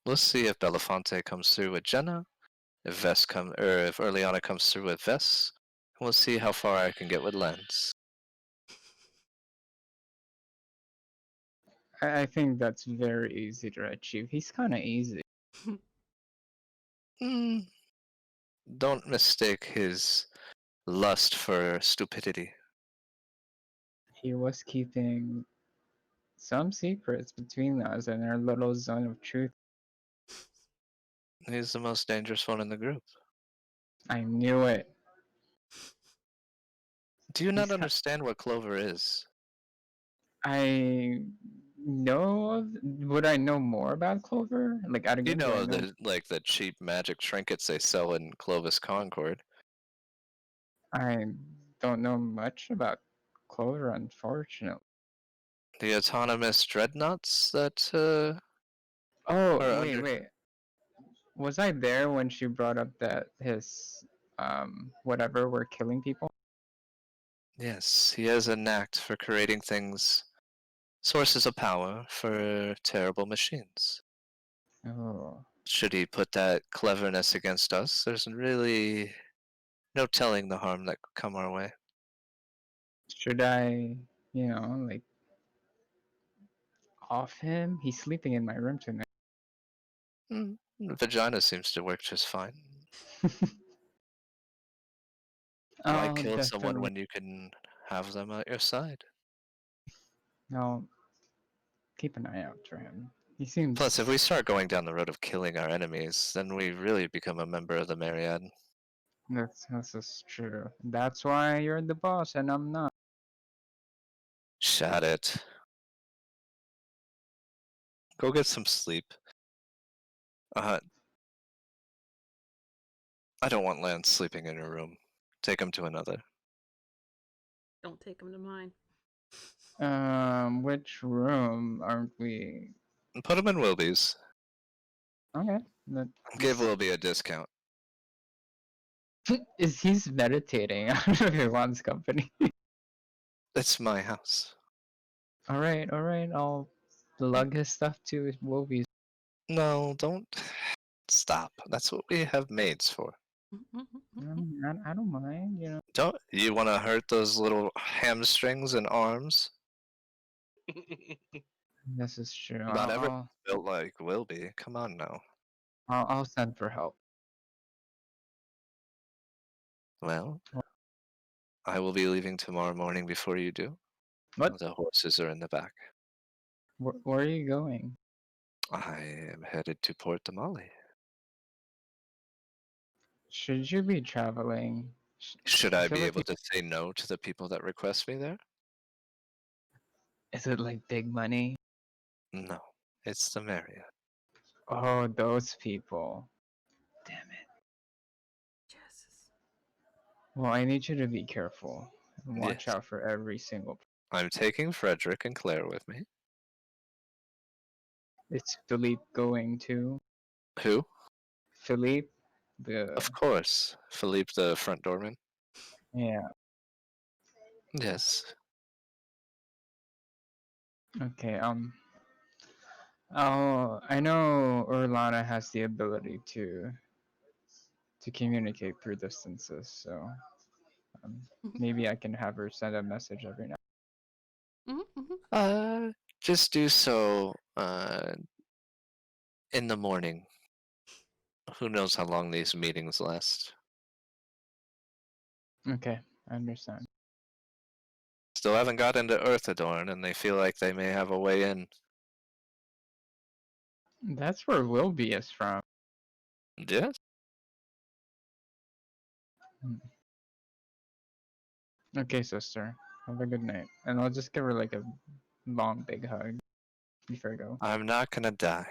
[SPEAKER 9] Let's see if Belafonte comes through with Jenna, if if Urilana comes through with Vess. We'll see how far I can get with Lens.
[SPEAKER 4] I think that's very easy to achieve. He's kind of easy.
[SPEAKER 9] Hmm. don't mistake his lust for stupidity.
[SPEAKER 4] He was keeping some secrets between us and our little zone of truth.
[SPEAKER 9] He's the most dangerous one in the group.
[SPEAKER 4] I knew it.
[SPEAKER 9] Do you not
[SPEAKER 4] He's ki-
[SPEAKER 9] understand what Clover is?
[SPEAKER 4] I know of. Would I know more about Clover? Like out
[SPEAKER 9] You
[SPEAKER 4] again, do
[SPEAKER 9] know
[SPEAKER 4] I
[SPEAKER 9] of
[SPEAKER 4] know?
[SPEAKER 9] the cheap magic trinkets they sell in Clovis Concord.
[SPEAKER 4] I don't know much about Clover, unfortunately.
[SPEAKER 9] The autonomous dreadnoughts that
[SPEAKER 4] Oh,
[SPEAKER 9] are
[SPEAKER 4] wait,
[SPEAKER 9] under.
[SPEAKER 4] wait. Was I there when she brought up that his whatever were killing people?
[SPEAKER 9] Yes, he has a knack for creating things, sources of power for terrible machines.
[SPEAKER 4] Oh,
[SPEAKER 9] Should he put that cleverness against us, there's really no telling the harm that could come our way.
[SPEAKER 4] should I, like off him? He's sleeping in my room tonight.
[SPEAKER 9] Vagina seems to work just fine. Why
[SPEAKER 4] I'll
[SPEAKER 9] kill someone
[SPEAKER 4] definitely,
[SPEAKER 9] when you can have them at your side?
[SPEAKER 4] I'll keep an eye out for him. He
[SPEAKER 9] Plus, if
[SPEAKER 4] seems
[SPEAKER 9] we start going down the road of killing our enemies, then we really become a member of the Myriad.
[SPEAKER 4] that's just true. That's why you're the boss and I'm not.
[SPEAKER 9] Shut it. Go get some sleep. I don't want Lance sleeping in your room. Take him to another.
[SPEAKER 2] Don't take him to mine.
[SPEAKER 4] Which room aren't we?
[SPEAKER 9] Put him in Wilby's.
[SPEAKER 4] Okay. That
[SPEAKER 9] Give Wilby a discount.
[SPEAKER 4] is he's meditating. I don't know if he wants company.
[SPEAKER 9] It's my house.
[SPEAKER 4] All right. I'll lug his stuff to Wolby's.
[SPEAKER 9] No, don't. Stop. That's what we have maids for.
[SPEAKER 4] I don't mind,
[SPEAKER 9] Don't you want to hurt those little hamstrings and arms?
[SPEAKER 4] This is true.
[SPEAKER 9] Not everyone's built like Wilby. Come on now.
[SPEAKER 4] I'll send for help.
[SPEAKER 9] Well, I will be leaving tomorrow morning before you do.
[SPEAKER 4] What?
[SPEAKER 9] The horses are in the back.
[SPEAKER 4] Where are you going?
[SPEAKER 9] I am headed to Port Damali.
[SPEAKER 4] Should you be traveling?
[SPEAKER 9] Should I
[SPEAKER 4] feel
[SPEAKER 9] be
[SPEAKER 4] like
[SPEAKER 9] able to say no to the people that request me there?
[SPEAKER 4] Is it like big money?
[SPEAKER 9] No, it's the Myriad.
[SPEAKER 4] Oh, those people. Damn it.
[SPEAKER 2] Jesus.
[SPEAKER 4] Well, I need you to be careful and watch
[SPEAKER 9] Yes.
[SPEAKER 4] out for every single.
[SPEAKER 9] I'm taking Frederick and Claire with me.
[SPEAKER 4] It's Philippe going to.
[SPEAKER 9] Who?
[SPEAKER 4] Philippe, the
[SPEAKER 9] Of course, Philippe the front doorman.
[SPEAKER 4] yeah.
[SPEAKER 9] Yes.
[SPEAKER 4] Okay. Oh, I know Urilana has the ability to communicate through distances, so maybe I can have her send a message every now.
[SPEAKER 9] Just do so in the morning. Who knows how long these meetings last?
[SPEAKER 4] Okay, I understand.
[SPEAKER 9] Still haven't got into Earthadorn, and they feel like they may have a way in.
[SPEAKER 4] That's where Wilby is from.
[SPEAKER 9] Yes.
[SPEAKER 4] Okay, sister. Have a good night. And I'll just give her like a long, big hug before I go.
[SPEAKER 9] I'm not gonna die.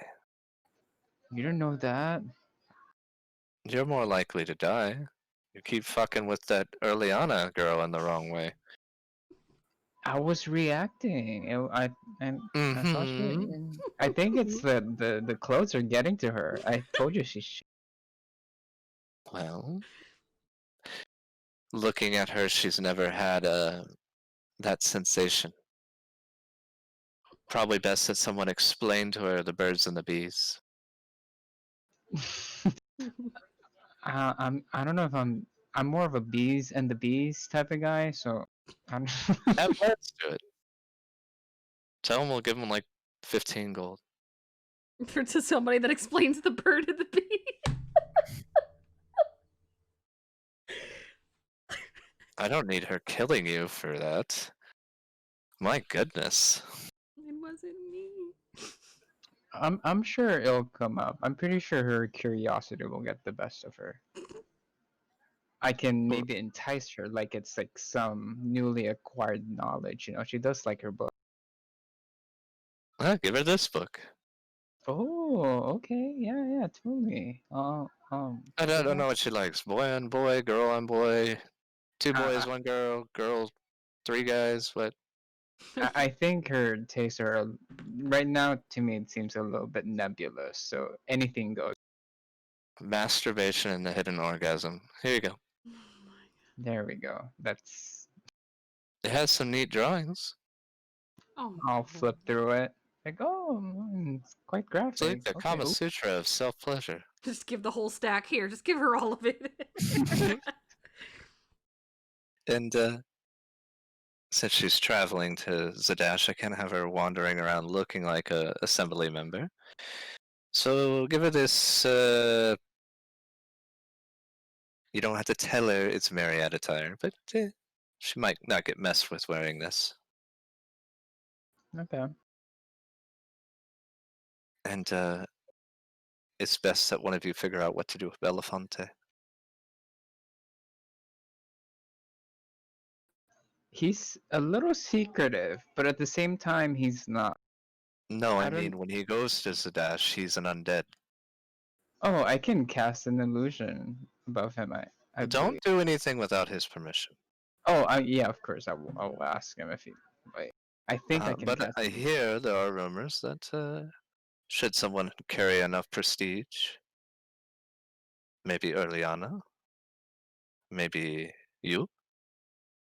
[SPEAKER 4] You don't know that?
[SPEAKER 9] You're more likely to die. You keep fucking with that Urilana girl in the wrong way.
[SPEAKER 4] I was reacting. I saw she.
[SPEAKER 9] Mm-hmm.
[SPEAKER 4] I think it's the clothes are getting to her. I told you she.
[SPEAKER 9] Well, looking at her, she's never had that sensation. Probably best that someone explain to her the birds and the bees.
[SPEAKER 4] I don't know if I'm more of a bees and the bees type of guy. So I'm.
[SPEAKER 9] Have Lance do it. Tell him we'll give him like 15 gold.
[SPEAKER 2] To somebody that explains the bird and the bee.
[SPEAKER 9] I don't need her killing you for that. My goodness.
[SPEAKER 2] It wasn't me.
[SPEAKER 4] I'm sure it'll come up. I'm pretty sure her curiosity will get the best of her. I can maybe entice her like it's like some newly acquired knowledge. You know, she does like her book.
[SPEAKER 9] Give her this book.
[SPEAKER 4] Oh, okay, yeah, totally.
[SPEAKER 9] I don't know what she likes. Boy on boy, girl on boy, two boys,
[SPEAKER 4] I,
[SPEAKER 9] one girl, girl, three guys. What?
[SPEAKER 4] I think her tastes are right now. To me, it seems a little bit nebulous. So anything goes.
[SPEAKER 9] Masturbation and the hidden orgasm. Here you go.
[SPEAKER 2] Oh my
[SPEAKER 4] There we go. That's.
[SPEAKER 9] It has some neat drawings.
[SPEAKER 2] God. Oh,
[SPEAKER 4] I'll flip through it. Like, oh, it's quite
[SPEAKER 9] It's like
[SPEAKER 4] graphic.
[SPEAKER 9] the
[SPEAKER 4] Okay.
[SPEAKER 9] Kama Sutra of self-pleasure.
[SPEAKER 2] just give the whole stack here. Just give her all of it.
[SPEAKER 9] And since she's traveling to Zadash, I can't have her wandering around looking like a assembly member. So give her this. You don't have to tell her it's Myriad attire, but she might not get messed with wearing this.
[SPEAKER 4] Okay.
[SPEAKER 9] And it's best that one of you figure out what to do with Belafonte.
[SPEAKER 4] He's a little secretive, but at the same time, he's not.
[SPEAKER 9] No, I
[SPEAKER 4] I don't-
[SPEAKER 9] mean when he goes to Zadash, he's an undead.
[SPEAKER 4] Oh, I can cast an illusion above him. I
[SPEAKER 9] Don't
[SPEAKER 4] believe.
[SPEAKER 9] do anything without his permission.
[SPEAKER 4] Oh, yeah, of course. I'll ask him if he. Wait, I think I can
[SPEAKER 9] But
[SPEAKER 4] cast.
[SPEAKER 9] I hear there are rumors that should someone carry enough prestige, maybe Urilana, maybe you,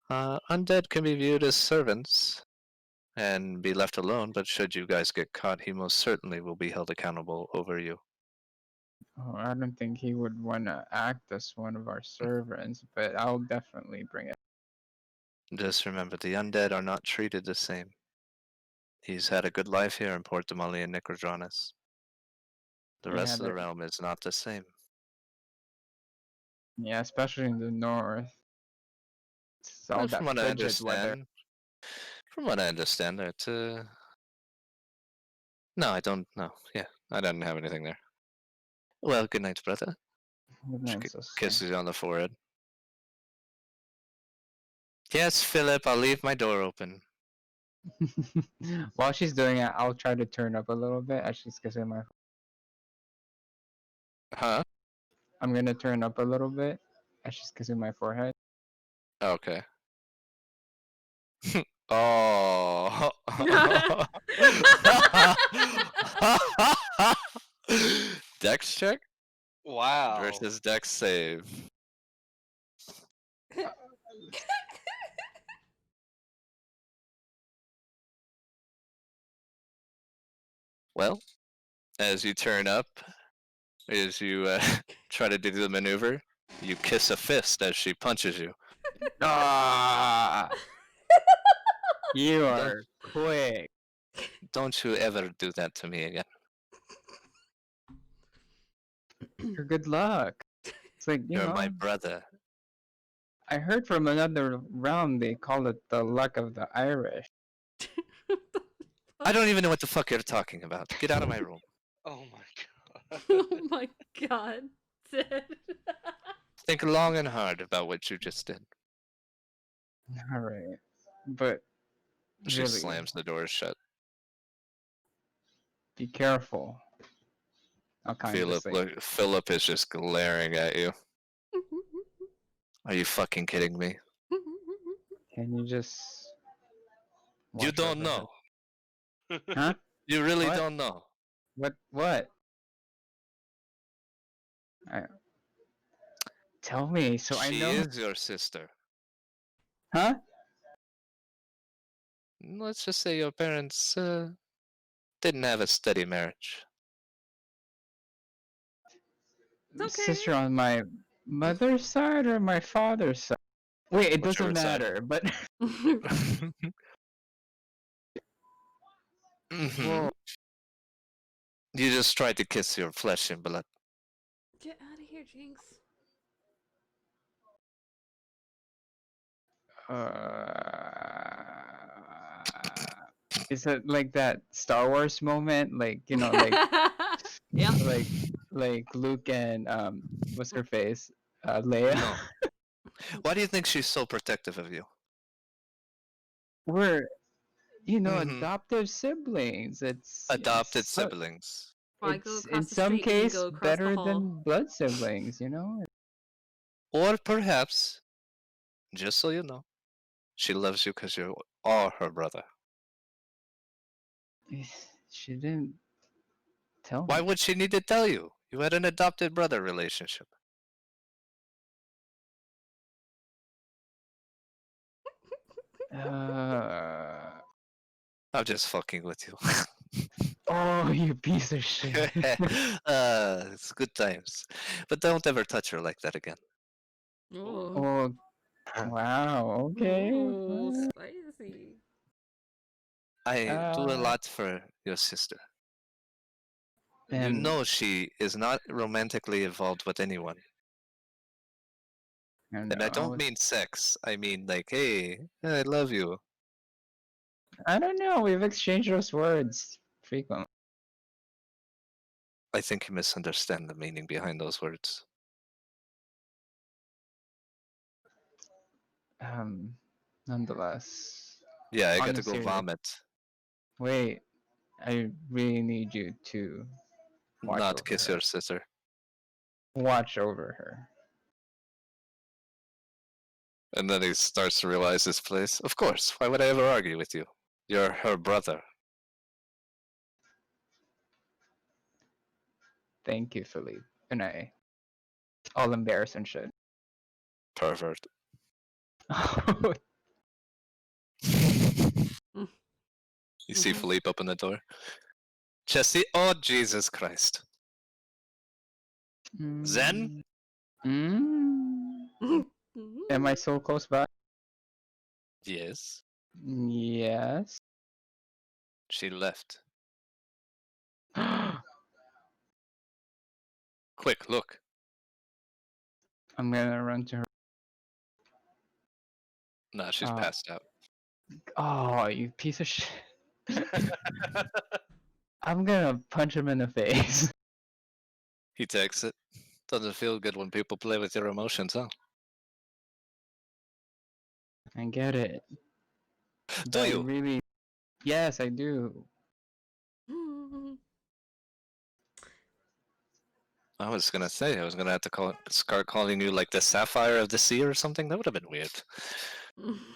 [SPEAKER 9] undead can be viewed as servants and be left alone, but should you guys get caught, he most certainly will be held accountable over you.
[SPEAKER 4] Oh, I don't think he would want to act as one of our servants, but I'll definitely bring it.
[SPEAKER 9] Just remember, the undead are not treated the same. He's had a good life here in Port Damali and Nicrodranus. The
[SPEAKER 4] Yeah,
[SPEAKER 9] rest of the realm is not the same.
[SPEAKER 4] Yeah, especially in the north. It's all
[SPEAKER 9] Well,
[SPEAKER 4] that
[SPEAKER 9] from what I
[SPEAKER 4] frigid weather.
[SPEAKER 9] understand, that no, I don't know. Yeah, I don't have anything there. Well, good night, brother.
[SPEAKER 4] Good
[SPEAKER 9] She
[SPEAKER 4] night, sister.
[SPEAKER 9] kisses you on the forehead. Yes, Philip, I'll leave my door open.
[SPEAKER 4] While she's doing it, I'll try to turn up a little bit as she's kissing my.
[SPEAKER 9] Huh?
[SPEAKER 4] I'm gonna turn up a little bit as she's kissing my forehead.
[SPEAKER 9] Okay. Oh. Dex check
[SPEAKER 3] Wow.
[SPEAKER 9] versus Dex save. Well, as you turn up, as you try to do the maneuver, you kiss a fist as she punches you.
[SPEAKER 4] Ah! You are quick.
[SPEAKER 9] Don't you ever do that to me again.
[SPEAKER 4] For good luck. It's like, you
[SPEAKER 9] You're
[SPEAKER 4] know,
[SPEAKER 9] my brother.
[SPEAKER 4] I heard from another realm they call it the luck of the Irish.
[SPEAKER 9] I don't even know what the fuck you're talking about. Get out of my room.
[SPEAKER 3] Oh my god.
[SPEAKER 2] Oh my god. Sid.
[SPEAKER 9] Think long and hard about what you just did.
[SPEAKER 4] Alright. But
[SPEAKER 9] She
[SPEAKER 4] really,
[SPEAKER 9] slams the door shut.
[SPEAKER 4] be careful. I'll kind of say.
[SPEAKER 9] Philip is just glaring at you. Are you fucking kidding me?
[SPEAKER 4] Can you just.
[SPEAKER 9] You
[SPEAKER 4] watch
[SPEAKER 9] don't
[SPEAKER 4] over
[SPEAKER 9] know.
[SPEAKER 4] her? Huh?
[SPEAKER 9] You really
[SPEAKER 4] What?
[SPEAKER 9] don't know.
[SPEAKER 4] What? Tell me so I
[SPEAKER 9] She
[SPEAKER 4] know.
[SPEAKER 9] is your sister.
[SPEAKER 4] Huh?
[SPEAKER 9] Let's just say your parents didn't have a steady marriage.
[SPEAKER 2] It's okay.
[SPEAKER 4] Sister on my mother's side or my father's side? Wait, it
[SPEAKER 9] Whichever
[SPEAKER 4] doesn't
[SPEAKER 9] side.
[SPEAKER 4] matter, but.
[SPEAKER 9] Mhm.
[SPEAKER 4] Whoa.
[SPEAKER 9] You just tried to kiss your flesh and blood.
[SPEAKER 2] Get out of here, Jinx.
[SPEAKER 4] Is it like that Star Wars moment? Like,
[SPEAKER 2] yeah.
[SPEAKER 4] like Luke and what's her face? Leia.
[SPEAKER 9] No. Why do you think she's so protective of you?
[SPEAKER 4] We're
[SPEAKER 9] Mhm.
[SPEAKER 4] adoptive siblings.
[SPEAKER 9] Adopted siblings.
[SPEAKER 2] If I go
[SPEAKER 4] It's in
[SPEAKER 2] across the
[SPEAKER 4] some
[SPEAKER 2] street and you
[SPEAKER 4] case
[SPEAKER 2] go across the
[SPEAKER 4] better
[SPEAKER 2] hall.
[SPEAKER 4] than blood siblings.
[SPEAKER 9] Or perhaps, just so you know, she loves you because you are her brother.
[SPEAKER 4] She didn't tell
[SPEAKER 9] Why
[SPEAKER 4] me.
[SPEAKER 9] would she need to tell you? You had an adopted brother relationship.
[SPEAKER 4] Uh,
[SPEAKER 9] I'm just fucking with you.
[SPEAKER 4] oh, you piece of shit.
[SPEAKER 9] It's good times. But don't ever touch her like that again.
[SPEAKER 2] Oh,
[SPEAKER 4] Oh, wow. Okay.
[SPEAKER 2] oh, spicy.
[SPEAKER 9] I do a lot for your sister. You
[SPEAKER 4] And
[SPEAKER 9] know she is not romantically involved with anyone.
[SPEAKER 4] I don't
[SPEAKER 9] And I
[SPEAKER 4] know.
[SPEAKER 9] don't mean sex. I mean like, hey, I love you.
[SPEAKER 4] I don't know. We've exchanged those words frequently.
[SPEAKER 9] I think you misunderstand the meaning behind those words.
[SPEAKER 4] Nonetheless.
[SPEAKER 9] Yeah, I
[SPEAKER 4] On
[SPEAKER 9] got
[SPEAKER 4] a
[SPEAKER 9] to go
[SPEAKER 4] serious-
[SPEAKER 9] vomit.
[SPEAKER 4] Wait, I really need you to
[SPEAKER 9] Not kiss
[SPEAKER 4] her.
[SPEAKER 9] your sister.
[SPEAKER 4] Watch over her.
[SPEAKER 9] And then he starts to realize his place. Of course, why would I ever argue with you? You're her brother.
[SPEAKER 4] Thank you, Philippe. And I all embarrassed and shit.
[SPEAKER 9] Pervert. You see
[SPEAKER 2] Mhm.
[SPEAKER 9] Philippe open the door? Jesse, oh Jesus Christ. Zen?
[SPEAKER 4] Am I so close by?
[SPEAKER 9] Yes.
[SPEAKER 4] Yes.
[SPEAKER 9] She left.
[SPEAKER 4] I'm
[SPEAKER 9] Quick, look.
[SPEAKER 4] gonna run to her.
[SPEAKER 9] Nah, she's
[SPEAKER 4] Uh,
[SPEAKER 9] passed out.
[SPEAKER 4] Oh, you piece of shit. I'm gonna punch him in the face.
[SPEAKER 9] He takes it. Doesn't feel good when people play with your emotions, huh?
[SPEAKER 4] I get it.
[SPEAKER 9] Do
[SPEAKER 4] But
[SPEAKER 9] you?
[SPEAKER 4] really? Yes, I do.
[SPEAKER 9] I was gonna say, I was gonna have to start calling you like the Sapphire of the Sea or something. That would have been weird.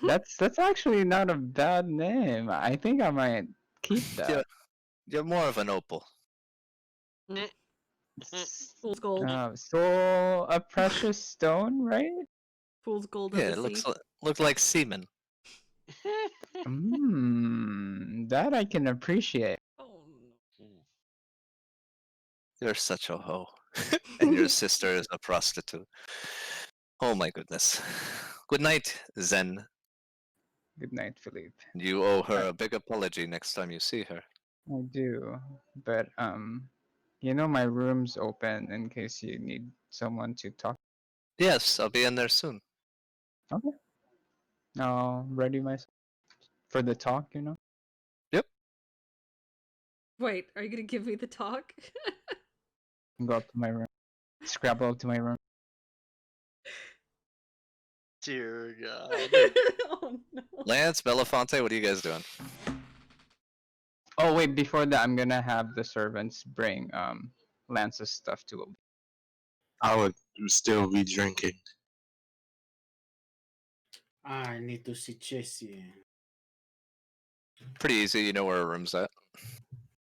[SPEAKER 4] That's actually not a bad name. I think I might keep that.
[SPEAKER 9] You're more of an opal.
[SPEAKER 2] Fool's gold.
[SPEAKER 4] So a precious stone, right?
[SPEAKER 2] Fool's gold of
[SPEAKER 9] Yeah,
[SPEAKER 2] the
[SPEAKER 9] it
[SPEAKER 2] sea.
[SPEAKER 9] look like semen.
[SPEAKER 4] That I can appreciate.
[SPEAKER 2] Oh
[SPEAKER 9] You're such a hoe. And your sister is a prostitute. Oh my goodness. Good night, Zen.
[SPEAKER 4] Good night, Philippe.
[SPEAKER 9] You owe her a big apology next time you see her.
[SPEAKER 4] I do, but my room's open in case you need someone to talk.
[SPEAKER 9] Yes, I'll be in there soon.
[SPEAKER 4] Okay. I'll ready myself for the talk.
[SPEAKER 9] Yep.
[SPEAKER 2] Wait, are you gonna give me the talk?
[SPEAKER 4] Go up to my room. Scrabble up to my room.
[SPEAKER 3] Dear God.
[SPEAKER 2] Oh no.
[SPEAKER 9] Lance, Belafonte, what are you guys doing?
[SPEAKER 4] Oh wait, before that, I'm gonna have the servants bring Lance's stuff to him.
[SPEAKER 5] I would still be drinking.
[SPEAKER 6] I need to see Jesse.
[SPEAKER 9] Pretty easy, you know where her room's at.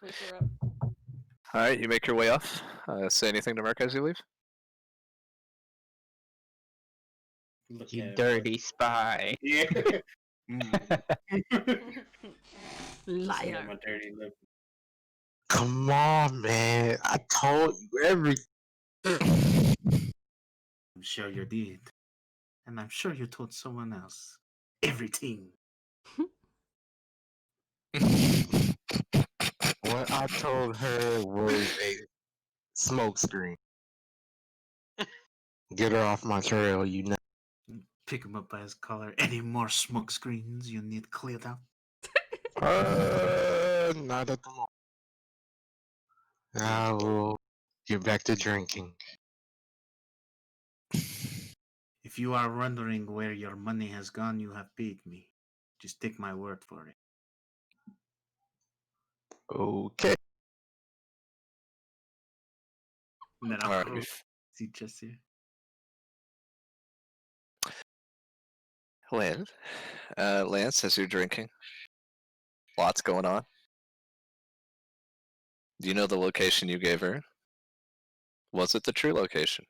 [SPEAKER 2] Wake her up.
[SPEAKER 9] Alright, you make your way off. Say anything to Merc as you leave?
[SPEAKER 6] Look
[SPEAKER 4] You
[SPEAKER 6] at
[SPEAKER 4] dirty spy.
[SPEAKER 6] Yeah.
[SPEAKER 2] Liar.
[SPEAKER 6] My dirty lip.
[SPEAKER 5] Come on, man. I told you everything.
[SPEAKER 6] I'm sure you did. And I'm sure you told someone else. Everything.
[SPEAKER 5] What I told her was a smoke screen. Get her off my trail, you know.
[SPEAKER 6] pick him up by his collar. Any more smoke screens you need cleared out?
[SPEAKER 5] Not at the moment. I will get back to drinking.
[SPEAKER 6] If you are wondering where your money has gone, you have paid me. Just take my word for it.
[SPEAKER 5] Okay.
[SPEAKER 6] And then I'll
[SPEAKER 9] Alright,
[SPEAKER 6] close the chest here.
[SPEAKER 9] well, Lance, as you're drinking, lots going on. Do you know the location you gave her? Was it the true location?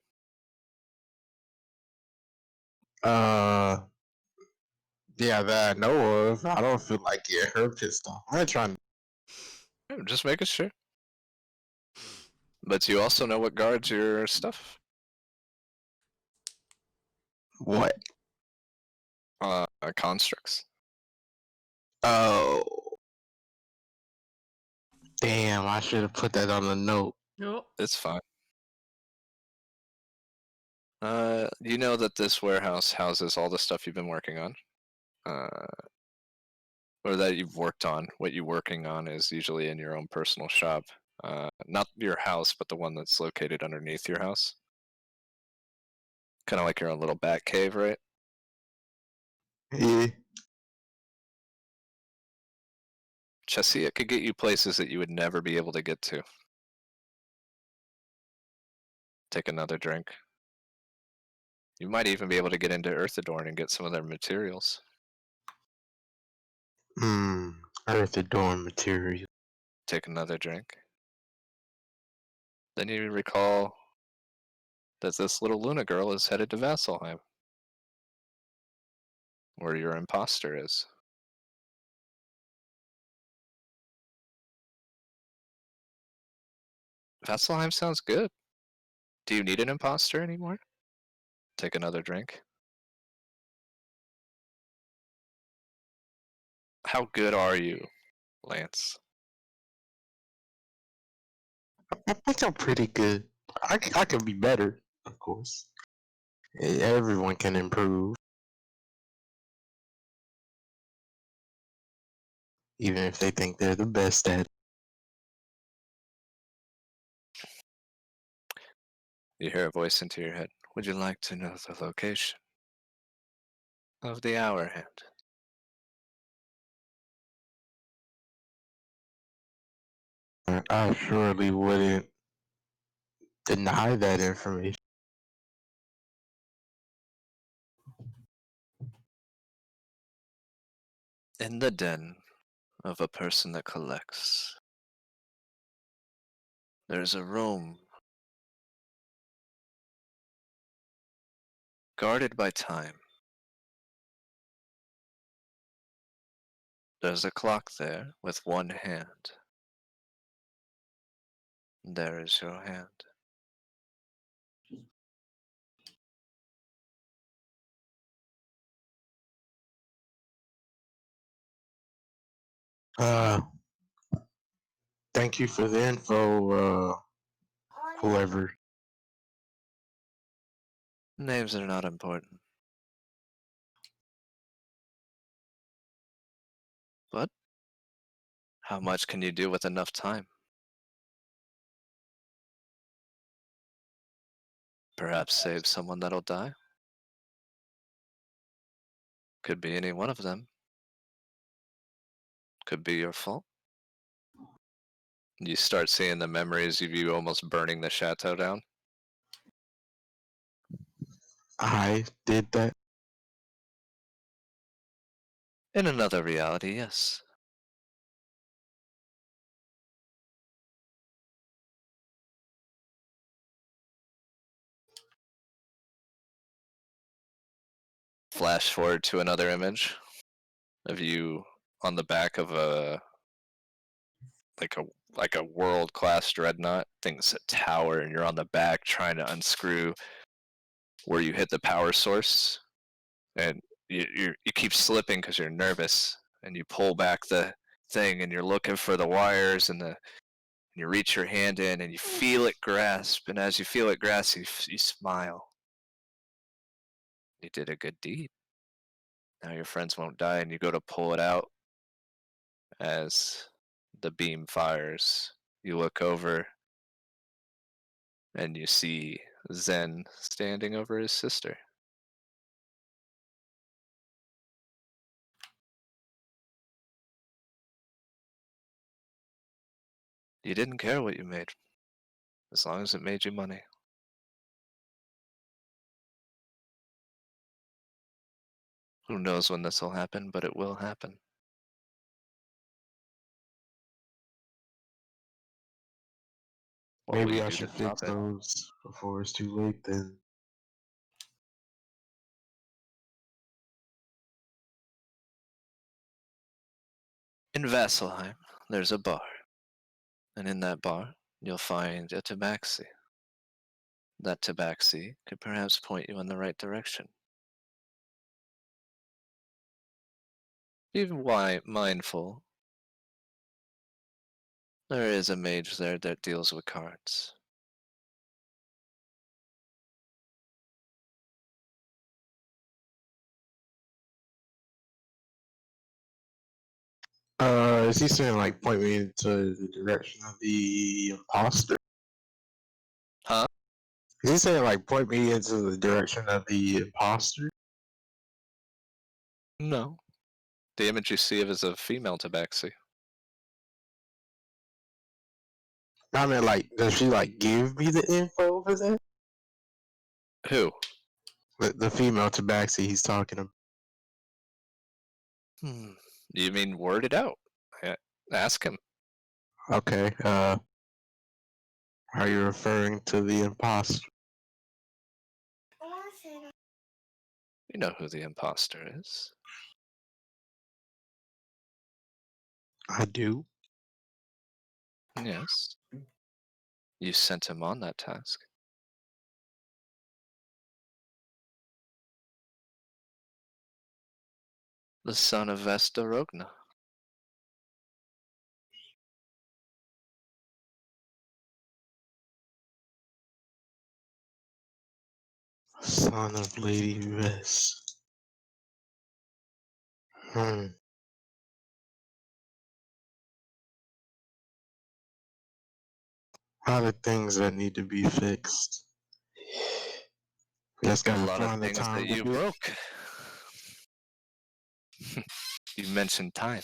[SPEAKER 5] Yeah, that I know of. I don't feel like getting her pissed off. I'm trying to.
[SPEAKER 9] I'm just making sure. But you also know what guards your stuff?
[SPEAKER 5] What?
[SPEAKER 9] Constructs.
[SPEAKER 5] Oh. Damn, I should have put that on the note.
[SPEAKER 2] Nope.
[SPEAKER 9] It's fine. You know that this warehouse houses all the stuff you've been working on? Or that you've worked on. What you're working on is usually in your own personal shop. Not your house, but the one that's located underneath your house. Kind of like your own little bat cave, right?
[SPEAKER 5] Yeah.
[SPEAKER 9] Chesia could get you places that you would never be able to get to. Take another drink. You might even be able to get into Earthadorn and get some of their materials.
[SPEAKER 5] Earth adorned material.
[SPEAKER 9] Take another drink. Then you recall that this little Luna girl is headed to Vasselheim, where your imposter is. Vasselheim sounds good. Do you need an imposter anymore? Take another drink. How good are you, Lance?
[SPEAKER 5] I think I'm pretty good. I can be better, of course. Everyone can improve. Even if they think they're the best at it.
[SPEAKER 9] You hear a voice into your head. Would you like to know the location of the hour hand?
[SPEAKER 5] I surely wouldn't deny that information.
[SPEAKER 9] In the den of a person that collects, there's a room guarded by time. There's a clock there with one hand. There is your hand.
[SPEAKER 5] Uh, thank you for the info, whoever.
[SPEAKER 9] Names are not important. But how much can you do with enough time? Perhaps save someone that'll die? Could be any one of them. Could be your fault. You start seeing the memories of you almost burning the chateau down.
[SPEAKER 5] I did that.
[SPEAKER 9] In another reality, yes. Flash forward to another image of you on the back of a world-class dreadnought. Thing's a tower, and you're on the back trying to unscrew where you hit the power source, and you keep slipping because you're nervous, and you pull back the thing, and you're looking for the wires, and you reach your hand in, and you feel it grasp, and as you feel it grasp, you smile. You did a good deed. Now your friends won't die, and you go to pull it out as the beam fires. You look over, and you see Zen standing over his sister. You didn't care what you made, as long as it made you money. Who knows when this will happen, but it will happen. What will
[SPEAKER 5] Maybe
[SPEAKER 9] you
[SPEAKER 5] I
[SPEAKER 9] do to
[SPEAKER 5] should
[SPEAKER 9] stop
[SPEAKER 5] fix
[SPEAKER 9] it?
[SPEAKER 5] those before it's too late then.
[SPEAKER 9] In Vasselheim, there's a bar, and in that bar, you'll find a tabaxi. That tabaxi could perhaps point you in the right direction. Be mindful. There is a mage there that deals with cards.
[SPEAKER 5] Is he saying like point me into the direction of the imposter?
[SPEAKER 9] Huh?
[SPEAKER 5] Is he saying like point me into the direction of the imposter?
[SPEAKER 9] No. The image you see of is a female tabaxi.
[SPEAKER 5] I mean, like, does she like give me the info over there?
[SPEAKER 9] Who?
[SPEAKER 5] The female tabaxi he's talking about.
[SPEAKER 9] You mean word it out? Ask him.
[SPEAKER 5] Okay. Are you referring to the imposter?
[SPEAKER 9] You know who the imposter is.
[SPEAKER 5] I do.
[SPEAKER 9] Yes. You sent him on that task. The son of Vesta Rogna.
[SPEAKER 5] Son of Lady Vest. A lot of things that need to be fixed. Just
[SPEAKER 9] A
[SPEAKER 5] gotta
[SPEAKER 9] lot of
[SPEAKER 5] find the
[SPEAKER 9] things that
[SPEAKER 5] time to
[SPEAKER 9] you
[SPEAKER 5] do it.
[SPEAKER 9] broke. You mentioned time.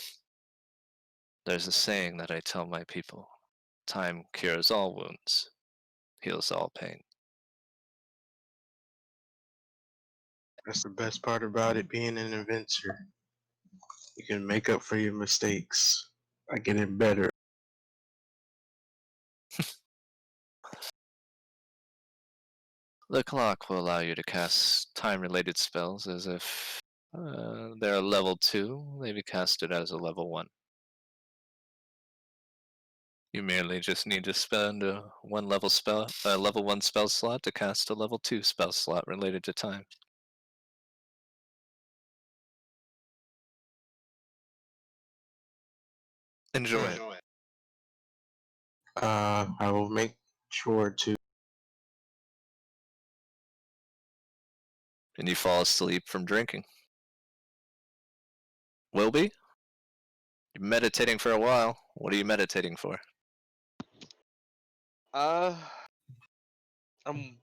[SPEAKER 9] There's a saying that I tell my people. Time cures all wounds, heals all pain.
[SPEAKER 5] That's the best part about it being an inventor. You can make up for your mistakes by getting better.
[SPEAKER 9] The clock will allow you to cast time-related spells as if they're a level 2, they be casted as a level 1. You merely just need to spend a level 1 spell slot to cast a level 2 spell slot related to time. Enjoy it.
[SPEAKER 5] I will make sure to.
[SPEAKER 9] And you fall asleep from drinking. Will be? You're meditating for a while. What are you meditating for?
[SPEAKER 3] I'm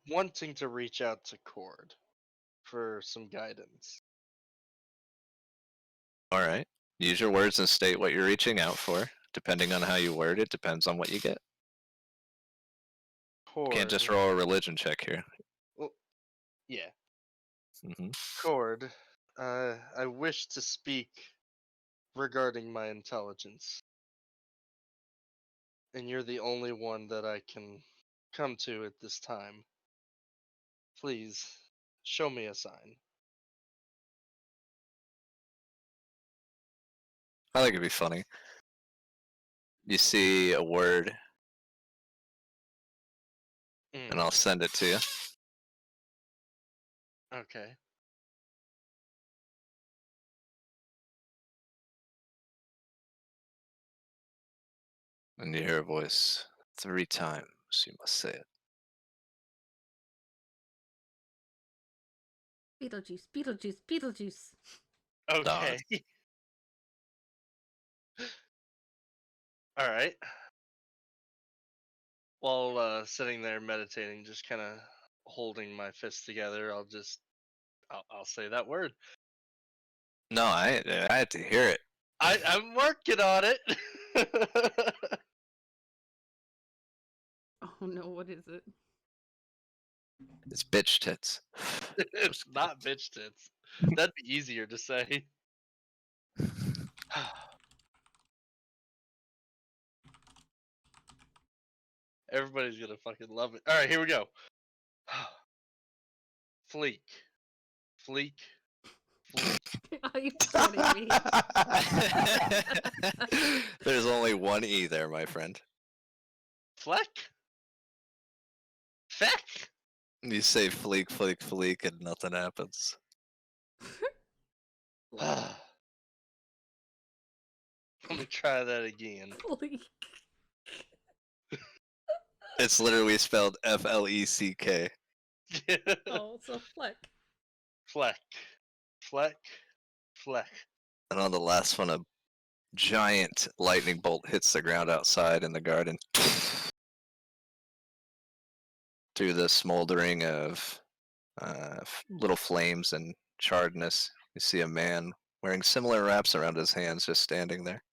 [SPEAKER 3] wanting to reach out to Cord for some guidance.
[SPEAKER 9] Alright. Use your words and state what you're reaching out for. Depending on how you word it, depends on what you get.
[SPEAKER 3] Cord.
[SPEAKER 9] Can't just roll a religion check here.
[SPEAKER 3] Well, yeah.
[SPEAKER 9] hmm
[SPEAKER 3] Cord, I wish to speak regarding my intelligence. And you're the only one that I can come to at this time. Please, show me a sign.
[SPEAKER 9] I think it'd be funny. You see a word, and I'll send it to you.
[SPEAKER 3] Okay.
[SPEAKER 9] And you hear a voice. 3 times you must say it.
[SPEAKER 2] Beetlejuice, Beetlejuice, Beetlejuice.
[SPEAKER 3] Okay. All right. While sitting there meditating, just kind of holding my fists together, I'll say that word.
[SPEAKER 9] No, I had to hear it.
[SPEAKER 3] I'm working on it.
[SPEAKER 2] Oh no, what is it?
[SPEAKER 9] It's bitch tits.
[SPEAKER 3] It's not bitch tits. That'd be easier to say. Everybody's gonna fucking love it. All right, here we go. Fleek, fleek, fleek.
[SPEAKER 2] Are you kidding me?
[SPEAKER 9] There's only one E there, my friend.
[SPEAKER 3] Fleck? Feck?
[SPEAKER 9] You say fleek, fleek, fleek, and nothing happens.
[SPEAKER 3] Let me try that again.
[SPEAKER 2] Fleek.
[SPEAKER 9] It's literally spelled F-L-E-C-K.
[SPEAKER 2] Oh, so fleck.
[SPEAKER 3] Fleck. Fleck. Fleck.
[SPEAKER 9] And on the last one, a giant lightning bolt hits the ground outside in the garden. Through the smoldering of little flames and charredness, you see a man wearing similar wraps around his hands just standing there.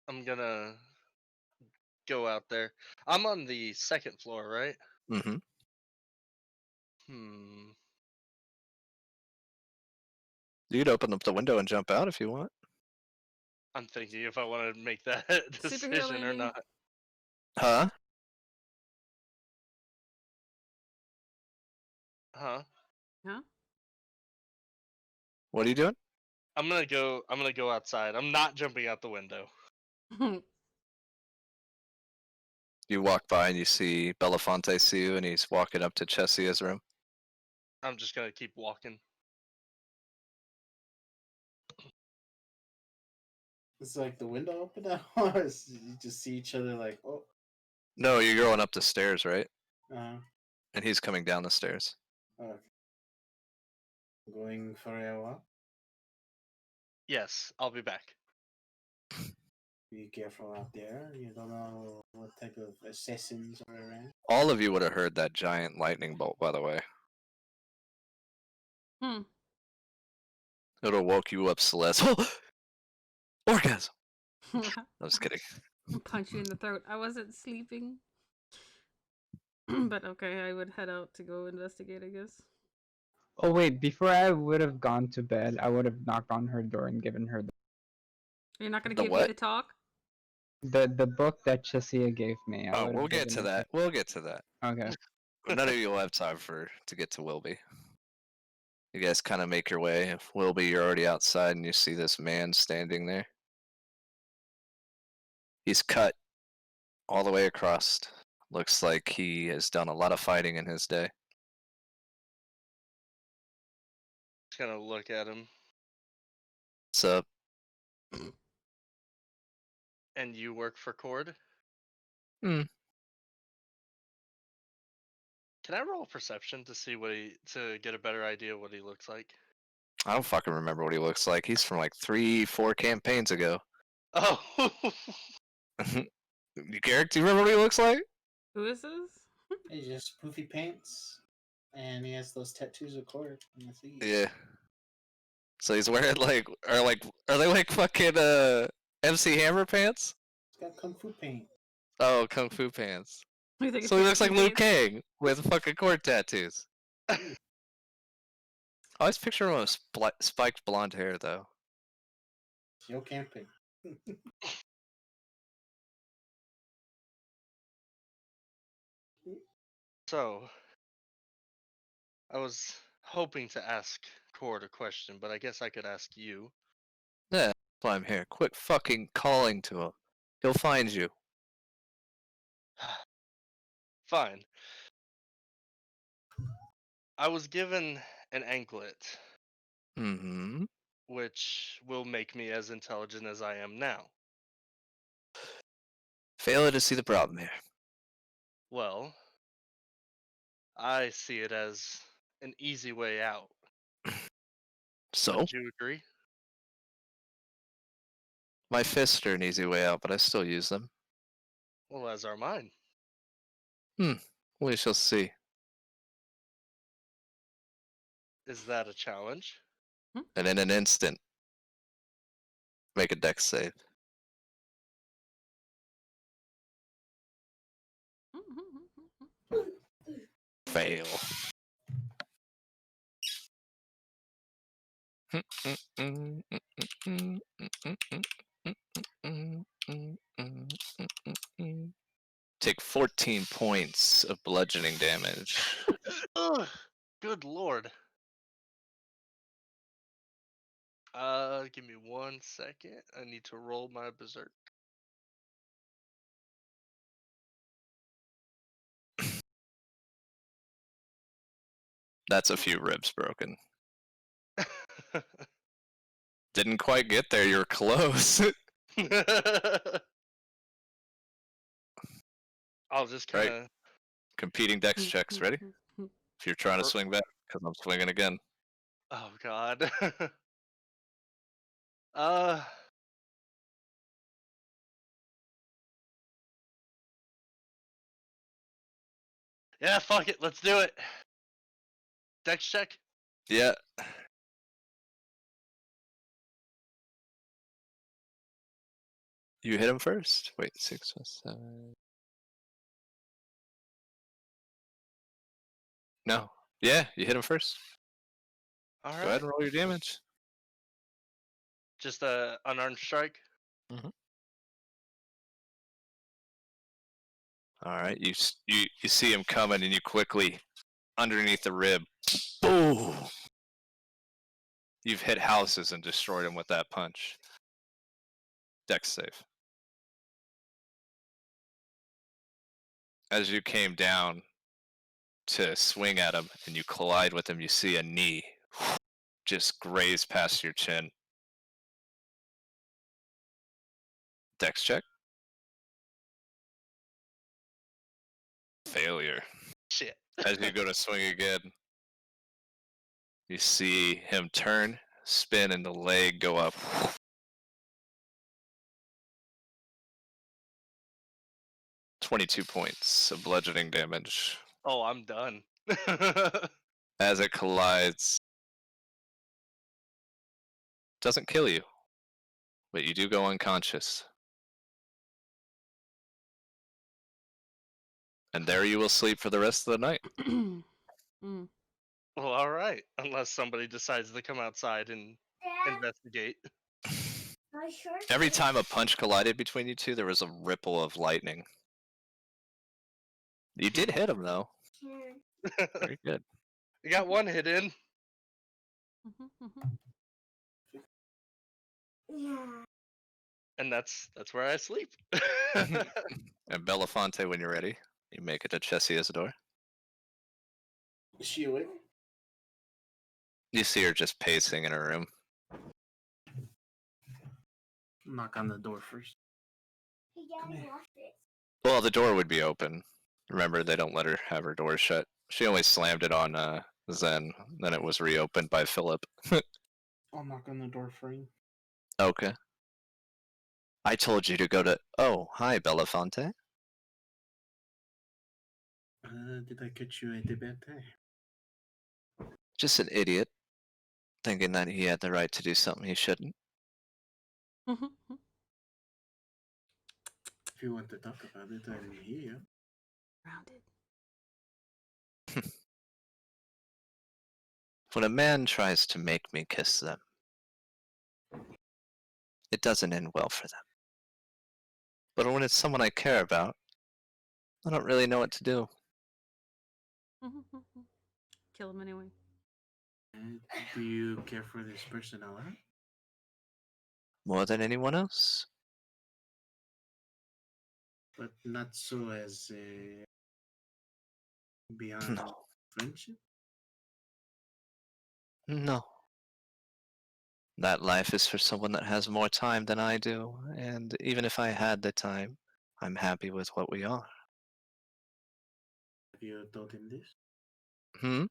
[SPEAKER 3] I'm gonna go out there. I'm on the second floor, right?
[SPEAKER 9] Mm-hmm. You could open up the window and jump out if you want.
[SPEAKER 3] I'm thinking if I want to make that
[SPEAKER 2] Superhero
[SPEAKER 3] decision or
[SPEAKER 2] landing.
[SPEAKER 3] not.
[SPEAKER 9] Huh?
[SPEAKER 3] Huh?
[SPEAKER 2] Huh?
[SPEAKER 9] What are you doing?
[SPEAKER 3] I'm gonna go outside. I'm not jumping out the window.
[SPEAKER 9] You walk by and you see Belafonte see you, and he's walking up to Chessia's room.
[SPEAKER 3] I'm just gonna keep walking.
[SPEAKER 6] It's like the window open now, or you just see each other like, oh,
[SPEAKER 9] No, you're going up the stairs, right?
[SPEAKER 6] uh,
[SPEAKER 9] And he's coming down the stairs.
[SPEAKER 6] okay. Going for a walk.
[SPEAKER 3] Yes, I'll be back.
[SPEAKER 6] Be careful out there. You don't know what type of assassins are around.
[SPEAKER 9] All of you would have heard that giant lightning bolt, by the way.
[SPEAKER 2] Hmm.
[SPEAKER 9] It would have woke you up, Celeste. Orgasm! I was kidding.
[SPEAKER 2] Punch you in the throat. I wasn't sleeping. But okay, I would head out to go investigate, I guess.
[SPEAKER 4] Oh wait, before I would have gone to bed, I would have knocked on her door and given her
[SPEAKER 2] You're not gonna
[SPEAKER 9] The
[SPEAKER 2] give me
[SPEAKER 9] what?
[SPEAKER 2] the talk?
[SPEAKER 4] the book that Chessia gave me. I
[SPEAKER 9] Oh,
[SPEAKER 4] would
[SPEAKER 9] we'll
[SPEAKER 4] have
[SPEAKER 9] get
[SPEAKER 4] given
[SPEAKER 9] to
[SPEAKER 4] it
[SPEAKER 9] that. We'll get to that.
[SPEAKER 4] Okay.
[SPEAKER 9] None of you will have time to get to Wilby. You guys kind of make your way. If Wilby, you're already outside and you see this man standing there. He's cut all the way across. Looks like he has done a lot of fighting in his day.
[SPEAKER 3] Just gonna look at him.
[SPEAKER 9] What's up?
[SPEAKER 3] And you work for Cord?
[SPEAKER 9] Hmm.
[SPEAKER 3] Can I roll perception to see to get a better idea of what he looks like?
[SPEAKER 9] I don't fucking remember what he looks like. He's from like 3-4 campaigns ago.
[SPEAKER 3] Oh.
[SPEAKER 9] Garrick, do you remember what he looks like?
[SPEAKER 2] Who is this?
[SPEAKER 6] He just poofy pants, and he has those tattoos of cord on the sleeve.
[SPEAKER 9] Yeah. So he's wearing are they like fucking MC Hammer pants?
[SPEAKER 6] He's got kung fu paint.
[SPEAKER 9] Oh, kung fu pants.
[SPEAKER 2] You think
[SPEAKER 9] So he looks like Liu
[SPEAKER 2] Kang?
[SPEAKER 9] Kang with fucking cord tattoos. I always picture him with spiked blonde hair though.
[SPEAKER 6] Yo camping.
[SPEAKER 3] So, I was hoping to ask Cord a question, but I guess I could ask you.
[SPEAKER 9] Yeah, that's why I'm here. Quit fucking calling to him. He'll find you.
[SPEAKER 3] Fine. I was given an anklet,
[SPEAKER 9] Mm-hmm.
[SPEAKER 3] which will make me as intelligent as I am now.
[SPEAKER 9] Failure to see the problem here.
[SPEAKER 3] Well, I see it as an easy way out.
[SPEAKER 9] So
[SPEAKER 3] Wouldn't you agree?
[SPEAKER 9] my fists are an easy way out, but I still use them.
[SPEAKER 3] Well, as are mine.
[SPEAKER 9] We shall see.
[SPEAKER 3] Is that a challenge?
[SPEAKER 9] And in an instant, make a dex save. Fail. Take 14 points of bludgeoning damage.
[SPEAKER 3] Ugh, good lord. Give me 1 second. I need to roll my berserk.
[SPEAKER 9] That's a few ribs broken. Didn't quite get there, you're close.
[SPEAKER 3] I'll just
[SPEAKER 9] Right.
[SPEAKER 3] kind of.
[SPEAKER 9] Competing dex checks, ready? If you're trying to swing back, because I'm swinging again.
[SPEAKER 3] Oh god. uh. Yeah, fuck it. Let's do it. Dex check.
[SPEAKER 9] Yeah. You hit him first. Wait, 6 plus 7. No. Yeah, you hit him first.
[SPEAKER 3] All
[SPEAKER 9] Go
[SPEAKER 3] right.
[SPEAKER 9] ahead and roll your damage.
[SPEAKER 3] Just a unarmed strike.
[SPEAKER 9] All right, you see him coming, and you quickly underneath the rib. Boom! You've hit houses and destroyed him with that punch. Dex save. As you came down to swing at him, and you collide with him, you see a knee just graze past your chin. Dex check. Failure.
[SPEAKER 3] Shit.
[SPEAKER 9] As you go to swing again, you see him turn, spin, and the leg go up. 22 points of bludgeoning damage.
[SPEAKER 3] Oh, I'm done.
[SPEAKER 9] As it collides, doesn't kill you, but you do go unconscious. And there you will sleep for the rest of the night.
[SPEAKER 3] Well, all right. Unless somebody decides to come outside and investigate.
[SPEAKER 9] Every time a punch collided between you two, there was a ripple of lightning. You did hit him, though. Very good.
[SPEAKER 3] I got one hit in. And that's where I sleep.
[SPEAKER 9] And Belafonte, when you're ready, you make it to Chessia's door.
[SPEAKER 6] Is she awake?
[SPEAKER 9] You see her just pacing in her room.
[SPEAKER 6] Knock on the door first. Come here.
[SPEAKER 9] Well, the door would be open. Remember, they don't let her have her door shut. She only slammed it on Zen. Then it was reopened by Philip.
[SPEAKER 6] I'll knock on the door for you.
[SPEAKER 9] Okay. I told you to go to... Oh, hi, Belafonte.
[SPEAKER 6] Did I catch you at the bad time?
[SPEAKER 9] Just an idiot. Thinking that he had the right to do something he shouldn't.
[SPEAKER 6] If you want to talk about it, I'm here.
[SPEAKER 2] Rounded.
[SPEAKER 9] When a man tries to make me kiss them, it doesn't end well for them. But when it's someone I care about, I don't really know what to do.
[SPEAKER 2] Kill him anyway.
[SPEAKER 6] Do you care for this person a lot?
[SPEAKER 9] More than anyone else.
[SPEAKER 6] But not so as beyond
[SPEAKER 9] No.
[SPEAKER 6] friendship?
[SPEAKER 9] No. That life is for someone that has more time than I do, and even if I had the time, I'm happy with what we are.
[SPEAKER 6] Have you told him this?
[SPEAKER 9] Hmm?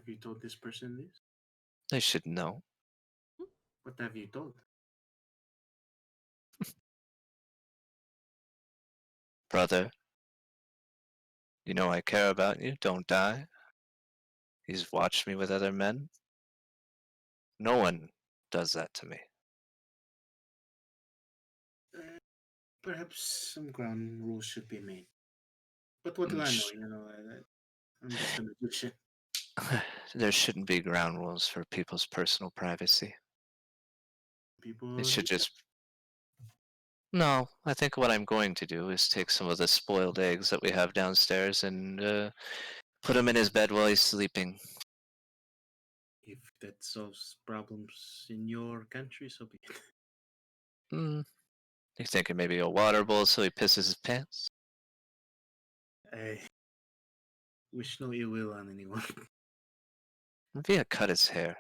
[SPEAKER 6] you told this person this?
[SPEAKER 9] They should know.
[SPEAKER 6] What have you told?
[SPEAKER 9] Brother, you know I care about you. Don't die. He's watched me with other men. No one does that to me.
[SPEAKER 6] Perhaps some ground rules should be made. But what do
[SPEAKER 9] Mm,
[SPEAKER 6] I know?
[SPEAKER 9] sh-
[SPEAKER 6] I'm just a magician.
[SPEAKER 9] There shouldn't be ground rules for people's personal privacy.
[SPEAKER 6] People
[SPEAKER 9] It should
[SPEAKER 6] hate that.
[SPEAKER 9] just. No, I think what I'm going to do is take some of the spoiled eggs that we have downstairs and put them in his bed while he's sleeping.
[SPEAKER 6] If that solves problems in your country, so be it.
[SPEAKER 9] Hmm. You thinking maybe a water bowl so he pisses his pants?
[SPEAKER 6] I wish no ill will on anyone.
[SPEAKER 9] Maybe I cut his hair.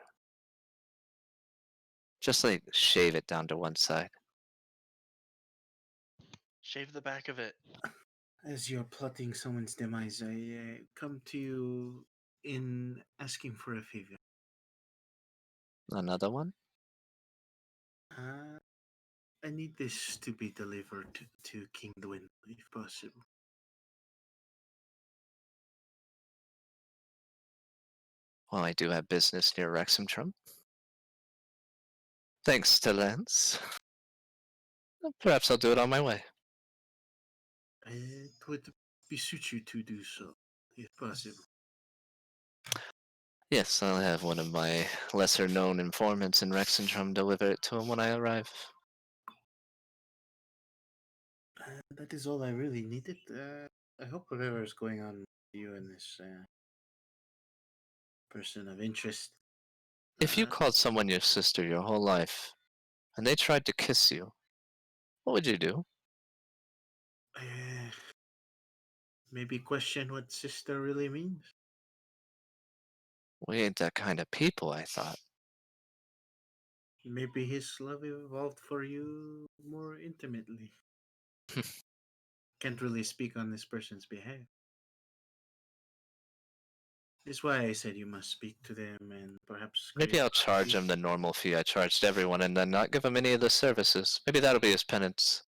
[SPEAKER 9] Just like shave it down to one side.
[SPEAKER 3] Shave the back of it.
[SPEAKER 6] As you're plotting someone's demise, I come to you in asking for a favor.
[SPEAKER 9] Another one?
[SPEAKER 6] I need this to be delivered to King Dwin, if possible.
[SPEAKER 9] Well, I do have business near Wrexham. Thanks to Lance. Perhaps I'll do it on my way.
[SPEAKER 6] It would beseech you to do so, if possible.
[SPEAKER 9] Yes, I'll have one of my lesser known informants in Wrexham deliver it to him when I arrive.
[SPEAKER 6] That is all I really needed. I hope whatever is going on with you and this person of interest.
[SPEAKER 9] If you called someone your sister your whole life, and they tried to kiss you, what would you do?
[SPEAKER 6] Maybe question what sister really means.
[SPEAKER 9] We ain't that kind of people, I thought.
[SPEAKER 6] Maybe his love evolved for you more intimately. Can't really speak on this person's behalf. That's why I said you must speak to them and perhaps.
[SPEAKER 9] Maybe I'll charge him the normal fee I charged everyone and then not give him any of the services. Maybe that'll be his penance.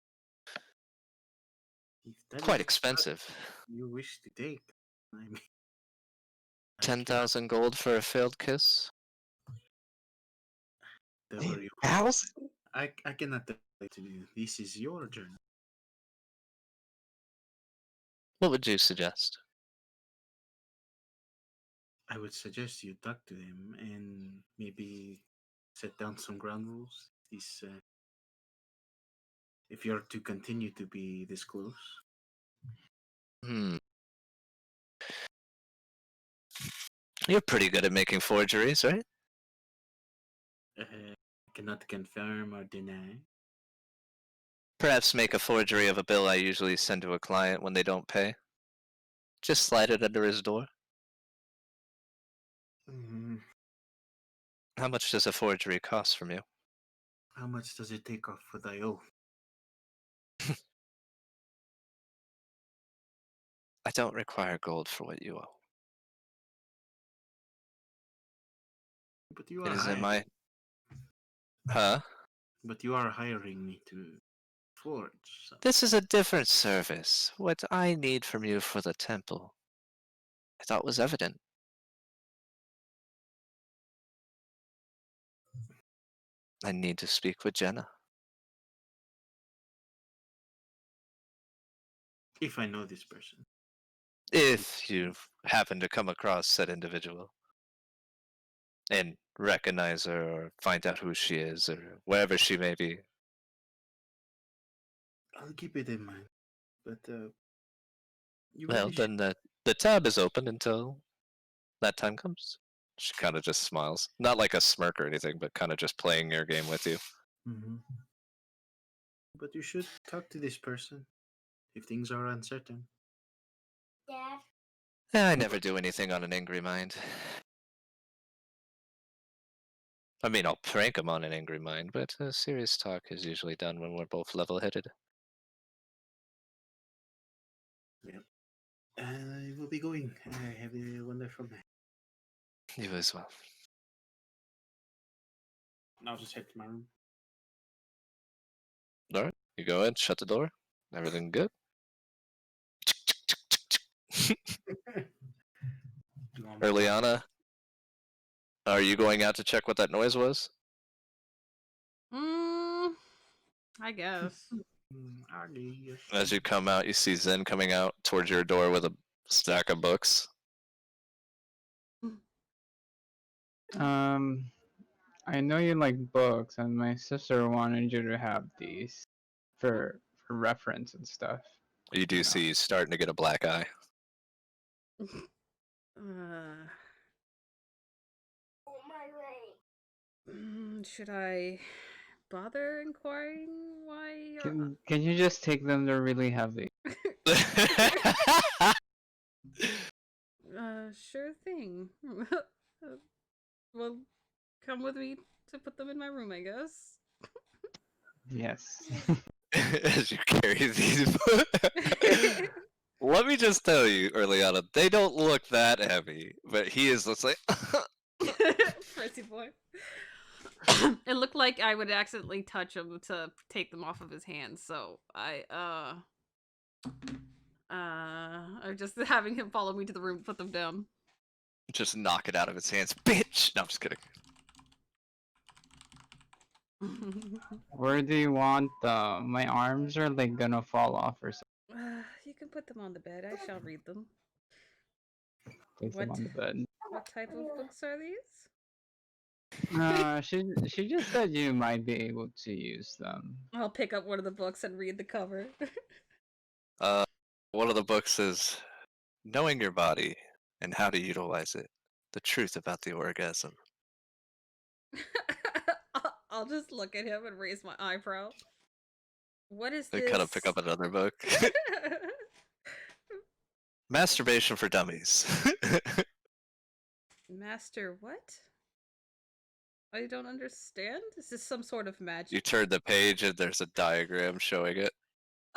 [SPEAKER 9] Quite expensive.
[SPEAKER 6] You wish to take. I mean,
[SPEAKER 9] 10,000 gold for a failed kiss?
[SPEAKER 6] whatever you.
[SPEAKER 5] House?
[SPEAKER 6] I cannot tell you to do. This is your journey.
[SPEAKER 9] What would you suggest?
[SPEAKER 6] I would suggest you talk to them and maybe set down some ground rules. If you're to continue to be this close.
[SPEAKER 9] You're pretty good at making forgeries, right?
[SPEAKER 6] Cannot confirm or deny.
[SPEAKER 9] Perhaps make a forgery of a bill I usually send to a client when they don't pay. Just slide it under his door. How much does a forgery cost from you?
[SPEAKER 6] How much does it take off what I owe?
[SPEAKER 9] I don't require gold for what you owe.
[SPEAKER 6] But you
[SPEAKER 9] It
[SPEAKER 6] are
[SPEAKER 9] is in
[SPEAKER 6] hiring.
[SPEAKER 9] my... Huh?
[SPEAKER 6] But you are hiring me to forge. So.
[SPEAKER 9] This is a different service. What I need from you for the temple, I thought was evident. I need to speak with Jenna.
[SPEAKER 6] If I know this person.
[SPEAKER 9] If you happen to come across said individual and recognize her or find out who she is or wherever she may be.
[SPEAKER 6] I'll keep it in mind. But you
[SPEAKER 9] Well,
[SPEAKER 6] really
[SPEAKER 9] then the tab is open until that time comes. She kind of just smiles. Not like a smirk or anything, but kind of just playing your game with you.
[SPEAKER 6] But you should talk to this person if things are uncertain.
[SPEAKER 7] Dad.
[SPEAKER 9] I never do anything on an angry mind. I mean, I'll prank him on an angry mind, but serious talk is usually done when we're both level-headed.
[SPEAKER 6] Yep. I will be going. Have a wonderful night.
[SPEAKER 9] You as well.
[SPEAKER 6] And I'll just head to my room.
[SPEAKER 9] All right. You go in, shut the door. Everything good?
[SPEAKER 6] Do you want me to lock it?
[SPEAKER 9] Urilana, are you going out to check what that noise was?
[SPEAKER 2] I guess.
[SPEAKER 6] I guess.
[SPEAKER 9] As you come out, you see Zen coming out towards your door with a stack of books.
[SPEAKER 4] I know you like books, and my sister wanted you to have these for reference and stuff.
[SPEAKER 9] You do
[SPEAKER 4] Yeah.
[SPEAKER 9] see he's starting to get a black eye.
[SPEAKER 2] Should I bother inquiring why you're...
[SPEAKER 4] Can you just take them? They're really heavy.
[SPEAKER 2] Sure thing. Well, come with me to put them in my room, I guess.
[SPEAKER 4] Yes.
[SPEAKER 9] As you carry these let me just tell you, Urilana, they don't look that heavy, but he is just like
[SPEAKER 2] Prissy boy. It looked like I would accidentally touch him to take them off of his hands, so I'm just having him follow me to the room to put them down.
[SPEAKER 9] just knock it out of his hands. Bitch! No, I'm just kidding.
[SPEAKER 4] Where do you want them? My arms are like gonna fall off or something.
[SPEAKER 2] You can put them on the bed. I shall read them.
[SPEAKER 4] Place them on the bed.
[SPEAKER 2] What type of books are these?
[SPEAKER 4] She just said you might be able to use them.
[SPEAKER 2] I'll pick up one of the books and read the cover.
[SPEAKER 9] One of the books is Knowing Your Body and How to Utilize It. The Truth About the Orgasm.
[SPEAKER 2] I'll just look at him and raise my eyebrow. What is
[SPEAKER 9] I
[SPEAKER 2] this?
[SPEAKER 9] kind of pick up another book. Masturbation for Dummies.
[SPEAKER 2] Master what? I don't understand. Is this some sort of magic?
[SPEAKER 9] You turn the page and there's a diagram showing it.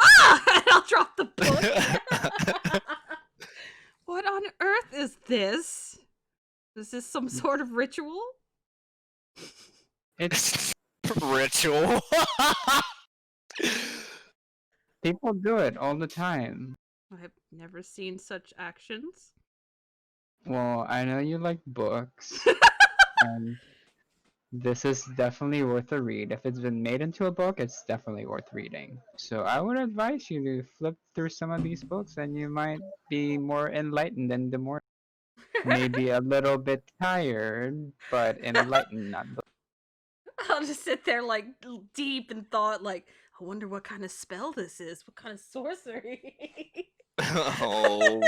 [SPEAKER 2] Ah! I'll drop the book. What on earth is this? Is this some sort of ritual?
[SPEAKER 4] It's
[SPEAKER 9] Ritual.
[SPEAKER 4] people do it all the time.
[SPEAKER 2] I've never seen such actions.
[SPEAKER 4] Well, I know you like books, and this is definitely worth a read. If it's been made into a book, it's definitely worth reading. So I would advise you to flip through some of these books, and you might be more enlightened in the morning. Maybe a little bit tired, but enlightened nonetheless.
[SPEAKER 2] I'll just sit there like deep in thought, like, I wonder what kind of spell this is. What kind of sorcery?
[SPEAKER 9] Oh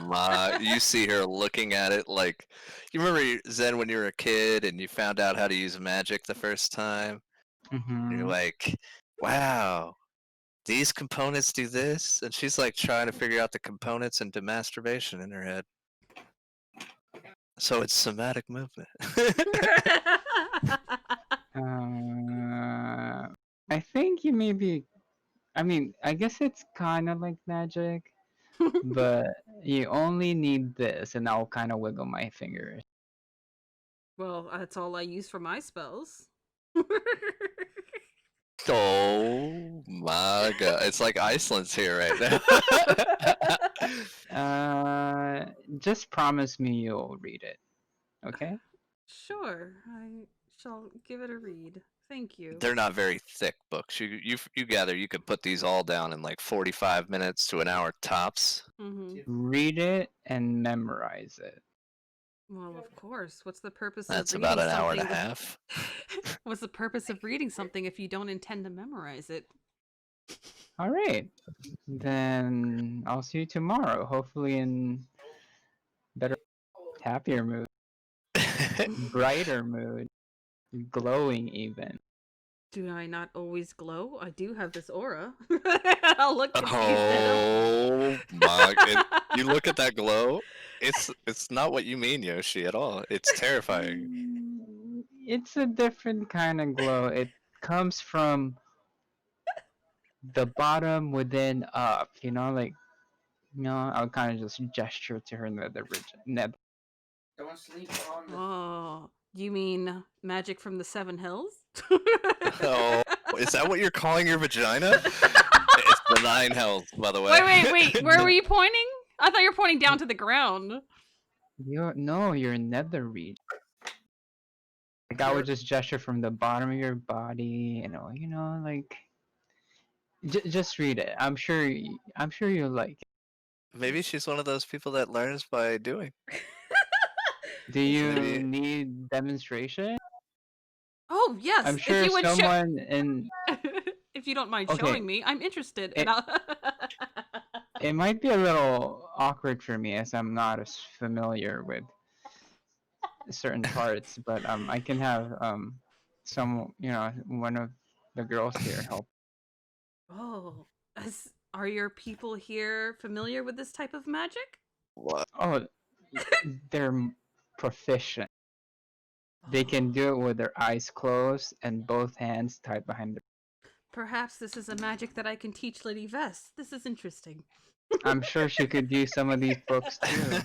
[SPEAKER 9] my. You see her looking at it like. You remember Zen when you were a kid and you found out how to use magic the first time? And you're like, wow, these components do this? And she's like trying to figure out the components into masturbation in her head. So it's somatic movement.
[SPEAKER 4] I think you maybe. I mean, I guess it's kind of like magic, but you only need this, and I'll kind of wiggle my fingers.
[SPEAKER 2] Well, that's all I use for my spells.
[SPEAKER 9] Oh my god. It's like Iceland's here right now.
[SPEAKER 4] Just promise me you'll read it, okay?
[SPEAKER 2] Sure, I shall give it a read. Thank you.
[SPEAKER 9] They're not very thick books. You gather you could put these all down in like 45 minutes to an hour tops.
[SPEAKER 4] Read it and memorize it.
[SPEAKER 2] Well, of course. What's the purpose
[SPEAKER 9] That's
[SPEAKER 2] of reading
[SPEAKER 9] about an hour and a
[SPEAKER 2] something
[SPEAKER 9] half.
[SPEAKER 2] What's the purpose of reading something if you don't intend to memorize it?
[SPEAKER 4] All right. Then I'll see you tomorrow, hopefully in better, happier mood, brighter mood, glowing even.
[SPEAKER 2] Do I not always glow? I do have this aura. I'll look confused
[SPEAKER 9] Oh my! You look at that glow. It's not what you mean, Yoshi, at all. It's terrifying.
[SPEAKER 4] It's a different kind of glow. It comes from the bottom within up. You know, like I'll kind of just gesture to her nether region.
[SPEAKER 8] Don't sleep on the.
[SPEAKER 2] Oh, you mean magic from the Seven Hills?
[SPEAKER 9] Oh, is that what you're calling your vagina? It's the 9 hells, by the way.
[SPEAKER 2] Wait. Where were you pointing? I thought you were pointing down to the ground.
[SPEAKER 4] You're nether region. Like I would just gesture from the bottom of your body, like just read it. I'm sure you'll like it.
[SPEAKER 9] Maybe she's one of those people that learns by doing.
[SPEAKER 4] Do you
[SPEAKER 9] Maybe-
[SPEAKER 4] need demonstration?
[SPEAKER 2] Oh yes,
[SPEAKER 4] I'm
[SPEAKER 2] if
[SPEAKER 4] sure
[SPEAKER 2] you would show.
[SPEAKER 4] someone in
[SPEAKER 2] If you don't mind
[SPEAKER 4] Okay.
[SPEAKER 2] showing me, I'm interested.
[SPEAKER 4] It-
[SPEAKER 2] And I'll...
[SPEAKER 4] it might be a little awkward for me as I'm not as familiar with certain parts, but I can have some one of the girls here help.
[SPEAKER 2] Oh, are your people here familiar with this type of magic?
[SPEAKER 9] What?
[SPEAKER 4] Oh, they're proficient. They can do it with their eyes closed and both hands tied behind their.
[SPEAKER 2] Perhaps this is a magic that I can teach Lady Vess. This is interesting.
[SPEAKER 4] I'm sure she could use some of these books too.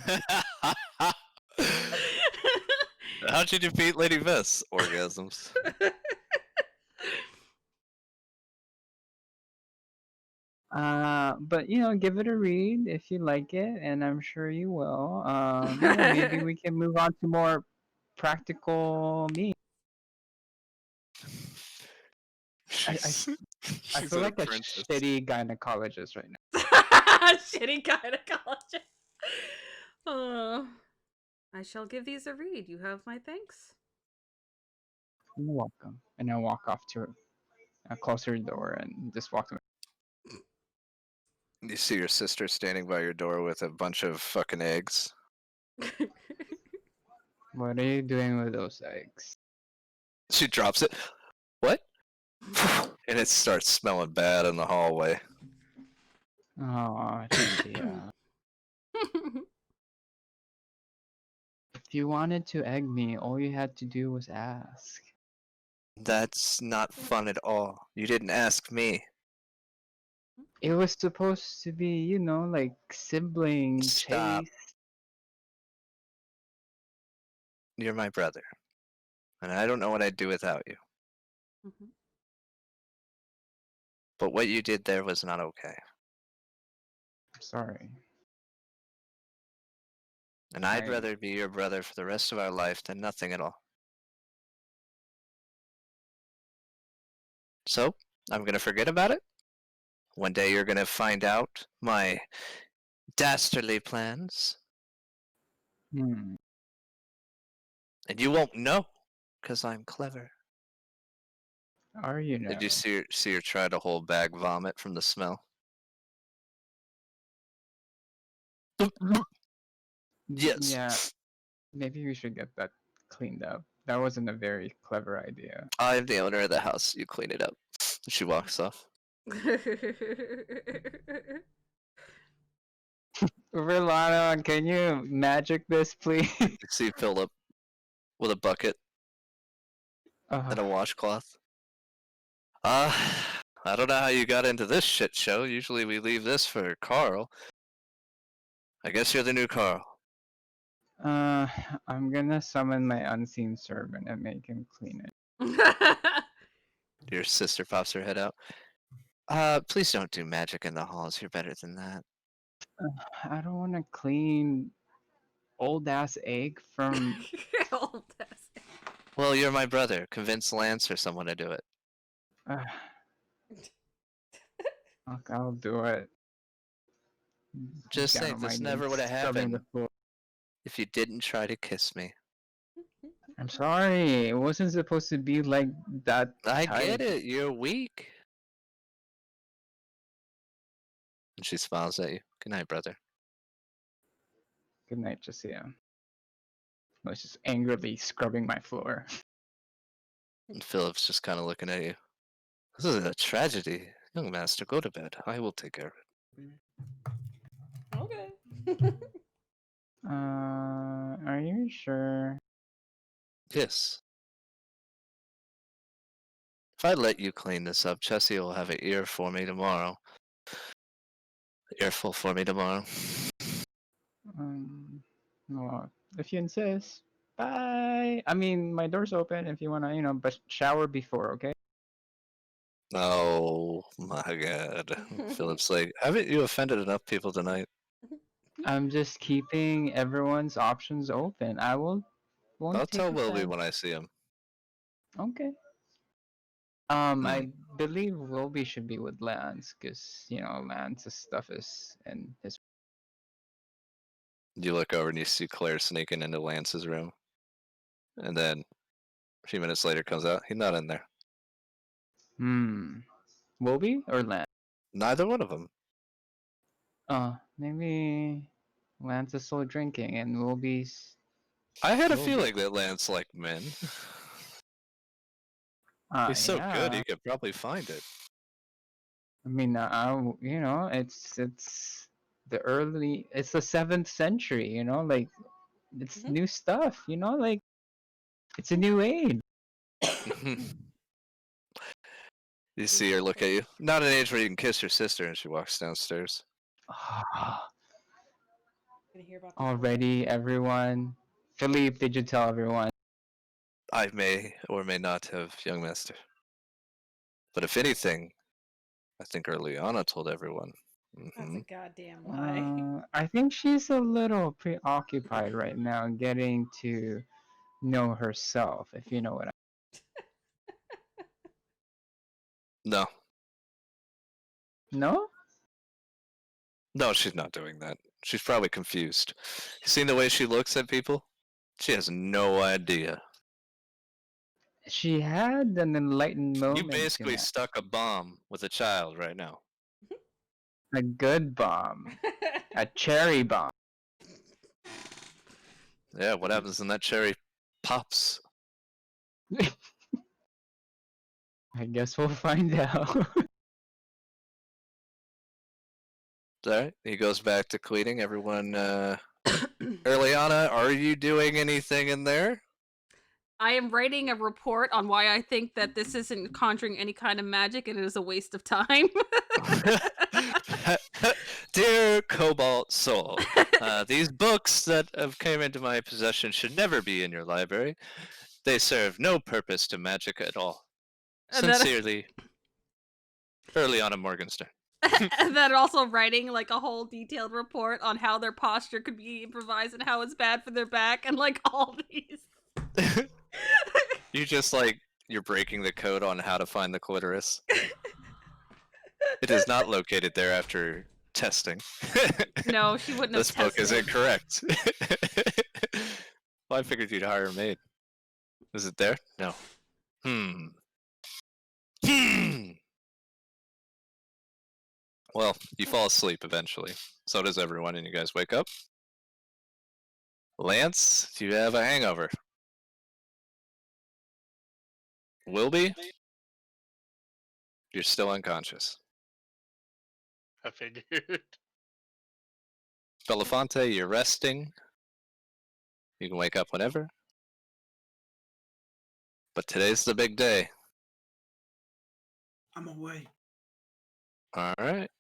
[SPEAKER 9] How'd you defeat Lady Vess? Orgasms.
[SPEAKER 4] But give it a read if you like it, and I'm sure you will. Maybe we can move on to more practical me. I
[SPEAKER 9] She's
[SPEAKER 4] feel
[SPEAKER 9] a
[SPEAKER 4] like a
[SPEAKER 9] princess.
[SPEAKER 4] shitty gynecologist right now.
[SPEAKER 2] Shitty gynecologist. I shall give these a read. You have my thanks.
[SPEAKER 4] You're welcome. And I walk off to a closer door and just walk away.
[SPEAKER 9] You see your sister standing by your door with a bunch of fucking eggs.
[SPEAKER 4] What are you doing with those eggs?
[SPEAKER 9] She drops it. What? And it starts smelling bad in the hallway.
[SPEAKER 4] Oh, yeah. If you wanted to egg me, all you had to do was ask.
[SPEAKER 9] That's not fun at all. You didn't ask me.
[SPEAKER 4] It was supposed to be, like sibling
[SPEAKER 9] Stop.
[SPEAKER 4] chase.
[SPEAKER 9] You're my brother. And I don't know what I'd do without you.
[SPEAKER 2] Mhm.
[SPEAKER 9] But what you did there was not okay.
[SPEAKER 4] Sorry.
[SPEAKER 9] And I'd
[SPEAKER 4] I-
[SPEAKER 9] rather be your brother for the rest of our life than nothing at all. So, I'm gonna forget about it. One day you're gonna find out my dastardly plans,
[SPEAKER 4] Hmm.
[SPEAKER 9] and you won't know, because I'm clever.
[SPEAKER 4] Are you now?
[SPEAKER 9] Did you see her try to hold back vomit from the smell? Yes.
[SPEAKER 4] Yeah. Maybe we should get that cleaned up. That wasn't a very clever idea.
[SPEAKER 9] I'm the owner of the house. You clean it up. She walks off.
[SPEAKER 4] Urilana, can you magic this, please?
[SPEAKER 9] You see Philip with a bucket and a
[SPEAKER 4] Ugh.
[SPEAKER 9] washcloth. I don't know how you got into this shit show. Usually we leave this for Carl. I guess you're the new Carl.
[SPEAKER 4] I'm gonna summon my unseen servant and make him clean it.
[SPEAKER 9] Your sister pops her head out. Please don't do magic in the halls. You're better than that.
[SPEAKER 4] I don't want to clean old ass egg from.
[SPEAKER 2] Old ass.
[SPEAKER 9] Well, you're my brother. Convince Lance or someone to do it.
[SPEAKER 4] Look, I'll do it.
[SPEAKER 9] Just
[SPEAKER 4] Down
[SPEAKER 9] think,
[SPEAKER 4] on my
[SPEAKER 9] this never
[SPEAKER 4] knees,
[SPEAKER 9] would have
[SPEAKER 4] scrubbing the
[SPEAKER 9] happened
[SPEAKER 4] floor.
[SPEAKER 9] if you didn't try to kiss me.
[SPEAKER 4] I'm sorry. It wasn't supposed to be like that.
[SPEAKER 9] I
[SPEAKER 4] type.
[SPEAKER 9] get it. You're weak. And she smiles at you. Good night, brother.
[SPEAKER 4] Good night, Josiah. I was just angrily scrubbing my floor.
[SPEAKER 9] And Philip's just kind of looking at you. This is a tragedy. Young master, go to bed. I will take care of it.
[SPEAKER 2] Okay.
[SPEAKER 4] Are you sure?
[SPEAKER 9] Yes. If I let you clean this up, Chessie will have an ear for me tomorrow. Earful for me tomorrow.
[SPEAKER 4] Well, if you insist. Bye. I mean, my door's open if you wanna, but shower before, okay?
[SPEAKER 9] Oh my god. Philip's like, haven't you offended enough people tonight?
[SPEAKER 4] I'm just keeping everyone's options open. I won't
[SPEAKER 9] I'll
[SPEAKER 4] take
[SPEAKER 9] tell Wilby
[SPEAKER 4] offense.
[SPEAKER 9] when I see him.
[SPEAKER 4] Okay.
[SPEAKER 9] Hmm.
[SPEAKER 4] I believe Wilby should be with Lance, because Lance's stuff is in his.
[SPEAKER 9] You look over and you see Claire sneaking into Lance's room. And then a few minutes later comes out, he's not in there.
[SPEAKER 4] Wilby or Lance?
[SPEAKER 9] Neither one of them.
[SPEAKER 4] Maybe Lance is still drinking and Wilby's.
[SPEAKER 9] I had a
[SPEAKER 4] Wilby.
[SPEAKER 9] feeling that Lance liked men. He's so good,
[SPEAKER 4] Yeah.
[SPEAKER 9] he could probably find it.
[SPEAKER 4] I mean, it's it's the 7th century, like it's
[SPEAKER 2] Mhm.
[SPEAKER 4] new stuff, like it's a new age.
[SPEAKER 9] You see her look at you. Not an age where you can kiss your sister, and she walks downstairs.
[SPEAKER 2] Gonna hear about this
[SPEAKER 4] Already, everyone. Philippe, did you tell everyone?
[SPEAKER 9] I may or may not have, young master. But if anything, I think Urilana told everyone.
[SPEAKER 2] That's a goddamn lie.
[SPEAKER 4] I think she's a little preoccupied right now, getting to know herself, if you know what I.
[SPEAKER 9] No.
[SPEAKER 4] No?
[SPEAKER 9] No, she's not doing that. She's probably confused. You seen the way she looks at people? She has no idea.
[SPEAKER 4] She had an enlightened moment.
[SPEAKER 9] You basically stuck a bomb with a child right now.
[SPEAKER 4] A good bomb. A cherry bomb.
[SPEAKER 9] Yeah, what happens when that cherry pops?
[SPEAKER 4] I guess we'll find out.
[SPEAKER 9] Alright, he goes back to cleaning. Everyone, Urilana, are you doing anything in there?
[SPEAKER 2] I am writing a report on why I think that this isn't conjuring any kind of magic and it is a waste of time.
[SPEAKER 9] Dear Cobalt Soul, these books that have came into my possession should never be in your library. They serve no purpose to magic at all.
[SPEAKER 2] And then-
[SPEAKER 9] Sincerely, Urilana Morgenstern.
[SPEAKER 2] And then also writing like a whole detailed report on how their posture could be improvised and how it's bad for their back and like all these.
[SPEAKER 9] You just you're breaking the code on how to find the clitoris. It is not located there after testing.
[SPEAKER 2] No, she wouldn't have
[SPEAKER 9] This book is
[SPEAKER 2] tested.
[SPEAKER 9] incorrect. Well, I figured you'd hire a maid. Is it there? No. Well, you fall asleep eventually. So does everyone, and you guys wake up. Lance, do you have a hangover? Wilby? You're still unconscious.
[SPEAKER 3] I figured.
[SPEAKER 9] Belafonte, you're resting. You can wake up whenever. But today's the big day.
[SPEAKER 6] I'm away.
[SPEAKER 9] Alright.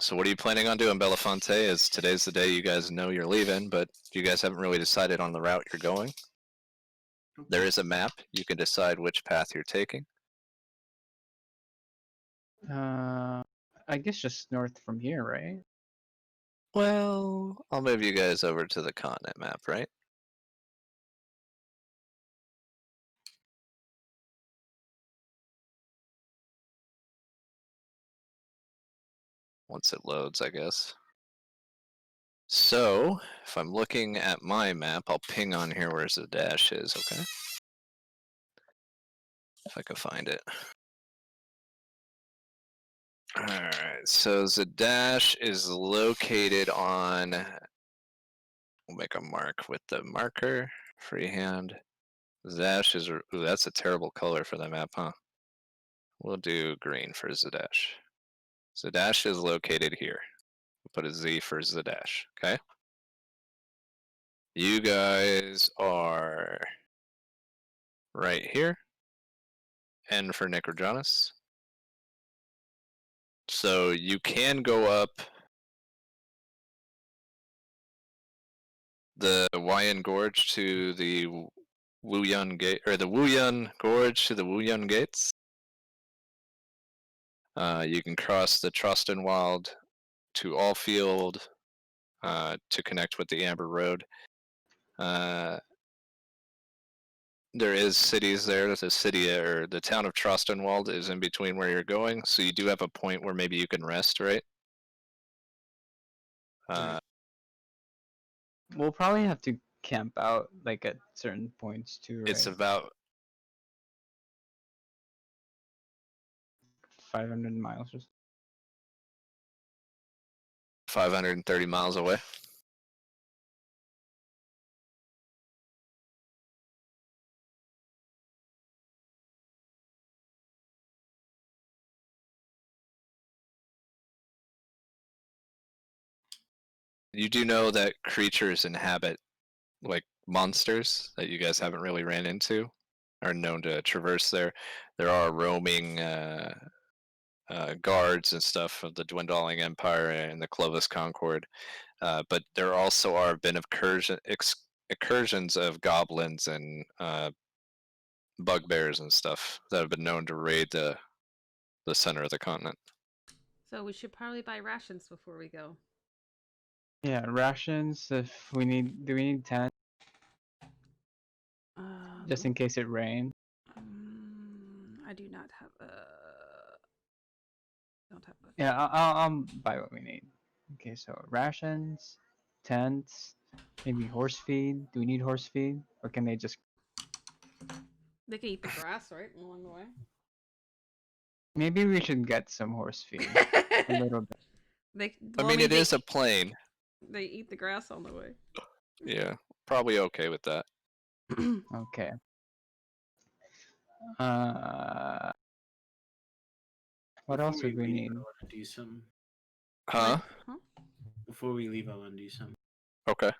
[SPEAKER 9] So what are you planning on doing, Belafonte? As today's the day you guys know you're leaving, but you guys haven't really decided on the route you're going. There is a map. You can decide which path you're taking.
[SPEAKER 4] I guess just north from here, right?
[SPEAKER 9] Well, I'll move you guys over to the continent map, right? Once it loads, I guess. So, if I'm looking at my map, I'll ping on here where the dash is, okay? If I can find it. Alright, so Zadash is located on... We'll make a mark with the marker. Freehand. Zadash is... Ooh, that's a terrible color for the map, huh? We'll do green for Zadash. Zadash is located here. We'll put a Z for Zadash, okay? You guys are right here. N for Necrojanus. So you can go up
[SPEAKER 1] the Wayan Gorge to the Wuyun Gate, or the Wuyun Gorge to the Wuyun Gates. You can cross the Trostenwald to Allfield to connect with the Amber Road. There is cities there. The city or the town of Trostenwald is in between where you're going, so you do have a point where maybe you can rest, right?
[SPEAKER 4] We'll probably have to camp out like at certain points too, right?
[SPEAKER 1] It's about
[SPEAKER 4] 500 miles or so.
[SPEAKER 1] 530 miles away. You do know that creatures inhabit, like monsters that you guys haven't really ran into, are known to traverse there. There are roaming guards and stuff of the Dwindling Empire and the Clovis Concord, but there also are been incursions of goblins and bugbears and stuff that have been known to raid the center of the continent.
[SPEAKER 2] So we should probably buy rations before we go.
[SPEAKER 4] Yeah, rations. If we need, do we need 10 just in case it rains?
[SPEAKER 2] I do not have a. Don't have a.
[SPEAKER 4] Yeah, I'll buy what we need. Okay, so rations, tents, maybe horse feed. Do we need horse feed, or can they just?
[SPEAKER 2] They can eat the grass, right, along the way.
[SPEAKER 4] Maybe we should get some horse feed. A little bit.
[SPEAKER 1] I mean, it is a plane.
[SPEAKER 2] They eat the grass on the way.
[SPEAKER 1] Yeah, probably okay with that.
[SPEAKER 4] Okay. What else would we need?
[SPEAKER 6] I want to do some.
[SPEAKER 1] Huh?
[SPEAKER 6] Before we leave, I want to do some.
[SPEAKER 1] Okay.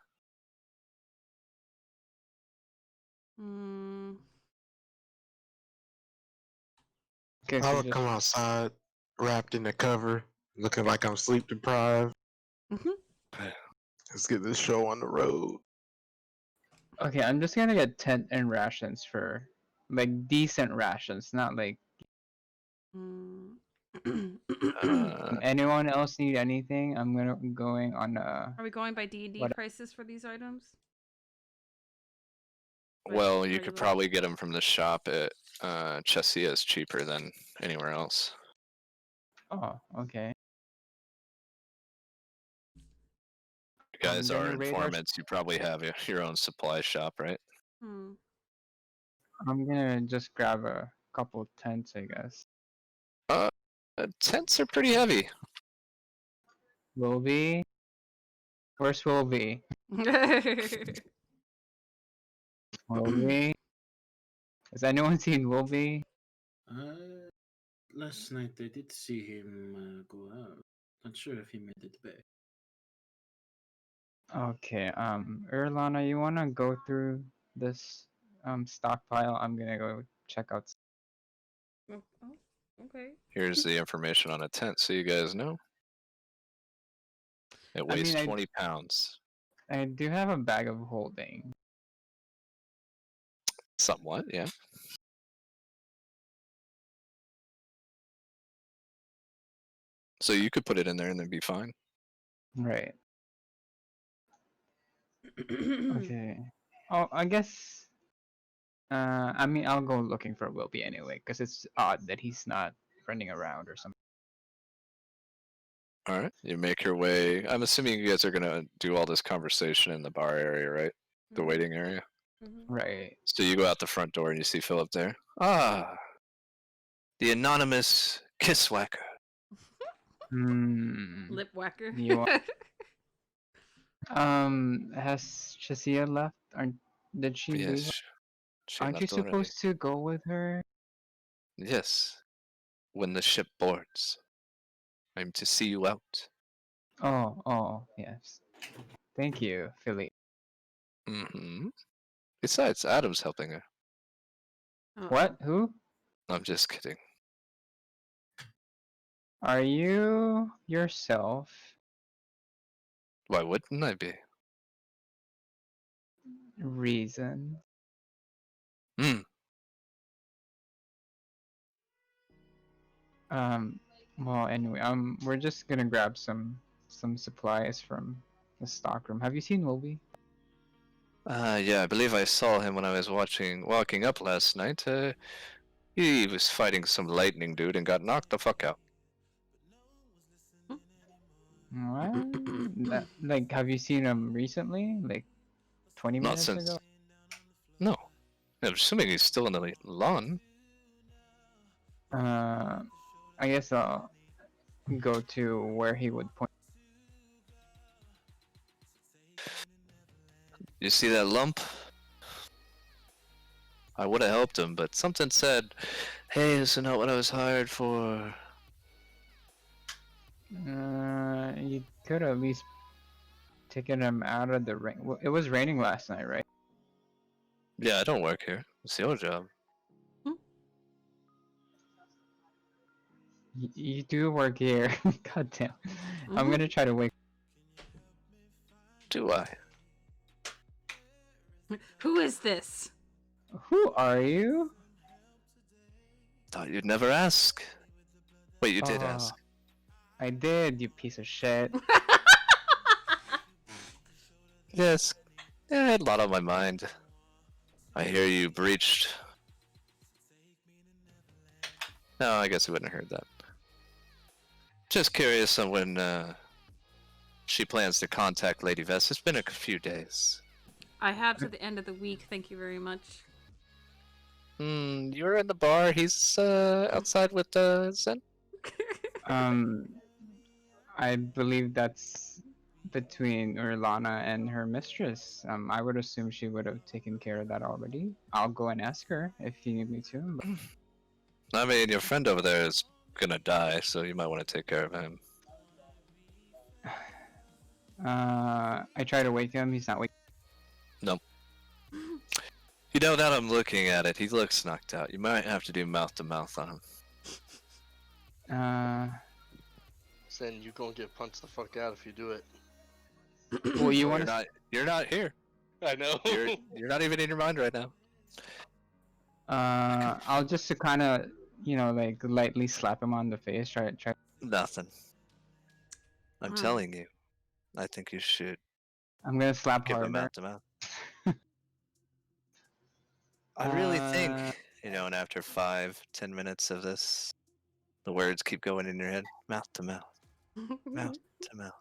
[SPEAKER 4] Okay,
[SPEAKER 5] I would come outside wrapped in a cover, looking like I'm sleep deprived. Let's get this show on the road.
[SPEAKER 4] Okay, I'm just gonna get tent and rations for like decent rations, not like. Anyone else need anything? I'm going on a.
[SPEAKER 2] Are we going by D&D prices for these items?
[SPEAKER 1] Well, you could probably get them from the shop at Chesia. Is cheaper than anywhere else.
[SPEAKER 4] Oh, okay.
[SPEAKER 1] You guys are informants. You probably have your own supply shop, right?
[SPEAKER 4] I'm gonna just grab a couple tents, I guess.
[SPEAKER 1] Tents are pretty heavy.
[SPEAKER 4] Will be? Where's Will be? Will be? Has anyone seen Will be?
[SPEAKER 6] Last night I did see him go out. Not sure if he made it back.
[SPEAKER 4] Okay, Urilana, you wanna go through this stockpile? I'm gonna go check out.
[SPEAKER 2] Oh, okay.
[SPEAKER 1] Here's the information on a tent, so you guys know. It weighs 20 pounds.
[SPEAKER 4] I do have a bag of holding.
[SPEAKER 1] Somewhat, yeah. So you could put it in there and then be fine.
[SPEAKER 4] Right. Okay. Oh, I guess. I mean, I'll go looking for Wilby anyway, because it's odd that he's not running around or something.
[SPEAKER 1] All right. You make your way. I'm assuming you guys are gonna do all this conversation in the bar area, right? The waiting area.
[SPEAKER 4] Right.
[SPEAKER 1] So you go out the front door and you see Philip there. Ah, the anonymous kiss whacker.
[SPEAKER 2] Lip whacker.
[SPEAKER 4] Has Chesia left? Did she leave? Aren't you supposed to go with her?
[SPEAKER 1] Yes. When the ship boards, I'm to see you out.
[SPEAKER 4] Oh, yes. Thank you, Philly.
[SPEAKER 1] Besides, Adam's helping her.
[SPEAKER 4] What? Who?
[SPEAKER 1] I'm just kidding.
[SPEAKER 4] Are you yourself?
[SPEAKER 1] Why wouldn't I be?
[SPEAKER 4] reason.
[SPEAKER 1] Hmm.
[SPEAKER 4] Well, anyway, we're just gonna grab some supplies from the stockroom. Have you seen Wilby?
[SPEAKER 9] Yeah, I believe I saw him when I was walking up last night. He was fighting some lightning dude and got knocked the fuck out.
[SPEAKER 4] What? Like, have you seen him recently? Like, 20
[SPEAKER 9] Not
[SPEAKER 4] minutes
[SPEAKER 9] since.
[SPEAKER 4] ago?
[SPEAKER 9] No. I'm assuming he's still in the lawn.
[SPEAKER 4] I guess I'll go to where he would point.
[SPEAKER 9] You see that lump? I would have helped him, but something said, "Hey, this is not what I was hired for."
[SPEAKER 4] You could at least taken him out of the rain. Well, it was raining last night, right?
[SPEAKER 9] Yeah, I don't work here. It's your job.
[SPEAKER 4] You do work here. God damn. I'm gonna try to wake.
[SPEAKER 9] Do I?
[SPEAKER 2] Who is this?
[SPEAKER 4] Who are you?
[SPEAKER 9] Thought you'd never ask. Wait, you did
[SPEAKER 4] Oh,
[SPEAKER 9] ask.
[SPEAKER 4] I did, you piece of shit.
[SPEAKER 9] Yes. Yeah, I had a lot on my mind. I hear you breached. No, I guess I wouldn't have heard that. Just curious on when she plans to contact Lady Vess. It's been a few days.
[SPEAKER 2] I have to the end of the week. Thank you very much.
[SPEAKER 9] You're in the bar. He's outside with Zen.
[SPEAKER 4] I believe that's between Urilana and her mistress. I would assume she would have taken care of that already. I'll go and ask her if you need me to. But...
[SPEAKER 9] I mean, your friend over there is gonna die, so you might want to take care of him.
[SPEAKER 4] I try to wake him. He's not waking.
[SPEAKER 9] Nope. You know, now I'm looking at it, he looks knocked out. You might have to do mouth to mouth on him.
[SPEAKER 3] Saying you gonna get punched the fuck out if you do it.
[SPEAKER 4] Well, you want
[SPEAKER 9] to? You're not here.
[SPEAKER 3] I know.
[SPEAKER 9] You're not even in your mind right now.
[SPEAKER 4] I'll just to kind of, like lightly slap him on the face. Try.
[SPEAKER 9] Nothing. I'm telling you. I think you should
[SPEAKER 4] I'm gonna slap
[SPEAKER 9] give him
[SPEAKER 4] harder.
[SPEAKER 9] mouth to mouth. I really think, and after 5-10 minutes of this, the words keep going in your head. Mouth to mouth. Mouth to mouth.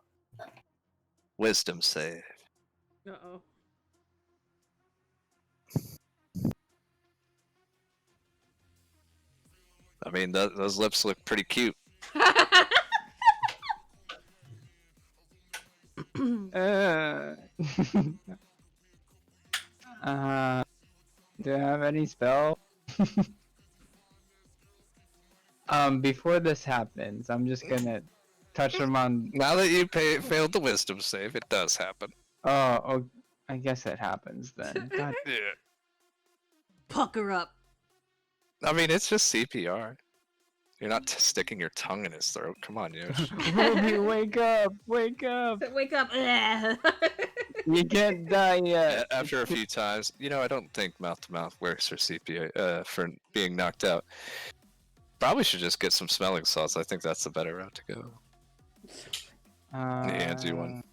[SPEAKER 9] Wisdom save.
[SPEAKER 2] Uh-oh.
[SPEAKER 9] I mean, those lips look pretty cute.
[SPEAKER 4] Do you have any spell? Before this happens, I'm just gonna touch him on.
[SPEAKER 9] Now that you failed the wisdom save, it does happen.
[SPEAKER 4] Oh, I guess it happens then. God.
[SPEAKER 9] Yeah.
[SPEAKER 2] Pucker up.
[SPEAKER 9] I mean, it's just CPR. You're not sticking your tongue in his throat. Come on, Yosh.
[SPEAKER 4] Ruby, wake up! Wake up!
[SPEAKER 2] Wake up.
[SPEAKER 4] You can't die yet.
[SPEAKER 9] After a few times, I don't think mouth to mouth works for CPR for being knocked out. Probably should just get some smelling salts. I think that's the better route to go. He hands you one.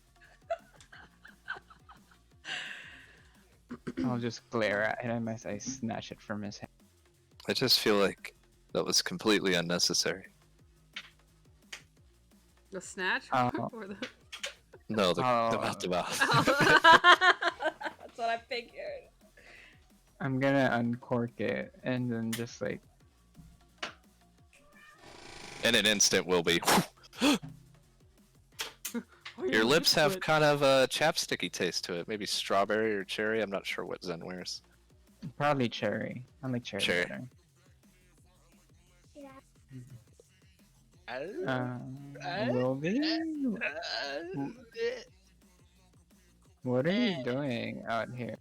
[SPEAKER 4] I'll just glare at him as I snatch it from his hand.
[SPEAKER 9] I just feel like that was completely unnecessary.
[SPEAKER 2] The snatch?
[SPEAKER 4] Oh.
[SPEAKER 2] Or the...
[SPEAKER 9] No, the mouth to mouth.
[SPEAKER 2] Oh. That's what I figured.
[SPEAKER 4] I'm gonna uncork it and then just like.
[SPEAKER 9] In an instant, will be. Your lips have kind of a chapsticky taste to it. Maybe strawberry or cherry. I'm not sure what Zen wears.
[SPEAKER 4] Probably cherry. I like cherry.
[SPEAKER 9] Cherry.
[SPEAKER 4] Better. Will be? What are you doing out here?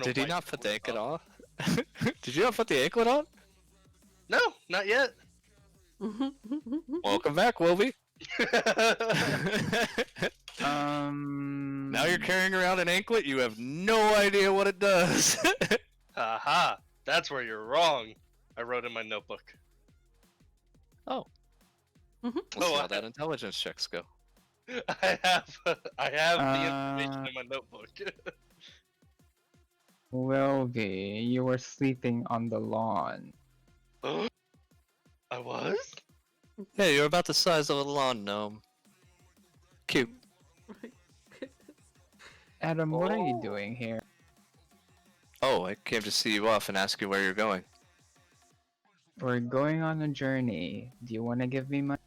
[SPEAKER 9] Did he not put the anklet on? Did you not put the anklet on?
[SPEAKER 3] No, not yet.
[SPEAKER 9] Welcome back, Wilby.
[SPEAKER 1] Now you're carrying around an anklet. You have no idea what it does.
[SPEAKER 3] Haha, that's where you're wrong. I wrote in my notebook.
[SPEAKER 1] Oh.
[SPEAKER 2] Mhm.
[SPEAKER 1] Let's see
[SPEAKER 3] Oh,
[SPEAKER 1] how that intelligence checks go.
[SPEAKER 3] I have the information in my notebook.
[SPEAKER 4] Wilby, you were sleeping on the lawn.
[SPEAKER 3] I was?
[SPEAKER 9] Yeah, you're about the size of a lawn gnome. Cute.
[SPEAKER 4] Adam, what are you
[SPEAKER 3] Oh.
[SPEAKER 4] doing here?
[SPEAKER 9] Oh, I came to see you off and ask you where you're going.
[SPEAKER 4] We're going on a journey. Do you want to give me money?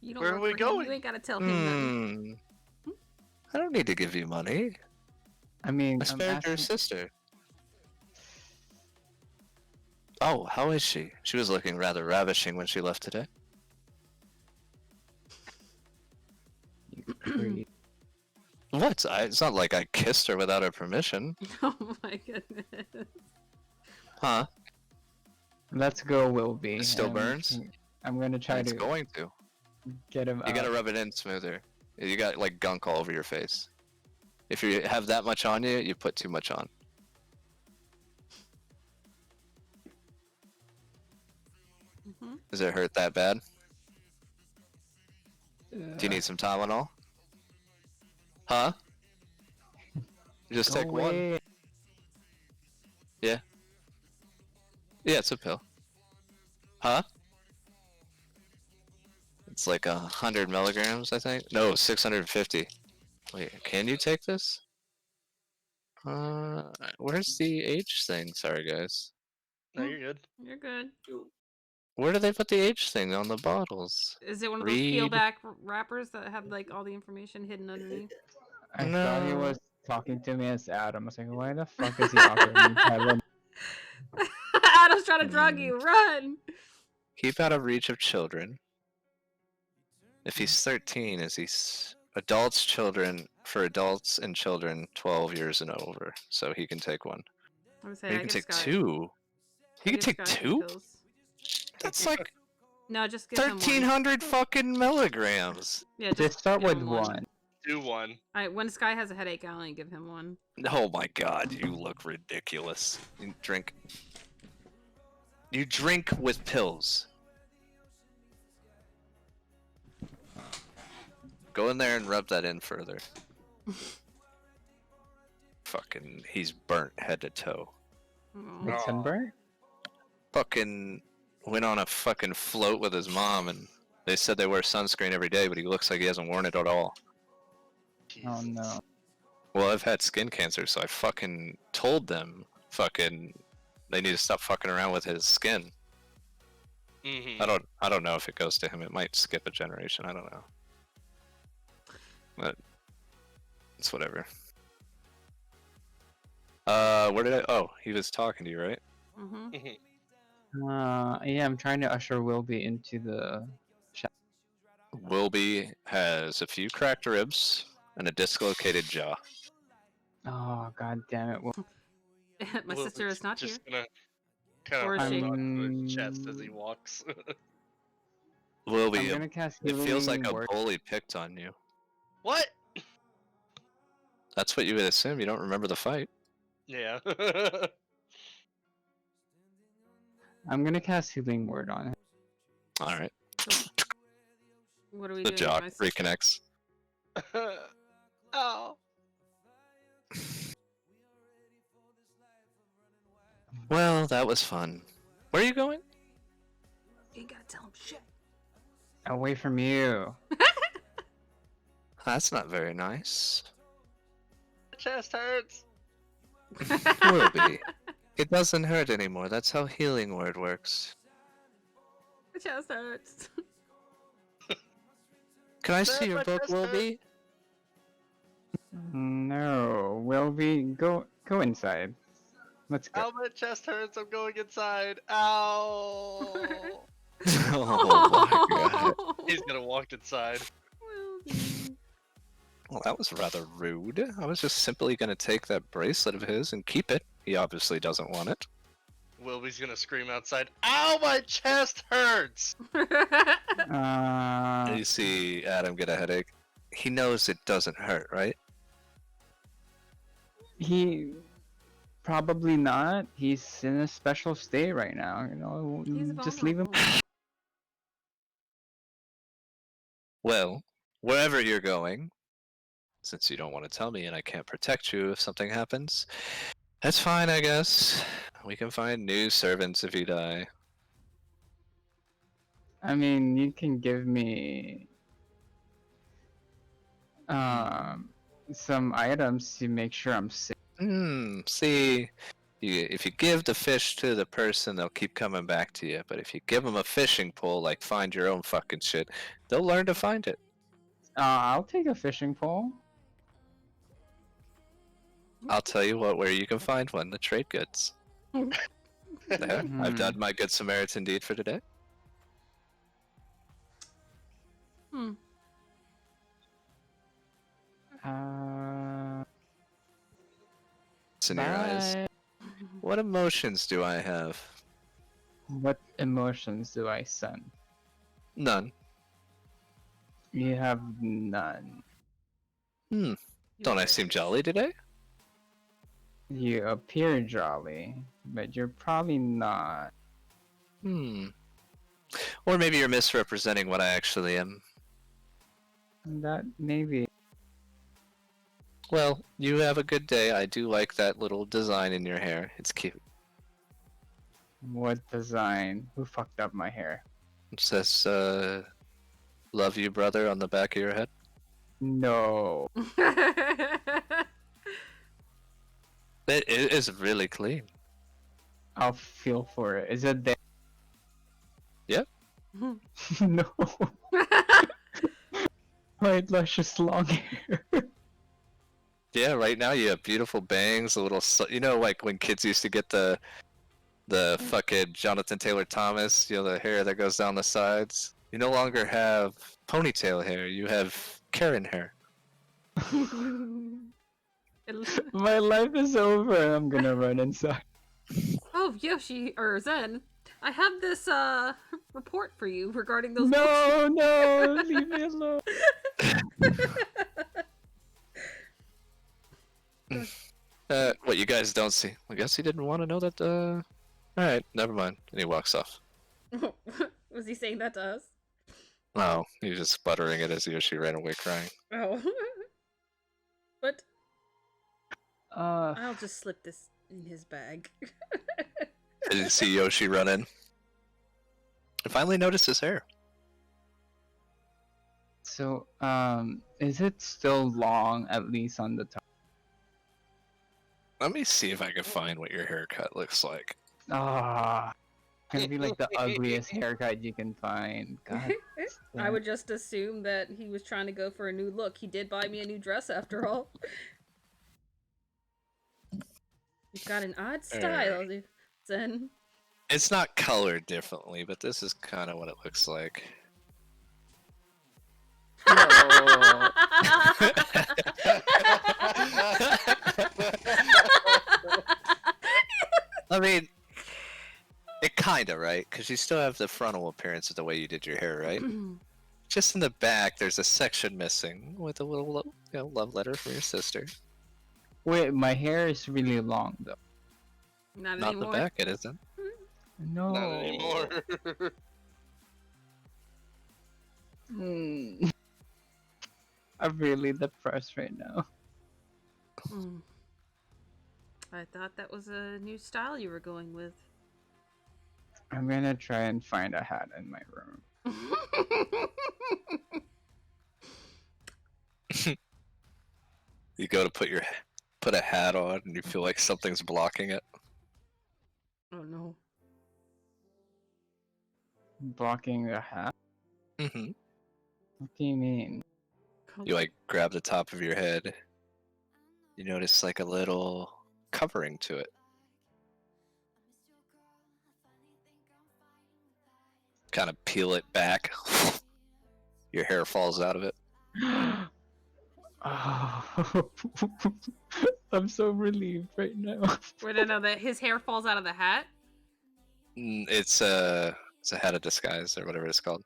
[SPEAKER 2] You don't
[SPEAKER 3] Where
[SPEAKER 2] work
[SPEAKER 3] are we
[SPEAKER 2] for him,
[SPEAKER 3] going?
[SPEAKER 2] You ain't gotta tell him nothing.
[SPEAKER 9] I don't need to give you money.
[SPEAKER 4] I mean,
[SPEAKER 9] I
[SPEAKER 4] I'm
[SPEAKER 9] spared your
[SPEAKER 4] asking.
[SPEAKER 9] sister. Oh, how is she? She was looking rather ravishing when she left today.
[SPEAKER 4] You creep.
[SPEAKER 9] What? It's not like I kissed her without her permission.
[SPEAKER 2] Oh my goodness.
[SPEAKER 9] Huh?
[SPEAKER 4] Let's go, Wilby.
[SPEAKER 9] It still burns?
[SPEAKER 4] I'm gonna try
[SPEAKER 9] It's
[SPEAKER 4] to
[SPEAKER 9] going to.
[SPEAKER 4] get him.
[SPEAKER 9] You gotta rub it in smoother. You got like gunk all over your face. If you have that much on you, you put too much on.
[SPEAKER 2] Mhm.
[SPEAKER 9] Does it hurt that bad? Do you need some Tylenol? Huh? Just take one. Yeah. Yeah, it's a pill. Huh? It's like 100 milligrams, I think. No, 650. Wait, can you take this? Where's the H thing? Sorry, guys.
[SPEAKER 3] No, you're good.
[SPEAKER 2] You're good.
[SPEAKER 9] Where do they put the H thing on the bottles?
[SPEAKER 2] Is it one of those peel back wrappers that have like all the information hidden underneath?
[SPEAKER 4] I thought he
[SPEAKER 9] No.
[SPEAKER 4] was talking to me as Adam. I was like, why the fuck is he offering me Tylenol?
[SPEAKER 2] Adam's trying to drug you. Run!
[SPEAKER 9] Keep out of reach of children. If he's 13, is he adults, children, for adults and children 12 years and over, so he can take one.
[SPEAKER 2] I would
[SPEAKER 9] Or
[SPEAKER 2] say
[SPEAKER 9] you
[SPEAKER 2] I
[SPEAKER 9] can
[SPEAKER 2] give
[SPEAKER 9] take
[SPEAKER 2] Sky.
[SPEAKER 9] two.
[SPEAKER 2] I
[SPEAKER 9] You can
[SPEAKER 2] give
[SPEAKER 9] take
[SPEAKER 2] Sky some
[SPEAKER 9] two?
[SPEAKER 2] pills.
[SPEAKER 9] That's like
[SPEAKER 2] No, just give him one.
[SPEAKER 9] 1,300 fucking milligrams.
[SPEAKER 2] Yeah,
[SPEAKER 4] Just start
[SPEAKER 2] give
[SPEAKER 4] with
[SPEAKER 2] him
[SPEAKER 4] one.
[SPEAKER 3] Do one.
[SPEAKER 2] Alright, when Sky has a headache, I only give him one.
[SPEAKER 9] Oh my god, you look ridiculous. You drink. You drink with pills. Go in there and rub that in further. Fucking, he's burnt head to toe.
[SPEAKER 2] Aw.
[SPEAKER 4] With sunburn?
[SPEAKER 9] Fucking went on a fucking float with his mom, and they said they wear sunscreen every day, but he looks like he hasn't worn it at all.
[SPEAKER 4] Oh
[SPEAKER 3] Jesus.
[SPEAKER 4] no.
[SPEAKER 9] Well, I've had skin cancer, so I fucking told them fucking they need to stop fucking around with his skin.
[SPEAKER 3] Mm-hmm.
[SPEAKER 9] I don't know if it goes to him. It might skip a generation. I don't know. But it's whatever. Where did I? Oh, he was talking to you, right?
[SPEAKER 2] Mm-hmm.
[SPEAKER 4] Yeah, I'm trying to usher Wilby into the shop.
[SPEAKER 9] Wilby has a few cracked ribs and a dislocated jaw.
[SPEAKER 4] Oh god damn it.
[SPEAKER 2] My sister is not here.
[SPEAKER 3] Just gonna kind
[SPEAKER 2] Or
[SPEAKER 3] of
[SPEAKER 2] is she?
[SPEAKER 3] hold on to his chest as he walks.
[SPEAKER 4] I'm
[SPEAKER 9] Wilby,
[SPEAKER 4] gonna cast
[SPEAKER 9] it feels like
[SPEAKER 4] healing
[SPEAKER 9] a
[SPEAKER 4] word.
[SPEAKER 9] bully picked on you.
[SPEAKER 3] What?
[SPEAKER 9] That's what you would assume. You don't remember the fight.
[SPEAKER 3] Yeah.
[SPEAKER 4] I'm gonna cast healing word on it.
[SPEAKER 9] All right.
[SPEAKER 2] What are we
[SPEAKER 9] The
[SPEAKER 2] doing?
[SPEAKER 9] jaw
[SPEAKER 2] with my sister?
[SPEAKER 9] reconnects.
[SPEAKER 3] Oh.
[SPEAKER 9] Well, that was fun. Where are you going?
[SPEAKER 2] You ain't gotta tell him shit.
[SPEAKER 4] Away from you.
[SPEAKER 9] That's not very nice.
[SPEAKER 3] My chest hurts.
[SPEAKER 9] Wilby, it doesn't hurt anymore. That's how healing word works.
[SPEAKER 2] My chest hurts.
[SPEAKER 9] Can I
[SPEAKER 3] Sir,
[SPEAKER 9] see your
[SPEAKER 3] my
[SPEAKER 9] book,
[SPEAKER 3] chest hurts.
[SPEAKER 9] Wilby?
[SPEAKER 4] No, Wilby, go inside. Let's go.
[SPEAKER 3] Ow, my chest hurts. I'm going inside. Ow.
[SPEAKER 9] Oh my god.
[SPEAKER 3] He's gonna walk inside.
[SPEAKER 2] Wilby.
[SPEAKER 9] Well, that was rather rude. I was just simply going to take that bracelet of his and keep it. He obviously doesn't want it.
[SPEAKER 3] Wilby's gonna scream outside. Ow, my chest hurts.
[SPEAKER 9] You see Adam get a headache. he knows it doesn't hurt, right?
[SPEAKER 4] He probably not. He's in a special state right now. You know,
[SPEAKER 2] He's
[SPEAKER 4] just leave him.
[SPEAKER 2] vulnerable.
[SPEAKER 9] Well, wherever you're going, since you don't want to tell me and I can't protect you if something happens, that's fine, I guess. We can find new servants if you die.
[SPEAKER 4] I mean, you can give me some items to make sure I'm safe.
[SPEAKER 9] See, if you give the fish to the person, they'll keep coming back to you. But if you give them a fishing pole, like find your own fucking shit, they'll learn to find it.
[SPEAKER 4] I'll take a fishing pole.
[SPEAKER 9] I'll tell you what, where you can find one, the trade goods. There, I've done my good Samaritan deed for today.
[SPEAKER 2] Hmm.
[SPEAKER 9] It's in your eyes.
[SPEAKER 4] Bye.
[SPEAKER 9] What emotions do I have?
[SPEAKER 4] What emotions do I send?
[SPEAKER 9] None.
[SPEAKER 4] You have none.
[SPEAKER 9] Don't I seem jolly today?
[SPEAKER 4] You appear jolly, but you're probably not.
[SPEAKER 9] Or maybe you're misrepresenting what I actually am.
[SPEAKER 4] That maybe.
[SPEAKER 9] Well, you have a good day. I do like that little design in your hair. It's cute.
[SPEAKER 4] What design? Who fucked up my hair?
[SPEAKER 9] It says, love you, brother, on the back of your head.
[SPEAKER 4] No.
[SPEAKER 9] It is really clean.
[SPEAKER 4] I'll feel for it. Is it there?
[SPEAKER 9] Yep.
[SPEAKER 4] No. My luscious long hair.
[SPEAKER 9] Yeah, right now you have beautiful bangs, a little, you know, like when kids used to get the fucking Jonathan Taylor Thomas, you know, the hair that goes down the sides. You no longer have ponytail hair. You have Karen hair.
[SPEAKER 4] My life is over and I'm gonna run inside.
[SPEAKER 2] Oh, Yoshi, or Zen, I have this report for you regarding those
[SPEAKER 4] No, no, leave me alone.
[SPEAKER 9] What you guys don't see. I guess he didn't want to know that, Alright, never mind. And he walks off.
[SPEAKER 2] Was he saying that to us?
[SPEAKER 9] Oh, he was just sputtering it as Yoshi ran away crying.
[SPEAKER 2] Oh. But
[SPEAKER 4] Uh,
[SPEAKER 2] I'll just slip this in his bag.
[SPEAKER 9] Did you see Yoshi run in? I finally noticed his hair.
[SPEAKER 4] so, is it still long, at least on the top?
[SPEAKER 9] Let me see if I can find what your haircut looks like.
[SPEAKER 4] Ah, gonna be like the ugliest haircut you can find. God.
[SPEAKER 2] I would just assume that he was trying to go for a new look. He did buy me a new dress after all. You've got an odd style, Zen.
[SPEAKER 9] It's not colored differently, but this is kind of what it looks like.
[SPEAKER 4] No.
[SPEAKER 9] I mean, it kinda, right? Because you still have the frontal appearance of the way you did your hair, right? Just in the back, there's a section missing with a little, you know, love letter from your sister.
[SPEAKER 4] Wait, my hair is really long though.
[SPEAKER 2] Not
[SPEAKER 9] Not the
[SPEAKER 2] anymore.
[SPEAKER 9] back, it isn't.
[SPEAKER 4] No.
[SPEAKER 3] Not anymore.
[SPEAKER 4] I'm really depressed right now.
[SPEAKER 2] Hmm. I thought that was a new style you were going with.
[SPEAKER 4] I'm gonna try and find a hat in my room.
[SPEAKER 9] You go to put a hat on, and you feel like something's blocking it.
[SPEAKER 2] Oh no.
[SPEAKER 4] Blocking the hat?
[SPEAKER 9] Mm-hmm.
[SPEAKER 4] What do you mean?
[SPEAKER 9] You like grab the top of your head. You notice like a little covering to it. Kind of peel it back. Your hair falls out of it.
[SPEAKER 4] Oh, I'm so relieved right now.
[SPEAKER 2] Wait, no, that his hair falls out of the hat?
[SPEAKER 9] It's a hat of disguise or whatever it's called.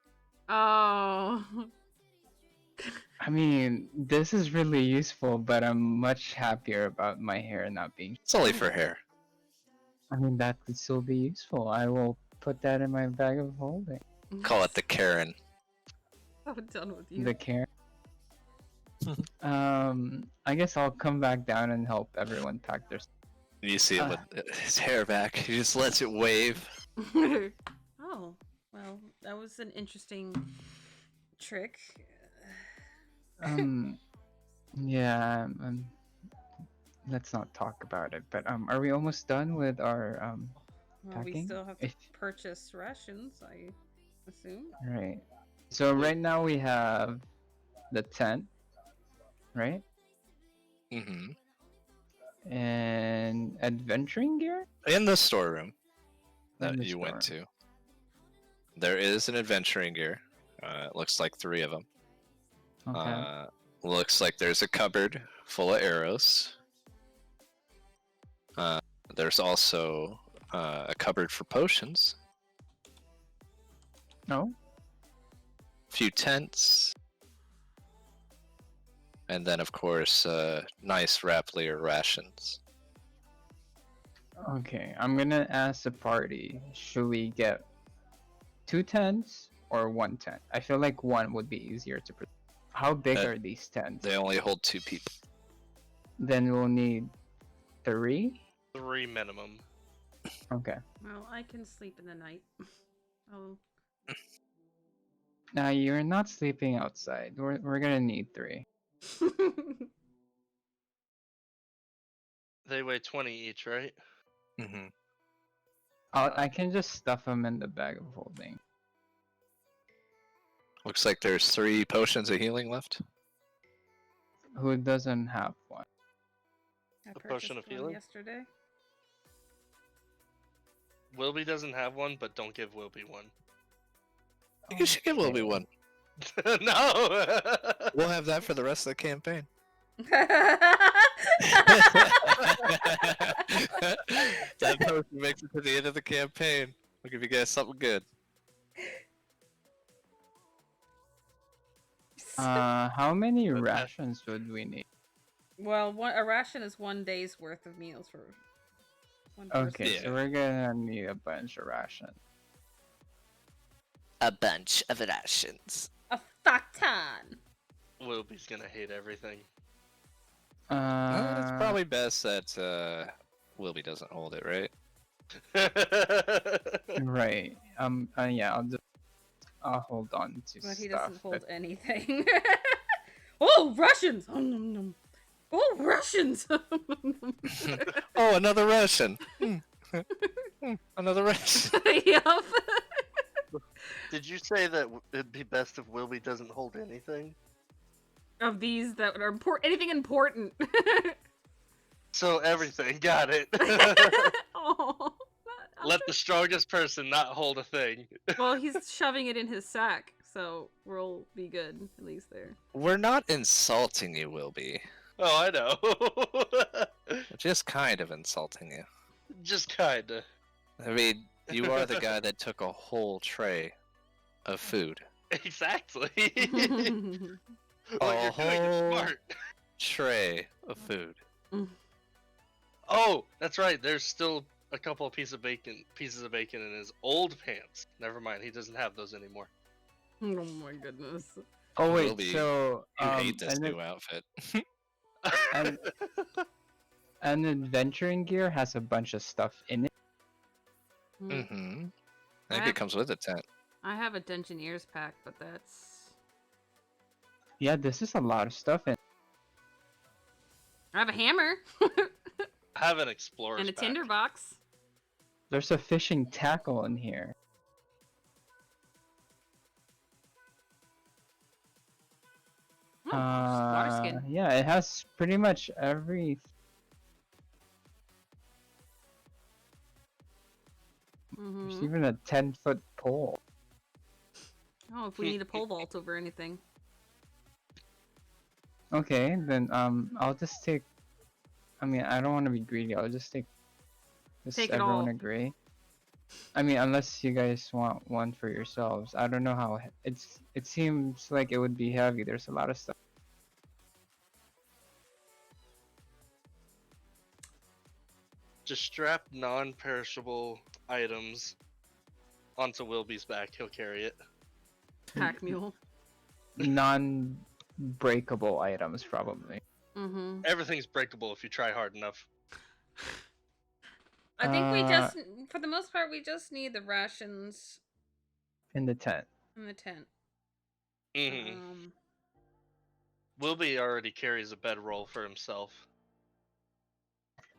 [SPEAKER 2] Oh.
[SPEAKER 4] I mean, this is really useful, but I'm much happier about my hair not being.
[SPEAKER 9] It's only for hair.
[SPEAKER 4] I mean, that could still be useful. I will put that in my bag of holding.
[SPEAKER 9] Call it the Karen.
[SPEAKER 2] I'm done with you.
[SPEAKER 4] The care. I guess I'll come back down and help everyone pack their.
[SPEAKER 9] You see him with his hair back. He just lets it wave.
[SPEAKER 2] Oh, well, that was an interesting trick.
[SPEAKER 4] Yeah. Let's not talk about it. But are we almost done with our
[SPEAKER 2] Well, we
[SPEAKER 4] packing?
[SPEAKER 2] still have to
[SPEAKER 4] If-
[SPEAKER 2] purchase rations, I assume.
[SPEAKER 4] Right. So right now we have the tent, right?
[SPEAKER 9] Mm-hmm.
[SPEAKER 4] And adventuring gear.
[SPEAKER 9] In the storeroom
[SPEAKER 4] In
[SPEAKER 9] that
[SPEAKER 4] the
[SPEAKER 9] you went
[SPEAKER 4] storeroom.
[SPEAKER 9] to, there is an adventuring gear. It looks like 3 of them.
[SPEAKER 4] Okay.
[SPEAKER 9] Looks like there's a cupboard full of arrows. There's also a cupboard for potions.
[SPEAKER 4] No.
[SPEAKER 9] A few tents. And then, of course, nice Raplier rations.
[SPEAKER 4] Okay. I'm gonna ask the party. Should we get 2 tents or 1 tent? I feel like 1 would be easier to. How big are these tents?
[SPEAKER 9] They only hold 2 people.
[SPEAKER 4] Then we'll need 3.
[SPEAKER 3] 3 minimum.
[SPEAKER 4] Okay.
[SPEAKER 2] Well, I can sleep in the night. Oh,
[SPEAKER 4] Now you're not sleeping outside. We're gonna need 3.
[SPEAKER 3] They weigh 20 each, right?
[SPEAKER 9] Mm-hmm.
[SPEAKER 4] I can just stuff them in the bag of holding.
[SPEAKER 9] Looks like there's 3 potions of healing left.
[SPEAKER 4] Who doesn't have one?
[SPEAKER 2] I
[SPEAKER 3] A
[SPEAKER 2] purchased
[SPEAKER 3] potion of
[SPEAKER 2] one
[SPEAKER 3] healing?
[SPEAKER 2] yesterday.
[SPEAKER 3] Wilby doesn't have one, but don't give Wilby one.
[SPEAKER 9] You should give Wilby
[SPEAKER 4] Okay.
[SPEAKER 9] one.
[SPEAKER 3] No!
[SPEAKER 9] We'll have that for the rest of the campaign. That potion makes it to the end of the campaign. We'll give you guys something good.
[SPEAKER 4] How many
[SPEAKER 3] Okay.
[SPEAKER 4] rations would we need?
[SPEAKER 2] Well, a ration is 1 day's worth of meals for one person.
[SPEAKER 4] Okay,
[SPEAKER 9] Yeah.
[SPEAKER 4] so we're gonna need a bunch of rations.
[SPEAKER 9] A bunch of rations.
[SPEAKER 2] A fuck ton.
[SPEAKER 3] Wilby's gonna hate everything.
[SPEAKER 9] It's probably best that Wilby doesn't hold it, right?
[SPEAKER 4] Right. Yeah. I'll hold on to
[SPEAKER 2] But he
[SPEAKER 4] stuff.
[SPEAKER 2] doesn't hold
[SPEAKER 4] that-
[SPEAKER 2] anything. Oh, Russians! Oh, nom, nom. Oh, Russians!
[SPEAKER 9] Oh, another ration. Another ration.
[SPEAKER 2] Yup.
[SPEAKER 3] Did you say that it'd be best if Wilby doesn't hold anything?
[SPEAKER 2] Of these that are important, anything important.
[SPEAKER 3] So everything, got it.
[SPEAKER 2] Oh,
[SPEAKER 3] Let the strongest person not hold a thing.
[SPEAKER 2] well, he's shoving it in his sack, so we'll be good at least there.
[SPEAKER 9] We're not insulting you, Wilby.
[SPEAKER 3] Oh, I know.
[SPEAKER 9] We're just kind of insulting you.
[SPEAKER 3] Just kinda.
[SPEAKER 9] I mean, you are the guy that took a whole tray of food.
[SPEAKER 3] Exactly.
[SPEAKER 9] A
[SPEAKER 3] What you're doing is
[SPEAKER 9] whole
[SPEAKER 3] smart.
[SPEAKER 9] tray of food.
[SPEAKER 3] Oh, that's right. There's still a couple of pieces of bacon in his old pants. Never mind. He doesn't have those anymore.
[SPEAKER 2] Oh my goodness.
[SPEAKER 4] Oh wait,
[SPEAKER 9] Wilby,
[SPEAKER 4] so
[SPEAKER 9] You hate this
[SPEAKER 4] an,
[SPEAKER 9] new outfit.
[SPEAKER 4] an, an adventuring gear has a bunch of stuff in it.
[SPEAKER 9] Mm-hmm. I think
[SPEAKER 2] I-
[SPEAKER 9] it comes with a tent.
[SPEAKER 2] I have a Dungeoneer's pack, but that's.
[SPEAKER 4] Yeah, this is a lot of stuff in.
[SPEAKER 2] I have a hammer
[SPEAKER 3] I have an explorer's
[SPEAKER 2] and a
[SPEAKER 3] pack.
[SPEAKER 2] tinderbox.
[SPEAKER 4] There's a fishing tackle in here.
[SPEAKER 2] Oh, water skin.
[SPEAKER 4] Yeah, it has pretty much every. There's
[SPEAKER 2] Mhm.
[SPEAKER 4] even a 10-foot pole.
[SPEAKER 2] Oh, if we need a pole vault over anything.
[SPEAKER 4] Okay, then I'll just take. I mean, I don't want to be greedy. I'll just take. Does
[SPEAKER 2] Take it
[SPEAKER 4] everyone
[SPEAKER 2] all.
[SPEAKER 4] agree? I mean, unless you guys want one for yourselves. I don't know how it seems like it would be heavy. There's a lot of stuff.
[SPEAKER 3] Just strap non-perishable items onto Wilby's back. He'll carry it.
[SPEAKER 2] Pack mule.
[SPEAKER 4] Non-breakable items, probably.
[SPEAKER 2] Mm-hmm.
[SPEAKER 3] Everything's breakable if you try hard enough.
[SPEAKER 2] I think we just, for the most part, we just need the rations
[SPEAKER 4] In the tent.
[SPEAKER 2] in the tent.
[SPEAKER 3] Mm-hmm. Wilby already carries a bedroll for himself.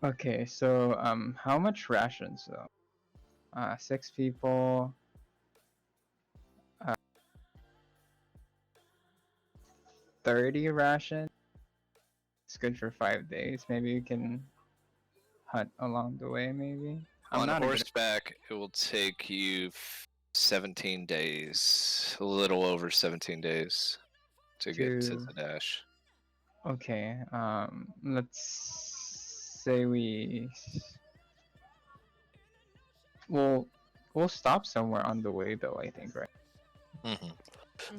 [SPEAKER 4] Okay, so how much rations though? 6 people. 30 rations. It's good for 5 days. Maybe you can hunt along the way. Maybe. I'm
[SPEAKER 1] On
[SPEAKER 4] not a good-
[SPEAKER 1] horseback, it will take you 17 days, a little over 17 days to get to
[SPEAKER 4] To-
[SPEAKER 1] the dash.
[SPEAKER 4] Okay. Let's say we'll stop somewhere on the way though. I think, right?
[SPEAKER 1] Hmm.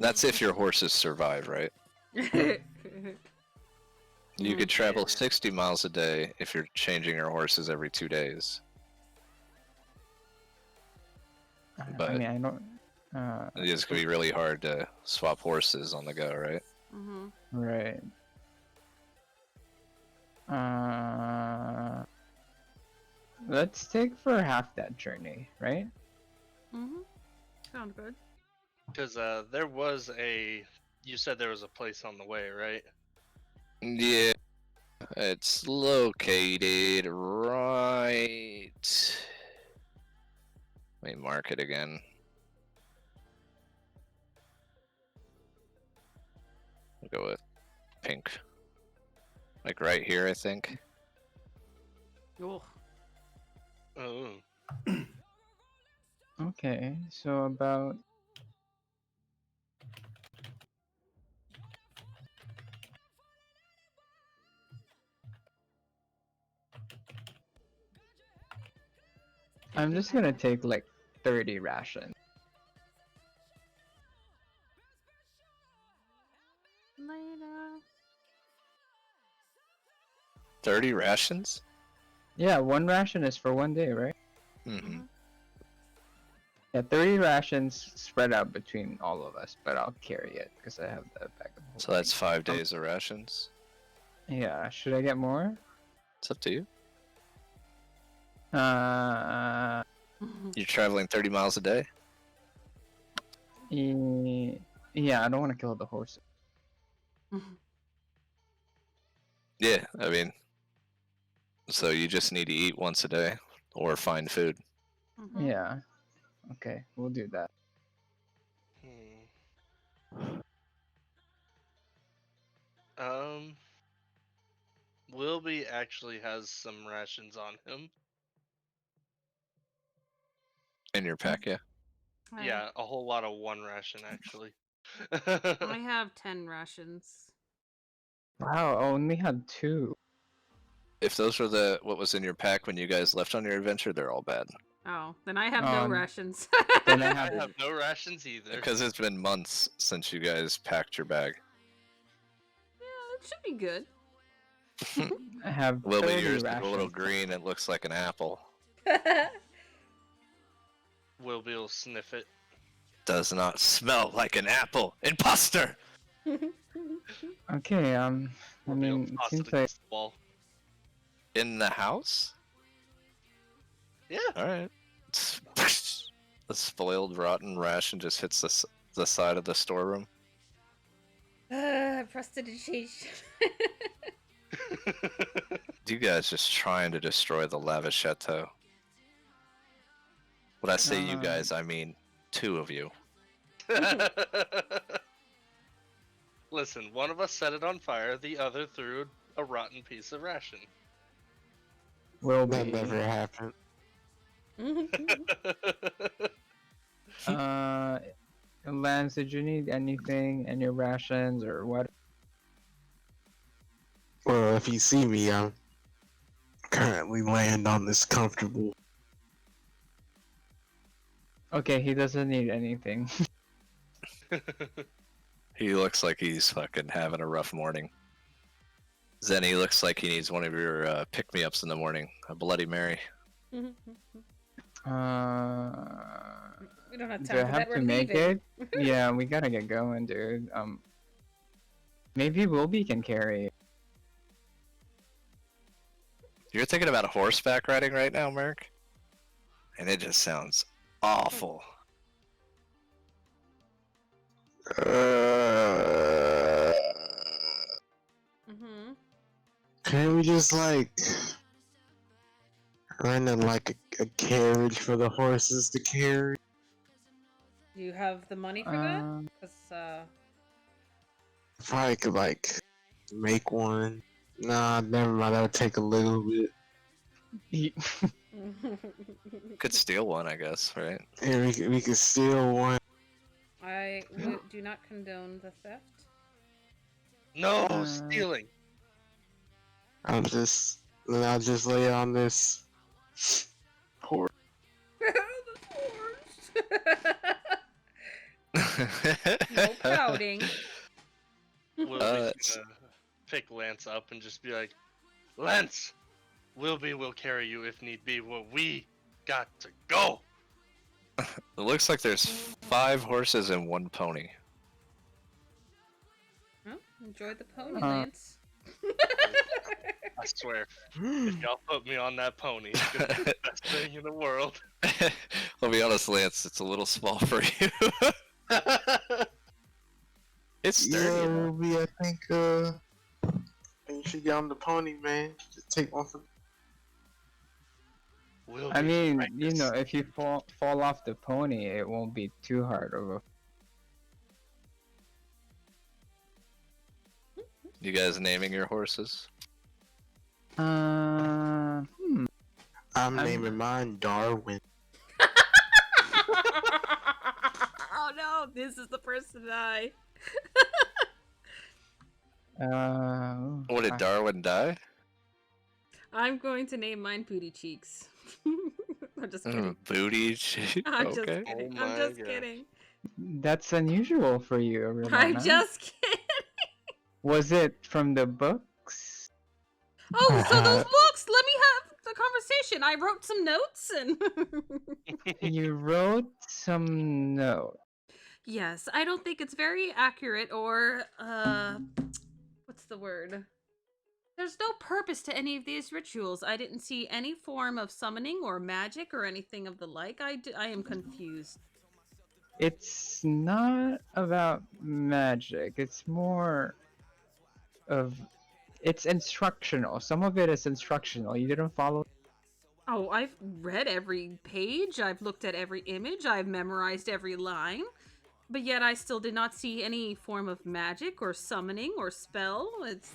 [SPEAKER 1] That's if your horses survive, right? You could travel 60 miles a day if you're changing your horses every 2 days.
[SPEAKER 4] I
[SPEAKER 1] But-
[SPEAKER 4] mean, I don't.
[SPEAKER 1] It's gonna be really hard to swap horses on the go, right?
[SPEAKER 2] Mm-hmm.
[SPEAKER 4] Right. Let's take for half that journey, right?
[SPEAKER 2] Mm-hmm. Sounds good.
[SPEAKER 3] Because there was a... You said there was a place on the way, right?
[SPEAKER 1] Yeah, it's located right. Let me mark it again. We'll go with pink. Like right here, I think.
[SPEAKER 2] Oh.
[SPEAKER 3] Oh.
[SPEAKER 4] Okay, so about I'm just gonna take like 30 rations.
[SPEAKER 2] Later.
[SPEAKER 1] 30 rations?
[SPEAKER 4] Yeah, one ration is for 1 day, right?
[SPEAKER 1] Mm-hmm.
[SPEAKER 4] Yeah, 30 rations spread out between all of us, but I'll carry it because I have the bag of
[SPEAKER 1] So that's
[SPEAKER 4] holding.
[SPEAKER 1] 5 days of rations.
[SPEAKER 4] Yeah, should I get more?
[SPEAKER 1] It's up to you.
[SPEAKER 4] Uh,
[SPEAKER 1] You're traveling 30 miles a day?
[SPEAKER 4] yeah, I don't want to kill the horse.
[SPEAKER 1] Yeah, I mean, so you just need to eat once a day or find food.
[SPEAKER 2] Mm-hmm.
[SPEAKER 4] Yeah. Okay, we'll do that.
[SPEAKER 3] Wilby actually has some rations on him.
[SPEAKER 1] In your pack, yeah.
[SPEAKER 3] Yeah, a whole lot of one ration actually.
[SPEAKER 2] I have 10 rations.
[SPEAKER 4] Wow, I only had 2.
[SPEAKER 1] If those were what was in your pack when you guys left on your adventure, they're all bad.
[SPEAKER 2] Oh, then I have no
[SPEAKER 4] Um,
[SPEAKER 2] rations.
[SPEAKER 4] Then I
[SPEAKER 3] I
[SPEAKER 4] have
[SPEAKER 3] have no rations either.
[SPEAKER 1] Because it's been months since you guys packed your bag.
[SPEAKER 2] Yeah, it should be good.
[SPEAKER 4] I have
[SPEAKER 1] Will be
[SPEAKER 4] 30
[SPEAKER 1] yours is a
[SPEAKER 4] rations.
[SPEAKER 1] little green. It looks like an apple.
[SPEAKER 3] Wilby will sniff it.
[SPEAKER 1] Does not smell like an apple. Imposter!
[SPEAKER 4] Okay, I
[SPEAKER 3] Wilby will
[SPEAKER 4] mean, it
[SPEAKER 3] toss
[SPEAKER 4] seems
[SPEAKER 3] it
[SPEAKER 4] like
[SPEAKER 3] against the wall.
[SPEAKER 1] In the house?
[SPEAKER 3] Yeah.
[SPEAKER 1] Alright. The spoiled, rotten ration just hits the side of the storeroom.
[SPEAKER 2] Prestidigitation.
[SPEAKER 1] You guys just trying to destroy the lava chateau. When I say you guys, I mean 2 of you.
[SPEAKER 3] Listen, one of us set it on fire, the other threw a rotten piece of ration.
[SPEAKER 4] will
[SPEAKER 5] That
[SPEAKER 4] be.
[SPEAKER 5] never happened.
[SPEAKER 4] Lance, did you need anything, any rations or what?
[SPEAKER 5] Well, if you see me, I'm currently laying on this comfortable
[SPEAKER 4] Okay, he doesn't need anything.
[SPEAKER 9] He looks like he's fucking having a rough morning. Zenny looks like he needs one of your pick-me-ups in the morning. A Bloody Mary.
[SPEAKER 2] We
[SPEAKER 4] Uh,
[SPEAKER 2] don't have
[SPEAKER 4] do
[SPEAKER 2] time
[SPEAKER 4] I
[SPEAKER 2] for
[SPEAKER 4] have
[SPEAKER 2] that.
[SPEAKER 4] to
[SPEAKER 2] We're
[SPEAKER 4] make
[SPEAKER 2] leaving.
[SPEAKER 4] it? Yeah, we gotta get going, dude. Maybe Wilby can carry it.
[SPEAKER 9] You're thinking about horseback riding right now, Merc? And it just sounds awful.
[SPEAKER 2] Mm-hmm.
[SPEAKER 5] Can't we just like rent a carriage for the horses to carry?
[SPEAKER 2] Do you have the money for that? Because
[SPEAKER 5] If I could like make one. Nah, never mind. That would take a little bit.
[SPEAKER 9] Could steal one, I guess, right?
[SPEAKER 5] And we could steal one.
[SPEAKER 2] I do not condone the theft.
[SPEAKER 3] No stealing.
[SPEAKER 5] I'll just lay it on this horse.
[SPEAKER 2] No pouting.
[SPEAKER 3] Wilby's gonna pick Lance up and just be like, Lance, Wilby will carry you if need be. Well, we got to go.
[SPEAKER 9] It looks like there's 5 horses and 1 pony.
[SPEAKER 2] Well, enjoy the pony, Lance.
[SPEAKER 3] I swear, if y'all put me on that pony, it's gonna be the best thing in the world.
[SPEAKER 9] I'll be honest, Lance, it's a little small for you. It's sturdy.
[SPEAKER 5] Yeah,
[SPEAKER 9] though.
[SPEAKER 5] Ruby, I think you should get on the pony, man. Just take one for.
[SPEAKER 3] Wilby
[SPEAKER 4] I mean,
[SPEAKER 3] practice.
[SPEAKER 4] you know, if you fall off the pony, it won't be too hard of a.
[SPEAKER 9] You guys naming your horses?
[SPEAKER 5] I'm naming mine Darwin.
[SPEAKER 2] Oh no, this is the person I.
[SPEAKER 9] What, did Darwin die?
[SPEAKER 2] I'm going to name mine Booty Cheeks. I'm just kidding.
[SPEAKER 9] Booty cheek.
[SPEAKER 2] I'm just
[SPEAKER 9] Okay.
[SPEAKER 2] kidding.
[SPEAKER 3] Oh
[SPEAKER 2] I'm
[SPEAKER 3] my
[SPEAKER 2] just
[SPEAKER 3] gosh.
[SPEAKER 2] kidding.
[SPEAKER 4] That's unusual for you, Urilana.
[SPEAKER 2] I'm just kidding.
[SPEAKER 4] Was it from the books?
[SPEAKER 2] Oh, so those books. Let me have the conversation. I wrote some notes and.
[SPEAKER 4] You wrote some note.
[SPEAKER 2] Yes, I don't think it's very accurate or what's the word? There's no purpose to any of these rituals. I didn't see any form of summoning or magic or anything of the like. I am confused.
[SPEAKER 4] It's not about magic. It's more of it's instructional. Some of it is instructional. You didn't follow.
[SPEAKER 2] Oh, I've read every page. I've looked at every image. I've memorized every line. But yet I still did not see any form of magic or summoning or spell. It's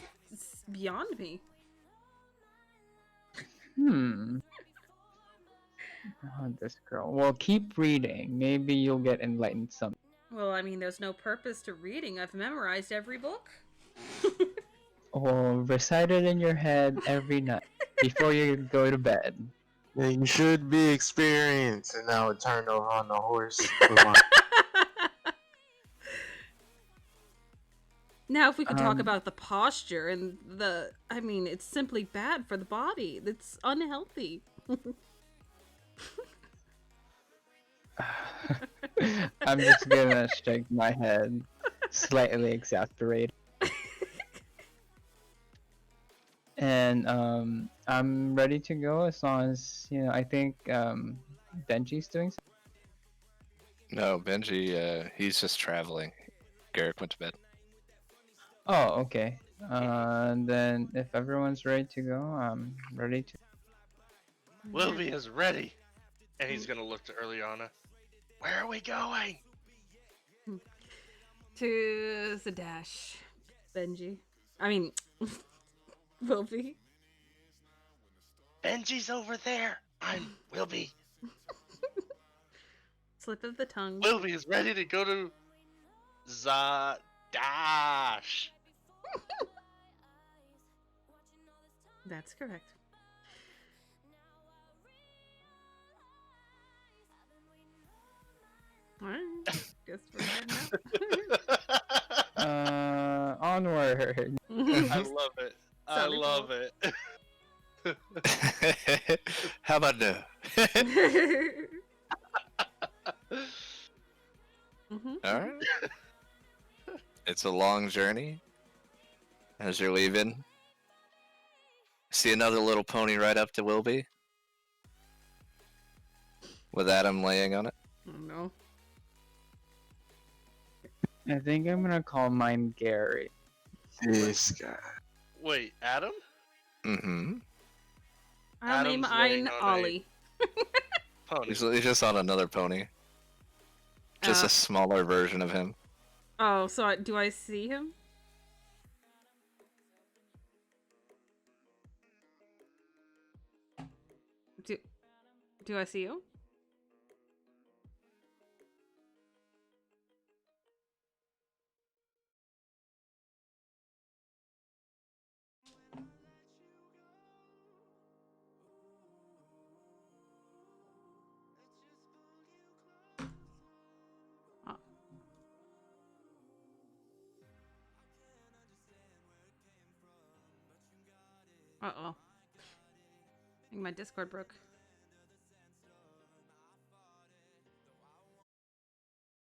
[SPEAKER 2] beyond me.
[SPEAKER 4] Oh, this girl. Well, keep reading. Maybe you'll get enlightened some.
[SPEAKER 2] Well, I mean, there's no purpose to reading. I've memorized every book.
[SPEAKER 4] Or recite it in your head every night before you go to bed.
[SPEAKER 5] Yeah, you should be experienced. And now it turned over on the horse.
[SPEAKER 2] Now, if we could talk about the posture and I mean, it's simply bad for the body. It's unhealthy.
[SPEAKER 4] I'm just gonna shake my head, slightly exasperated. And I'm ready to go as long as, you know, I think Benji's doing something.
[SPEAKER 9] No, Benji, he's just traveling. Garrick went to bed.
[SPEAKER 4] Oh, okay. Then if everyone's ready to go, I'm ready to.
[SPEAKER 3] Wilby is ready. And he's gonna look to Urilana. Where are we going?
[SPEAKER 2] To the dash, Benji. I mean, Wilby.
[SPEAKER 3] Benji's over there. I'm Wilby.
[SPEAKER 2] Slip of the tongue.
[SPEAKER 3] Wilby is ready to go to Dash.
[SPEAKER 2] That's correct. Alright. Guess we're heading out.
[SPEAKER 4] Onward.
[SPEAKER 3] I love it. I
[SPEAKER 2] Sounded
[SPEAKER 3] love
[SPEAKER 2] cool.
[SPEAKER 3] it.
[SPEAKER 9] How about no?
[SPEAKER 2] Mhm.
[SPEAKER 9] All right. It's a long journey. As you're leaving, see another little pony right up to Wilby, with Adam laying on it.
[SPEAKER 2] Oh no.
[SPEAKER 4] I think I'm gonna call mine Gary.
[SPEAKER 5] This guy.
[SPEAKER 3] Wait, Adam?
[SPEAKER 9] Mm-hmm.
[SPEAKER 2] I'll name
[SPEAKER 3] Adam's laying
[SPEAKER 2] mine
[SPEAKER 3] on a-
[SPEAKER 2] Ollie.
[SPEAKER 3] Pony.
[SPEAKER 9] He's just on another pony. Just
[SPEAKER 2] Uh,
[SPEAKER 9] a smaller version of him.
[SPEAKER 2] Oh, so do I see him? Do I see you? Oh. Uh-oh. I think my Discord broke.